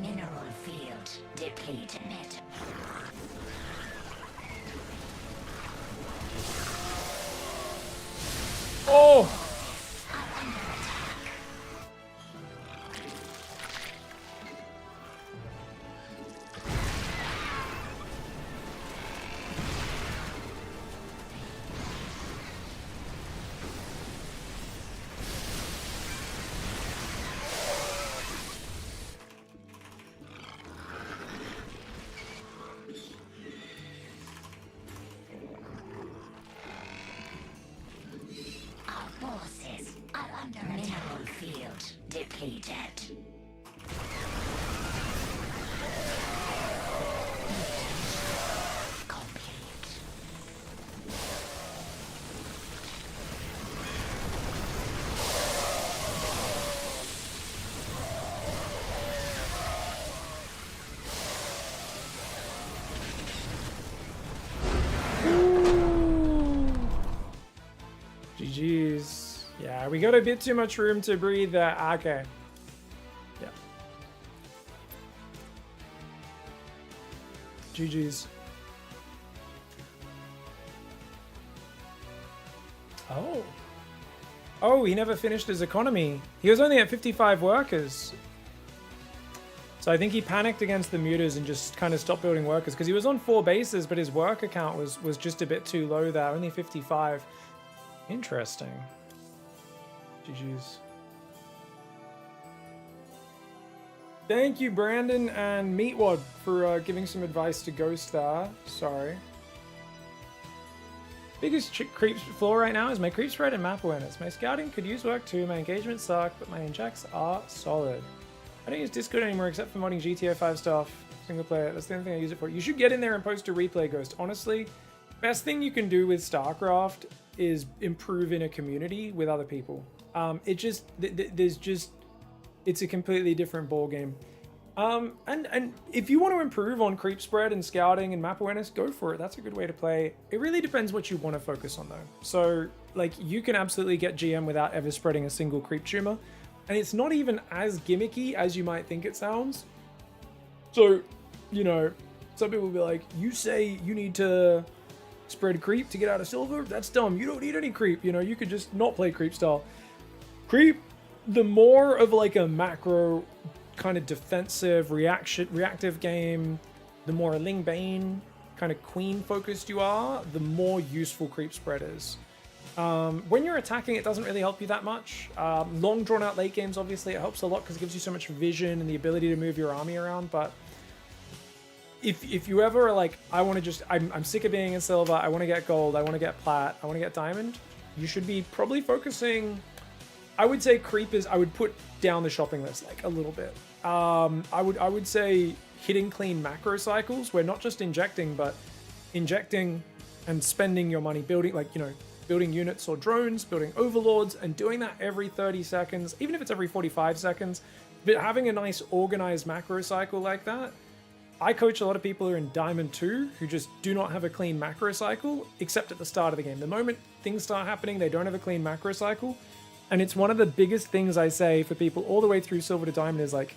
Mineral field depleted. Oh! Our forces are under mineral field depleted. Complete. GG's. Yeah, we got a bit too much room to breathe there. Okay. Yeah. GG's. Oh. Oh, he never finished his economy. He was only at 55 workers. So I think he panicked against the mutas and just kind of stopped building workers because he was on 4 bases, but his worker count was just a bit too low there, only 55. Interesting. GG's. Thank you, Brandon and Meatwad, for giving some advice to Ghost there. Sorry. Biggest creep flaw right now is my creep spread and map awareness. My scouting could use work too, my engagements suck, but my injects are solid. I don't use Discord anymore except for modding GTA 5 stuff. Single player, that's the only thing I use it for. You should get in there and post a replay, Ghost. Honestly, best thing you can do with StarCraft is improve in a community with other people. It's a completely different ball game. And if you want to improve on creep spread and scouting and map awareness, go for it. That's a good way to play. It really depends what you want to focus on though. So like you can absolutely get GM without ever spreading a single creep tumor. And it's not even as gimmicky as you might think it sounds. So, you know, some people will be like, you say you need to spread creep to get out of silver? That's dumb. You don't need any creep. You know, you could just not play creep style. Creep, the more of like a macro kind of defensive reactive game, the more Ling Bane kind of queen focused you are, the more useful creep spread is. When you're attacking, it doesn't really help you that much. Long drawn out late games, obviously, it helps a lot because it gives you so much vision and the ability to move your army around. But if you ever are like, I want to just, I'm sick of being in silver, I want to get gold, I want to get plat, I want to get diamond, you should be probably focusing. I would say creepers, I would put down the shopping list like a little bit. I would say hitting clean macro cycles where not just injecting, but injecting and spending your money building, like, you know, building units or drones, building overlords, and doing that every 30 seconds, even if it's every 45 seconds, but having a nice organized macro cycle like that. I coach a lot of people who are in Diamond 2 who just do not have a clean macro cycle, except at the start of the game. The moment things start happening, they don't have a clean macro cycle. And it's one of the biggest things I say for people all the way through Silver to Diamond is like,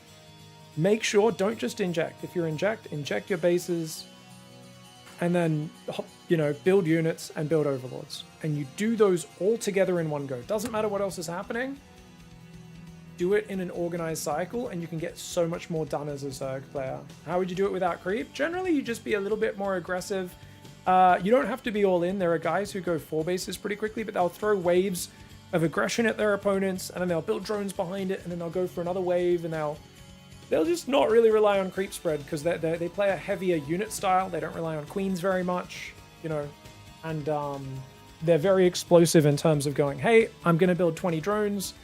make sure, don't just inject. If you're inject your bases, and then, you know, build units and build overlords. And you do those all together in one go. Doesn't matter what else is happening. Do it in an organized cycle, and you can get so much more done as a Zerg player. How would you do it without creep? Generally, you just be a little bit more aggressive. You don't have to be all in. There are guys who go 4 bases pretty quickly, but they'll throw waves of aggression at their opponents, and then they'll build drones behind it, and then they'll go for another wave, and they'll just not really rely on creep spread because they play a heavier unit style. They don't rely on queens very much, you know, and they're very explosive in terms of going, hey, I'm going to build 20 drones.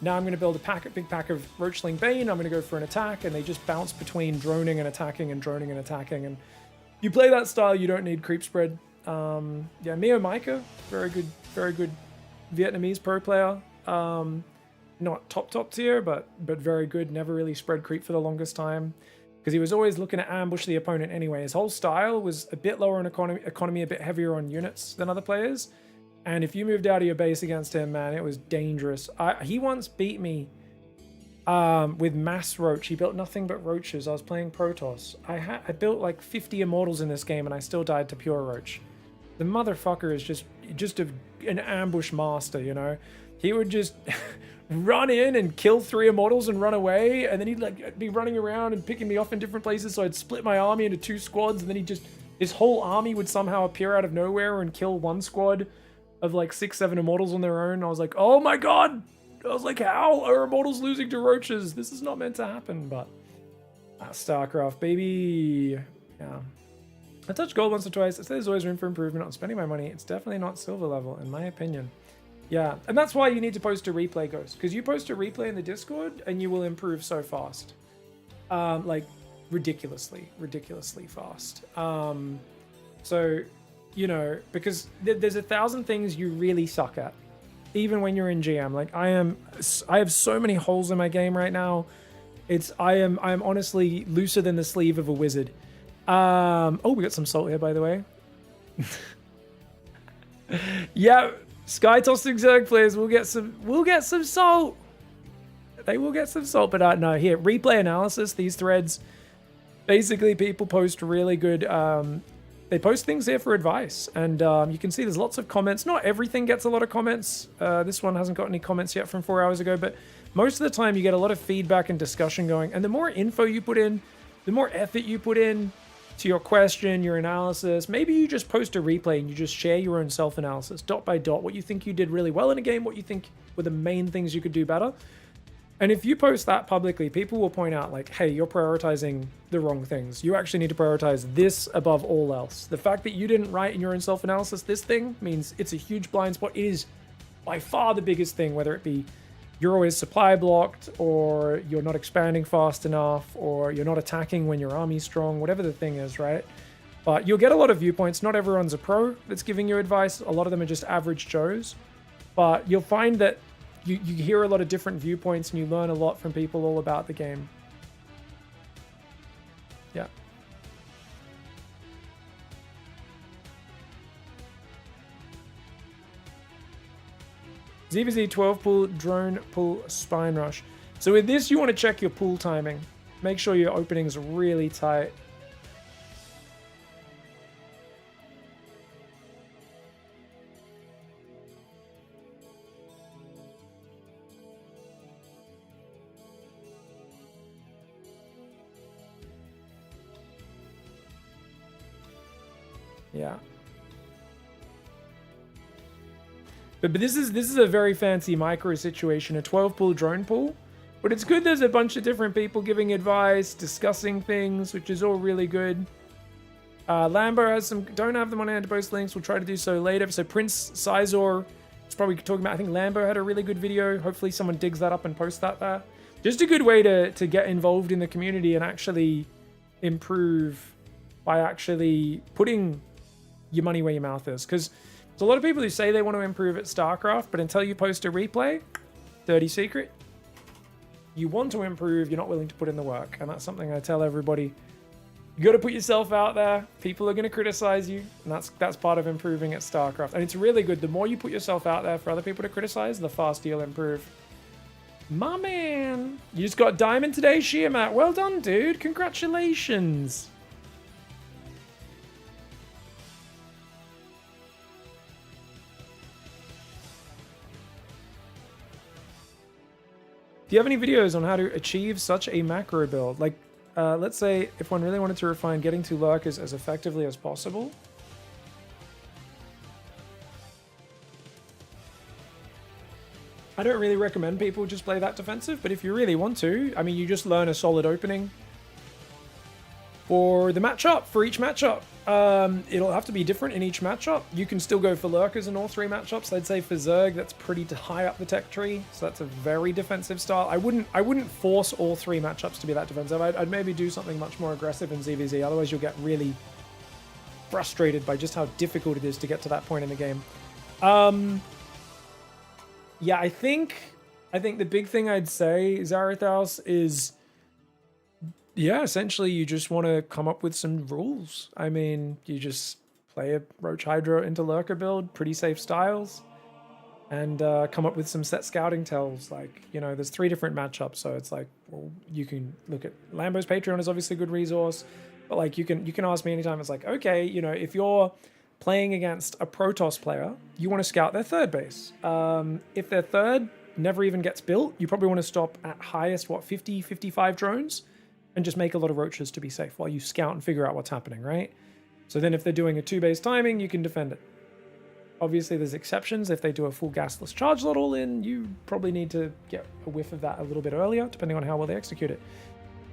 Now I'm going to build a big pack of Roachling Bane. I'm going to go for an attack, and they just bounce between droning and attacking and droning and attacking. And you play that style, you don't need creep spread. Yeah, Mio Micah, very good Vietnamese pro player. Not top tier, but very good. Never really spread creep for the longest time because he was always looking to ambush the opponent anyway. His whole style was a bit lower in economy, a bit heavier on units than other players. And if you moved out of your base against him, man, it was dangerous. He once beat me with mass roach. He built nothing but roaches. I was playing Protoss. I built like 50 immortals in this game, and I still died to pure roach. The motherfucker is just an ambush master, you know? He would just run in and kill 3 immortals and run away, and then he'd like be running around and picking me off in different places, so I'd split my army into 2 squads, and then his whole army would somehow appear out of nowhere and kill 1 squad of like 6-7 immortals on their own. I was like, oh my god! I was like, how are immortals losing to roaches? This is not meant to happen, but StarCraft, baby. Yeah. I touched gold once or twice. I say there's always room for improvement on spending my money. It's definitely not silver level, in my opinion. Yeah, and that's why you need to post a replay, Ghost, because you post a replay in the Discord and you will improve so fast. Like, ridiculously fast. So, you know, because there's 1,000 things you really suck at, even when you're in GM. Like, I have so many holes in my game right now. I am honestly looser than the sleeve of a wizard. Oh, we got some salt here, by the way. Yeah, Sky Tossing Zerg players will get some salt. They will get some salt, but no, here, replay analysis, these threads, basically people post really good, they post things here for advice, and you can see there's lots of comments. Not everything gets a lot of comments. This one hasn't got any comments yet from 4 hours ago, but most of the time you get a lot of feedback and discussion going, and the more info you put in, the more effort you put in to your question, your analysis. Maybe you just post a replay and you just share your own self-analysis, dot by dot, what you think you did really well in a game, what you think were the main things you could do better. And if you post that publicly, people will point out like, hey, you're prioritizing the wrong things. You actually need to prioritize this above all else. The fact that you didn't write in your own self-analysis this thing means it's a huge blind spot. It is by far the biggest thing, whether it be you're always supply blocked, or you're not expanding fast enough, or you're not attacking when your army's strong, whatever the thing is, right? But you'll get a lot of viewpoints. Not everyone's a pro that's giving you advice. A lot of them are just average Joes. But you'll find that you hear a lot of different viewpoints and you learn a lot from people all about the game. Yeah. ZVZ 12 pull, drone pull, spine rush. So with this, you want to check your pull timing. Make sure your opening's really tight. Yeah. But this is a very fancy micro situation, a 12 pool drone pool. But it's good there's a bunch of different people giving advice, discussing things, which is all really good. Lambo has some, don't have them on hand to post links, we'll try to do so later. So Prince Sizor is probably talking about, I think Lambo had a really good video. Hopefully someone digs that up and posts that there. Just a good way to get involved in the community and actually improve by actually putting your money where your mouth is. Because there's a lot of people who say they want to improve at StarCraft, but until you post a replay, dirty secret, you want to improve, you're not willing to put in the work. And that's something I tell everybody. You got to put yourself out there. People are going to criticize you, and that's part of improving at StarCraft. And it's really good. The more you put yourself out there for other people to criticize, the faster you'll improve. My man, you just got diamond today, Sheermat. Well done, dude. Congratulations. Do you have any videos on how to achieve such a macro build? Like, let's say if one really wanted to refine getting to lurkers as effectively as possible. I don't really recommend people just play that defensive, but if you really want to, I mean, you just learn a solid opening for the matchup, for each matchup. It'll have to be different in each matchup. You can still go for lurkers in all three matchups. I'd say for Zerg, that's pretty high up the tech tree, so that's a very defensive style. I wouldn't force all three matchups to be that defensive. I'd maybe do something much more aggressive in ZVZ, otherwise you'll get really frustrated by just how difficult it is to get to that point in the game. Yeah, I think the big thing I'd say, Zarathaus, is yeah, essentially you just want to come up with some rules. I mean, you just play a Roach Hydra into Lurker build, pretty safe styles, and come up with some set scouting tells. Like, you know, there's 3 different matchups, so it's like, well, you can look at Lambo's Patreon is obviously a good resource, but like you can ask me anytime. It's like, okay, you know, if you're playing against a Protoss player, you want to scout their third base. If their third never even gets built, you probably want to stop at highest, 50, 55 drones, and just make a lot of roaches to be safe while you scout and figure out what's happening, right? So then if they're doing a 2-base timing, you can defend it. Obviously, there's exceptions. If they do a full gasless charge lot all in, you probably need to get a whiff of that a little bit earlier, depending on how well they execute it.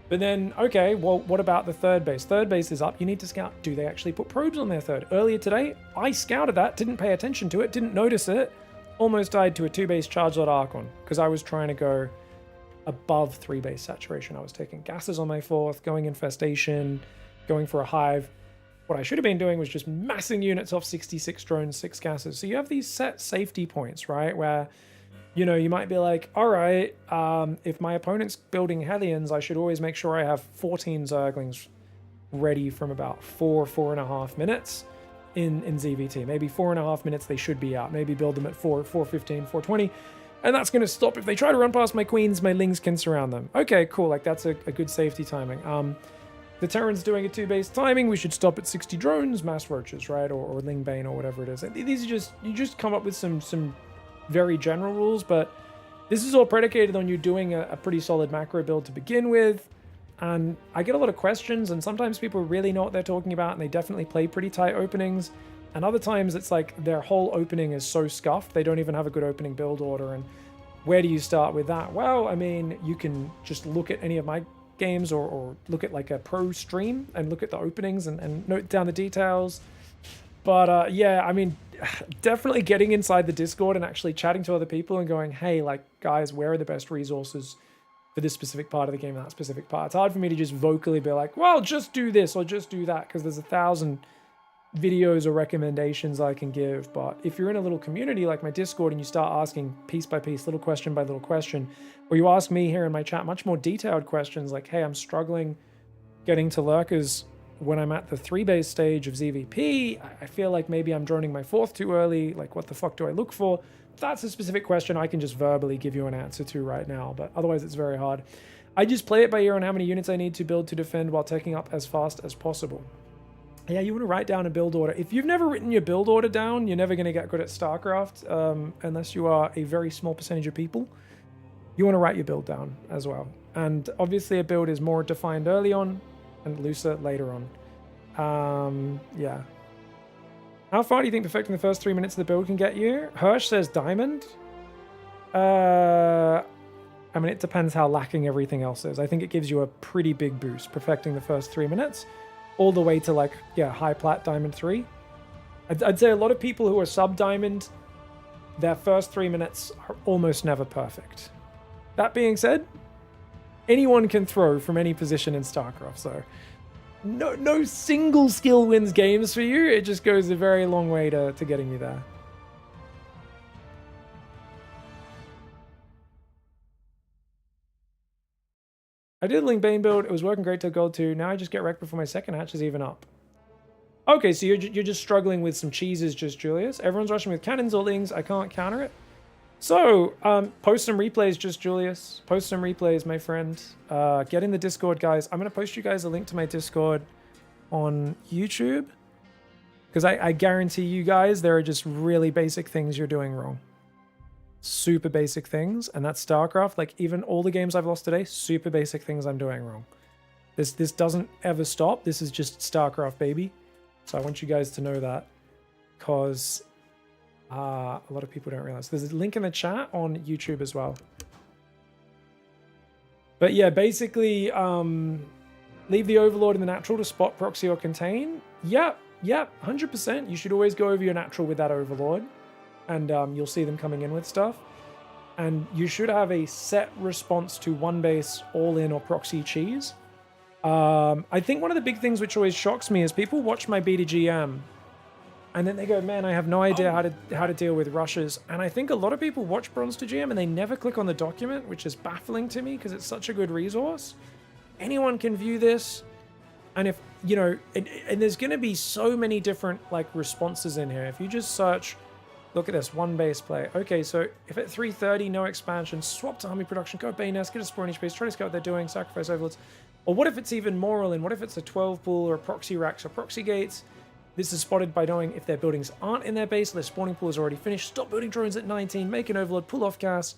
But then, okay, well, what about the third base? Third base is up. You need to scout. Do they actually put probes on their third? Earlier today, I scouted that, didn't pay attention to it, didn't notice it, almost died to a 2-base charge lot Archon because I was trying to go above 3-base saturation. I was taking gases on my 4th, going infestation, going for a hive. What I should have been doing was just massing units off 66 drones, 6 gases. So you have these set safety points, right? Where, you know, you might be like, all right, if my opponent's building Hellions, I should always make sure I have 14 Zerglings ready from about 4.5 minutes in ZVT. Maybe 4.5 minutes they should be out. Maybe build them at 4:15, 4:20. And that's going to stop. If they try to run past my queens, my lings can surround them. Okay, cool. Like, that's a good safety timing. The Terran's doing a 2-base timing. We should stop at 60 drones, mass roaches, right? Or Ling Bane or whatever it is. These are just, you just come up with some very general rules, but this is all predicated on you doing a pretty solid macro build to begin with. And I get a lot of questions, and sometimes people really know what they're talking about, and they definitely play pretty tight openings. And other times it's like their whole opening is so scuffed, they don't even have a good opening build order. And where do you start with that? Well, I mean, you can just look at any of my games or look at like a pro stream and look at the openings and note down the details. But yeah, I mean, definitely getting inside the Discord and actually chatting to other people and going, hey, like, guys, where are the best resources for this specific part of the game and that specific part? It's hard for me to just vocally be like, well, just do this or just do that, because there's 1,000 videos or recommendations I can give. But if you're in a little community like my Discord and you start asking piece by piece, little question by little question, or you ask me here in my chat much more detailed questions like, hey, I'm struggling getting to lurkers when I'm at the 3-base stage of ZVP, I feel like maybe I'm droning my 4th too early, like what the fuck do I look for? That's a specific question I can just verbally give you an answer to right now, but otherwise it's very hard. I just play it by ear on how many units I need to build to defend while taking up as fast as possible. Yeah, you want to write down a build order. If you've never written your build order down, you're never going to get good at StarCraft, unless you are a very small percentage of people. You want to write your build down as well. And obviously a build is more defined early on and looser later on. Yeah. How far do you think perfecting the first 3 minutes of the build can get you? Hirsch says diamond. I mean, it depends how lacking everything else is. I think it gives you a pretty big boost perfecting the first 3 minutes, all the way to like, yeah, high plat diamond 3. I'd say a lot of people who are sub diamond, their first 3 minutes are almost never perfect. That being said, anyone can throw from any position in StarCraft, so no single skill wins games for you. It just goes a very long way to getting you there. I did Link Bane build. It was working great till gold 2. Now I just get wrecked before my second hatch is even up. Okay, so you're just struggling with some cheeses, just Julius. Everyone's rushing with cannons or lings. I can't counter it. So, post some replays, just Julius. Post some replays, my friend. Get in the Discord, guys. I'm going to post you guys a link to my Discord on YouTube. Because I guarantee you guys, there are just really basic things you're doing wrong. Super basic things. And that's StarCraft. Like, even all the games I've lost today, super basic things I'm doing wrong. This doesn't ever stop. This is just StarCraft, baby. So I want you guys to know that. Because a lot of people don't realize. There's a link in the chat on YouTube as well. But yeah, basically, leave the Overlord in the natural to spot, proxy, or contain. Yep, 100%. You should always go over your natural with that Overlord. And you'll see them coming in with stuff. And you should have a set response to one base, all in, or proxy cheese. I think one of the big things which always shocks me is people watch my BDGM and then they go, man, I have no idea how to deal with rushes. And I think a lot of people watch Bronze to GM and they never click on the document, which is baffling to me because it's such a good resource. Anyone can view this. And if, you know, and there's going to be so many different like responses in here. If you just search, look at this, one base play. Okay, so if at 330, no expansion, swap to Army Production, go Bayness, get a Spore in each base, try to scout what they're doing, sacrifice Overlords. Or what if it's even more all in? What if it's a 12 pool or a proxy racks or proxy gates? This is spotted by knowing if their buildings aren't in their base, their spawning pool is already finished. Stop building drones at 19, make an Overlord, pull off gas,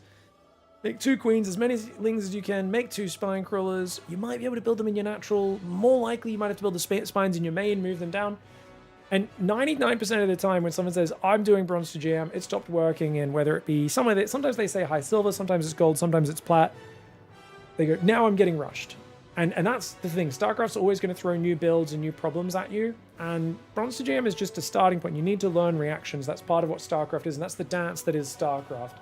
make 2 queens, as many lings as you can, make 2 spine crawlers. You might be able to build them in your natural. More likely, you might have to build the spines in your main, move them down. And 99% of the time when someone says, I'm doing Bronze to GM, it stopped working, and whether it be sometimes they say high silver, sometimes it's gold, sometimes it's plat. They go, now I'm getting rushed. And that's the thing. StarCraft's always going to throw new builds and new problems at you. And Bronze to GM is just a starting point. You need to learn reactions. That's part of what StarCraft is. And that's the dance that is StarCraft.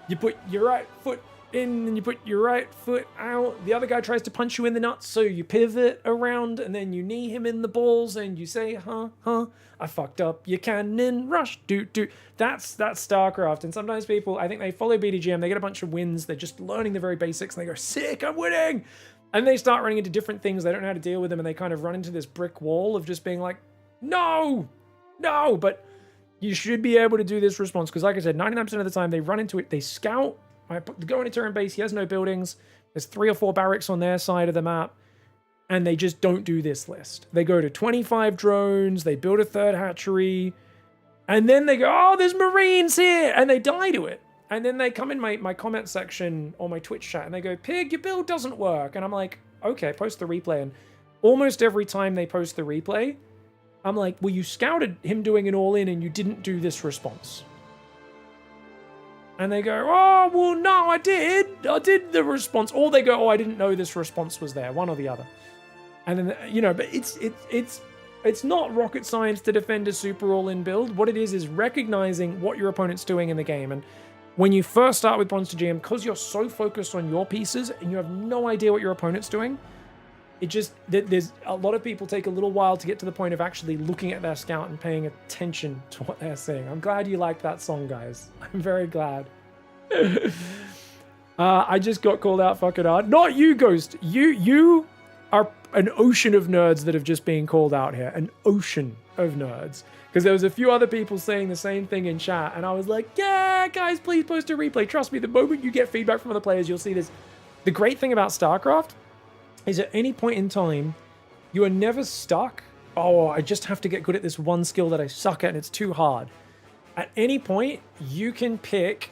You put your right foot in and you put your right foot out. The other guy tries to punch you in the nuts. So you pivot around and then you knee him in the balls and you say, I fucked up. You cannon rush. That's StarCraft. And sometimes people, I think they follow BDGM. They get a bunch of wins. They're just learning the very basics. And they go, sick, I'm winning. And they start running into different things. They don't know how to deal with them. And they kind of run into this brick wall of just being like, no. But you should be able to do this response. Because like I said, 99% of the time they run into it. They scout. They go into turn base. He has no buildings. There's 3 or 4 barracks on their side of the map. And they just don't do this list. They go to 25 drones. They build a 3rd hatchery. And then they go, oh, there's Marines here. And they die to it. And then they come in my comment section or my Twitch chat and they go, Pig, your build doesn't work. And I'm like, okay, post the replay. And almost every time they post the replay, I'm like, well, you scouted him doing an all-in and you didn't do this response. And they go, oh, well, no, I did. I did the response. Or they go, oh, I didn't know this response was there. One or the other. And then, you know, but it's not rocket science to defend a super all-in build. What it is recognizing what your opponent's doing in the game. And when you first start with Bronze to GM, because you're so focused on your pieces and you have no idea what your opponent's doing, there's a lot of people take a little while to get to the point of actually looking at their scout and paying attention to what they're saying. I'm glad you liked that song, guys. I'm very glad. I just got called out fucking hard. Not you, Ghost. You are an ocean of nerds that have just been called out here. An ocean of nerds. Because there was a few other people saying the same thing in chat, and I was like, yeah, guys, please post a replay. Trust me, the moment you get feedback from other players, you'll see this. The great thing about StarCraft is at any point in time, you are never stuck. Oh, I just have to get good at this one skill that I suck at, and it's too hard. At any point, you can pick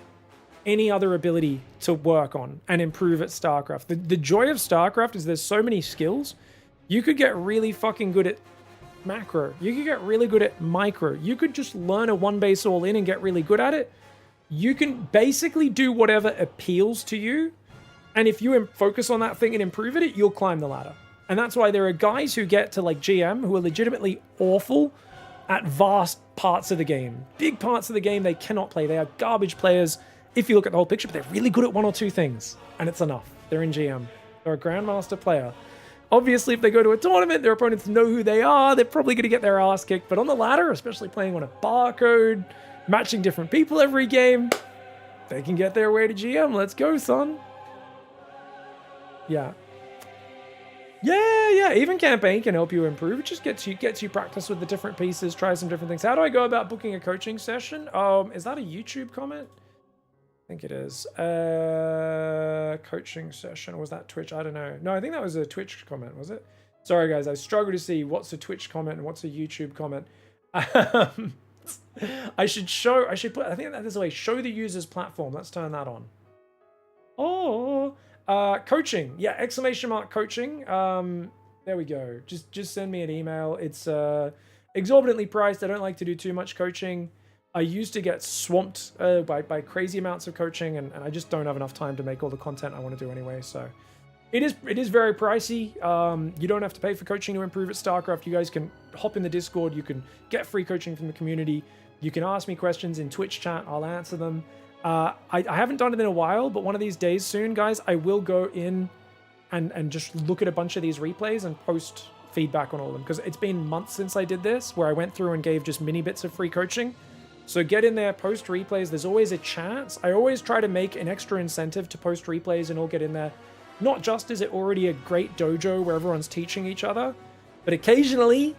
any other ability to work on and improve at StarCraft. The joy of StarCraft is there's so many skills. You could get really fucking good at macro. You could get really good at micro. You could just learn a one base all in and get really good at it. You can basically do whatever appeals to you. And if you focus on that thing and improve it, you'll climb the ladder. And that's why there are guys who get to like GM who are legitimately awful at vast parts of the game. Big parts of the game they cannot play. They are garbage players if you look at the whole picture, but they're really good at one or two things. And it's enough. They're in GM. They're a Grandmaster player. Obviously, if they go to a tournament, their opponents know who they are. They're probably going to get their ass kicked. But on the ladder, especially playing on a barcode, matching different people every game, they can get their way to GM. Let's go, son. Yeah. Yeah. Even campaign can help you improve. It just gets you practice with the different pieces, try some different things. How do I go about booking a coaching session? Is that a YouTube comment? I think it is. Coaching session. Or was that Twitch? I don't know. No, I think that was a Twitch comment, was it? Sorry, guys. I struggle to see what's a Twitch comment and what's a YouTube comment. I should put, I think that is the way. Show the user's platform. Let's turn that on. Oh, coaching. Yeah, exclamation mark coaching. There we go. Just send me an email. It's exorbitantly priced. I don't like to do too much coaching. I used to get swamped by crazy amounts of coaching, and I just don't have enough time to make all the content I want to do anyway. So it is very pricey. You don't have to pay for coaching to improve at StarCraft. You guys can hop in the Discord. You can get free coaching from the community. You can ask me questions in Twitch chat. I'll answer them. I haven't done it in a while, but one of these days soon, guys, I will go in and just look at a bunch of these replays and post feedback on all of them, because it's been months since I did this, where I went through and gave just mini bits of free coaching. So get in there, post replays. There's always a chance. I always try to make an extra incentive to post replays and all get in there. Not just is it already a great dojo where everyone's teaching each other, but occasionally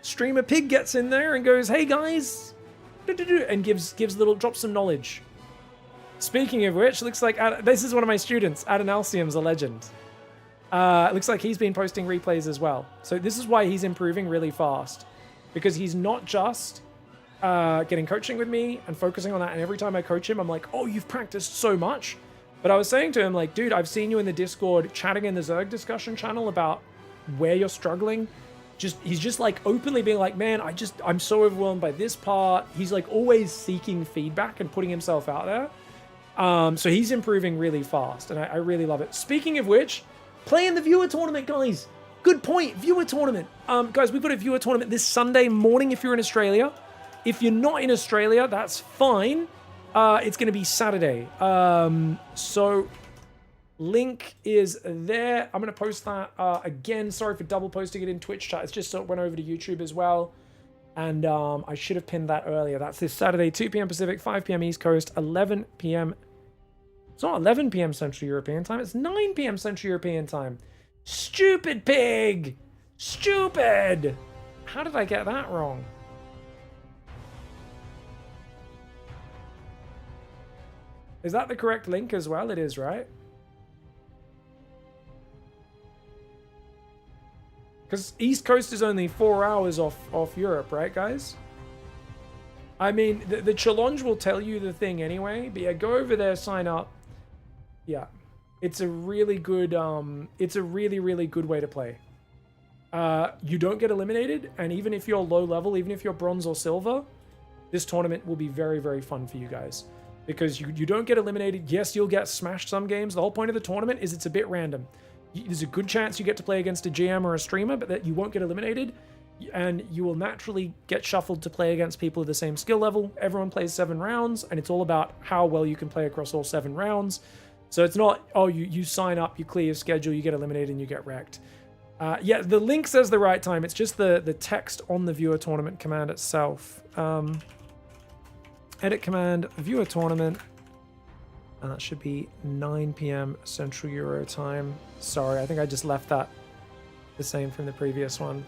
Streamer Pig gets in there and goes, "Hey guys," and gives little drops some knowledge. Speaking of which, looks like this is one of my students. Adenalcium's a legend. It looks like he's been posting replays as well. So this is why he's improving really fast, because he's not just getting coaching with me and focusing on that. And every time I coach him, I'm like, "Oh, you've practiced so much." But I was saying to him, like, "Dude, I've seen you in the Discord chatting in the Zerg discussion channel about where you're struggling." He's just like openly being like, "Man, I'm so overwhelmed by this part." He's like always seeking feedback and putting himself out there. So he's improving really fast, and I really love it. Speaking of which, play in the viewer tournament, guys. Good point, viewer tournament. Guys, we've got a viewer tournament this Sunday morning if you're in Australia. If you're not in Australia, that's fine. It's going to be Saturday. So link is there. I'm going to post that again. Sorry for double posting it in Twitch chat. It's just so it went over to YouTube as well. And I should have pinned that earlier. That's this Saturday, 2 p.m. Pacific, 5 p.m. East Coast, 11 p.m. It's not 11 p.m. Central European time. It's 9 p.m. Central European time. Stupid pig! Stupid! How did I get that wrong? Is that the correct link as well? It is, right? Because East Coast is only 4 hours off Europe, right, guys? I mean, the challenge will tell you the thing anyway. But yeah, go over there, sign up. Yeah, it's a really good. It's a really good way to play. You don't get eliminated, and even if you're low level, even if you're bronze or silver, this tournament will be very fun for you guys. Because you don't get eliminated. Yes, you'll get smashed some games. The whole point of the tournament is it's a bit random. There's a good chance you get to play against a GM or a streamer, but that you won't get eliminated. And you will naturally get shuffled to play against people of the same skill level. Everyone plays 7 rounds, and it's all about how well you can play across all 7 rounds. So it's not, oh, you sign up, you clear your schedule, you get eliminated, and you get wrecked. Yeah, the link says the right time. It's just the text on the viewer tournament command itself. Edit command, viewer tournament, and that should be 9 p.m. Central Euro time. Sorry, I think I just left that the same from the previous one.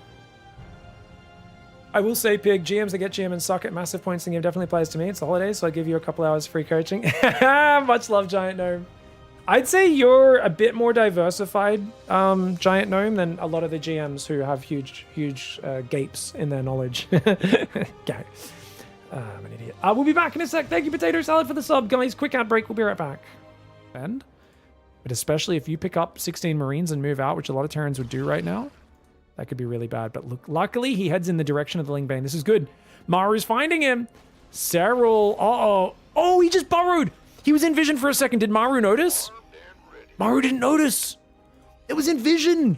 I will say, Pig, GMs that get GM and suck at massive points in the game definitely applies to me. It's the holidays, so I give you a couple hours free coaching. Much love, Giant Gnome. I'd say you're a bit more diversified, Giant Gnome, than a lot of the GMs who have huge gapes in their knowledge. Okay. I'm an idiot. We'll be back in a sec. Thank you, Potato Salad, for the sub, guys. Quick ad break. We'll be right back. But especially if you pick up 16 Marines and move out, which a lot of Terrans would do right now, That could be really bad. But look, luckily he heads in the direction of the Lingbane. This is good. Maru's finding him. Serral. Uh-oh. Oh, he just burrowed. He was in vision for a second. Did Maru notice? Maru didn't notice. It was in vision.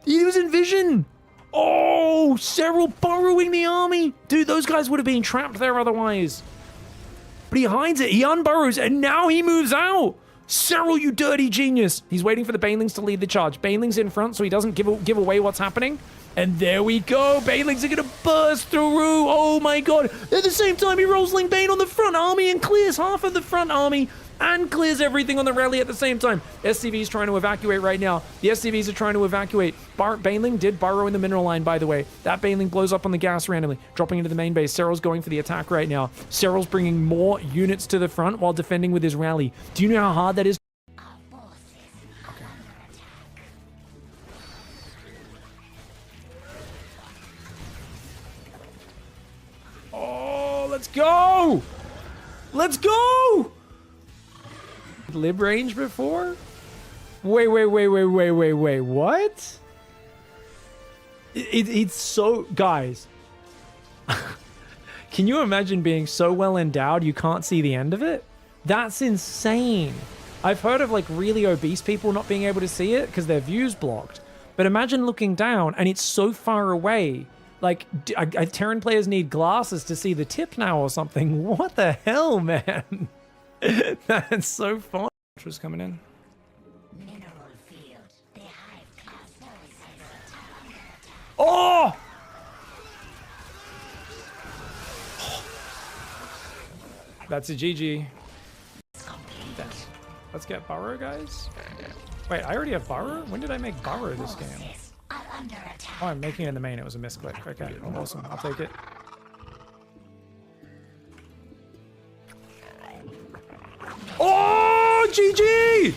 He was in vision. Oh, Serral burrowing the army. Dude, those guys would have been trapped there otherwise. But he hides it. He unburrows, and now he moves out. Serral, you dirty genius. He's waiting for the Banelings to lead the charge. Banelings in front so he doesn't give away what's happening. And there we go. Banelings are going to burst through. Oh my god. At the same time, he rolls Lingbane on the front army and clears half of the front army and clears everything on the rally at the same time. SCV's trying to evacuate right now. The SCVs are trying to evacuate. Baneling did burrow in the mineral line, by the way. That Baneling blows up on the gas randomly, dropping into the main base. Serral's going for the attack right now. Serral's bringing more units to the front while defending with his rally. Do you know how hard that is? Oh, let's go! Let's go! Lib range before? Wait, what? It's so... Guys. Can you imagine being so well endowed you can't see the end of it? That's insane. I've heard of like really obese people not being able to see it because their view's blocked. But imagine looking down and it's so far away. Like, Terran players need glasses to see the tip now or something. What the hell, man? That's so fun. Which was coming in. Mineral field. The hive clusters under attack. Oh! That's a GG. Let's get Burrow, guys. Wait, I already have Burrow? When did I make Burrow this game? Are under attack. Oh, I'm making it in the main. It was a misclick. Okay, awesome. I'll take it. Oh, GG!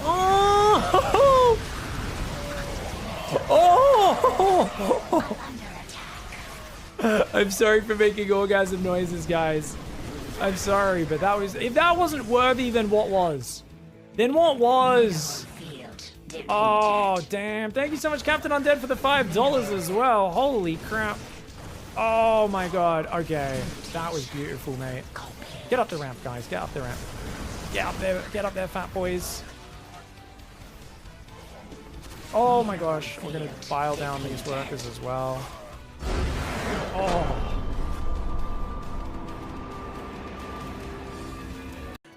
Oh! Oh! I'm sorry for making orgasm noises, guys. I'm sorry, but that was... If that wasn't worthy, then what was? Then what was? Oh, damn. Thank you so much, Captain Undead, for the $5 as well. Holy crap. Oh, my God. Okay. That was beautiful, mate. Get up the ramp, guys. Get up the ramp. Get up there. Get up there, fat boys. Oh, my gosh. We're going to file down these workers as well. Oh.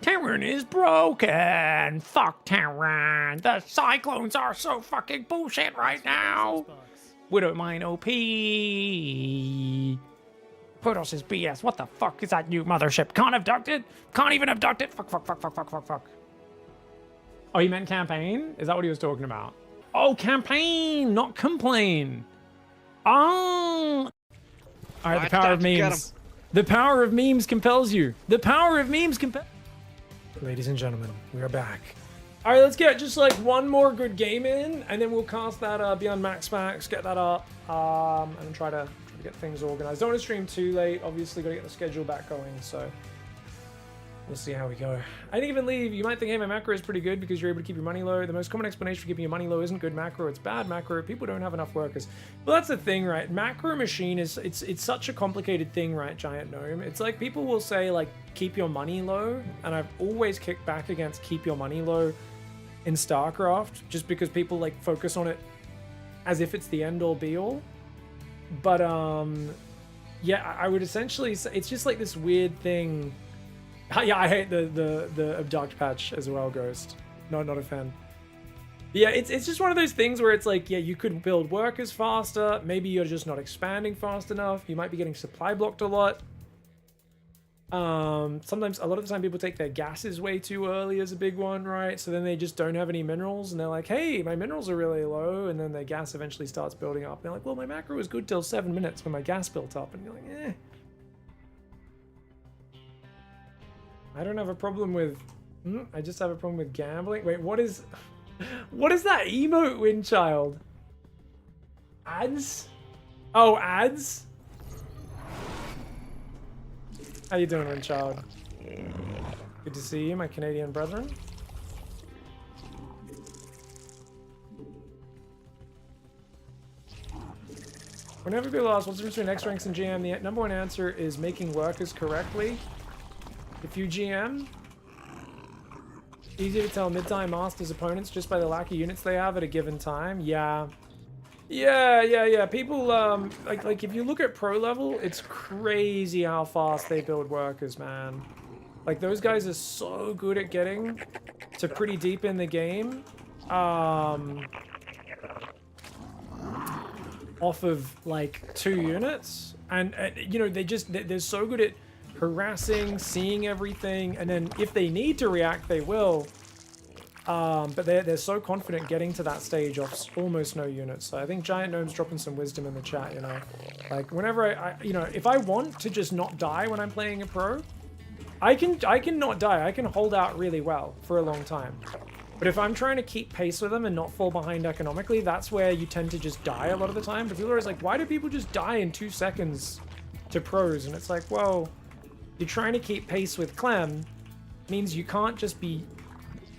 Terran is broken. Fuck Terran. The cyclones are so fucking bullshit right now. Widowmine OP. Protoss is BS. What the fuck is that new mothership? Can't abduct it? Can't even abduct it? Fuck. Oh, you meant campaign? Is that what he was talking about? Oh, campaign, not complain. Oh. All right, the power of memes. The power of memes compels you. The power of memes compels... Ladies and gentlemen, we are back. All right, let's get just like one more good game in, and then we'll cast that Beyond Max, get that up, and try to get things organized. Don't want to stream too late. Obviously, got to get the schedule back going, so we'll see how we go. I didn't even leave. You might think, hey, my macro is pretty good because you're able to keep your money low. The most common explanation for keeping your money low isn't good macro, it's bad macro. People don't have enough workers. Well, that's the thing, right? Macro machine is, it's such a complicated thing, right, Giant Gnome? It's like people will say, like, keep your money low, and I've always kicked back against keep your money low in StarCraft, just because people, like, focus on it as if it's the end-all, be-all. But, yeah, I would essentially say, it's just like this weird thing. Yeah, I hate the abduct patch as well, Ghost. No, not a fan. Yeah, it's just one of those things where it's like, yeah, you could build workers faster. Maybe you're just not expanding fast enough. You might be getting supply blocked a lot. Sometimes, a lot of the time, people take their gases way too early as a big one, right? So then they just don't have any minerals, and they're like, hey, my minerals are really low, and then their gas eventually starts building up. And they're like, well, my macro was good till 7 minutes when my gas built up, and you're like, eh. I don't have a problem with... I just have a problem with gambling. Wait, what is... What is that emote, Windchild? Ads? Oh, ads? How you doing, Windchild? Good to see you, my Canadian brethren. Whenever people ask what's the difference between X ranks and GM, the number one answer is making workers correctly. If you GM, easy to tell mid-tie masters opponents just by the lack of units they have at a given time. Yeah. People, like if you look at pro level, it's crazy how fast they build workers, man. Like, those guys are so good at getting to pretty deep in the game. Off of, like, 2 units. And you know, they're so good at harassing, seeing everything, and then if they need to react, they will. But they're so confident getting to that stage off almost no units. So I think Giant Gnome's dropping some wisdom in the chat, you know. Like, whenever you know, if I want to just not die when I'm playing a pro, I can not die. I can hold out really well for a long time. But if I'm trying to keep pace with them and not fall behind economically, that's where you tend to just die a lot of the time. But people are always like, why do people just die in 2 seconds to pros? And it's like, well, you're trying to keep pace with Clem, means you can't just be,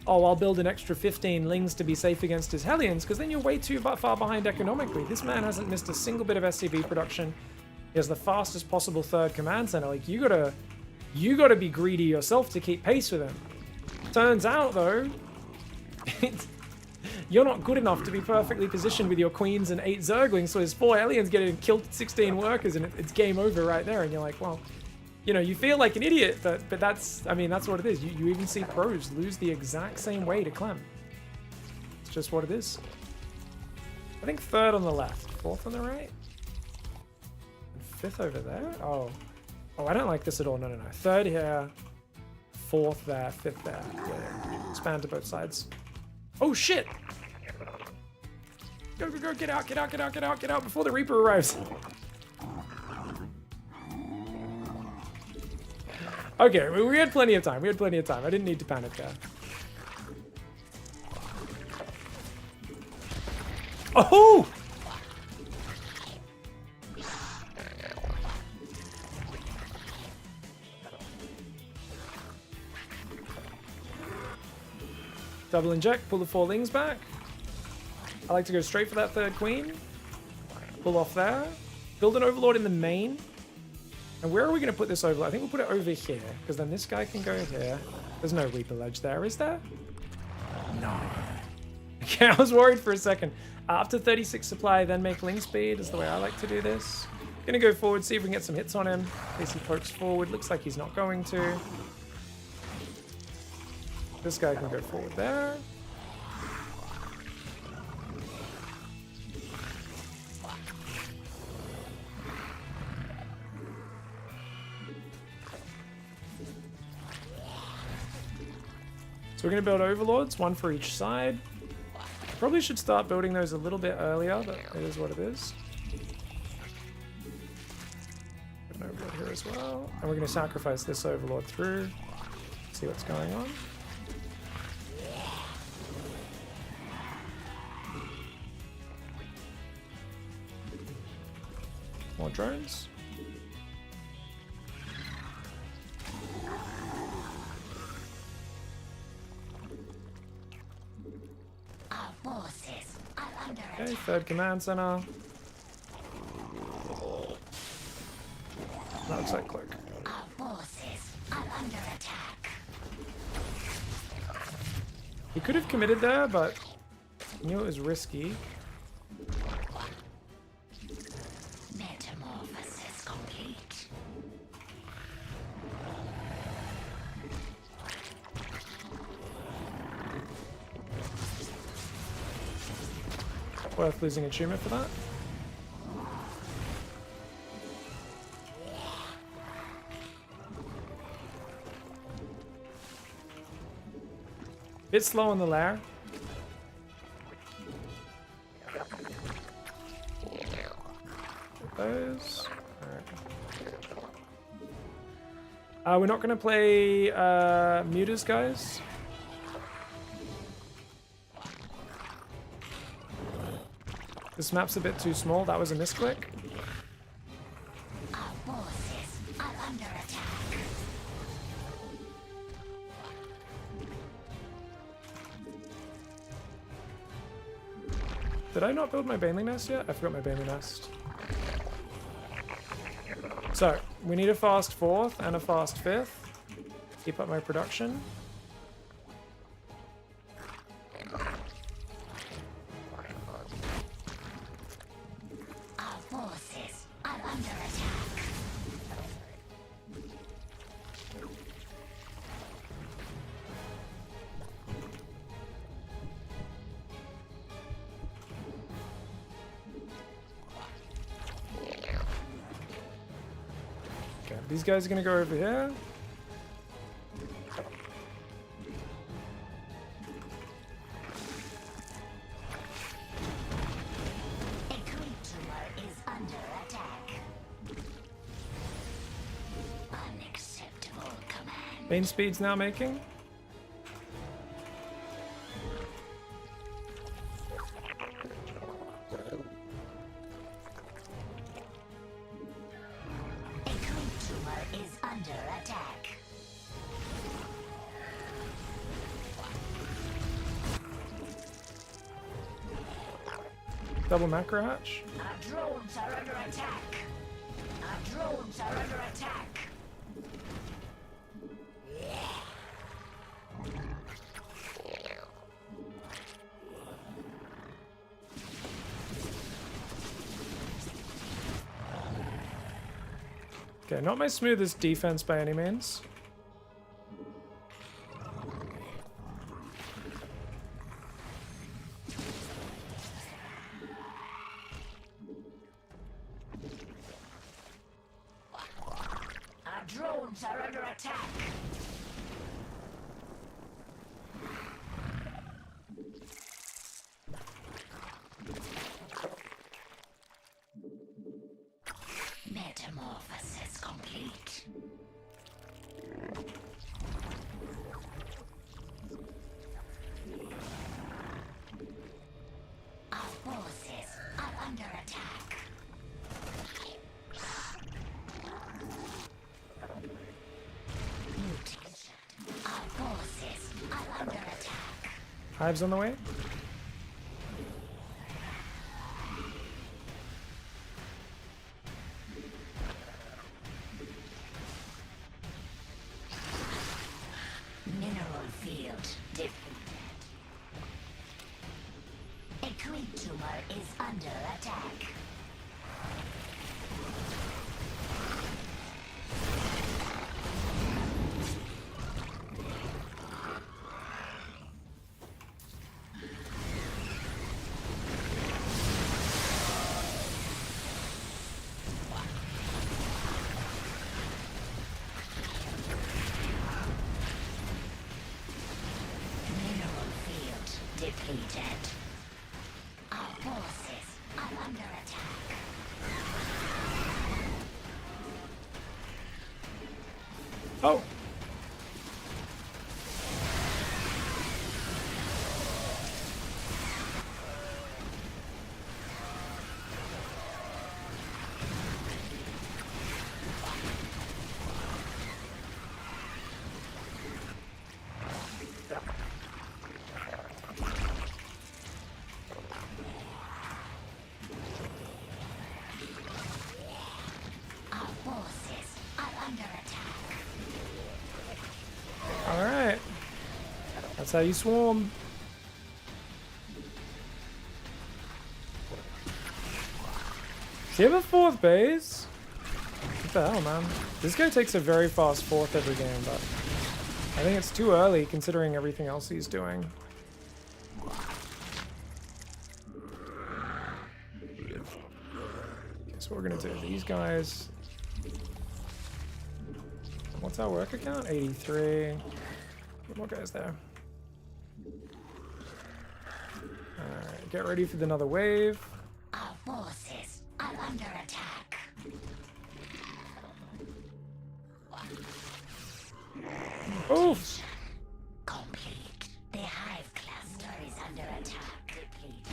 oh, I'll build an extra 15 Lings to be safe against his Hellions, because then you're way too far behind economically. This man hasn't missed a single bit of SCV production. He has the fastest possible 3rd command center. Like, you gotta be greedy yourself to keep pace with him. Turns out, though, you're not good enough to be perfectly positioned with your queens and 8 Zerglings, so his 4 Hellions get in, killed 16 workers, and it's game over right there. And you're like, well, you know, you feel like an idiot, but that's, I mean, that's what it is. You even see pros lose the exact same way to Clem. It's just what it is. I think 3rd on the left, 4th on the right, and 5th over there. Oh, I don't like this at all. No. 3rd here, 4th there, 5th there. Yeah. Expand to both sides. Oh shit! Go, get out before the Reaper arrives. Okay, we had plenty of time. I didn't need to panic there. Oh! Double inject, pull the 4 Lings back. I like to go straight for that 3rd queen. Pull off there. Build an overlord in the main. And where are we going to put this overlord? I think we'll put it over here, because then this guy can go here. There's no Reaper Ledge there, is there? No. Okay, I was worried for a second. Up to 36 supply, then make Ling speed is the way I like to do this. Gonna go forward, see if we can get some hits on him. In case he pokes forward. Looks like he's not going to. This guy can go forward there. So we're going to build overlords, 1 for each side. Probably should start building those a little bit earlier, but it is what it is. Put an overlord here as well. And we're going to sacrifice this overlord through. See what's going on. More drones. Okay, 3rd command center. That looks like Cloak. Our forces are under attack. He could have committed there, but he knew it was risky. Metamorphosis complete. Worth losing a tumor for that. Bit slow on the lair. Get those. Alright. We're not going to play Mutas, guys. This map's a bit too small. That was a misclick. Our forces are under attack. Did I not build my Baneley nest yet? I forgot my Baneley nest. So, we need a fast 4th and a fast 5th. Keep up my production. Our forces are under attack. Okay, these guys are gonna go over here. A creature is under attack. Unacceptable command. Bane speed's now making. A creature is under attack. Double macro hatch. Our drones are under attack. Our drones are under attack. Okay, not my smoothest defense by any means. Our drones are under attack. Metamorphosis complete. Our forces are under attack. Mutation. Our forces are under attack. Hives on the way. Mineral field depleted. A creature is under attack. Mineral field depleted. Our forces are under attack. Oh! Our forces are under attack. Alright. That's how you swarm. Do you have a 4th base? What the hell, man? This guy takes a very fast 4th every game, but I think it's too early considering everything else he's doing. So we're gonna do these guys. What's our worker count? 83. What more guys there? Alright, get ready for another wave. Our forces are under attack. Oof! Complete. The hive cluster is under attack. Depleted.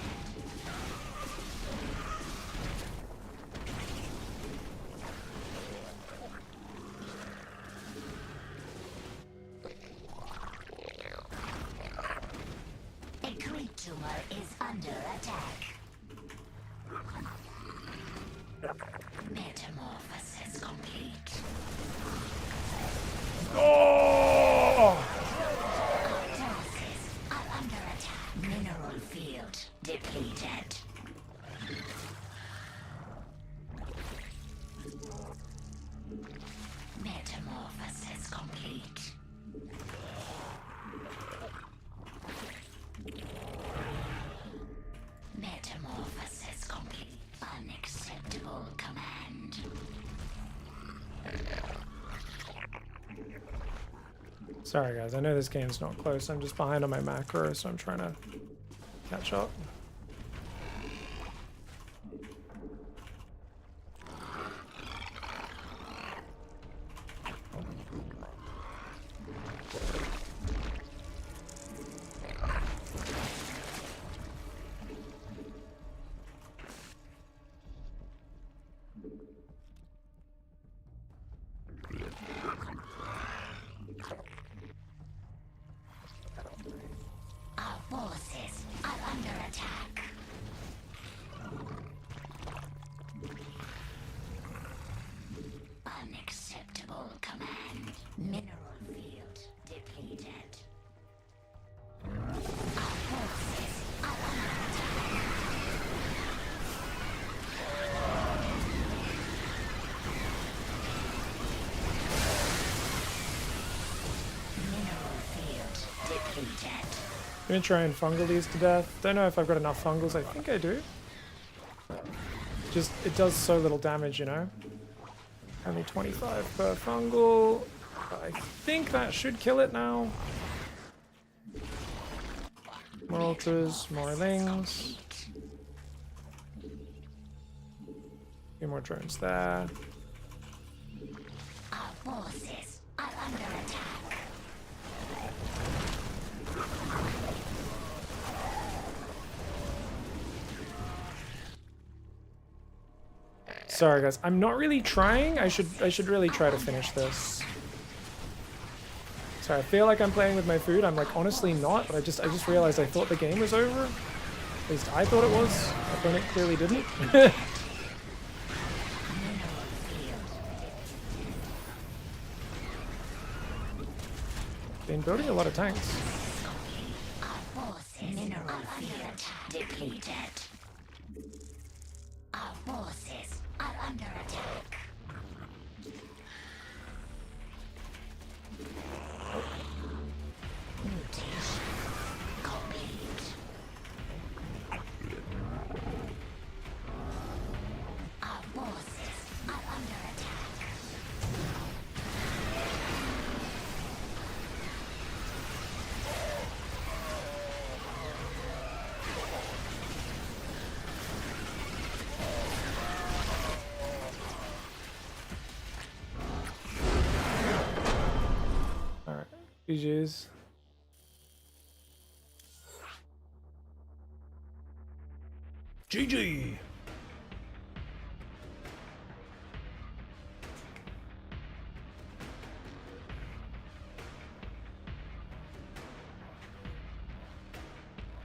A creature is under attack. Metamorphosis complete. Metamorphosis complete. Unacceptable command. Sorry guys, I know this game's not close. I'm just behind on my macro, so I'm trying to catch up. Our forces are under attack. Unacceptable command. Mineral field depleted. Our forces are under attack. Mineral field depleted. I'm gonna try and fungal these to death. Don't know if I've got enough fungals. I think I do. Just, it does so little damage, you know? Only 25 per fungal. But I think that should kill it now. More ultras, more lings. Few more drones there. Our forces are under attack. Sorry guys, I'm not really trying. I should really try to finish this. Sorry, I feel like I'm playing with my food. I'm like honestly not, but I just realized I thought the game was over. At least I thought it was. My opponent clearly didn't. Been building a lot of tanks. Our forces mineral field depleted. Our forces are under attack. Mutation complete. Our forces are under attack. Alright, GG's. GG!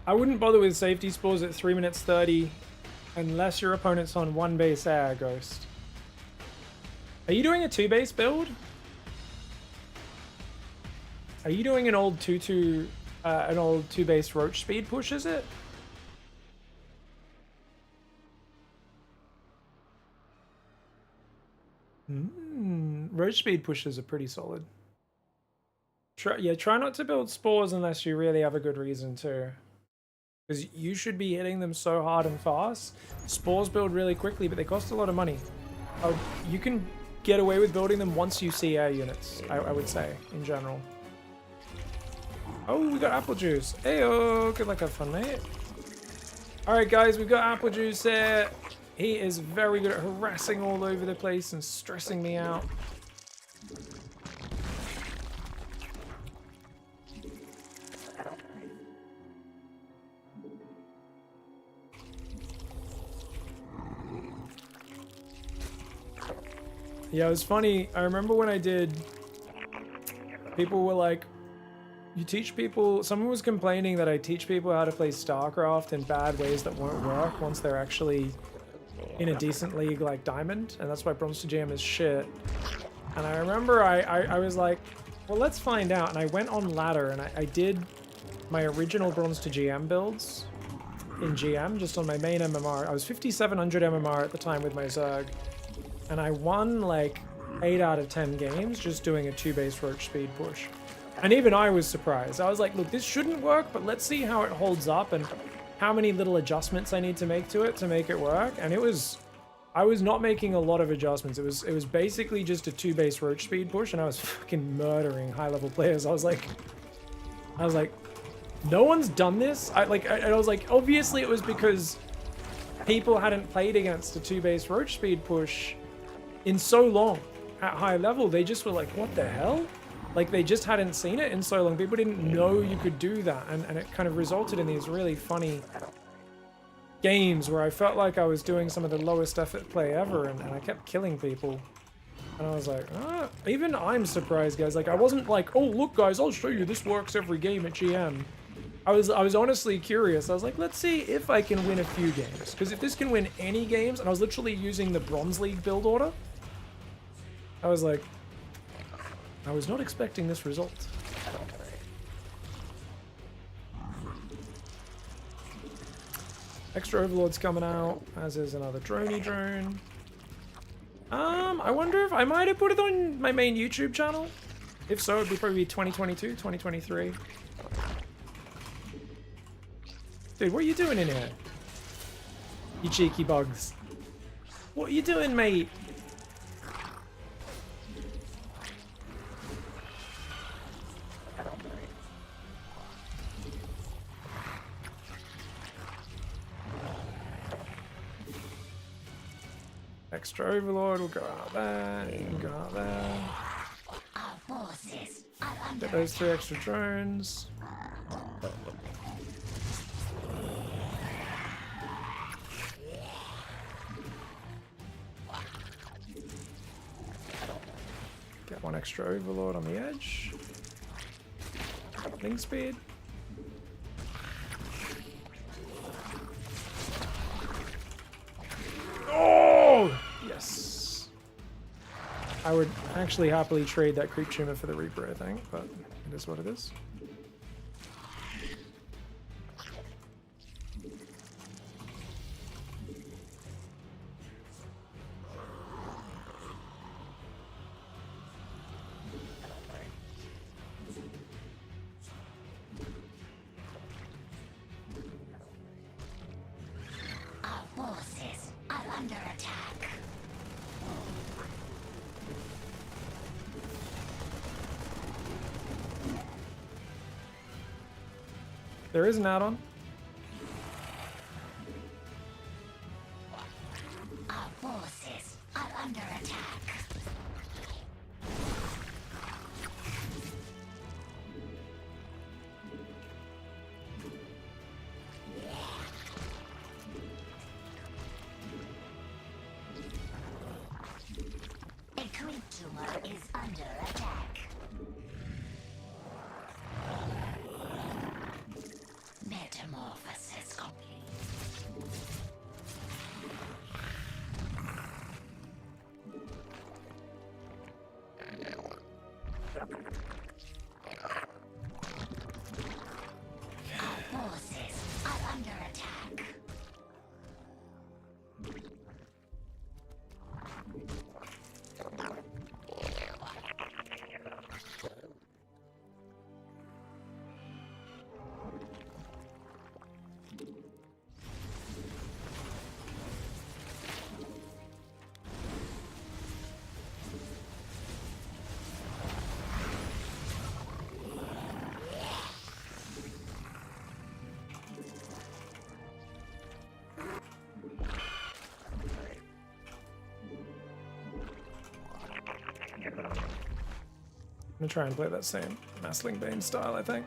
I wouldn't bother with safety spores at 3 minutes 30 unless your opponent's on 1 base air, Ghost. Are you doing a 2 base build? Are you doing an old 2-2, an old 2 base roach speed push, is it? Roach speed pushes are pretty solid. Try not to build spores unless you really have a good reason to. Because you should be hitting them so hard and fast. Spores build really quickly, but they cost a lot of money. You can get away with building them once you see air units, I would say, in general. Oh, we got apple juice. Heyo, good luck, have fun, mate. Alright guys, we've got apple juice here. He is very good at harassing all over the place and stressing me out. Yeah, it was funny. I remember when I did, people were like, you teach people, someone was complaining that I teach people how to play StarCraft in bad ways that won't work once they're actually in a decent league like Diamond, and that's why Bronze to GM is shit. And I remember I was like, well, let's find out. And I went on Ladder and I did my original Bronze to GM builds in GM, just on my main MMR. I was 5700 MMR at the time with my Zerg. And I won like 8 out of 10 games just doing a 2-base roach speed push. And even I was surprised. I was like, look, this shouldn't work, but let's see how it holds up and how many little adjustments I need to make to it to make it work. And I was not making a lot of adjustments. It was basically just a 2-base roach speed push, and I was fucking murdering high-level players. I was like, no one's done this. I was like, obviously it was because people hadn't played against a 2-base roach speed push in so long at high level. They just were like, what the hell? Like, they just hadn't seen it in so long. People didn't know you could do that, and it kind of resulted in these really funny games where I felt like I was doing some of the lowest effort play ever, and I kept killing people. And I was like, even I'm surprised, guys. Like, I wasn't like, oh, look, guys, I'll show you this works every game at GM. I was honestly curious. I was like, let's see if I can win a few games. Because if this can win any games, and I was literally using the Bronze League build order, I was like, I was not expecting this result. Extra Overlord's coming out, as is another droney drone. I wonder if I might have put it on my main YouTube channel. If so, it'd probably be 2022, 2023. Dude, what are you doing in here? You cheeky bugs. What are you doing, mate? Extra Overlord will go out there, you can go out there. Our forces are under Get those 3 extra drones. Get 1 extra Overlord on the edge. Link speed. Oh! Yes. I would actually happily trade that creep tumor for the Reaper, I think, but it is what it is. Our forces are under attack. There is an add-on. Our forces are under attack. A creep tumor is under attack. Metamorphosis complete. Our forces are under attack. I'm gonna try and play that same Massling Bane style, I think.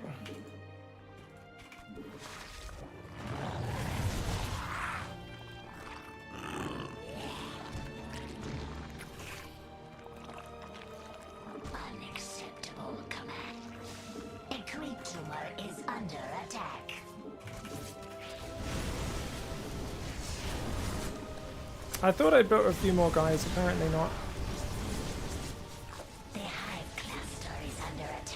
Unacceptable command. A creep tumor is under attack. I thought I built a few more guys, apparently not. The hive cluster is under attack.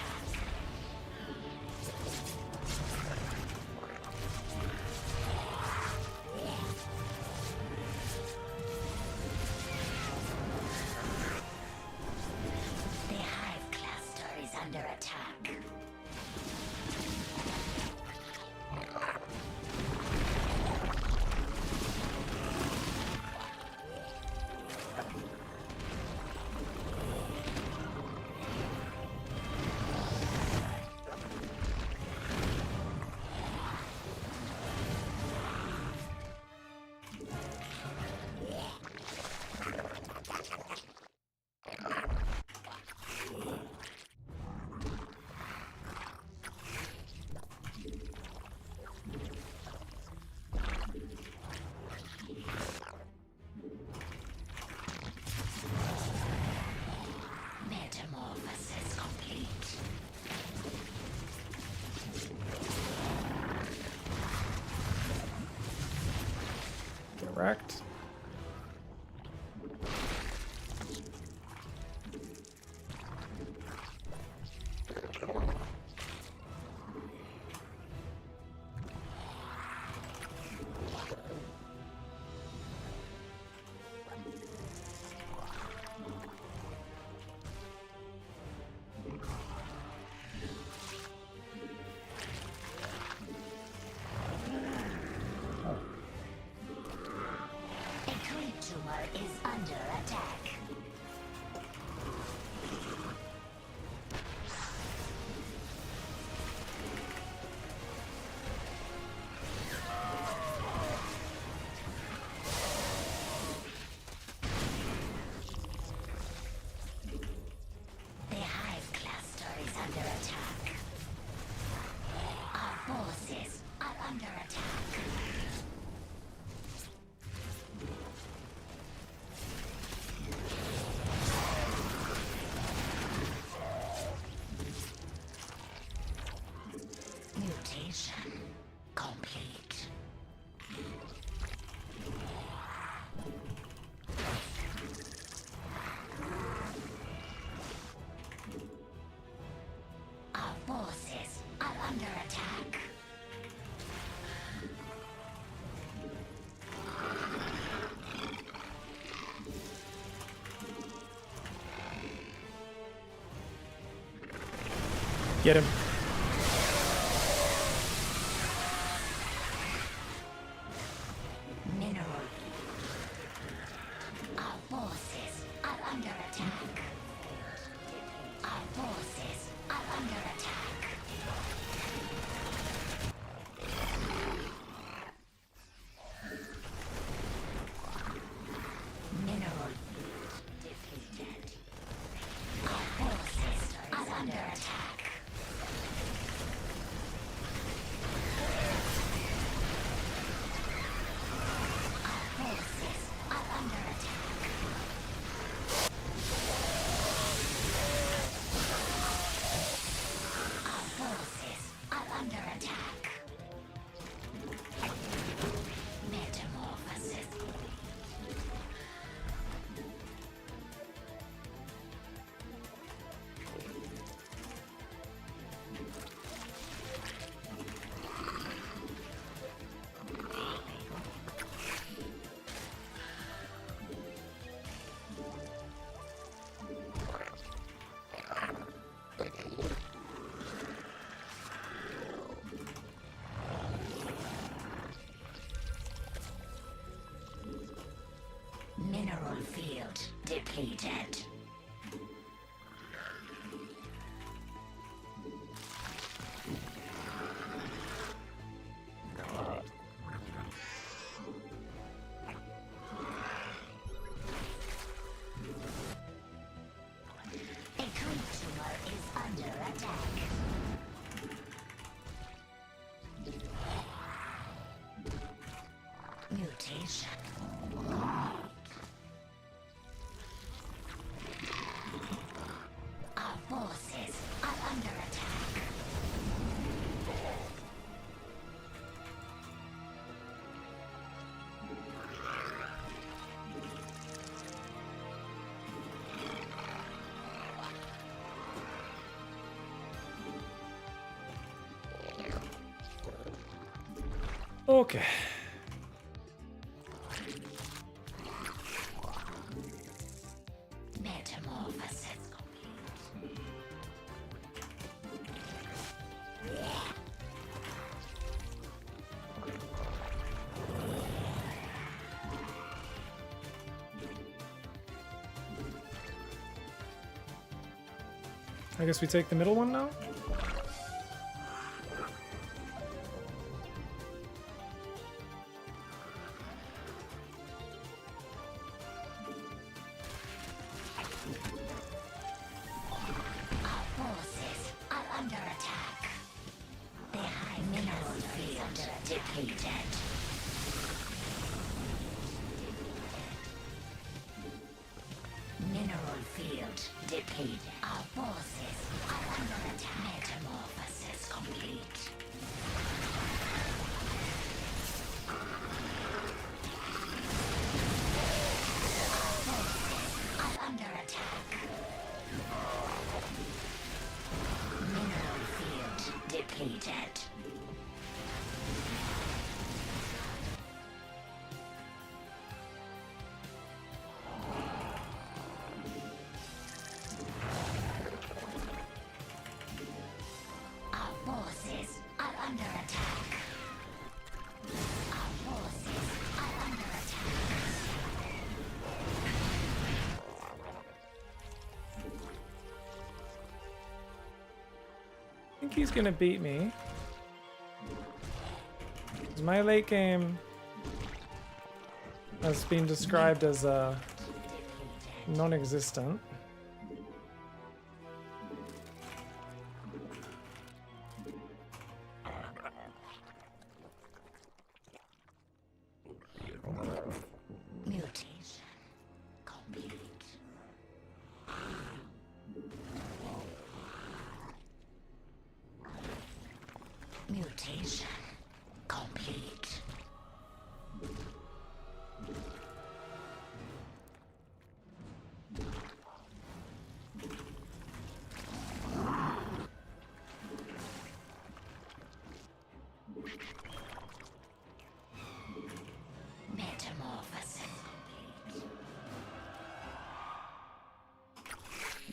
Wrecked. A creep tumor is under attack. The hive cluster is under attack. Our forces are under attack. Mutation complete. Our forces are under attack. Get him. Mineral. Our forces are under attack. Our forces are under attack. Mineral depleted. Our forces are under attack. Forces are under attack. Our forces are under attack. Metamorphosis. Mineral field depleted. A creep tumor is under attack. Mutation. Our forces are under attack. Okay. Metamorphosis complete. I guess we take the middle one now? Our forces are under attack. The high mineral field depleted. Mineral field depleted. Our forces are under attack. Metamorphosis complete. under attack. Mineral field depleted. Our forces are under attack. Our forces are under attack. I think he's gonna beat me. 'Cause my late game has been described as non-existent. Mutation complete. Mutation complete. Metamorphosis complete.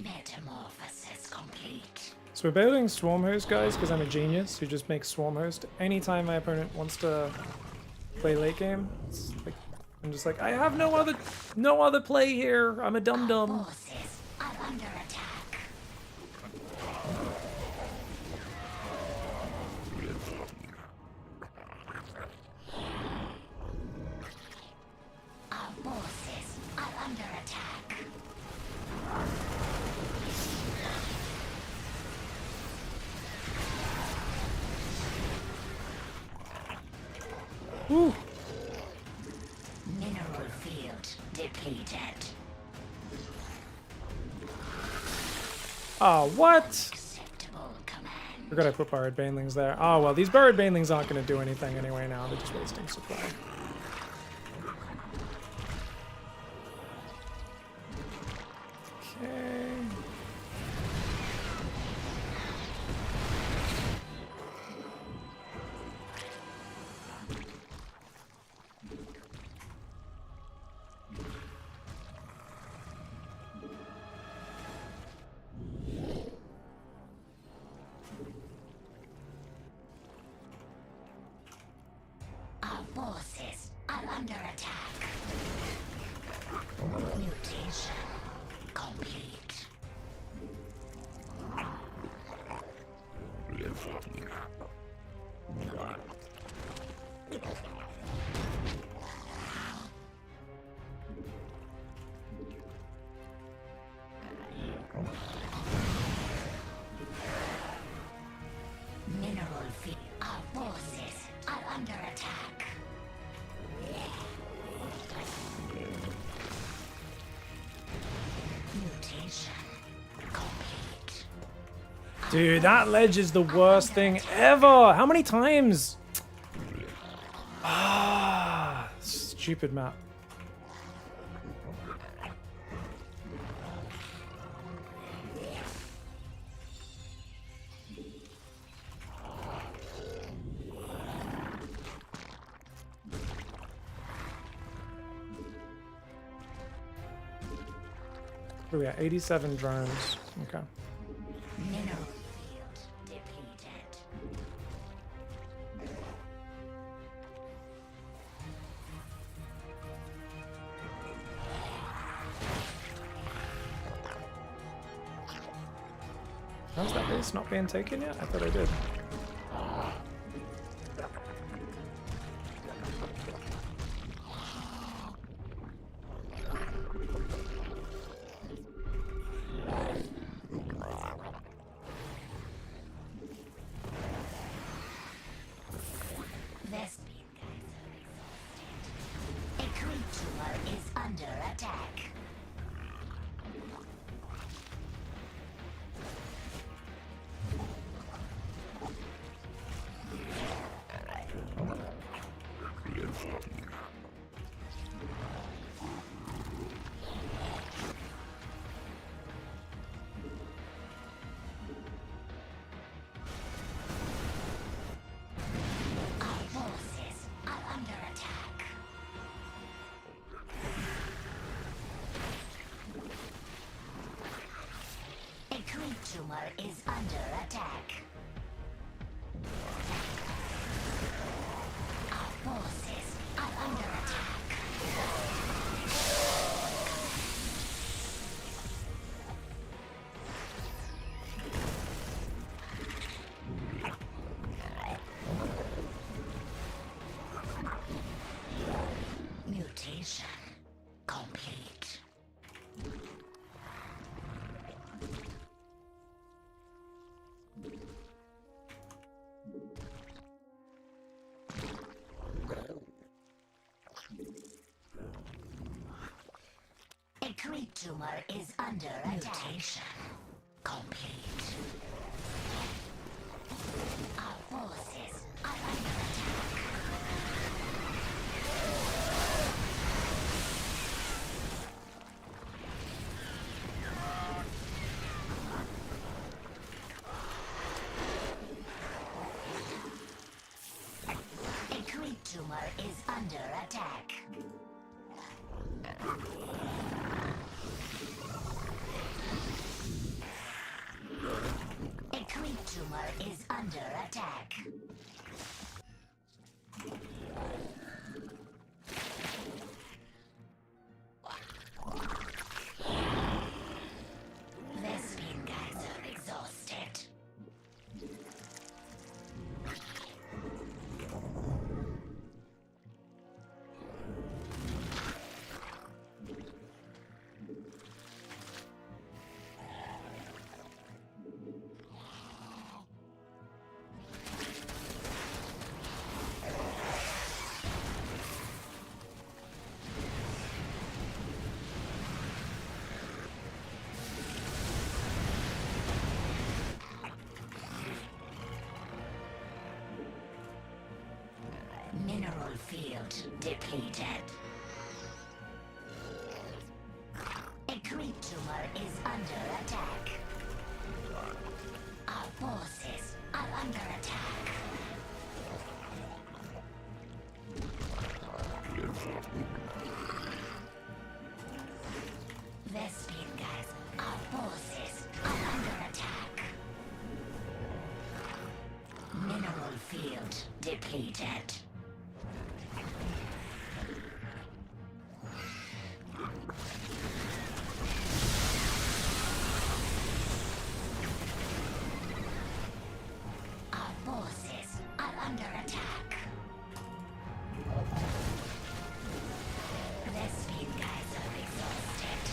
Metamorphosis complete. So we're building Swarm Host, guys, because I'm a genius who just makes Swarm Host anytime my opponent wants to play late game. It's like, I'm just like, I have no other play here. I'm a dum dum. Forces are under attack. Our forces are under attack. Woo. Mineral field depleted. Oh, what? Acceptable command. Forgot I put Burrowed Banelings there. Oh, well, these Burrowed Banelings aren't going to do anything anyway now. They're just wasting supply. Okay. Our forces are under attack. Mutation complete. Mineral field. Our forces are under attack. Mutation complete. Dude, that ledge is the worst thing ever. How many times? Ah, stupid map. Oh, yeah, 87 drones. Okay. Mineral field depleted. How's that base not being taken yet? I thought I did. This being exhausted. A creature is under attack. A creep tumor is under attack. Our forces are under attack. Mutation complete. A creep tumor is under mutation complete. Our forces are under attack. A creep tumor is under attack. A creep tumor is under attack. Lesbian guys are exhausted. Mineral field depleted. A creep tumor is under attack. Our forces are under attack. Vespian guys, our forces are under attack. Mineral field depleted. Our forces are under attack. Lesbian guys are exhausted.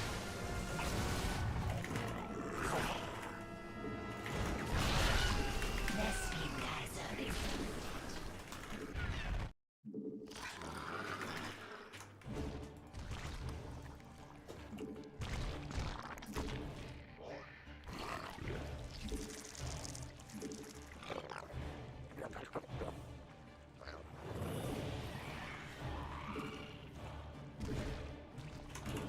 Lesbian guys are exhausted.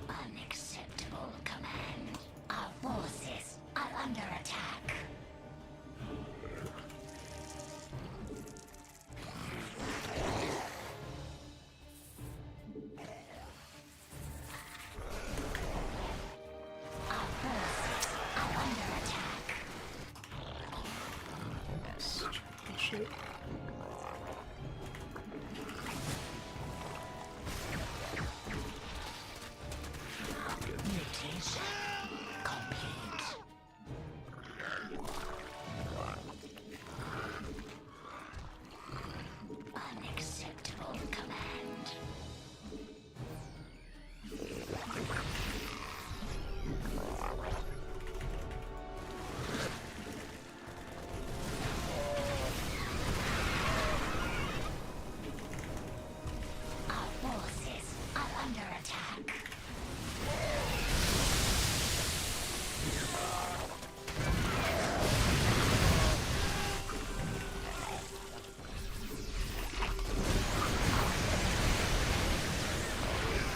Unacceptable command. Our forces are under attack. Our forces are under attack. Shit. Mutation complete. Unacceptable command. Our forces are under attack.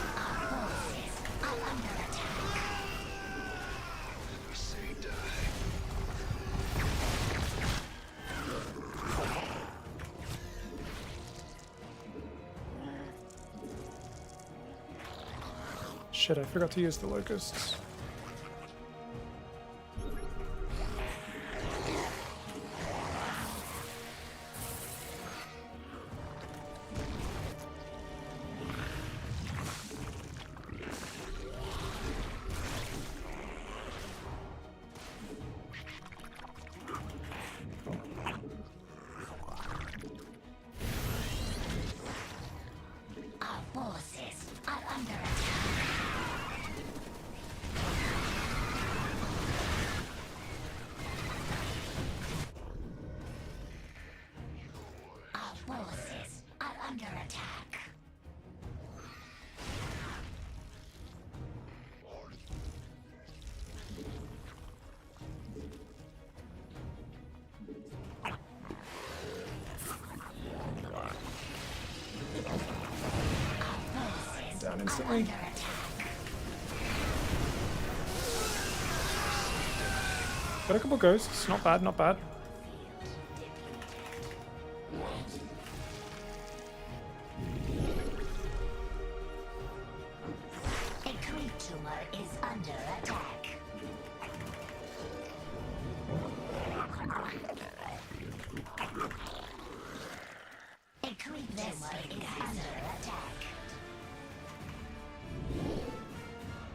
Our forces are under attack. Shit, I forgot to use the locusts. instantly. Got a couple ghosts. Not bad, not bad. A creep tumor is under attack. A creep tumor is under attack.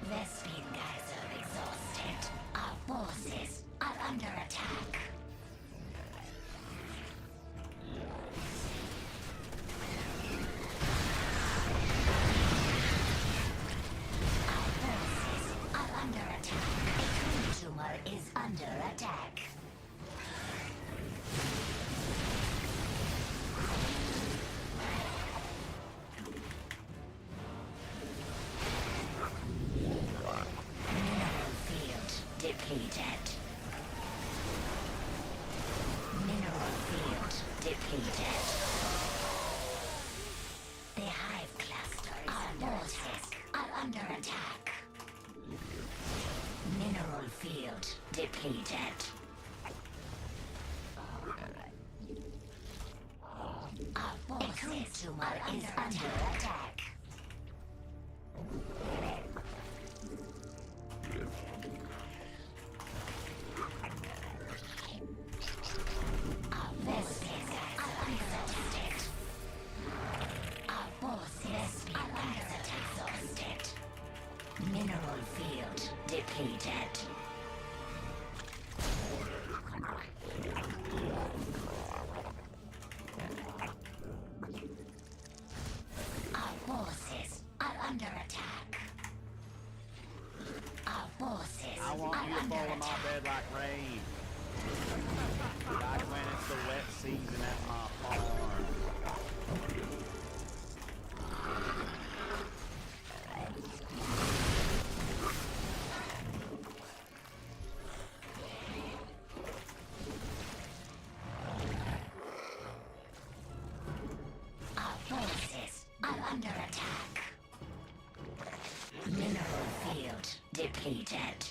Vespine geyser exhausted. Our forces are under attack. Our forces are under attack. A creep tumor is under attack. Mineral field depleted. Mineral field depleted. The hive clusters are under attack. Mineral field depleted. Our forces are under attack. Our vessels are exhausted. Our forces are exhausted. Mineral field depleted. Our forces are under attack. Our forces I want are you to under follow my attack. bed like rain. Like when it's the wet season at my farm. Our forces are under attack. Mineral field depleted.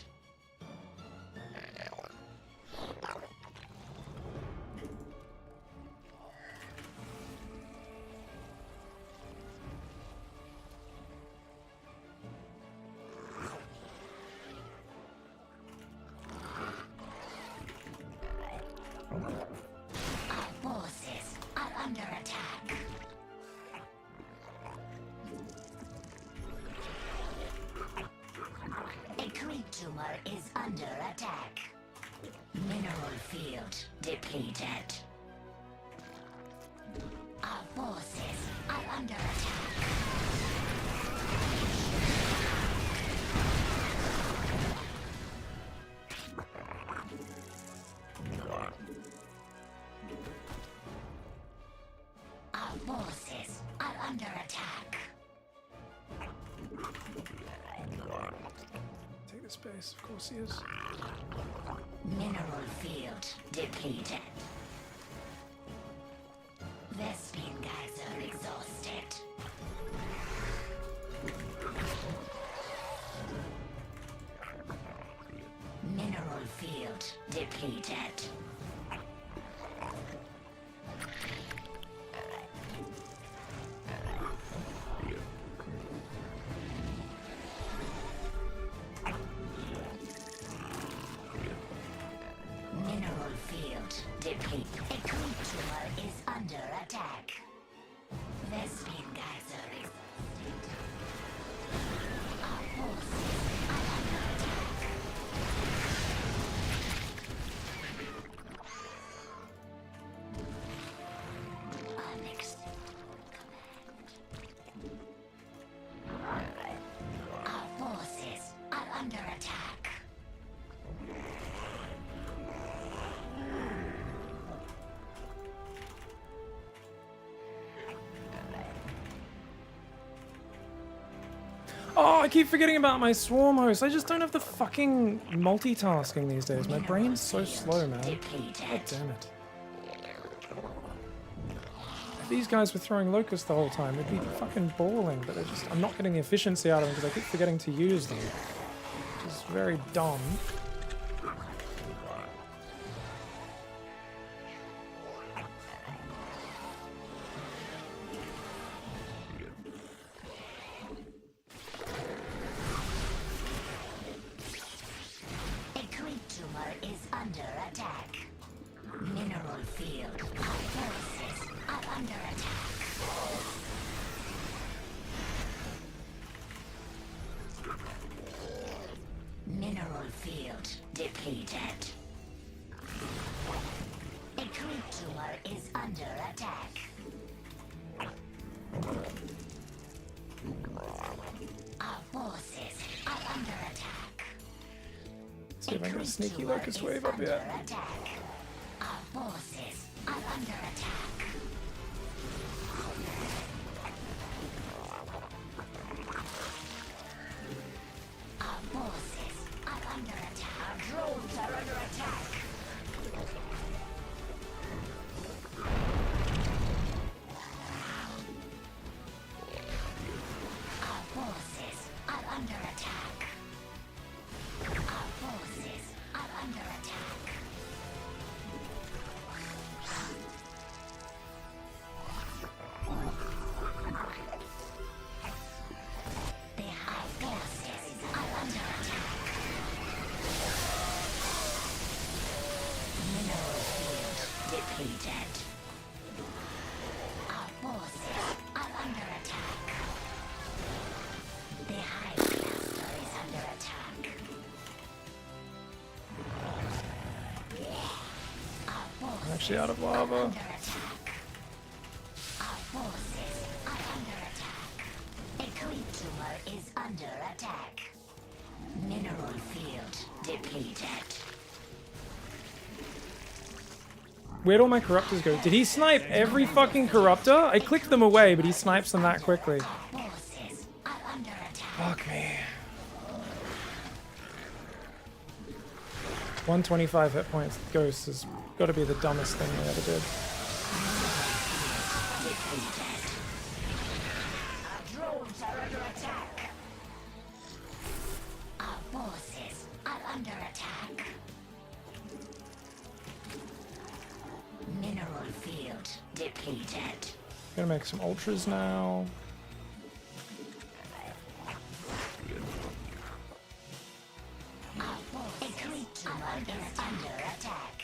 Our forces are under attack. A creep tumor is under attack. Mineral field depleted. Our forces are under attack. Our forces are under attack. Take the space, of course he is. Mineral field depleted. Vespine geyser exhausted. Mineral field depleted. Mineral field depleted. A creep tumor is under attack. Vespine geyser exhausted. Our forces are under attack. Unacceptable command. Our forces are under attack. Oh, I keep forgetting about my swarm host. I just don't have the fucking multitasking these days. My brain's so slow, man. God Depleted. damn it. If these guys were throwing locusts the whole time, it'd be fucking balling, but they're just... I'm not getting the efficiency out of them because I keep forgetting to use them. Which is very dumb. A creature is under attack. Mineral field. Our forces are under attack. Mineral field depleted. A creature is under attack. Our forces are under attack. Let's see if I can get a sneaky locust wave up here. Our forces are under attack. Our forces are under attack. Our drones are under attack. Our forces are under attack. Our forces are under attack. The high forces are under attack. Mineral field depleted. Our forces are under attack. The high cluster is under attack. Our forces I'm actually out of are lava. under attack. Our forces are under attack. A creature is under attack. Mineral field depleted. Where'd all my corruptors go? Did he snipe every fucking corruptor? I clicked them away, but he snipes them that quickly. Forces are under attack. Fuck me. 125 hit points. Ghost has got to be the dumbest thing they ever did. Our drones are under attack. Our forces are under attack. Mineral field depleted. Gonna make some ultras now. A creature is under attack.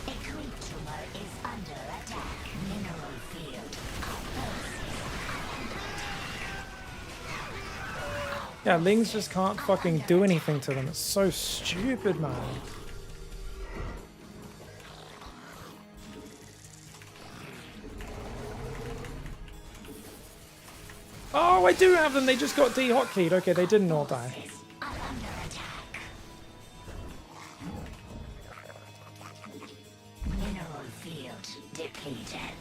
A creature is under attack. Mineral field. Our forces are under attack. Yeah, Lings just can't fucking do anything to them. It's so stupid, man. Oh, I do have them. They just got de-hotkeyed. Okay, they didn't all die. Are under attack. Mineral field depleted.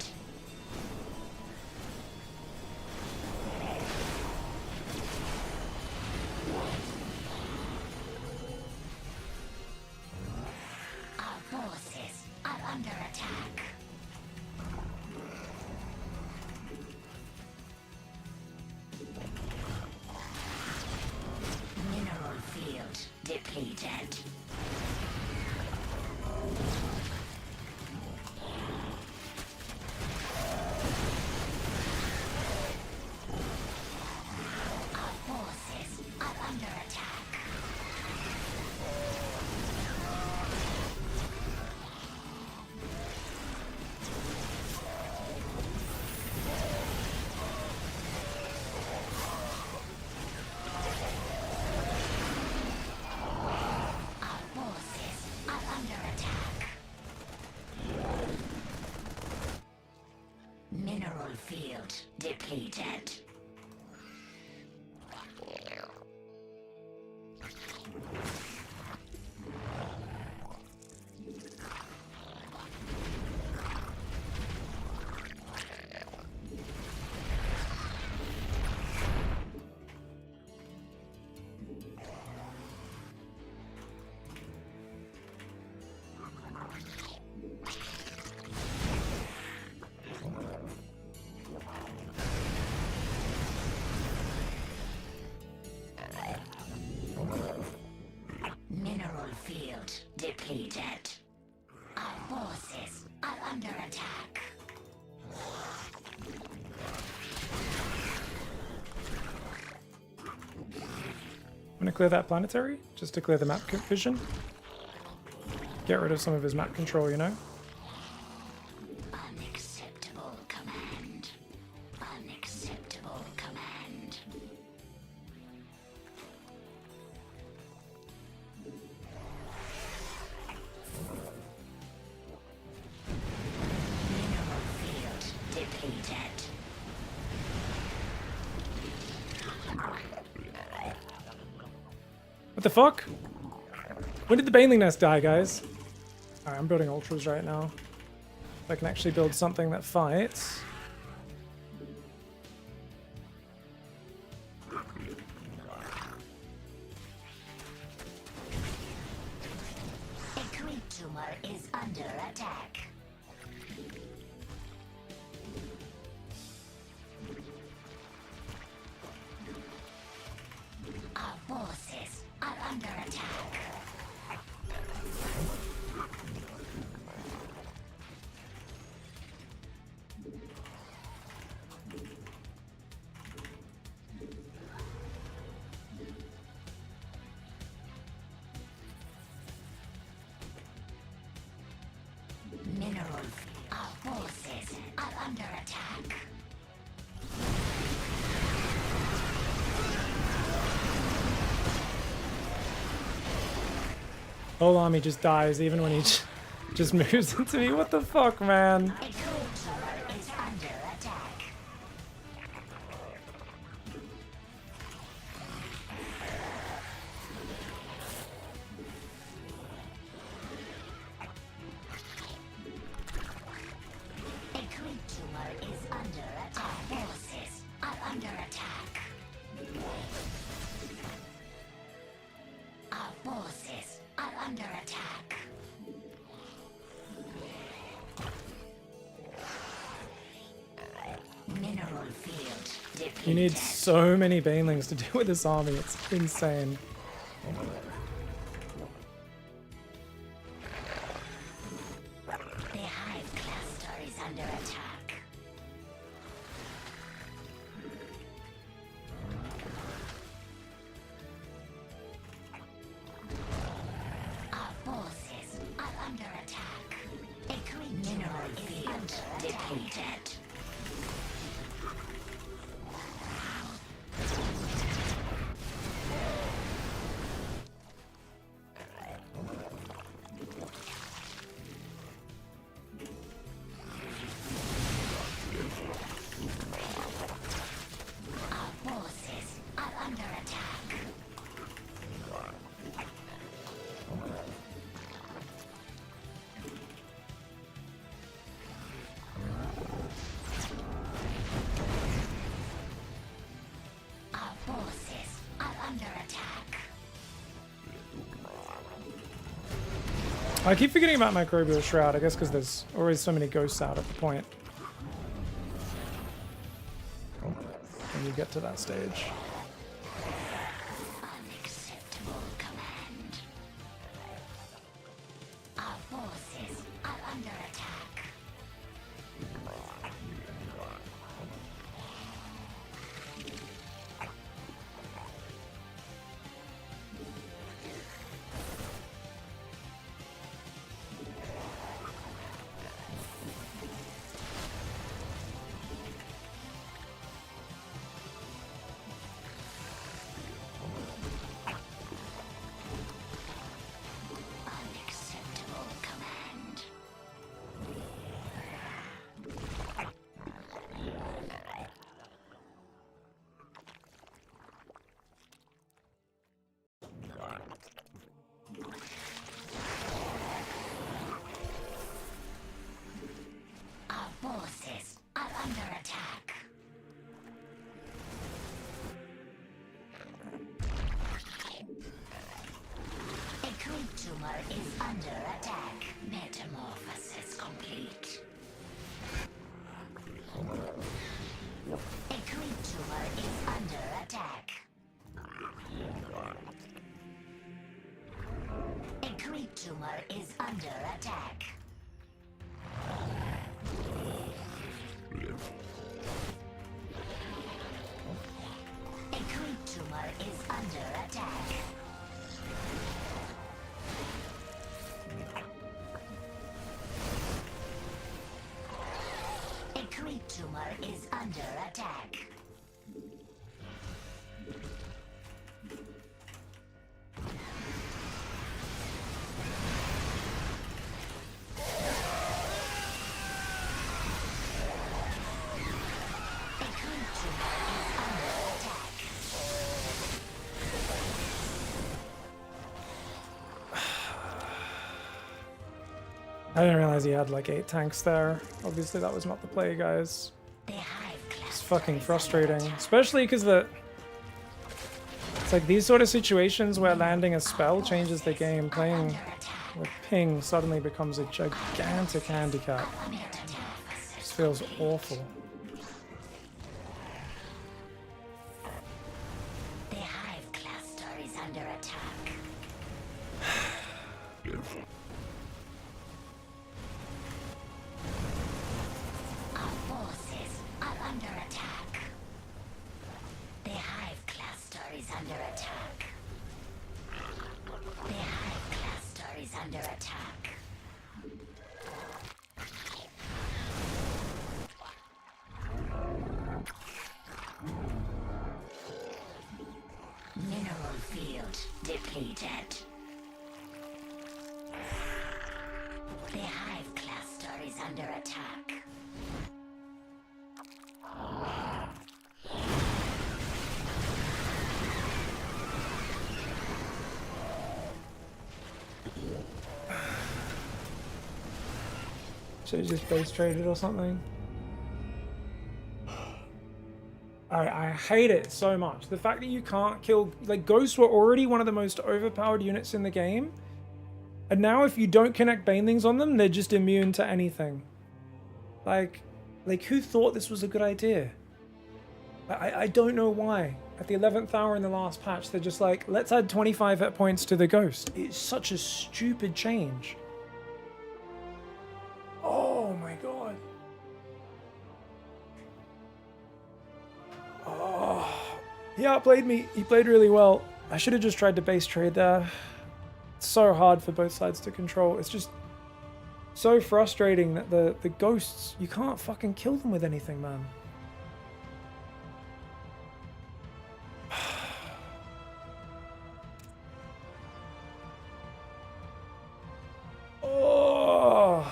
Our forces are under attack. Mineral field depleted. Our forces are under attack. Our forces are under attack. Mineral field depleted. depleted. Our forces are under attack. I'm gonna clear that planetary, just to clear the map vision. Get rid of some of his map control, you know? Unacceptable command. Unacceptable command. Mineral field depleted. What the fuck? When did the Baneling Nest die, guys? Alright, I'm building Ultras right now. If I can actually build something that fights. A creep tumor is under attack. Our forces are under attack. Mineral. Our forces are under attack. Whole army just dies even when he just moves into me. What the fuck, man? A creep tumor is under attack. A creep tumor is under attack. Our forces are under attack. Our forces are under attack. Mineral field depleted. You need so many Banelings to deal with this army. It's insane. The hive cluster is under attack. Our forces are under attack. A green mineral field depleted. Our forces are under attack. Our forces are under attack. I keep forgetting about Microbial Shroud, I guess because there's always so many ghosts out at the point. When you get to that stage. Unacceptable command. Our forces are under attack. tumor is under attack. I didn't realize he had like 8 tanks there. Obviously that was not the play, guys. The hive It's fucking frustrating. Especially because it's like these sort of situations where landing a spell changes the game. Playing with ping suddenly becomes a gigantic handicap. This feels awful. The hive cluster is under attack. Our forces are under attack. The hive cluster is under attack. The hive cluster is under attack. Mineral field depleted. The hive cluster is under attack. Should have just base traded or something. I hate it so much. The fact that you can't kill... Like, ghosts were already one of the most overpowered units in the game. And now if you don't connect banelings on them, they're just immune to anything. Like who thought this was a good idea? I don't know why. At the 11th hour in the last patch, they're just like, let's add 25 hit points to the ghost. It's such a stupid change. Oh my god. Oh, he outplayed me. He played really well. I should have just tried to base trade there. It's so hard for both sides to control. It's just so frustrating that the ghosts, you can't fucking kill them with anything, man. Oh.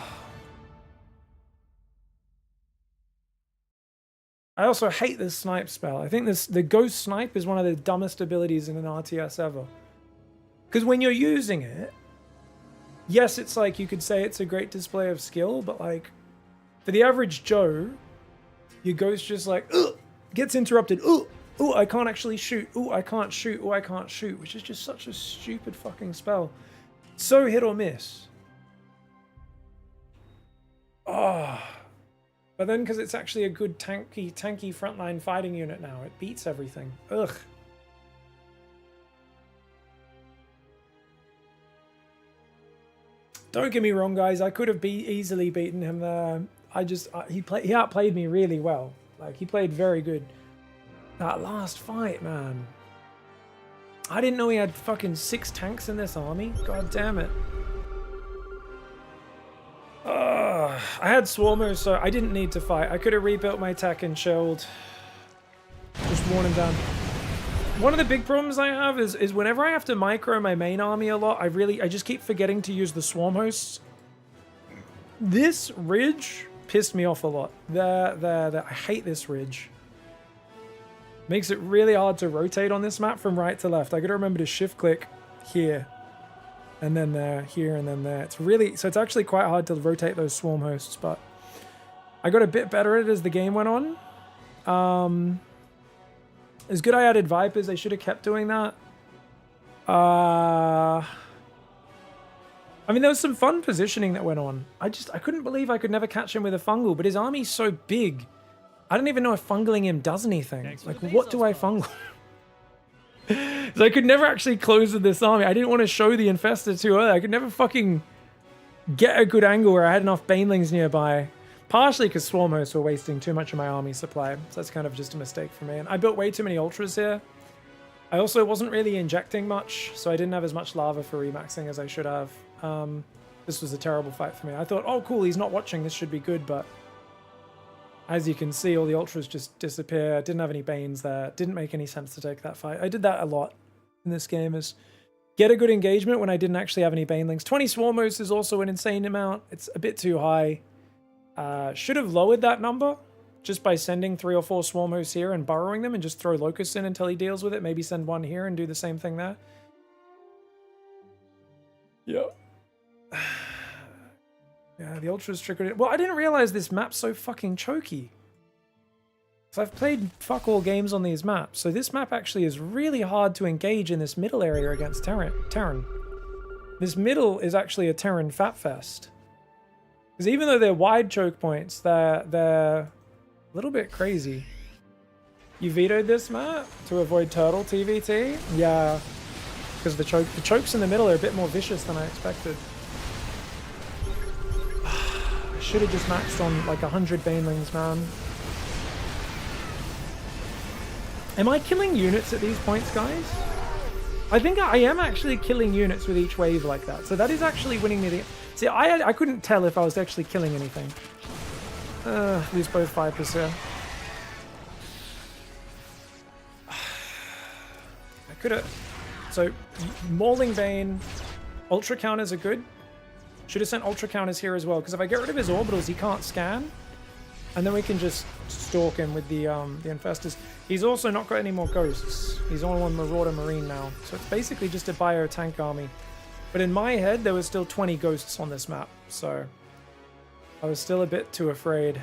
I also hate this snipe spell. I think the ghost snipe is one of the dumbest abilities in an RTS ever. Because when you're using it, yes, it's like you could say it's a great display of skill, but like for the average Joe, your ghost just like gets interrupted. Oh, I can't actually shoot. Oh, I can't shoot. Oh, I can't shoot, which is just such a stupid fucking spell. So hit or miss. Oh. But then because it's actually a good tanky frontline fighting unit now, it beats everything. Ugh. Don't get me wrong, guys. I could have easily beaten him there. He outplayed me really well. Like, he played very good. That last fight, man. I didn't know he had fucking 6 tanks in this army. God damn it. I had Swarmers, so I didn't need to fight. I could have rebuilt my tech and chilled. Just worn him down. One of the big problems I have is whenever I have to micro my main army a lot, I just keep forgetting to use the swarm hosts. This ridge pissed me off a lot. There. I hate this ridge. Makes it really hard to rotate on this map from right to left. I gotta remember to shift click here. And then there, here, and then there. So it's actually quite hard to rotate those swarm hosts, but I got a bit better at it as the game went on. It's good I added Vipers. I should have kept doing that. I mean, there was some fun positioning that went on. I couldn't believe I could never catch him with a fungal, but his army's so big. I don't even know if fungling him does anything. Like, what do I fungal? So I could never actually close with this army. I didn't want to show the infestor too early. I could never fucking get a good angle where I had enough banelings nearby. Partially because swarm hosts were wasting too much of my army supply. So that's kind of just a mistake for me. And I built way too many ultras here. I also wasn't really injecting much, so I didn't have as much lava for remaxing as I should have. This was a terrible fight for me. I thought, oh cool, he's not watching. This should be good, but As you can see, all the ultras just disappear. Didn't have any Banes there. Didn't make any sense to take that fight. I did that a lot in this game, is get a good engagement when I didn't actually have any Banelings. 20 Swarmos is also an insane amount. It's a bit too high. Should have lowered that number just by sending 3 or 4 Swarmos here and burrowing them and just throw Locusts in until he deals with it. Maybe send 1 here and do the same thing there. Yep. Yeah, the Ultras triggered it. Well, I didn't realize this map's so fucking choky. So I've played fuck all games on these maps, so this map actually is really hard to engage in this middle area against Terran. This middle is actually a Terran fat fest. Because even though they're wide choke points, they're a little bit crazy. You vetoed this map to avoid turtle TVT? Yeah, because the chokes in the middle are a bit more vicious than I expected. I should have just maxed on like 100 Banelings, man. Am I killing units at these points, guys? I think I am actually killing units with each wave like that. So that is actually winning me the... See, I couldn't tell if I was actually killing anything. Lose both Vipers here. I could have... So, Mauling Bane, Ultra counters are good. Should have sent Ultra counters here as well, because if I get rid of his orbitals, he can't scan. And then we can just stalk him with the Infestors. He's also not got any more ghosts. He's on one Marauder Marine now. So it's basically just a bio tank army. But in my head, there was still 20 ghosts on this map. So I was still a bit too afraid.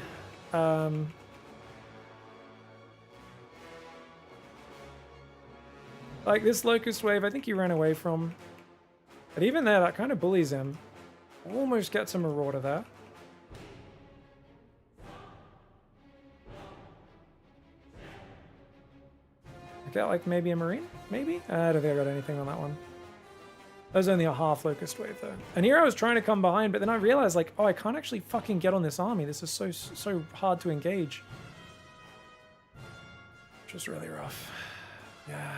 Like this Locust Wave, I think he ran away from. But even there, that kind of bullies him. Almost gets a Marauder there. Get like maybe a Marine? Maybe? I don't think I got anything on that one. That was only a half Locust Wave though. And here I was trying to come behind, but then I realized like, oh, I can't actually fucking get on this army. This is so hard to engage. Just really rough. Yeah.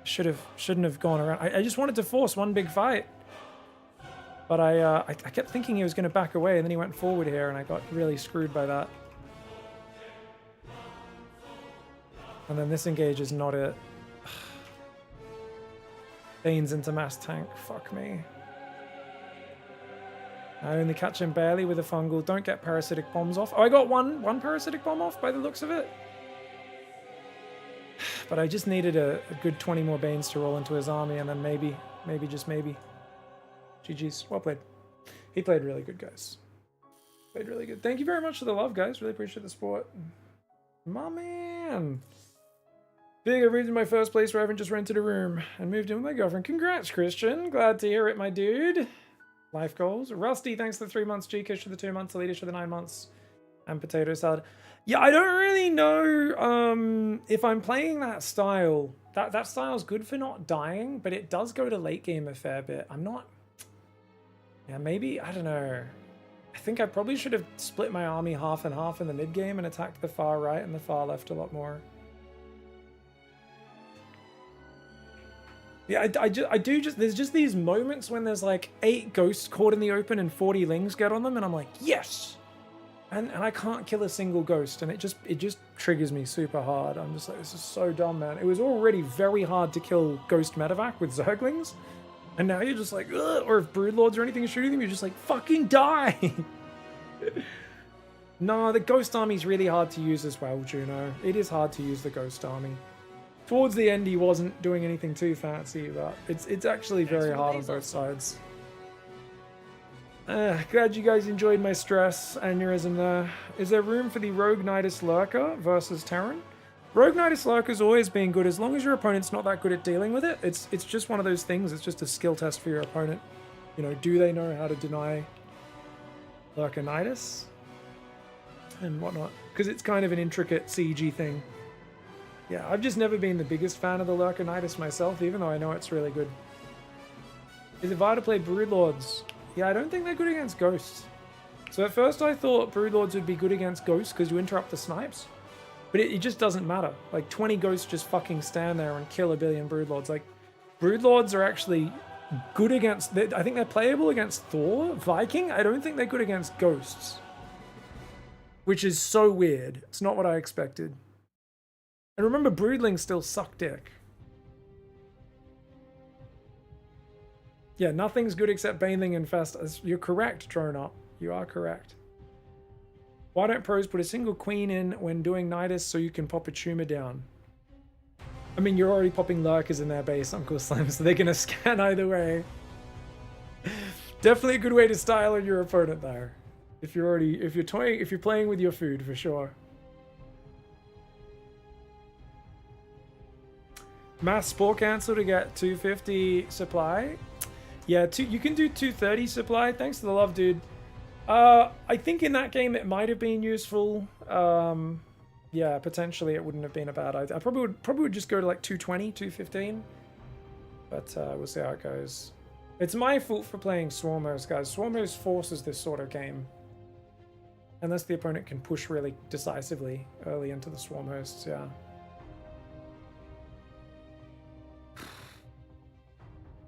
Shouldn't have gone around. I just wanted to force one big fight. But I kept thinking he was going to back away, and then he went forward here, and I got really screwed by that. And then this engage is not it. Bane's into mass tank. Fuck me. I only catch him barely with a fungal. Don't get parasitic bombs off. Oh, I got one parasitic bomb off by the looks of it. But I just needed a good 20 more Banes to roll into his army, and then maybe, just maybe. GG's. Well played. He played really good, guys. Played really good. Thank you very much for the love, guys. Really appreciate the support. My man. Being I've reached my first place where I haven't just rented a room and moved in with my girlfriend. Congrats, Christian. Glad to hear it, my dude. Life goals. Rusty, thanks for the 3 months. G-Kish for the 2 months. Elitish for the 9 months. And potato salad. Yeah, I don't really know if I'm playing that style. That style's good for not dying, but it does go to late game a fair bit. I'm not... Yeah, maybe, I don't know. I think I probably should have split my army half and half in the mid game and attacked the far right and the far left a lot more. Yeah, there's just these moments when there's like 8 ghosts caught in the open and 40 lings get on them, and I'm like, yes! And I can't kill a single ghost, and it just triggers me super hard. I'm just like, this is so dumb, man. It was already very hard to kill ghost medevac with Zerglings, and now you're just like, ugh, or if Broodlords or anything is shooting them, you're just like, fucking die! No, the ghost army's really hard to use as well, Juno. It is hard to use the ghost army. Towards the end, he wasn't doing anything too fancy, but it's actually very hard on both sides. Glad you guys enjoyed my stress aneurysm there. Is there room for the Rogue Nidus Lurker versus Terran? Rogue Nidus Lurker's always been good as long as your opponent's not that good at dealing with it. It's just one of those things. It's just a skill test for your opponent. You know, do they know how to deny Lurker Nidus and whatnot? Because it's kind of an intricate CG thing. Yeah, I've just never been the biggest fan of the Lurker Nidus myself, even though I know it's really good. Is it vital to play Broodlords? Yeah, I don't think they're good against ghosts. So at first I thought Broodlords would be good against ghosts because you interrupt the snipes. But it just doesn't matter. Like 20 ghosts just fucking stand there and kill a billion Broodlords. Like, Broodlords are actually good against... I think they're playable against Thor, Viking. I don't think they're good against ghosts. which is so weird. It's not what I expected. And remember, broodlings still suck dick. Yeah, nothing's good except Baneling and Fest. You're correct, Drone Up. You are correct. Why don't pros put a single queen in when doing Nidus so you can pop a tumor down? I mean, you're already popping lurkers in their base, Uncle Slim, so they're gonna scan either way. Definitely a good way to style on your opponent there. If you're playing with your food, for sure. Mass spore cancel to get 250 supply. Yeah, you can do 230 supply. Thanks for the love, dude. I think in that game it might have been useful. Yeah, potentially it wouldn't have been a bad idea. I probably would just go to like 220, 215. But we'll see how it goes. It's my fault for playing Swarmers, guys. Swarmers forces this sort of game. Unless the opponent can push really decisively early into the Swarm hosts, yeah.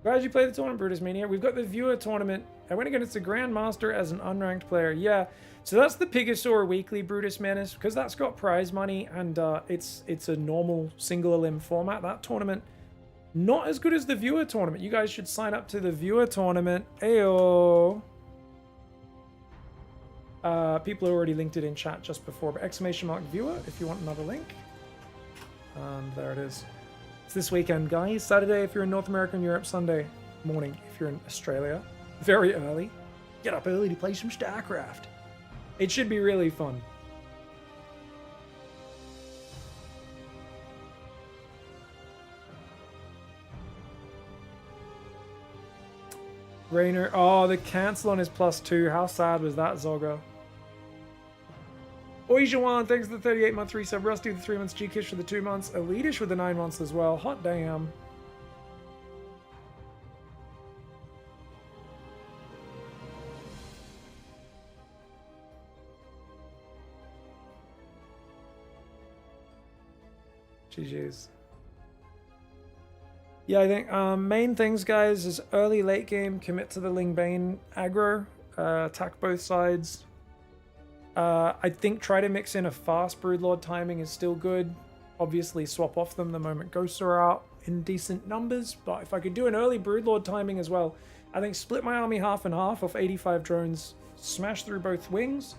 Glad you played the tournament, Brutus Mania. We've got the viewer tournament. I went against the Grandmaster as an unranked player. Yeah, so that's the PiGosaur Weekly Brutus Menace, because that's got prize money and it's a normal single limb format. That tournament, not as good as the viewer tournament. You guys should sign up to the viewer tournament. Ayo. People already linked it in chat just before, but ! viewer if you want another link. And there it is. It's this weekend, guys. Saturday if you're in North America and Europe. Sunday morning if you're in Australia. Very early. Get up early to play some StarCraft. It should be really fun. Rainer. Oh, the cancel on his +2. How sad was that, Zoggo? Oi, Jawan, thanks for the 38-month resub. Rusty with the 3 months, G-Kish for the 2 months, Elitish with the 9 months as well. Hot damn. GG's. Yeah, I think main things, guys, is early, late game, commit to the Ling Bane aggro, attack both sides. I think try to mix in a fast Broodlord timing is still good. Obviously swap off them the moment ghosts are out in decent numbers, but if I could do an early Broodlord timing as well, I think split my army half and half off 85 drones, smash through both wings,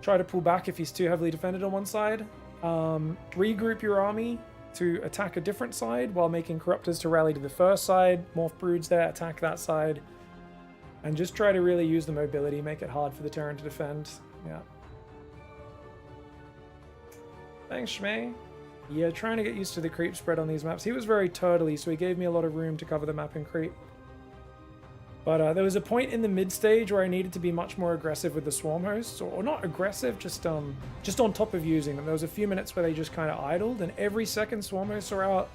try to pull back if he's too heavily defended on one side, regroup your army to attack a different side while making Corruptors to rally to the first side, morph Broods there, attack that side, and just try to really use the mobility, make it hard for the Terran to defend. Yeah. Thanks, Shmei. Yeah, trying to get used to the creep spread on these maps. He was very turtly, so he gave me a lot of room to cover the map in creep. But there was a point in the mid stage where I needed to be much more aggressive with the swarm hosts, or not aggressive, just on top of using them. There was a few minutes where they just kind of idled, and every second swarm hosts are out,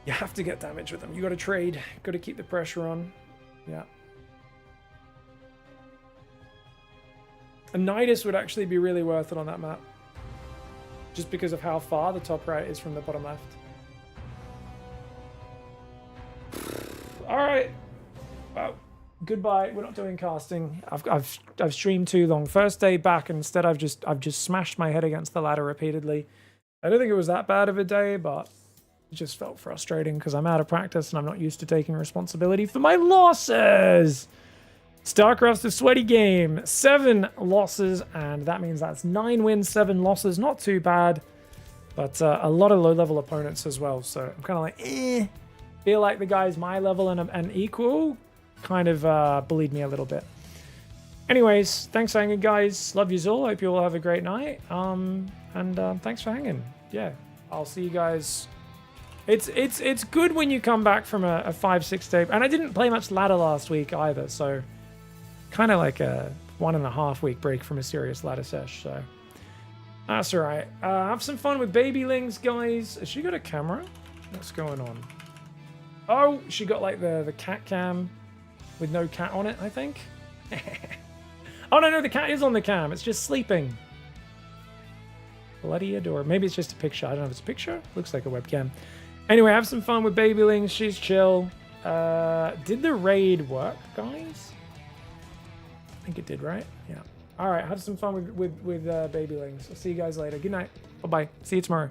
you have to get damage with them. You got to trade, got to keep the pressure on. Yeah. A Nidus would actually be really worth it on that map. Just because of how far the top right is from the bottom left. Alright. Well, goodbye. We're not doing casting. I've streamed too long. First day back, and instead I've just smashed my head against the ladder repeatedly. I don't think it was that bad of a day, but it just felt frustrating because I'm out of practice and I'm not used to taking responsibility for my losses. StarCraft's a sweaty game. 7 losses, and that means that's 9 wins, 7 losses. Not too bad, but a lot of low-level opponents as well. So I'm kind of like, eh. Feel like the guys my level and equal kind of bullied me a little bit. Anyways, thanks for hanging, guys. Love you all. Hope you all have a great night. And thanks for hanging. Yeah, I'll see you guys. It's good when you come back from a 5-6 day, and I didn't play much ladder last week either, so kind of like a 1.5 week break from a serious ladder sesh. So that's all right. Have some fun with babylings, guys. Has she got a camera? What's going on? Oh, she got like the cat cam with no cat on it, I think. Oh no, the cat is on the cam. It's just sleeping. Bloody adore. Maybe it's just a picture. I don't know if it's a picture. Looks like a webcam. Anyway, have some fun with babylings. She's chill. Did the raid work, guys? I think it did, right? Yeah. All right, have some fun with babylings. I'll see you guys later. Good night. Bye bye. See you tomorrow.